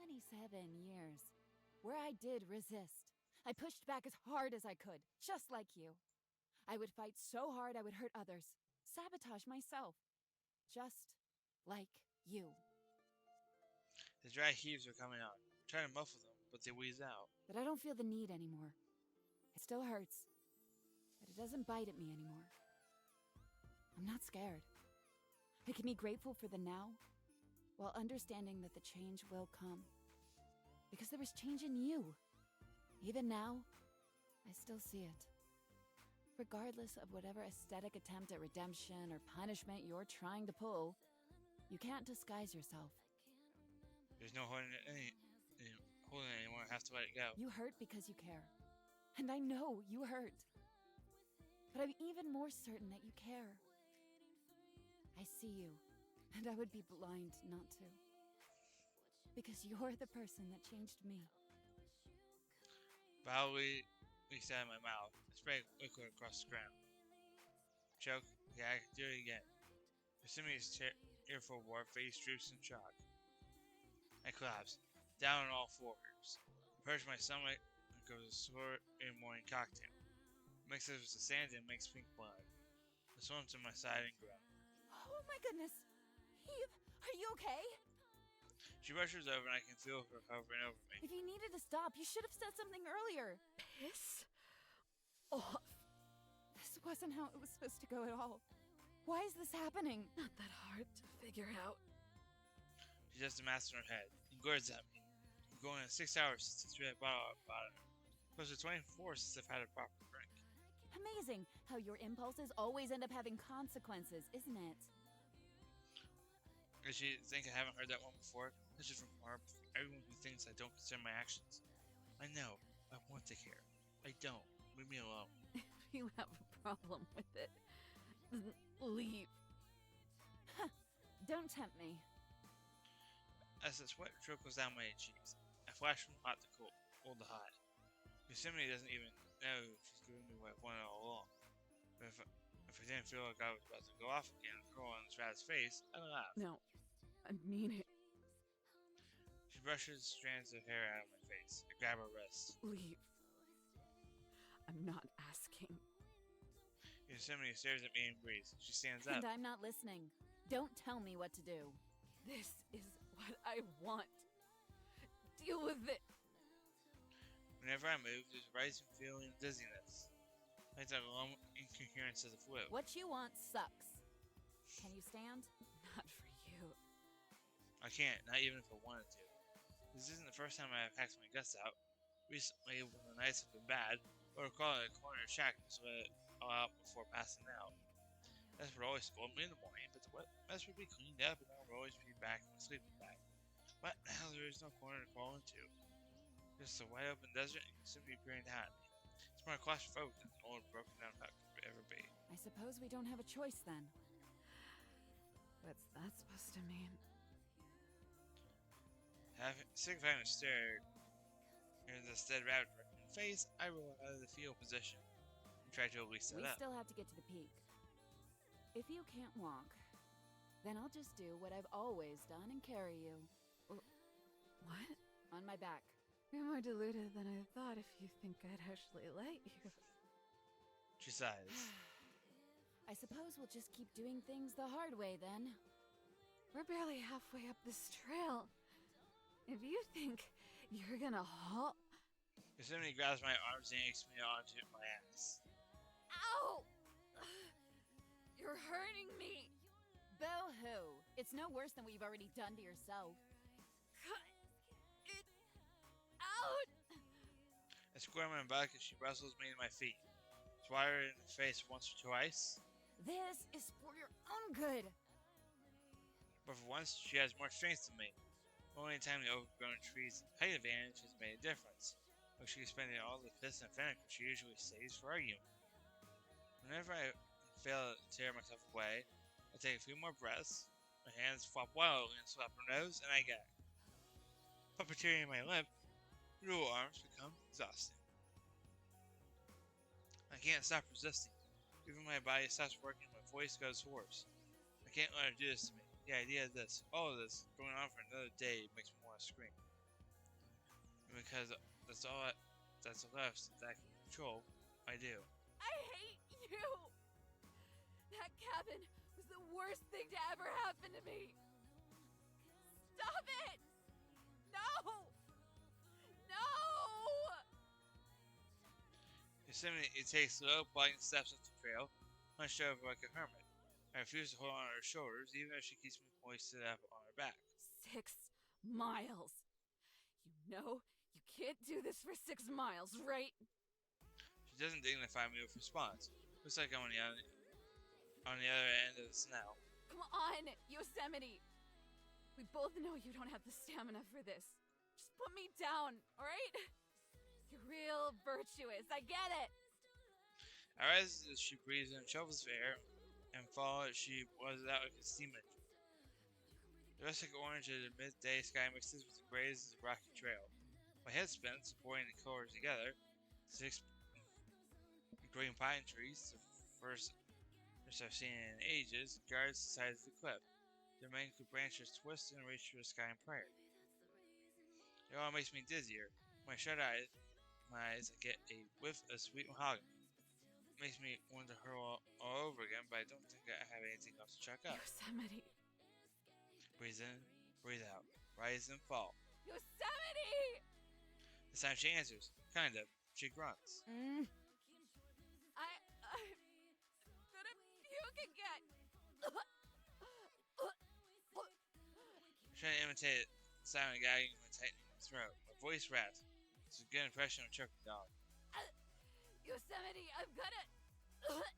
"27 years, where I did resist. I pushed back as hard as I could, just like you. I would fight so hard I would hurt others, sabotage myself, just like you. The dry heaves are coming out. I'm trying to muffle them, but they wheeze out. But I don't feel the need anymore. It still hurts, but it doesn't bite at me anymore. I'm not scared. I can be grateful for the now, while understanding that the change will come. Because there was change in you. Even now, I still see it. Regardless of whatever aesthetic attempt at redemption or punishment you're trying to pull, You can't disguise yourself. There's no holding it anymore. I have to let it go. You hurt because you care. And I know you hurt. But I'm even more certain that you care. I see you, and I would be blind not to. Because you're the person that changed me. Violently leaks out of my mouth. I spray liquid across the ground. Choke. Yeah, I can do it again. Yosemite's earful war, face droops in shock. I collapse, down on all fours. Approach my stomach and goes a sore in morning cocktail. Mixes with the sand and makes pink blood. I swim to my side and groan. Oh my goodness! Eve, are you okay? She rushes over and I can feel her hovering over me. If you needed to stop, you should have said something earlier. Piss off. This wasn't how it was supposed to go at all. Why is this happening? Not that hard to figure out. She does the math in her head and glares at me. I'm going on 6 hours since I threw that bottle out about her. Close to 24 since I've had a proper drink. Amazing how your impulses always end up having consequences, isn't it? Does she think I haven't heard that one before? This is from everyone who thinks I don't consider my actions. I know. I want to care. I don't. Leave me alone. If you have a problem with it, leave. Don't tempt me. As the sweat trickles down my cheeks, I flash from hot to cold to hot. Yosemite doesn't even know she's giving me what I wanted all along. But if I didn't feel like I was about to go off again and curl on this rat's face, I'd laugh. No, I mean it. She brushes strands of hair out of my face. I grab her wrist. Leave. I'm not asking. Yosemite stares at me and breathes. She stands up. And I'm not listening. Don't tell me what to do. This is what I want. Deal with it. Whenever I move, there's a rising feeling of dizziness. It's like a long incoherence of the flu. What you want sucks. Can you stand? Not for you. I can't, not even if I wanted to. This isn't the first time I've hacked my guts out. Recently, when the nights have been bad, I would call it a corner shack to sweat it all out before passing out. That would always scold me in the morning, but the wet mess would be cleaned up and I would always be back in my sleeping bag. But now there is no corner to crawl into. Just a wide open desert and simply peering down at me. It's more claustrophobic than an old broken down hut could ever be. I suppose we don't have a choice then. What's that supposed to mean? Sick of having stared into this dead rabbit in the face, I roll out of the fetal position and try to at least sit We up. still have to get to the peak. If you can't walk, then I'll just do what I've always done and carry you. What? On my back. You're more deluded than I thought if you think I'd actually let you. She sighs. I suppose we'll just keep doing things the hard way then. We're barely halfway up this trail. If you think you're gonna halt... Yosemite grabs my arms and yanks me onto my ass. Ow! You're hurting me! Boo-hoo. It's no worse than what you've already done to yourself. Cut it out! I square my back as she wrestles me to my feet. Swat her in the face once or twice. This is for your own good. But for once, she has more strength than me. Only time the overgrown tree's height advantage has made a difference. But she's spending all the piss and vinegar she usually saves for arguing. Whenever I fail to tear myself away, I take a few more breaths, my hands flop wildly and slap her nose, and I gag. Puppeteering my lip, dual arms become exhausting. I can't stop resisting. Even my body stops working, my voice goes hoarse. I can't let her do this to me. The idea of this, all of this, going on for another day makes me want to scream. And because that's all that's left that I can control, I do. I hate you! That cabin was the worst thing to ever happen to me! Stop it! No! No! Yosemite takes slow, plodding steps up the trail, hunched over like a hermit. I refuse to hold on to her shoulders, even if she keeps me hoisted up on her back. 6 miles. You know, you can't do this for 6 miles, right? She doesn't dignify me with response. Looks like I'm on the other end of the snow. Come on, Yosemite. We both know you don't have the stamina for this. Just put me down, alright? You're real virtuous, I get it! Alright, as she breathes in shovels of air and fall as she buzzes out like a steam engine. The rustic orange of the midday sky mixes with the grays of the rocky trail. My head spins, supporting the colors together. 6 green pine trees, the first I've seen in ages, guards the sides of the cliff. Their mangled branches twist and reach for the sky in prayer. It all makes me dizzier. When I shut my eyes, I get a whiff of sweet mahogany. It makes me want to hurl all over again, but I don't think I have anything else to chuck up. Yosemite! Breathe in, breathe out, rise and fall. Yosemite! This time she answers, kind of. She grunts. I'm gonna puke again. I'm trying to imitate silent gagging and tightening my throat. My voice rasps. It's a good impression of a choking dog. Yosemite, I'm gonna do it!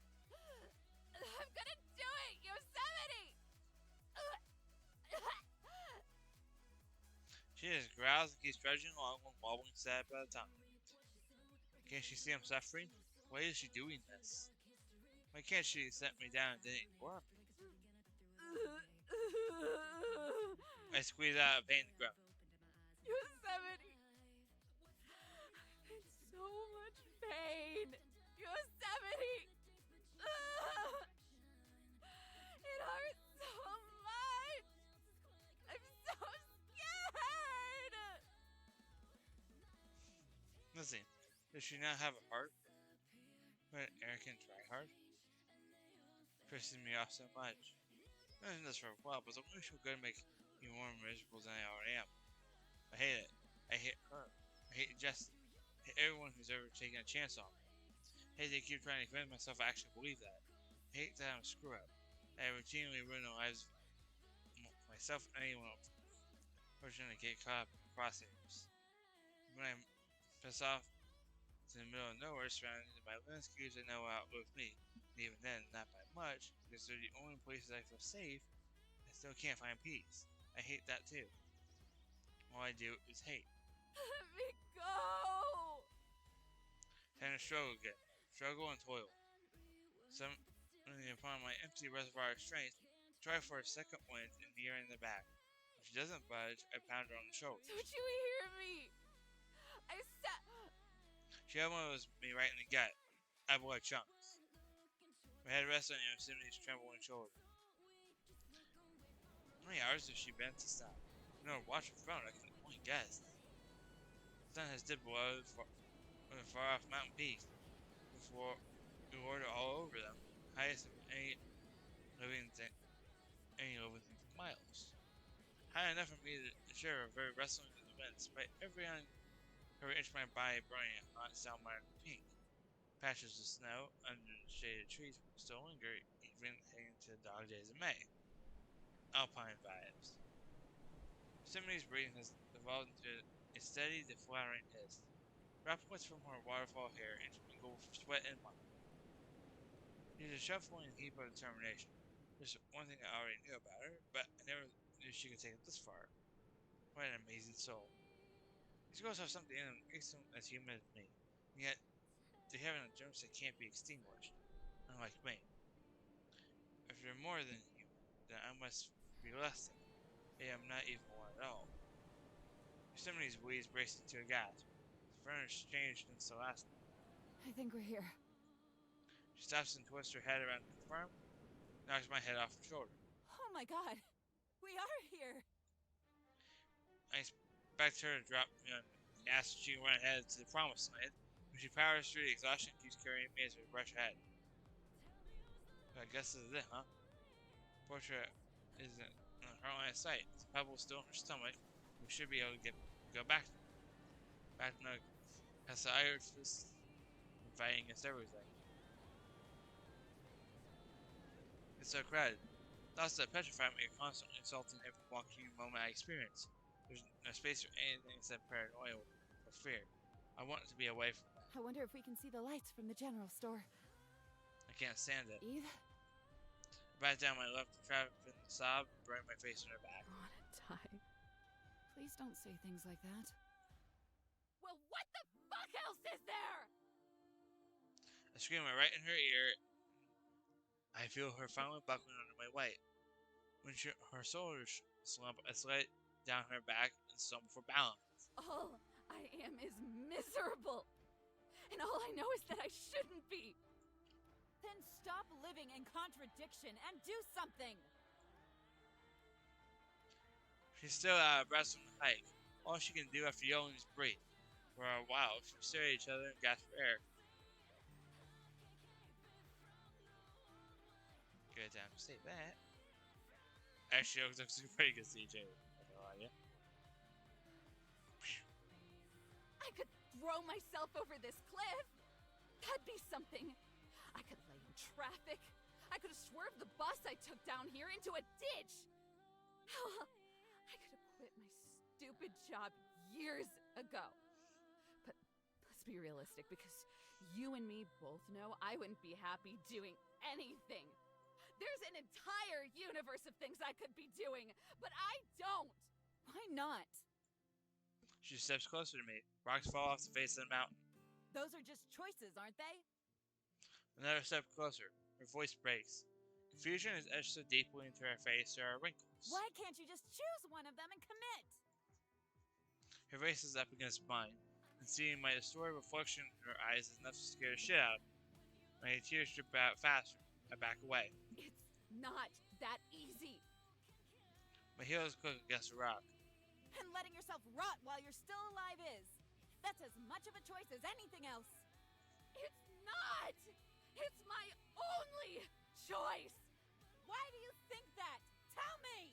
Yosemite! She just growls and keeps trudging along, one wobbling step at a time. Can't she see I'm suffering? Why is she doing this? Why can't she set me down and didn't ignore me? I squeeze out a pain and grunt. Yosemite! I'm in so much pain! Yosemite! It hurts so much! I'm so scared! Listen, does she not have a heart? What an arrogant tryhard. Pisses me off so much. I've done this for a while, but the only she'll go to make me more miserable than I already am. I hate it. I hate her. I hate Jesse. I hate everyone who's ever taken a chance on me. I hate that I keep trying to convince myself I actually believe that. I hate that I'm a screw up. I routinely ruin the lives of myself and anyone else. Fortunately, I get caught up in the crosshairs. When I'm pissed off to the middle of nowhere, surrounded by landscapes that know how outlive me. And even then, not by much, because they're the only places I feel safe. I still can't find peace. I hate that too. All I do is hate. Let me go! Time to struggle again. Struggle and toil. Suddenly upon my empty reservoir of strength, try for a second wind in the ear and the back. If she doesn't budge, I pound her on the shoulder. Don't you hear me? I said... She elbows me right in the gut. I blood chunks. My head rests on Yosemite's trembling shoulder. How many hours has she been to stop? No, watch her phone, I can only guess. The sun has dipped below the far off mountain peaks before we water all over them, highest of any living thing for miles. High enough for me to share a very wrestling in the wind, despite every inch of my body burning a hot salmon pink. Patches of snow under the shaded trees still linger, even heading into the dog days of May. Alpine vibes. Yosemite's breathing has evolved into a steady, deflattering hiss. Droplets from her waterfall hair intermingle with sweat and mud. She's a shuffling heap of determination. There's one thing I already knew about her, but I never knew she could take it this far. What an amazing soul. These girls have something in them that makes them as human as me, and yet they have an endurance that can't be extinguished, unlike me. If they're more than human, then I must be less than. Maybe I'm not even one at all. Yosemite's wheeze breaks into a gasp. The furniture changed since the last night. I think we're here. She stops and twists her head around to confirm, knocks my head off her shoulder. Oh my god! We are here! I expect her to drop me on the ass so she can run ahead to the promised land. When she powers through the exhaustion, keeps carrying me as we rush ahead. But I guess this is it, huh? Portrait isn't in her line of sight. The pebble's still in her stomach. We should be able to go back to her. Back to Nug. Has the Irish fist fighting against everything. It's so crowded. Thoughts that petrify me are constantly assaulting every walking moment I experience. There's no space for anything except paranoia or fear. I want to be away from that. I wonder if we can see the lights from the general store. I can't stand it. Eve? Bat down my left trap and sob, burning my face in her back. I wanna die. Please don't say things like that. Well, what the fuck else is there? I scream right in her ear. I feel her finally buckling under my weight. When her shoulders slump, I slide down her back and stumble for balance. All I am is miserable. And all I know is that I shouldn't be. Then stop living in contradiction and do something. She's still out of breath from the hike. All she can do after yelling is breathe. For a while, we stare at each other and gasp for air. Good time to say that. Actually, it looks pretty good, CJ. I know, yeah. I could throw myself over this cliff. That'd be something. I could lay in traffic. I could have swerved the bus I took down here into a ditch. Hell, I could have quit my stupid job years ago. But let's be realistic, because you and me both know I wouldn't be happy doing anything. There's an entire universe of things I could be doing, but I don't. Why not? She steps closer to me. Rocks fall off the face of the mountain. Those are just choices, aren't they? Another step closer. Her voice breaks. Confusion is etched so deeply into her face there are wrinkles. Why can't you just choose one of them and commit? Her face is up against mine, and seeing my distorted reflection in her eyes is enough to scare the shit out of me. My tears drip out faster. I back away. It's not that easy. My heels click against a rock. And letting yourself rot while you're still alive is. That's as much of a choice as anything else. It's not! It's my only choice! Why do you think that? Tell me!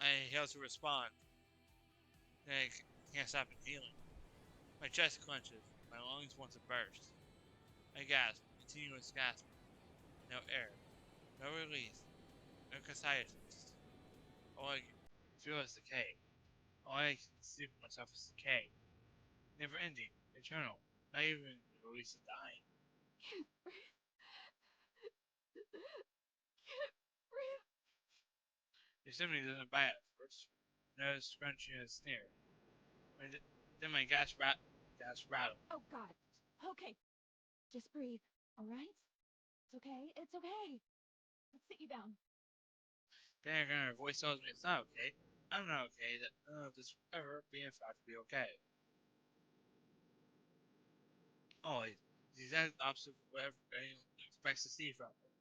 I inhale to respond. Then I can't stop inhaling. My chest clenches. My lungs want to burst. I gasp, continuous gasping. No air. No release. No catharsis. All I feel is decay. All I can see for myself is decay. Never ending. Eternal. Not even the release of dying. Can't breathe. Can't breathe. Yosemite doesn't bite at first. No scrunching and a sneer. Then my gas rattle. Oh, God. Okay. Just breathe, all right? It's okay. It's okay. Let's sit you down. Then again, her voice tells me it's not okay. I'm not okay. That none of this will ever be in fact to be okay. Always. The exact opposite of what everybody expects to see from her.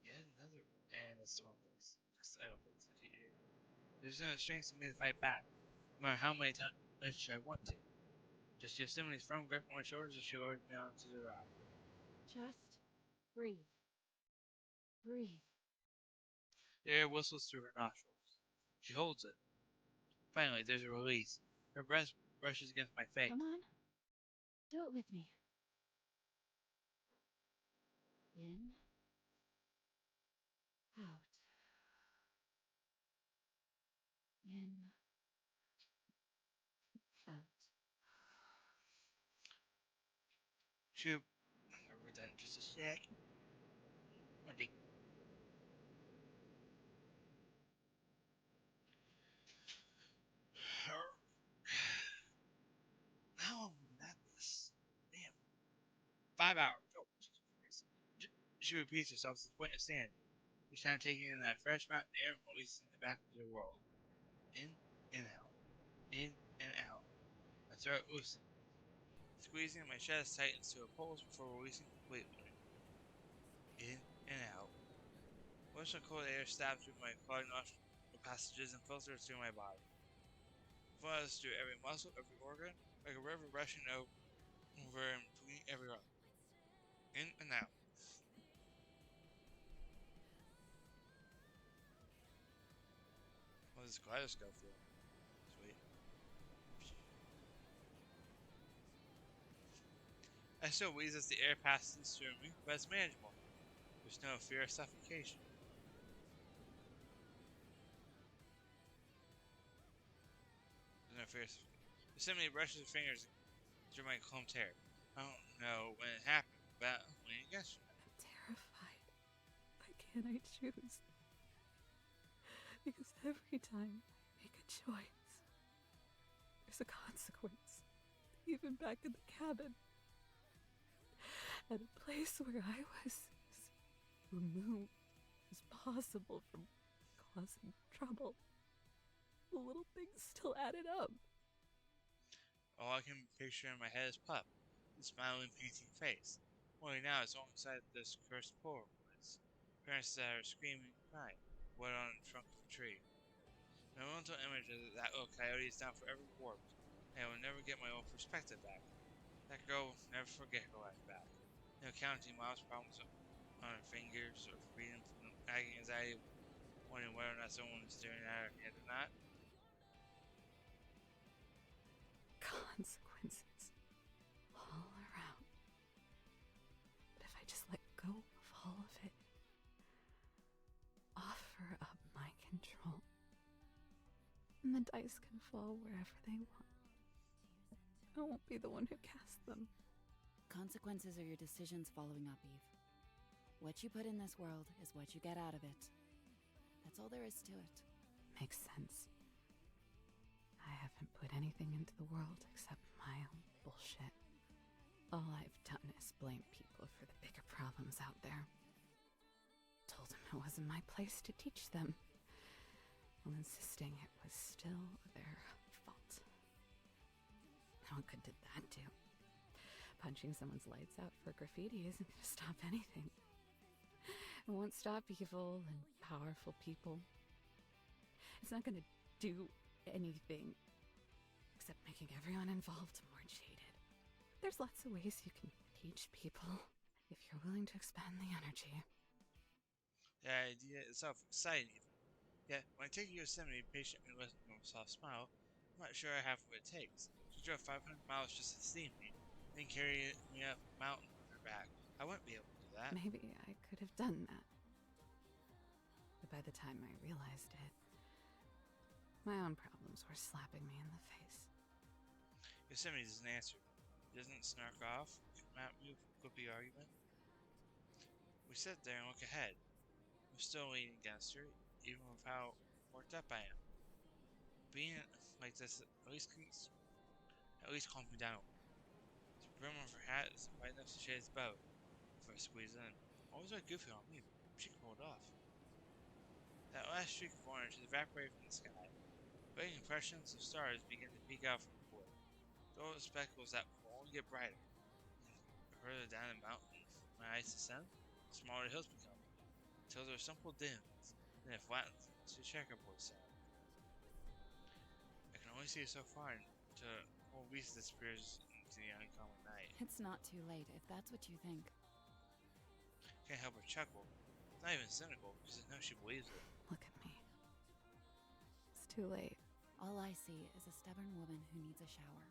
Yet another. And it's the wrong place. I don't think it's here. There's no strength in me to fight back. No matter how many times I want to. Just Yosemite's firm grip on my shoulders as she lowers me onto the rock. Just breathe. Breathe. The air whistles through her nostrils. She holds it. Finally, there's a release. Her breath brushes against my face. Come on. Do it with me. In. Out. In. Out. Shoot. We're done in just a sec. Monday. How long was that? This? Damn. 5 hours. Oh, Jesus Christ. She repeats herself to the point of standing. Each time taking in that fresh mountain air and releasing it back into the world. In and out. In and out. My throat loosens. Squeezing my chest tightens to a pulse before releasing completely. In and out. Once the cold air stabs through my clogged nostril passages and filters through my body. Flows through every muscle, every organ, like a river rushing over and between every arm. In and out. What does kaleidoscope feel? Sweet. I still wheeze as the air passes through me, but it's manageable. There's no fear of suffocation. There's no fear of suffocation. Yosemite brushes her fingers through my combed hair. I don't know when it happened, battling against her. I'm terrified. Why can't I choose? Because every time I make a choice, there's a consequence. Even back in the cabin. At a place where I was as removed as possible from causing trouble. The little things still added up. All I can picture in my head is Pup, his smiling, painting face. Only now it's alongside this cursed poor woods. Parents that are screaming and crying, wood on the trunk of a tree. My mental image of that little coyote is now forever warped, and I will never get my own perspective back. That girl will never forget her life back. No counting Miles' problems on her fingers or freedom from the nagging anxiety of wondering whether or not someone is staring at her head or not. Consequences all around. But if I just let go of all of it, offer up my control, and the dice can fall wherever they want. I won't be the one who casts them. Consequences are your decisions following up, Eve. What you put in this world is what you get out of it. That's all there is to it. Makes sense. I haven't put anything into the world except my own bullshit. All I've done is blame people for the bigger problems out there. Told them it wasn't my place to teach them, while insisting it was still their fault. How good did that do? Punching someone's lights out for graffiti isn't going to stop anything. It won't stop evil and powerful people. It's not going to do anything except making everyone involved more jaded. There's lots of ways you can teach people if you're willing to expend the energy. The idea itself exciting even. Yet, when I take you to Yosemite patiently listening with a soft smile, I'm not sure I have what it takes. She drove 500 miles just to see me, then carry me up a mountain on her back. I wouldn't be able to do that. Maybe I could have done that. But by the time I realized it, my own problems were slapping me in the face. Yosemite doesn't answer. He doesn't snark off, come at me with a quippy argument. We sit there and look ahead. I'm still leaning against her, even with how worked up I am. Being like this at least calms me down a little. The brim of her hat is right enough to shade his boat if I squeeze in. Always look goofy on me, but she can pull it off. That last streak of orange has evaporated from the sky. Fading impressions of stars begin to peek out from the wood. Those speckles that will only get brighter. And further down the mountain, my eyes descend, the smaller the hills become, until they're simple dims, then it flattens to a checkerboard sound. I can only see so far until the whole beast disappears into the uncommon night. It's not too late if that's what you think. Can't help but chuckle. It's not even cynical, because I know she believes it. Look at me. It's too late. All I see is a stubborn woman who needs a shower.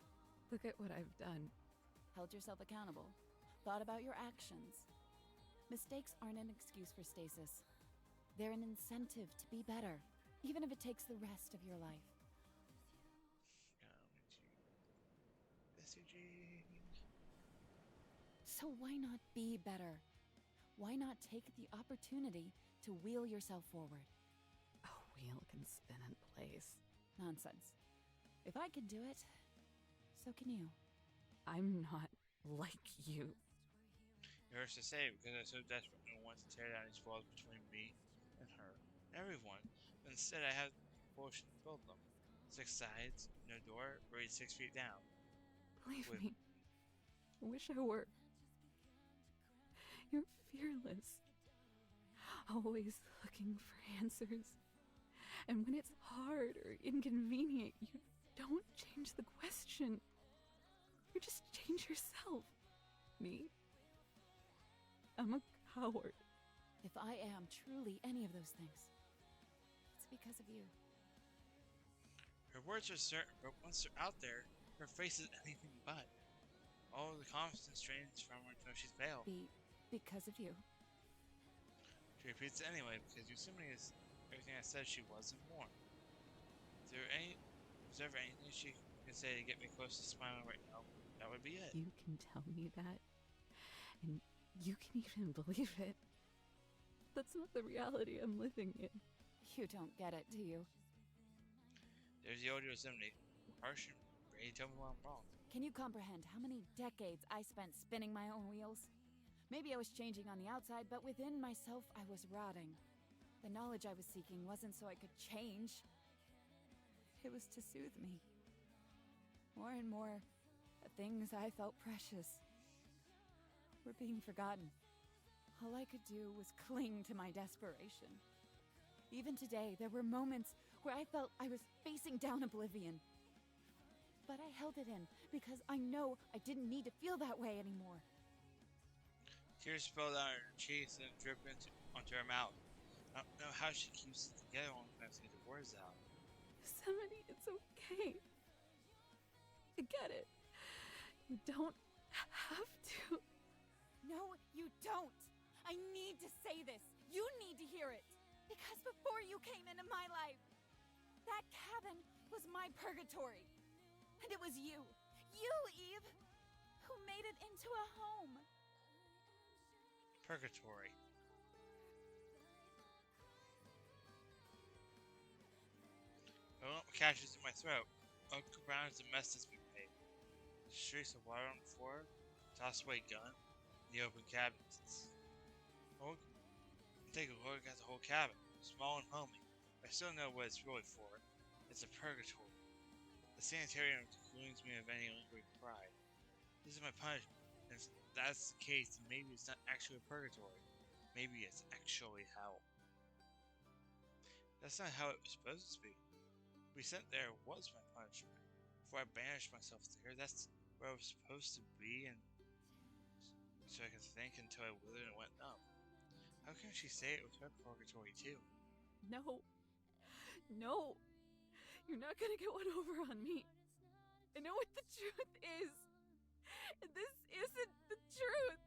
Look at what I've done. Held yourself accountable. Thought about your actions. Mistakes aren't an excuse for stasis. They're an incentive to be better, even if it takes the rest of your life. So why not be better? Why not take the opportunity to wheel yourself forward? A wheel can spin in place. Nonsense. If I can do it, so can you. I'm not like you. It hurts to say because I so desperately want to tear down these walls between me and her, everyone, but instead I have the compulsion to build them. 6 sides, no door, buried 6 feet down. Believe me, I wish I were. You're fearless. Always looking for answers. And when it's hard or inconvenient, you don't change the question. You just change yourself. Me? I'm a coward. If I am truly any of those things, it's because of you. Her words are certain, but once they're out there, her face is anything but. All of the confidence drains from her until she's veiled. Because of you. She repeats it anyway because Yosemite is everything I said she was and more. Is there ever anything she can say to get me close to smiling right now? That would be it. You can tell me that, and You can even believe it. That's not the reality I'm living in. You don't get it, do you? There's the old Yosemite. Harsh and Brady, tell me why I'm wrong. Can you comprehend how many decades I spent spinning my own wheels? Maybe I was changing on the outside, but within myself I was rotting. The knowledge I was seeking wasn't so I could change. It was to soothe me. More and more, the things I felt precious were being forgotten. All I could do was cling to my desperation. Even today, there were moments where I felt I was facing down oblivion. But I held it in because I know I didn't need to feel that way anymore. Tears spilled out her cheeks and dripped onto her mouth. I don't know how she keeps it together when I get the words out. Yosemite, it's okay. I get it. You don't have to. No, you don't. I need to say this. You need to hear it. Because before you came into my life, that cabin was my purgatory. And it was you, Eve, who made it into a home. Purgatory. I want my catches in my throat. Oak around is the mess that's been made. The streaks of water on the floor, tossed away gun, the open cabinets. I'll take a look at the whole cabin, small and homey. I still know what it's really for. It's a purgatory. The sanitarium excludes me of any lingering pride. This is my punishment. And if that's the case, then maybe it's not actually a purgatory. Maybe it's actually hell. That's not how it was supposed to be. We sent there was my punishment. Before I banished myself there, that's where I was supposed to be, and so I could think until I withered and went numb. How can she say it was her purgatory too? No. No. You're not gonna get one over on me. I know what the truth is. And this isn't the truth.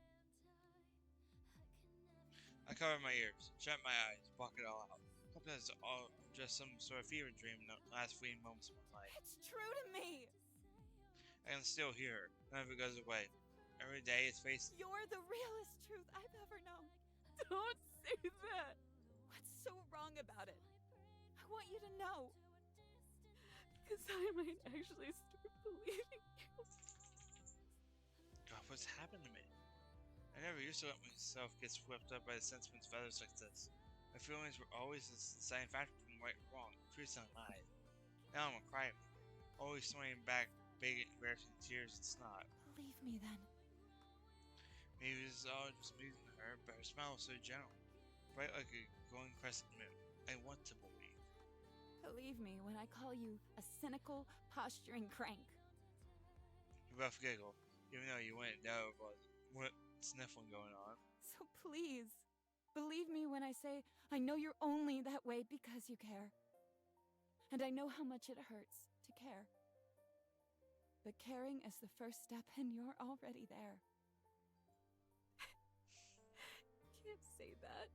I covered my ears, shut my eyes, block it all out. Hope that's all just some sort of fever dream in the last fleeting moments of my life. It's true to me. I can still hear her. None of it goes away. Every day it's facing. You're the realest truth I've ever known. Don't say that. What's so wrong about it? I want you to know. Because I might actually start believing you. God, what's happened to me? I never used to let myself get swept up by the sentiment's feathers like this. My feelings were always the deciding factor between right and wrong, truth and lies. Now I'm a crybaby, always swinging back, big embarrassing tears and snot. Believe me then. Maybe this is all just amusing to her, but her smile was so gentle, bright like a glowing crescent moon. I want to believe. Believe me when I call you a cynical, posturing crank. You both giggled, even though you wouldn't know what sniffling going on. So please, believe me when I say I know you're only that way because you care. And I know how much it hurts to care. But caring is the first step and you're already there. You can't say that.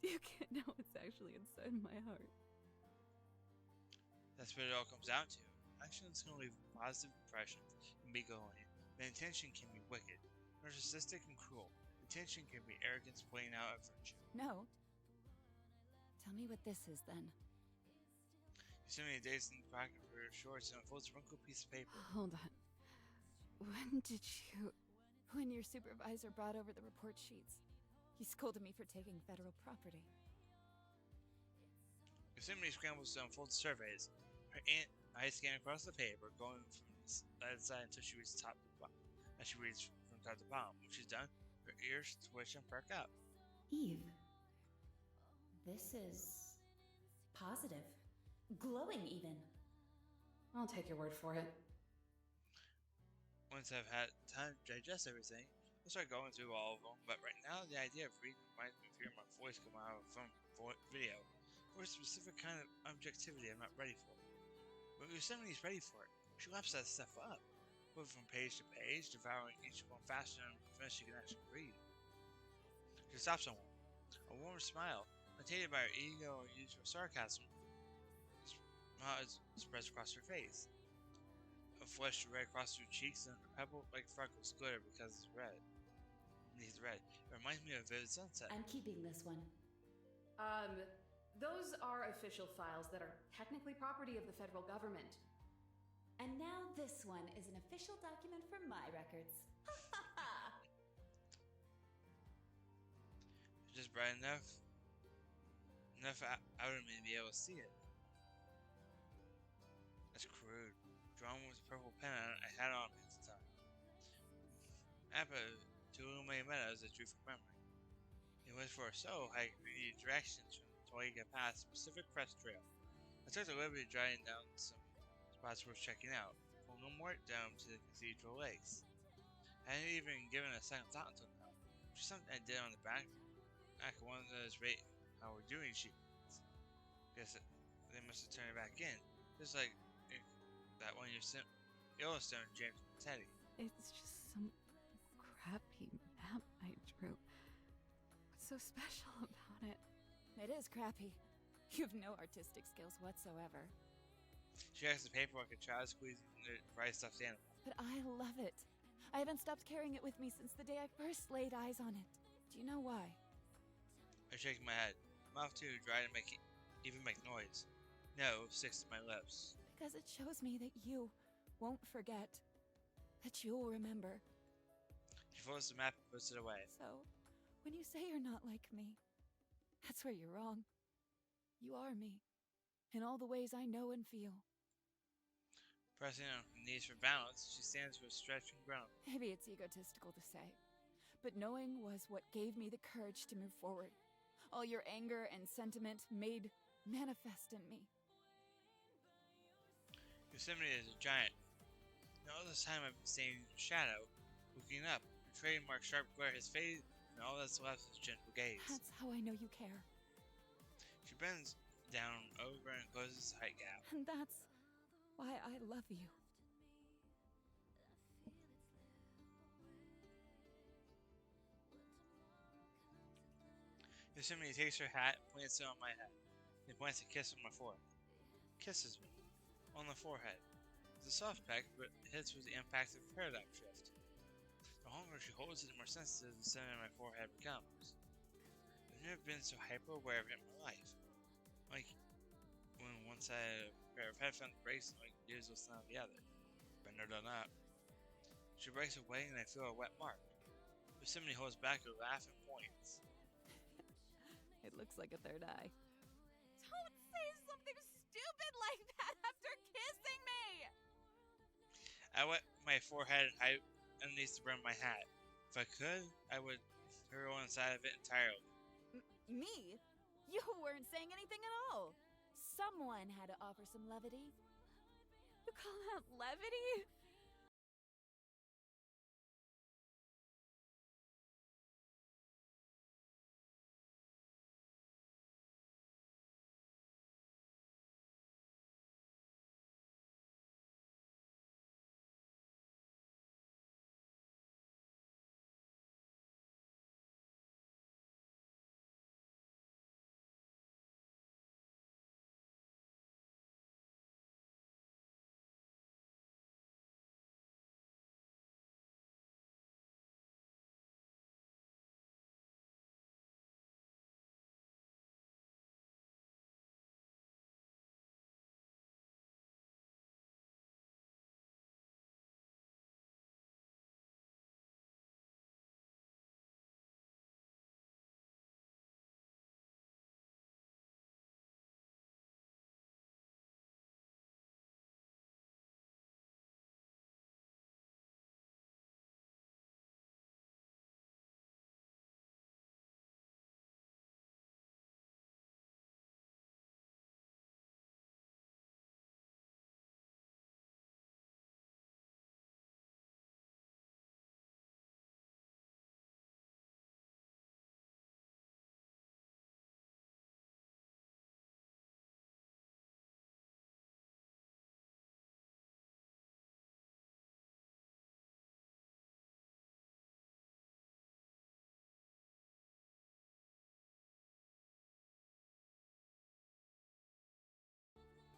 You can't know what's actually inside my heart. That's what it all comes down to. Actions can leave a positive impression and be going. The intention can be wicked, narcissistic and cruel. Intention can be arrogance playing out of virtue. No. Tell me what this is then. You send me a days in the pocket for your shorts and a full wrinkled piece of paper. Hold on. When did you... When your supervisor brought over the report sheets. He scolded me for taking federal property. Yosemite scrambles to unfold surveys. Her eyes scan across the paper, going from side to side until she reads top to bottom. As she reads from top to bottom, when she's done, her ears twitch and perk up. Eve, this is positive. Glowing, even. I'll take your word for it. Once I've had time to digest everything, I'll start going through all of them, but right now the idea of reading reminds me of hearing my voice come out of a phone video, or a specific kind of objectivity I'm not ready for. But Yosemite's ready for it. She laps that stuff up, moving from page to page, devouring each one faster than she can actually read. She stops on one. A warm smile, irritated by her ego or usual sarcasm, spreads across her face. A flush red across her cheeks and her pebble-like freckles glitter because it's red. He's red. It reminds me of Vivid Sunset. I'm keeping this one. Those are official files that are technically property of the federal government. And now this one is an official document for my records. Just bright enough out of me to be able to see it. That's crude. Drawn with a purple pen I had on me at the time. Appa to illuminate meadows I drew from memory. It was for a solo hike we needed directions from until we get past the Pacific Crest Trail. I took the liberty of driving down some spots worth checking out, from Gilmore down to the Cathedral Lakes. I hadn't even given a second thought until now, which is something I did on the back of one of those rate how we're doing sheets. Guess they must have turned it back in, just like that one you sent Yellowstone James and Teddy. It's just some crappy map I drew. What's so special about it? It is crappy. You have no artistic skills whatsoever. She has the paperwork and tries squeezing the right stuffed animal. But I love it. I haven't stopped carrying it with me since the day I first laid eyes on it. Do you know why? I shake my head. Mouth too dry to even make noise. No sticks to my lips. Because it shows me that you won't forget. That you'll remember. She folds the map and puts it away. So, when you say you're not like me, that's where you're wrong. You are me. In all the ways I know and feel. Pressing on her knees for balance, she stands with a stretch and groan. Maybe it's egotistical to say, but knowing was what gave me the courage to move forward. All your anger and sentiment made manifest in me. Yosemite is a giant. And all this time I've been staying in shadow, looking up. Her trademark sharp glare has faded, and all that's left is gentle gaze. That's how I know you care. She bends down over and closes the height gap. And that's why I love you. Yosemite takes her hat and plants it on my head. Then plants a kiss on my forehead. Kisses me. On the forehead. It's a soft peck, but it hits with the impact of a paradigm shift. The longer she holds it, the more sensitive the center of my forehead becomes. I've never been so hyper-aware of it in my life. Like when one side of a pair of headphones breaks and all you can do is listen on the other. Been there, done that. She breaks away and I feel a wet mark. Yosemite holds back her laugh and points. It looks like a third eye. Don't say something stupid like that after kissing me! I wet my forehead and hide underneath the brim of my hat. If I could, I would hurl inside of it entirely. Me? You weren't saying anything at all. Someone had to offer some levity. You call that levity?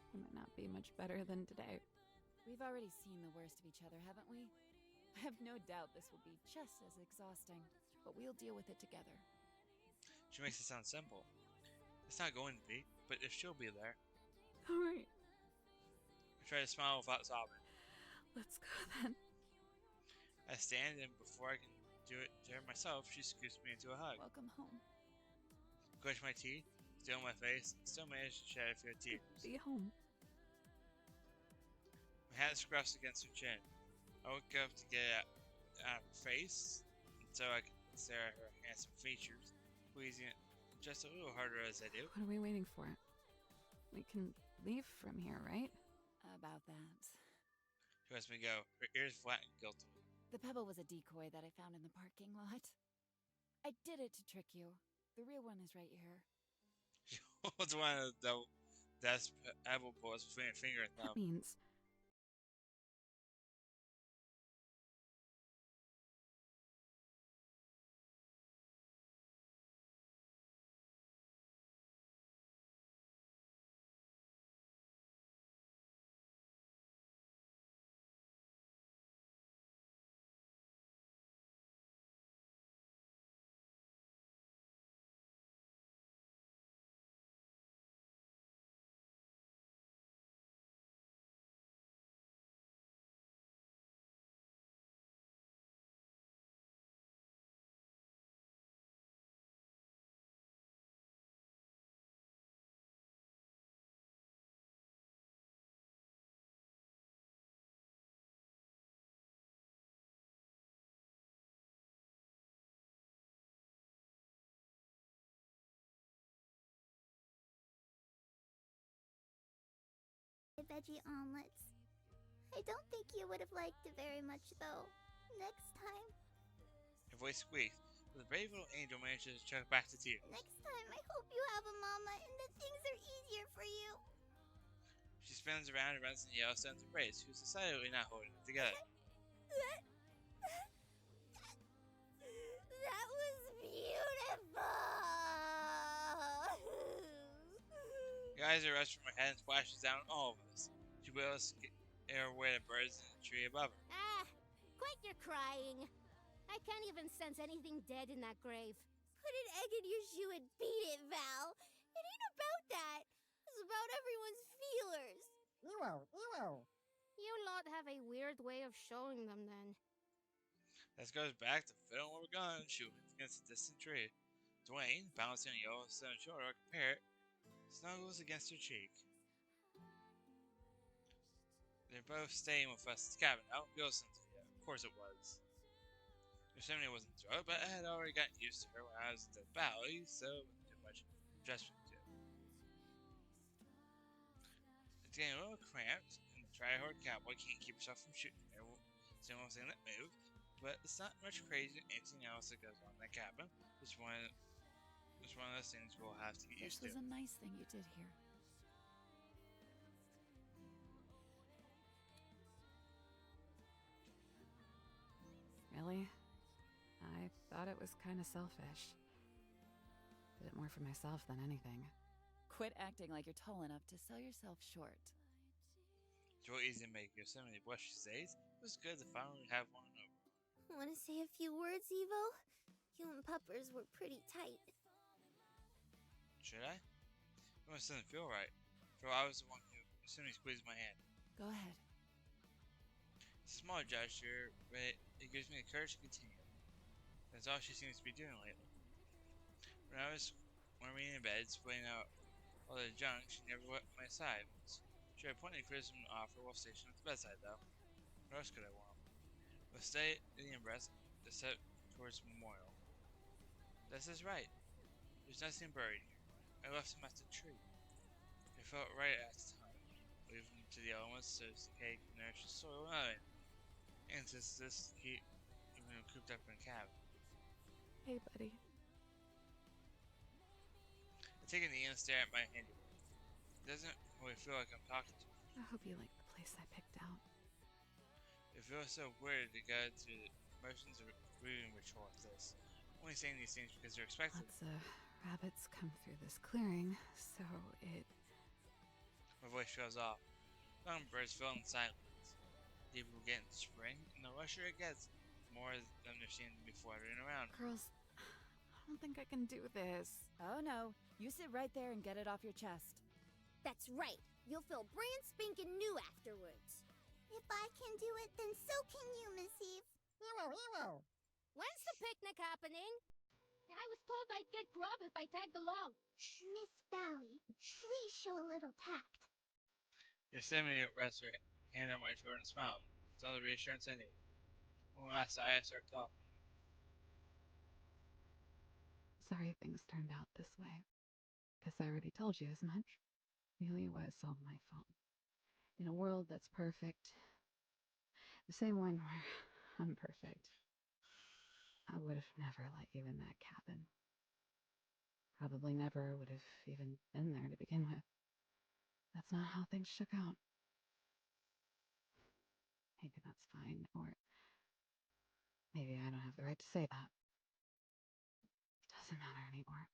It might not be much better than today. We've already seen the worst of each other, haven't we? I have no doubt this will be just as exhausting. but we'll deal with it together. She makes it sound simple. It's not going to be, but if she'll be there. Alright, I try to smile without sobbing. let's go then. I stand, and before I can do it to her myself, she scoots me into a hug. Welcome home. Clench my teeth, still my face, and still manage to shed a few tears. Be home. My hat scruffs against her chin. I woke up to get it out of her face, so I can stare at her handsome features, squeezing it just a little harder as I do. What are we waiting for? We can leave from here, right? About that. She lets me go, her ears flat and guilty. The pebble was a decoy that I found in the parking lot. I did it to trick you. The real one is right here. She holds one of the desk apple balls between her finger and That thumb. means Veggie omelets. I don't think you would have liked it very much, though. Next time. Her voice squeaks, but the brave little angel manages to choke back the tears. Next time, I hope you have a mama and that things are easier for you. She spins around and runs and yells to embrace, who's decidedly not holding it together. That was beautiful. Your eyes are rushed from her head and splashes down on all of us. She wails her way to birds in the tree above her. Ah, quit your crying. I can't even sense anything dead in that grave. Put an egg in your shoe and beat it, Val. It ain't about that. It's about everyone's feelers. Ewo. You lot have a weird way of showing them then. This goes back to fiddling with a gun, shooting against a distant tree. Dwayne, balancing a Yellowstone shoulder like a parrot, snuggles against her cheek. They're both staying with us at the cabin. I don't feel Cynthia. Of course it was. Yosemite wasn't through it, but I had already gotten used to her when I was at the valley, so it wasn't too much adjustment to it. It's getting a little cramped, and the try-hard cowboy can't keep herself from shooting every single thing that moves, but it's not much crazy than anything else that goes on in that cabin. It's one of those things we'll have to get This used to. was a nice thing you did here. really? I thought it was kind of selfish. Did it more for myself than anything. Quit acting like you're tall enough to sell yourself short. Joy easy to make Yosemite blush these days. It was good to finally have one over. Want to say a few words, Evo? You and Puppers were pretty tight. Should I? It almost doesn't feel right. For I was the one who Yosemite squeezed my hand. Go ahead. It's a small gesture, but it gives me the courage to continue. That's all she seems to be doing lately. When we in bed, splitting out all the junk, she never left my side. She had plenty of criticism to offer while stationed at the bedside, though. What else could I want? We'll stay in the embrace to step towards the memorial. This is right. There's nothing buried here. I left him at the tree. It felt right at the time. Leave him to the elements so his decay can nourish the soil and to this keep even cooped up in a cabin. Hey, buddy. I take a knee and stare at my handiwork. It doesn't really feel like I'm talking to him. I hope you like the place I picked out. It feels so weird to go through the motions of a grieving ritual like this. Only saying these things because they're expected. Lots of rabbits come through this clearing, so it... My voice trails off. Songbirds fill in silence. Deeper we get into spring, and the lusher it gets, the more of them there seem to be fluttering around. Girls, don't think I can do this. Oh no, you sit right there and get it off your chest. That's right. You'll feel brand spanking new afterwards. If I can do it, then so can you, Miss Eve. When's the picnic happening? I was told I'd get grub if I tagged along. Miss Valley, please show a little tact. Yosemite rests her hand on my shoulder and smiled. It's all the reassurance I need. When last I start talking. Sorry things turned out this way. Guess I already told you as much. Really was all my fault. In a world that's perfect, the same one where I'm perfect, I would have never let you in that cabin. Probably never would have even been there to begin with. That's not how things shook out. Maybe that's fine, or maybe I don't have the right to say that. It doesn't matter anymore.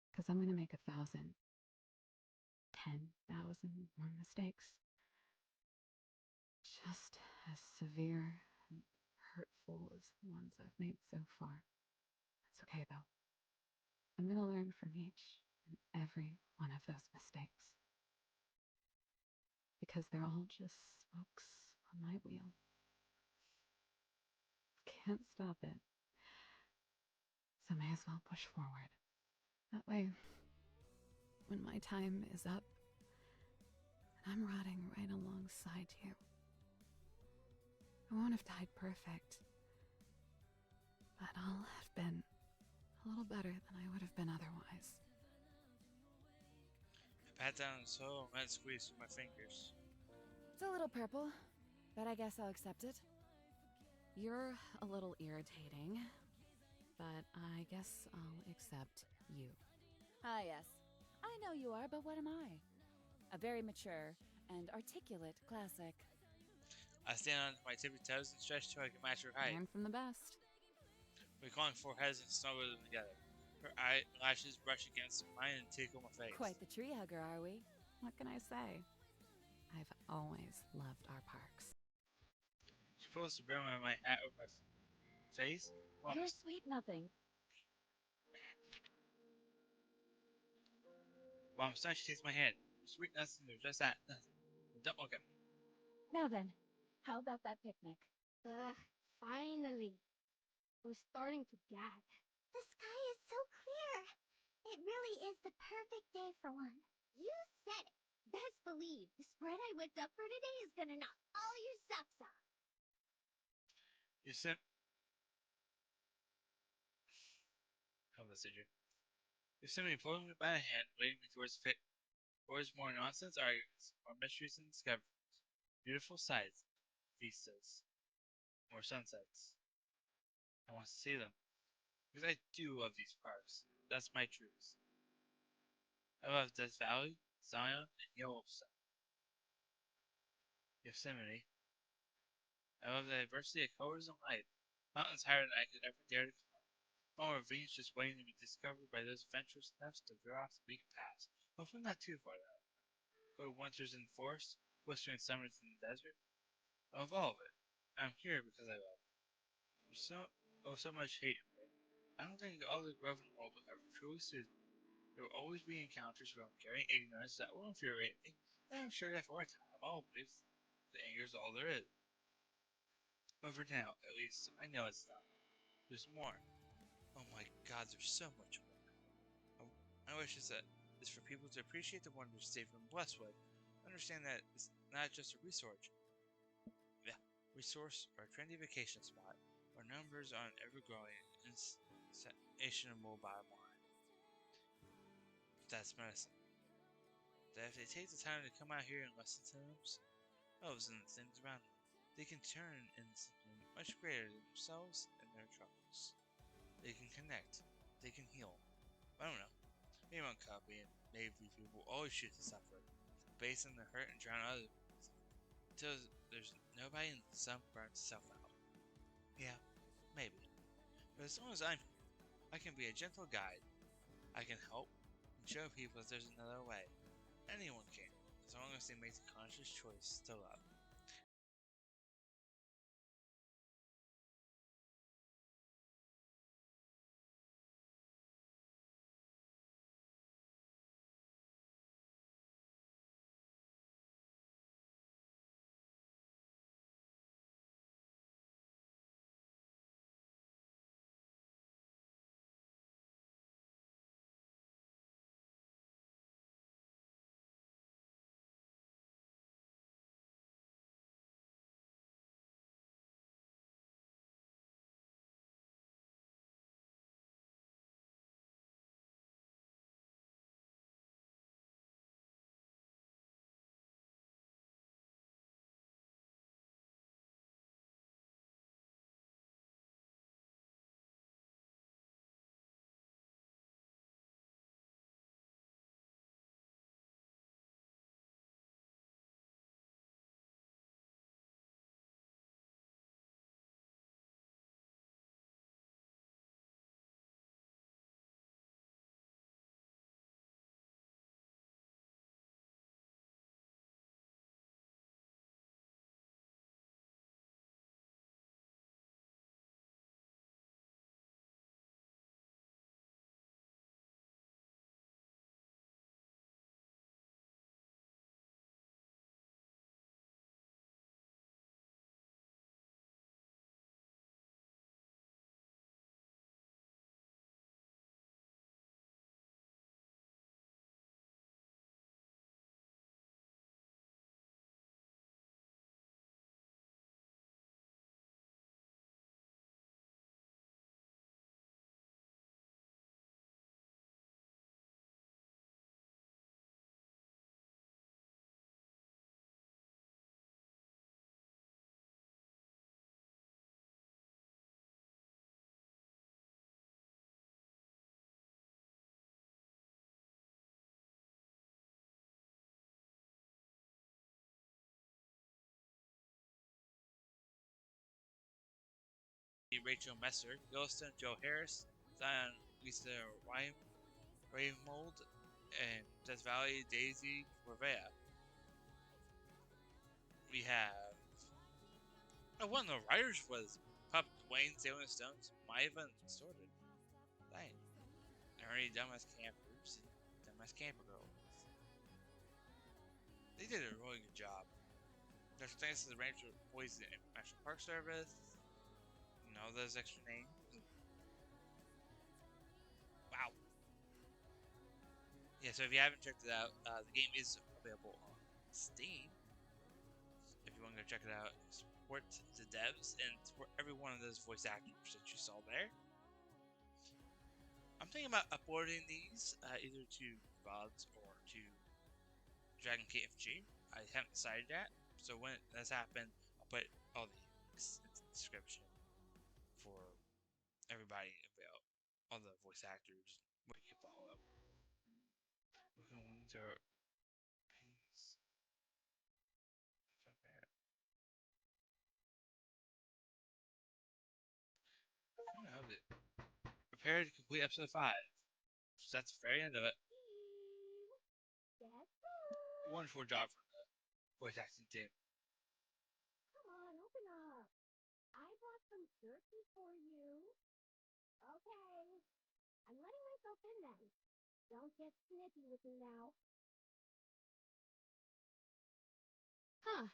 Because I'm gonna make 1,000, 10,000 more mistakes. Just as severe and hurtful as the ones I've made so far. It's okay though. I'm gonna learn from each and every one of those mistakes. Because they're all just spokes on my wheel. Can't stop it. So may as well push forward. That way, when my time is up, and I'm rotting right alongside you, I won't have died perfect, but I'll have been a little better than I would have been otherwise. I pat down his toe and squeeze through my fingers. It's a little purple, but I guess I'll accept it. You're a little irritating, but I guess I'll accept you. Ah, yes. I know you are, but what am I? A very mature and articulate classic. I stand on my tippy toes and stretch till I can match her height. Learn from the best. We climb foreheads and snuggle them together. Her eyelashes brush against mine and tickle my face. Quite the tree hugger, are we? What can I say? I've always loved our parks. She pulls the brim of my hat over my face. Well, You're sweet nothing. while I'm stunned, she takes my hand. Sweet nothing, there's just that. Nothing. Don't look at me. Now then, how about that picnic? Finally. I was starting to gag. The sky is so clear. It really is the perfect day for one. You said it. Best believe the spread I whipped up for today is gonna knock all your socks off. You said. How was it? You sent me pulling me by the hand, leading me towards more nonsense arguments, more mysteries and discoveries, beautiful sights, vistas, more sunsets. I want to see them, because I do love these parks. That's my truth. I love Death Valley, Zion, and Yellowstone. Yosemite. I love the diversity of colors and light. Mountains higher than I could ever dare to climb. More ravines just waiting to be discovered by those adventurous enough to veer off the beaten path. Hopefully not too far though. Cold winters in the forest, blistering summers in the desert. I love all of it. I'm here because I love it. There's so much hate in me. I don't think all the growth in the world will ever truly soothe me. There will always be encounters of uncaring ignorance that will infuriate me, and I'm sure that for a time I'll believe the anger is all there is. But for now, at least, I know it's not. There's more. Oh my god, there's so much more. I wish it's for people to appreciate the wonders they've been blessed with. Understand that it's not just a resource. Yeah, resource or a trendy vacation spot, or numbers on an ever-growing insatiable bottom line. That's medicine. That if they take the time to come out here and listen to themselves and the things around them, they can turn into something much greater than themselves and their troubles. They can connect. They can heal. I don't know. Maybe I'm copying. Maybe people always choose to suffer, base in the hurt and drown others until there's nobody and the sun burns itself out. Yeah, maybe. But as long as I'm here, I can be a gentle guide. I can help and show people that there's another way. Anyone can, as long as they make the conscious choice to love. Rachel Messer, Yellowstone Joe Harris, Zion Lisa Raymold, and Death Valley Daisy Rivera. We have one of the writers was Pup Dwayne Sailing Stones, Maiva Sorted. Dang. Ernie Dumbass Campers and Dumbass Camper Girls. They did a really good job. Special thanks to the Ranger Boys and National Park Service. You know those extra names. Wow. Yeah, so if you haven't checked it out, the game is available on Steam. If you want to go check it out, support the devs and support every one of those voice actors that you saw there. I'm thinking about uploading these either to VODs or to DragonKFG. I haven't decided yet, so when that's happened, I'll put all the links in the description for everybody available, all the voice actors, where you can follow them. These are pings. Prepare to complete episode 5. So that's the very end of it. Wonderful job from the voice acting team. Come on, open up. I bought some jerky for you. Okay. I'm letting myself in then. Don't get snippy with me now. Huh.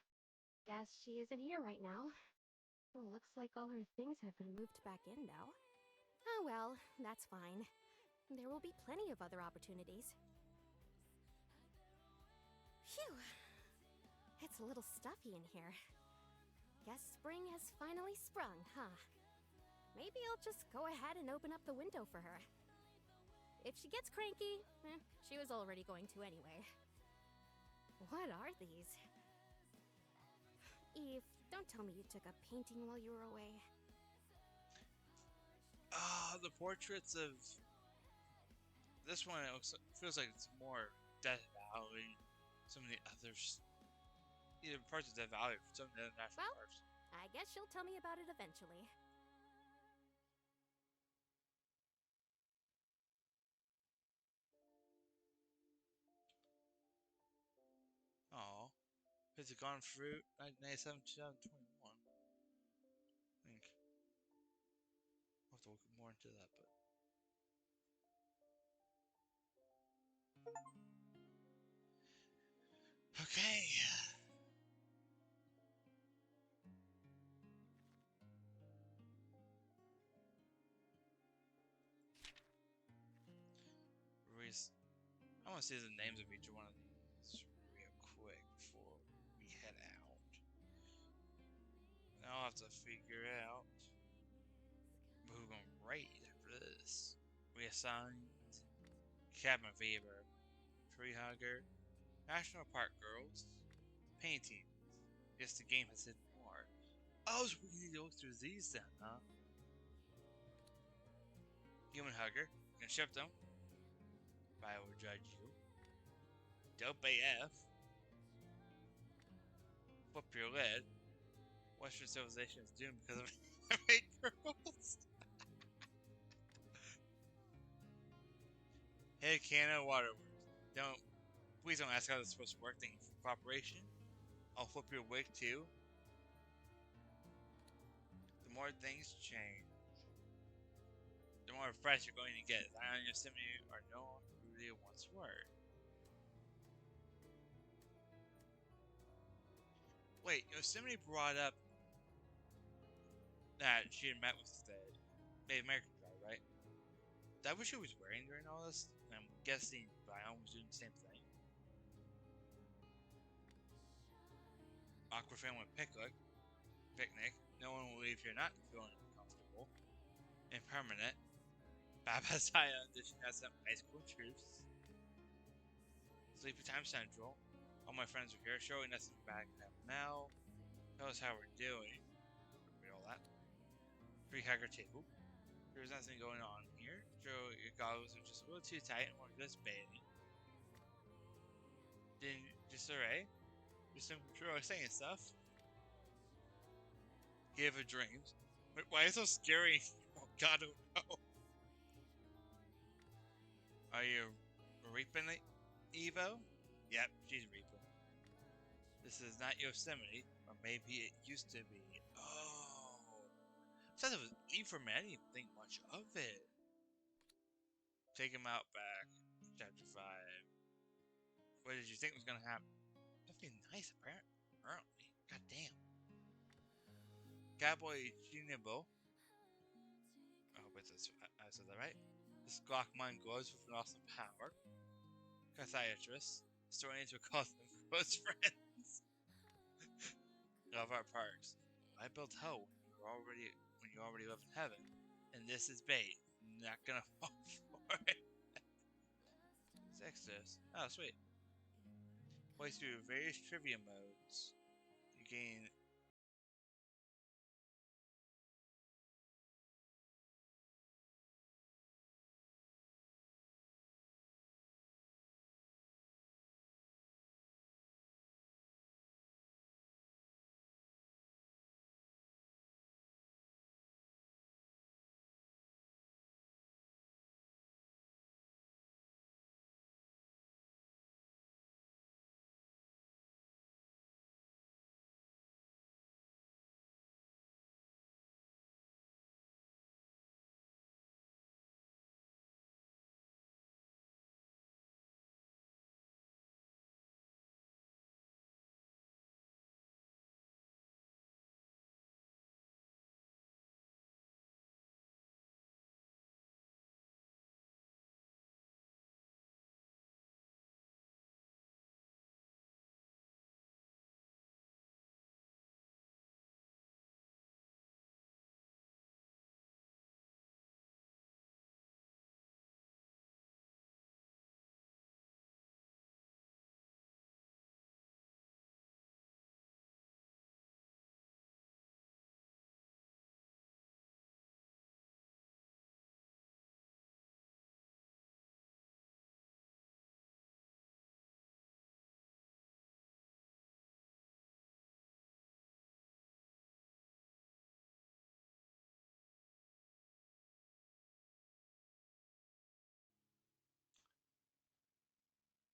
Guess she isn't here right now. Well, looks like all her things have been moved back in now. Oh well, that's fine. There will be plenty of other opportunities. Phew. It's a little stuffy in here. Guess spring has finally sprung, huh? Maybe I'll just go ahead and open up the window for her. If she gets cranky, she was already going to anyway. What are these? Eve, don't tell me you took up painting while you were away. The portraits of this one, feels like it's more Death Valley. Some of the others, either parts of Death Valley or some of the national parks. I guess she'll tell me about it eventually. Oh, it's a gone fruit, 1997 2021. I think I'll have to look more into that, but. Okay. I want to see the names of each one of these real quick before we head out. Now I'll have to figure out who's gonna rate after this. Reassigned, Cabin Fever, Tree Hugger, National Park Girls, Painting. Guess the game has hidden more. Oh, so we need to look through these then, huh? Human Hugger, you can ship them. I will judge you. Dope AF. Flip your lid. Western civilization is doomed because of anime girls. Hey, Canna Waterworks. Please don't ask how this is supposed to work. Thank you for cooperation. I'll flip your wig too. The more things change, the more fresh you're going to get. Zion and Yosemite are no longer who they once were. Wait, Yosemite brought up that she had met with the Native American guy, right? Is that what she was wearing during all this? I'm guessing Zion was doing the same thing. Awkward family picnic. No one will leave here not feeling uncomfortable. Impermanent. Baba Zion edition has some high school truths. Sleepy Time Central. All my friends are here, showing us back now. Tell us how we're doing. Read all that. Free hacker table. There's nothing going on here. Show your goggles are just a little too tight and we're just bathing. Then disarray. Just some control saying stuff. Give a dreams. Wait, why is it so scary? Oh God, I don't know. Are you reaping the Evo? Yep, she's reaping. This is not Yosemite, or maybe it used to be. Oh, I thought it was Ephraim. I didn't even think much of it. Take him out back. Chapter 5. What did you think was gonna happen? Nothing nice, apparently. God damn. Cowboy Chinibo. I hope I said that right. This Glock mine glows with an awesome power. Psychiatrist. Story into call them close friends. Love our parks. I built hell when you already live in heaven. And this is bait. Not gonna fall for it. Sextus. Oh, sweet. Play through various trivia modes. You gain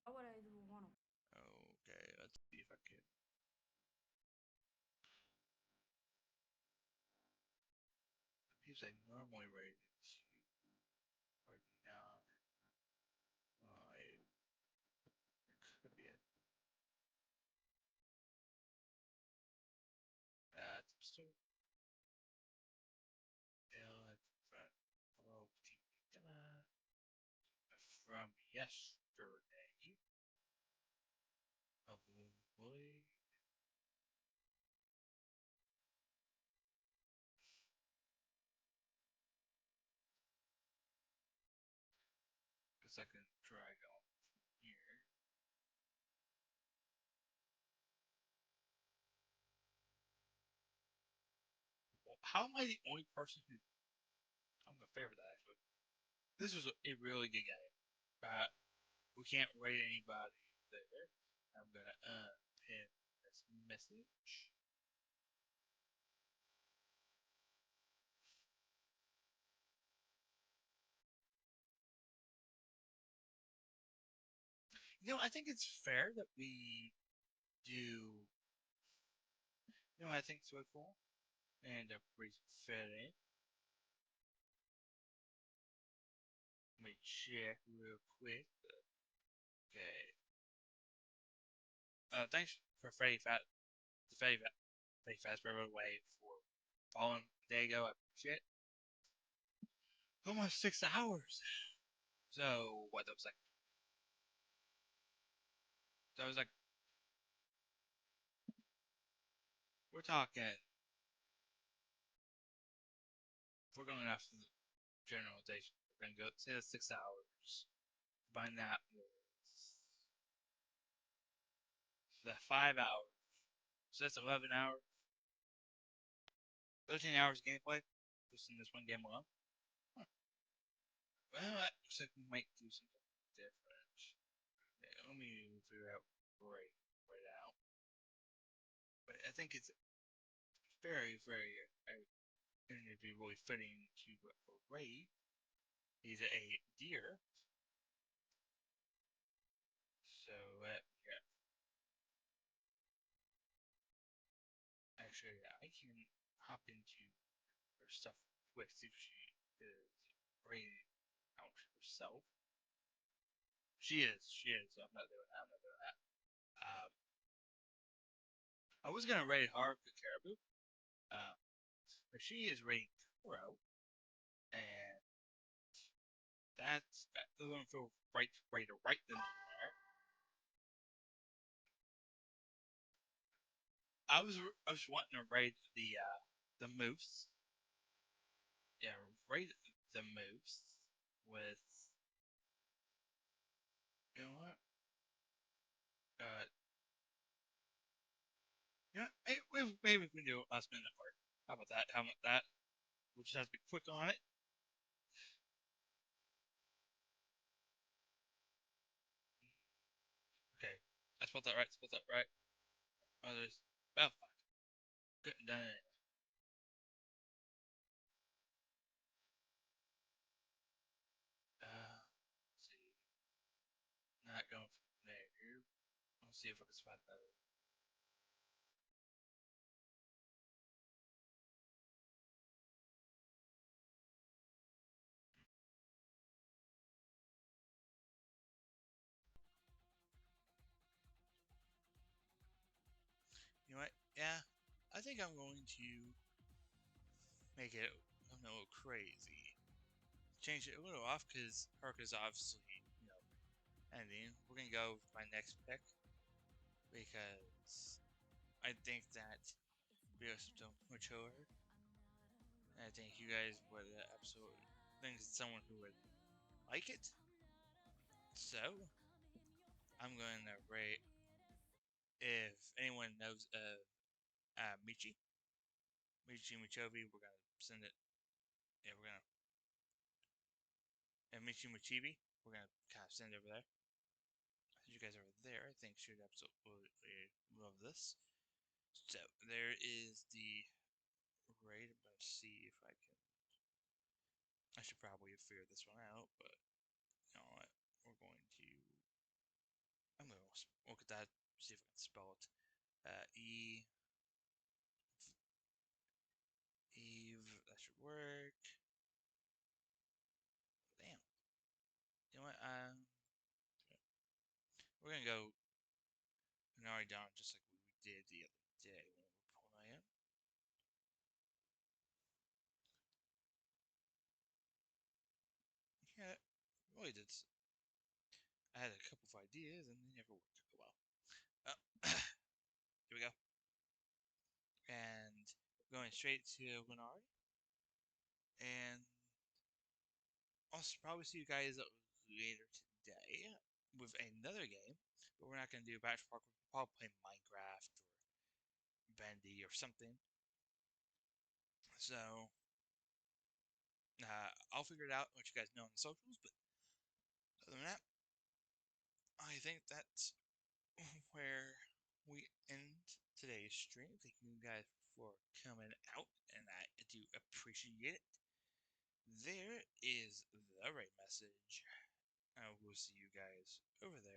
Okay, let's see if I can. The music normally rated or not. It could be it. That's so. From yesterday. Probably. Because I can drag on here. Well, how am I the only person who. I'm gonna favor that actually. This was a really good game. But we can't rate anybody there. I'm gonna pin this message. I think it's fair that we do. I think it's really cool and pretty fitting. Let me check real quick. Okay. Thanks for Freddy Fazbear Way for following Dago. I appreciate it. Almost 6 hours. So what? That was like. We're talking. We're going after the generalization. We're gonna go say that's 6 hours. Combine that with the 5 hours. So that's 11 hours. 13 hours gameplay. Just in this one game alone. Huh. Well, that looks like we might do something different. Yeah, let me figure out right out. But I think it's very, very and it'd be really fitting to raid. He's a deer. So, yeah. Actually, I can hop into her stuff quick, see if she is raiding out herself. She is. I'm not doing that. I was gonna raid Haruka Caribou, but she is raiding Kuro, and that doesn't feel right then and there. I was wanting to raid the moose. Yeah, raid the moose with, you know what? Uh, yeah, maybe we can do a last minute part. How about that? We'll just have to be quick on it. Okay, I spelled that right. Oh, there's about 5. Good, done it. Let's see. Not going from there. Let's see if I can spot that. You know what? Yeah, I think I'm going to make it a little crazy. Change it a little off because Haruka's obviously, ending. We're gonna go with my next pick because I think that we are still mature. And I think you guys would absolutely think it's someone who would like it. So I'm going to rate. If anyone knows of Michobi, we're gonna send it. Yeah, we're gonna. And Michibi, we're gonna kind of send it over there. You guys over there, I think, should absolutely love this. So there is the raid. I'm gonna see if I can. I should probably figure this one out, but you know what? We're going to. I'm gonna look at that. See if I can spell it. Eve. That should work. Damn. You know what? We're gonna go Nari down just like we did the other day when we were playing. Yeah, really did. I had a couple of ideas and they never worked out well. Here we go. And going straight to Lenard. And I'll probably see you guys later today with another game. But we're not going to do Batch Park. We'll probably play Minecraft or Bendy or something. So, I'll figure it out, let you guys know on the socials. But other than that, I think that's where we end today's stream. Thank you guys for coming out, and I do appreciate it. There is the right message. I will see you guys over there.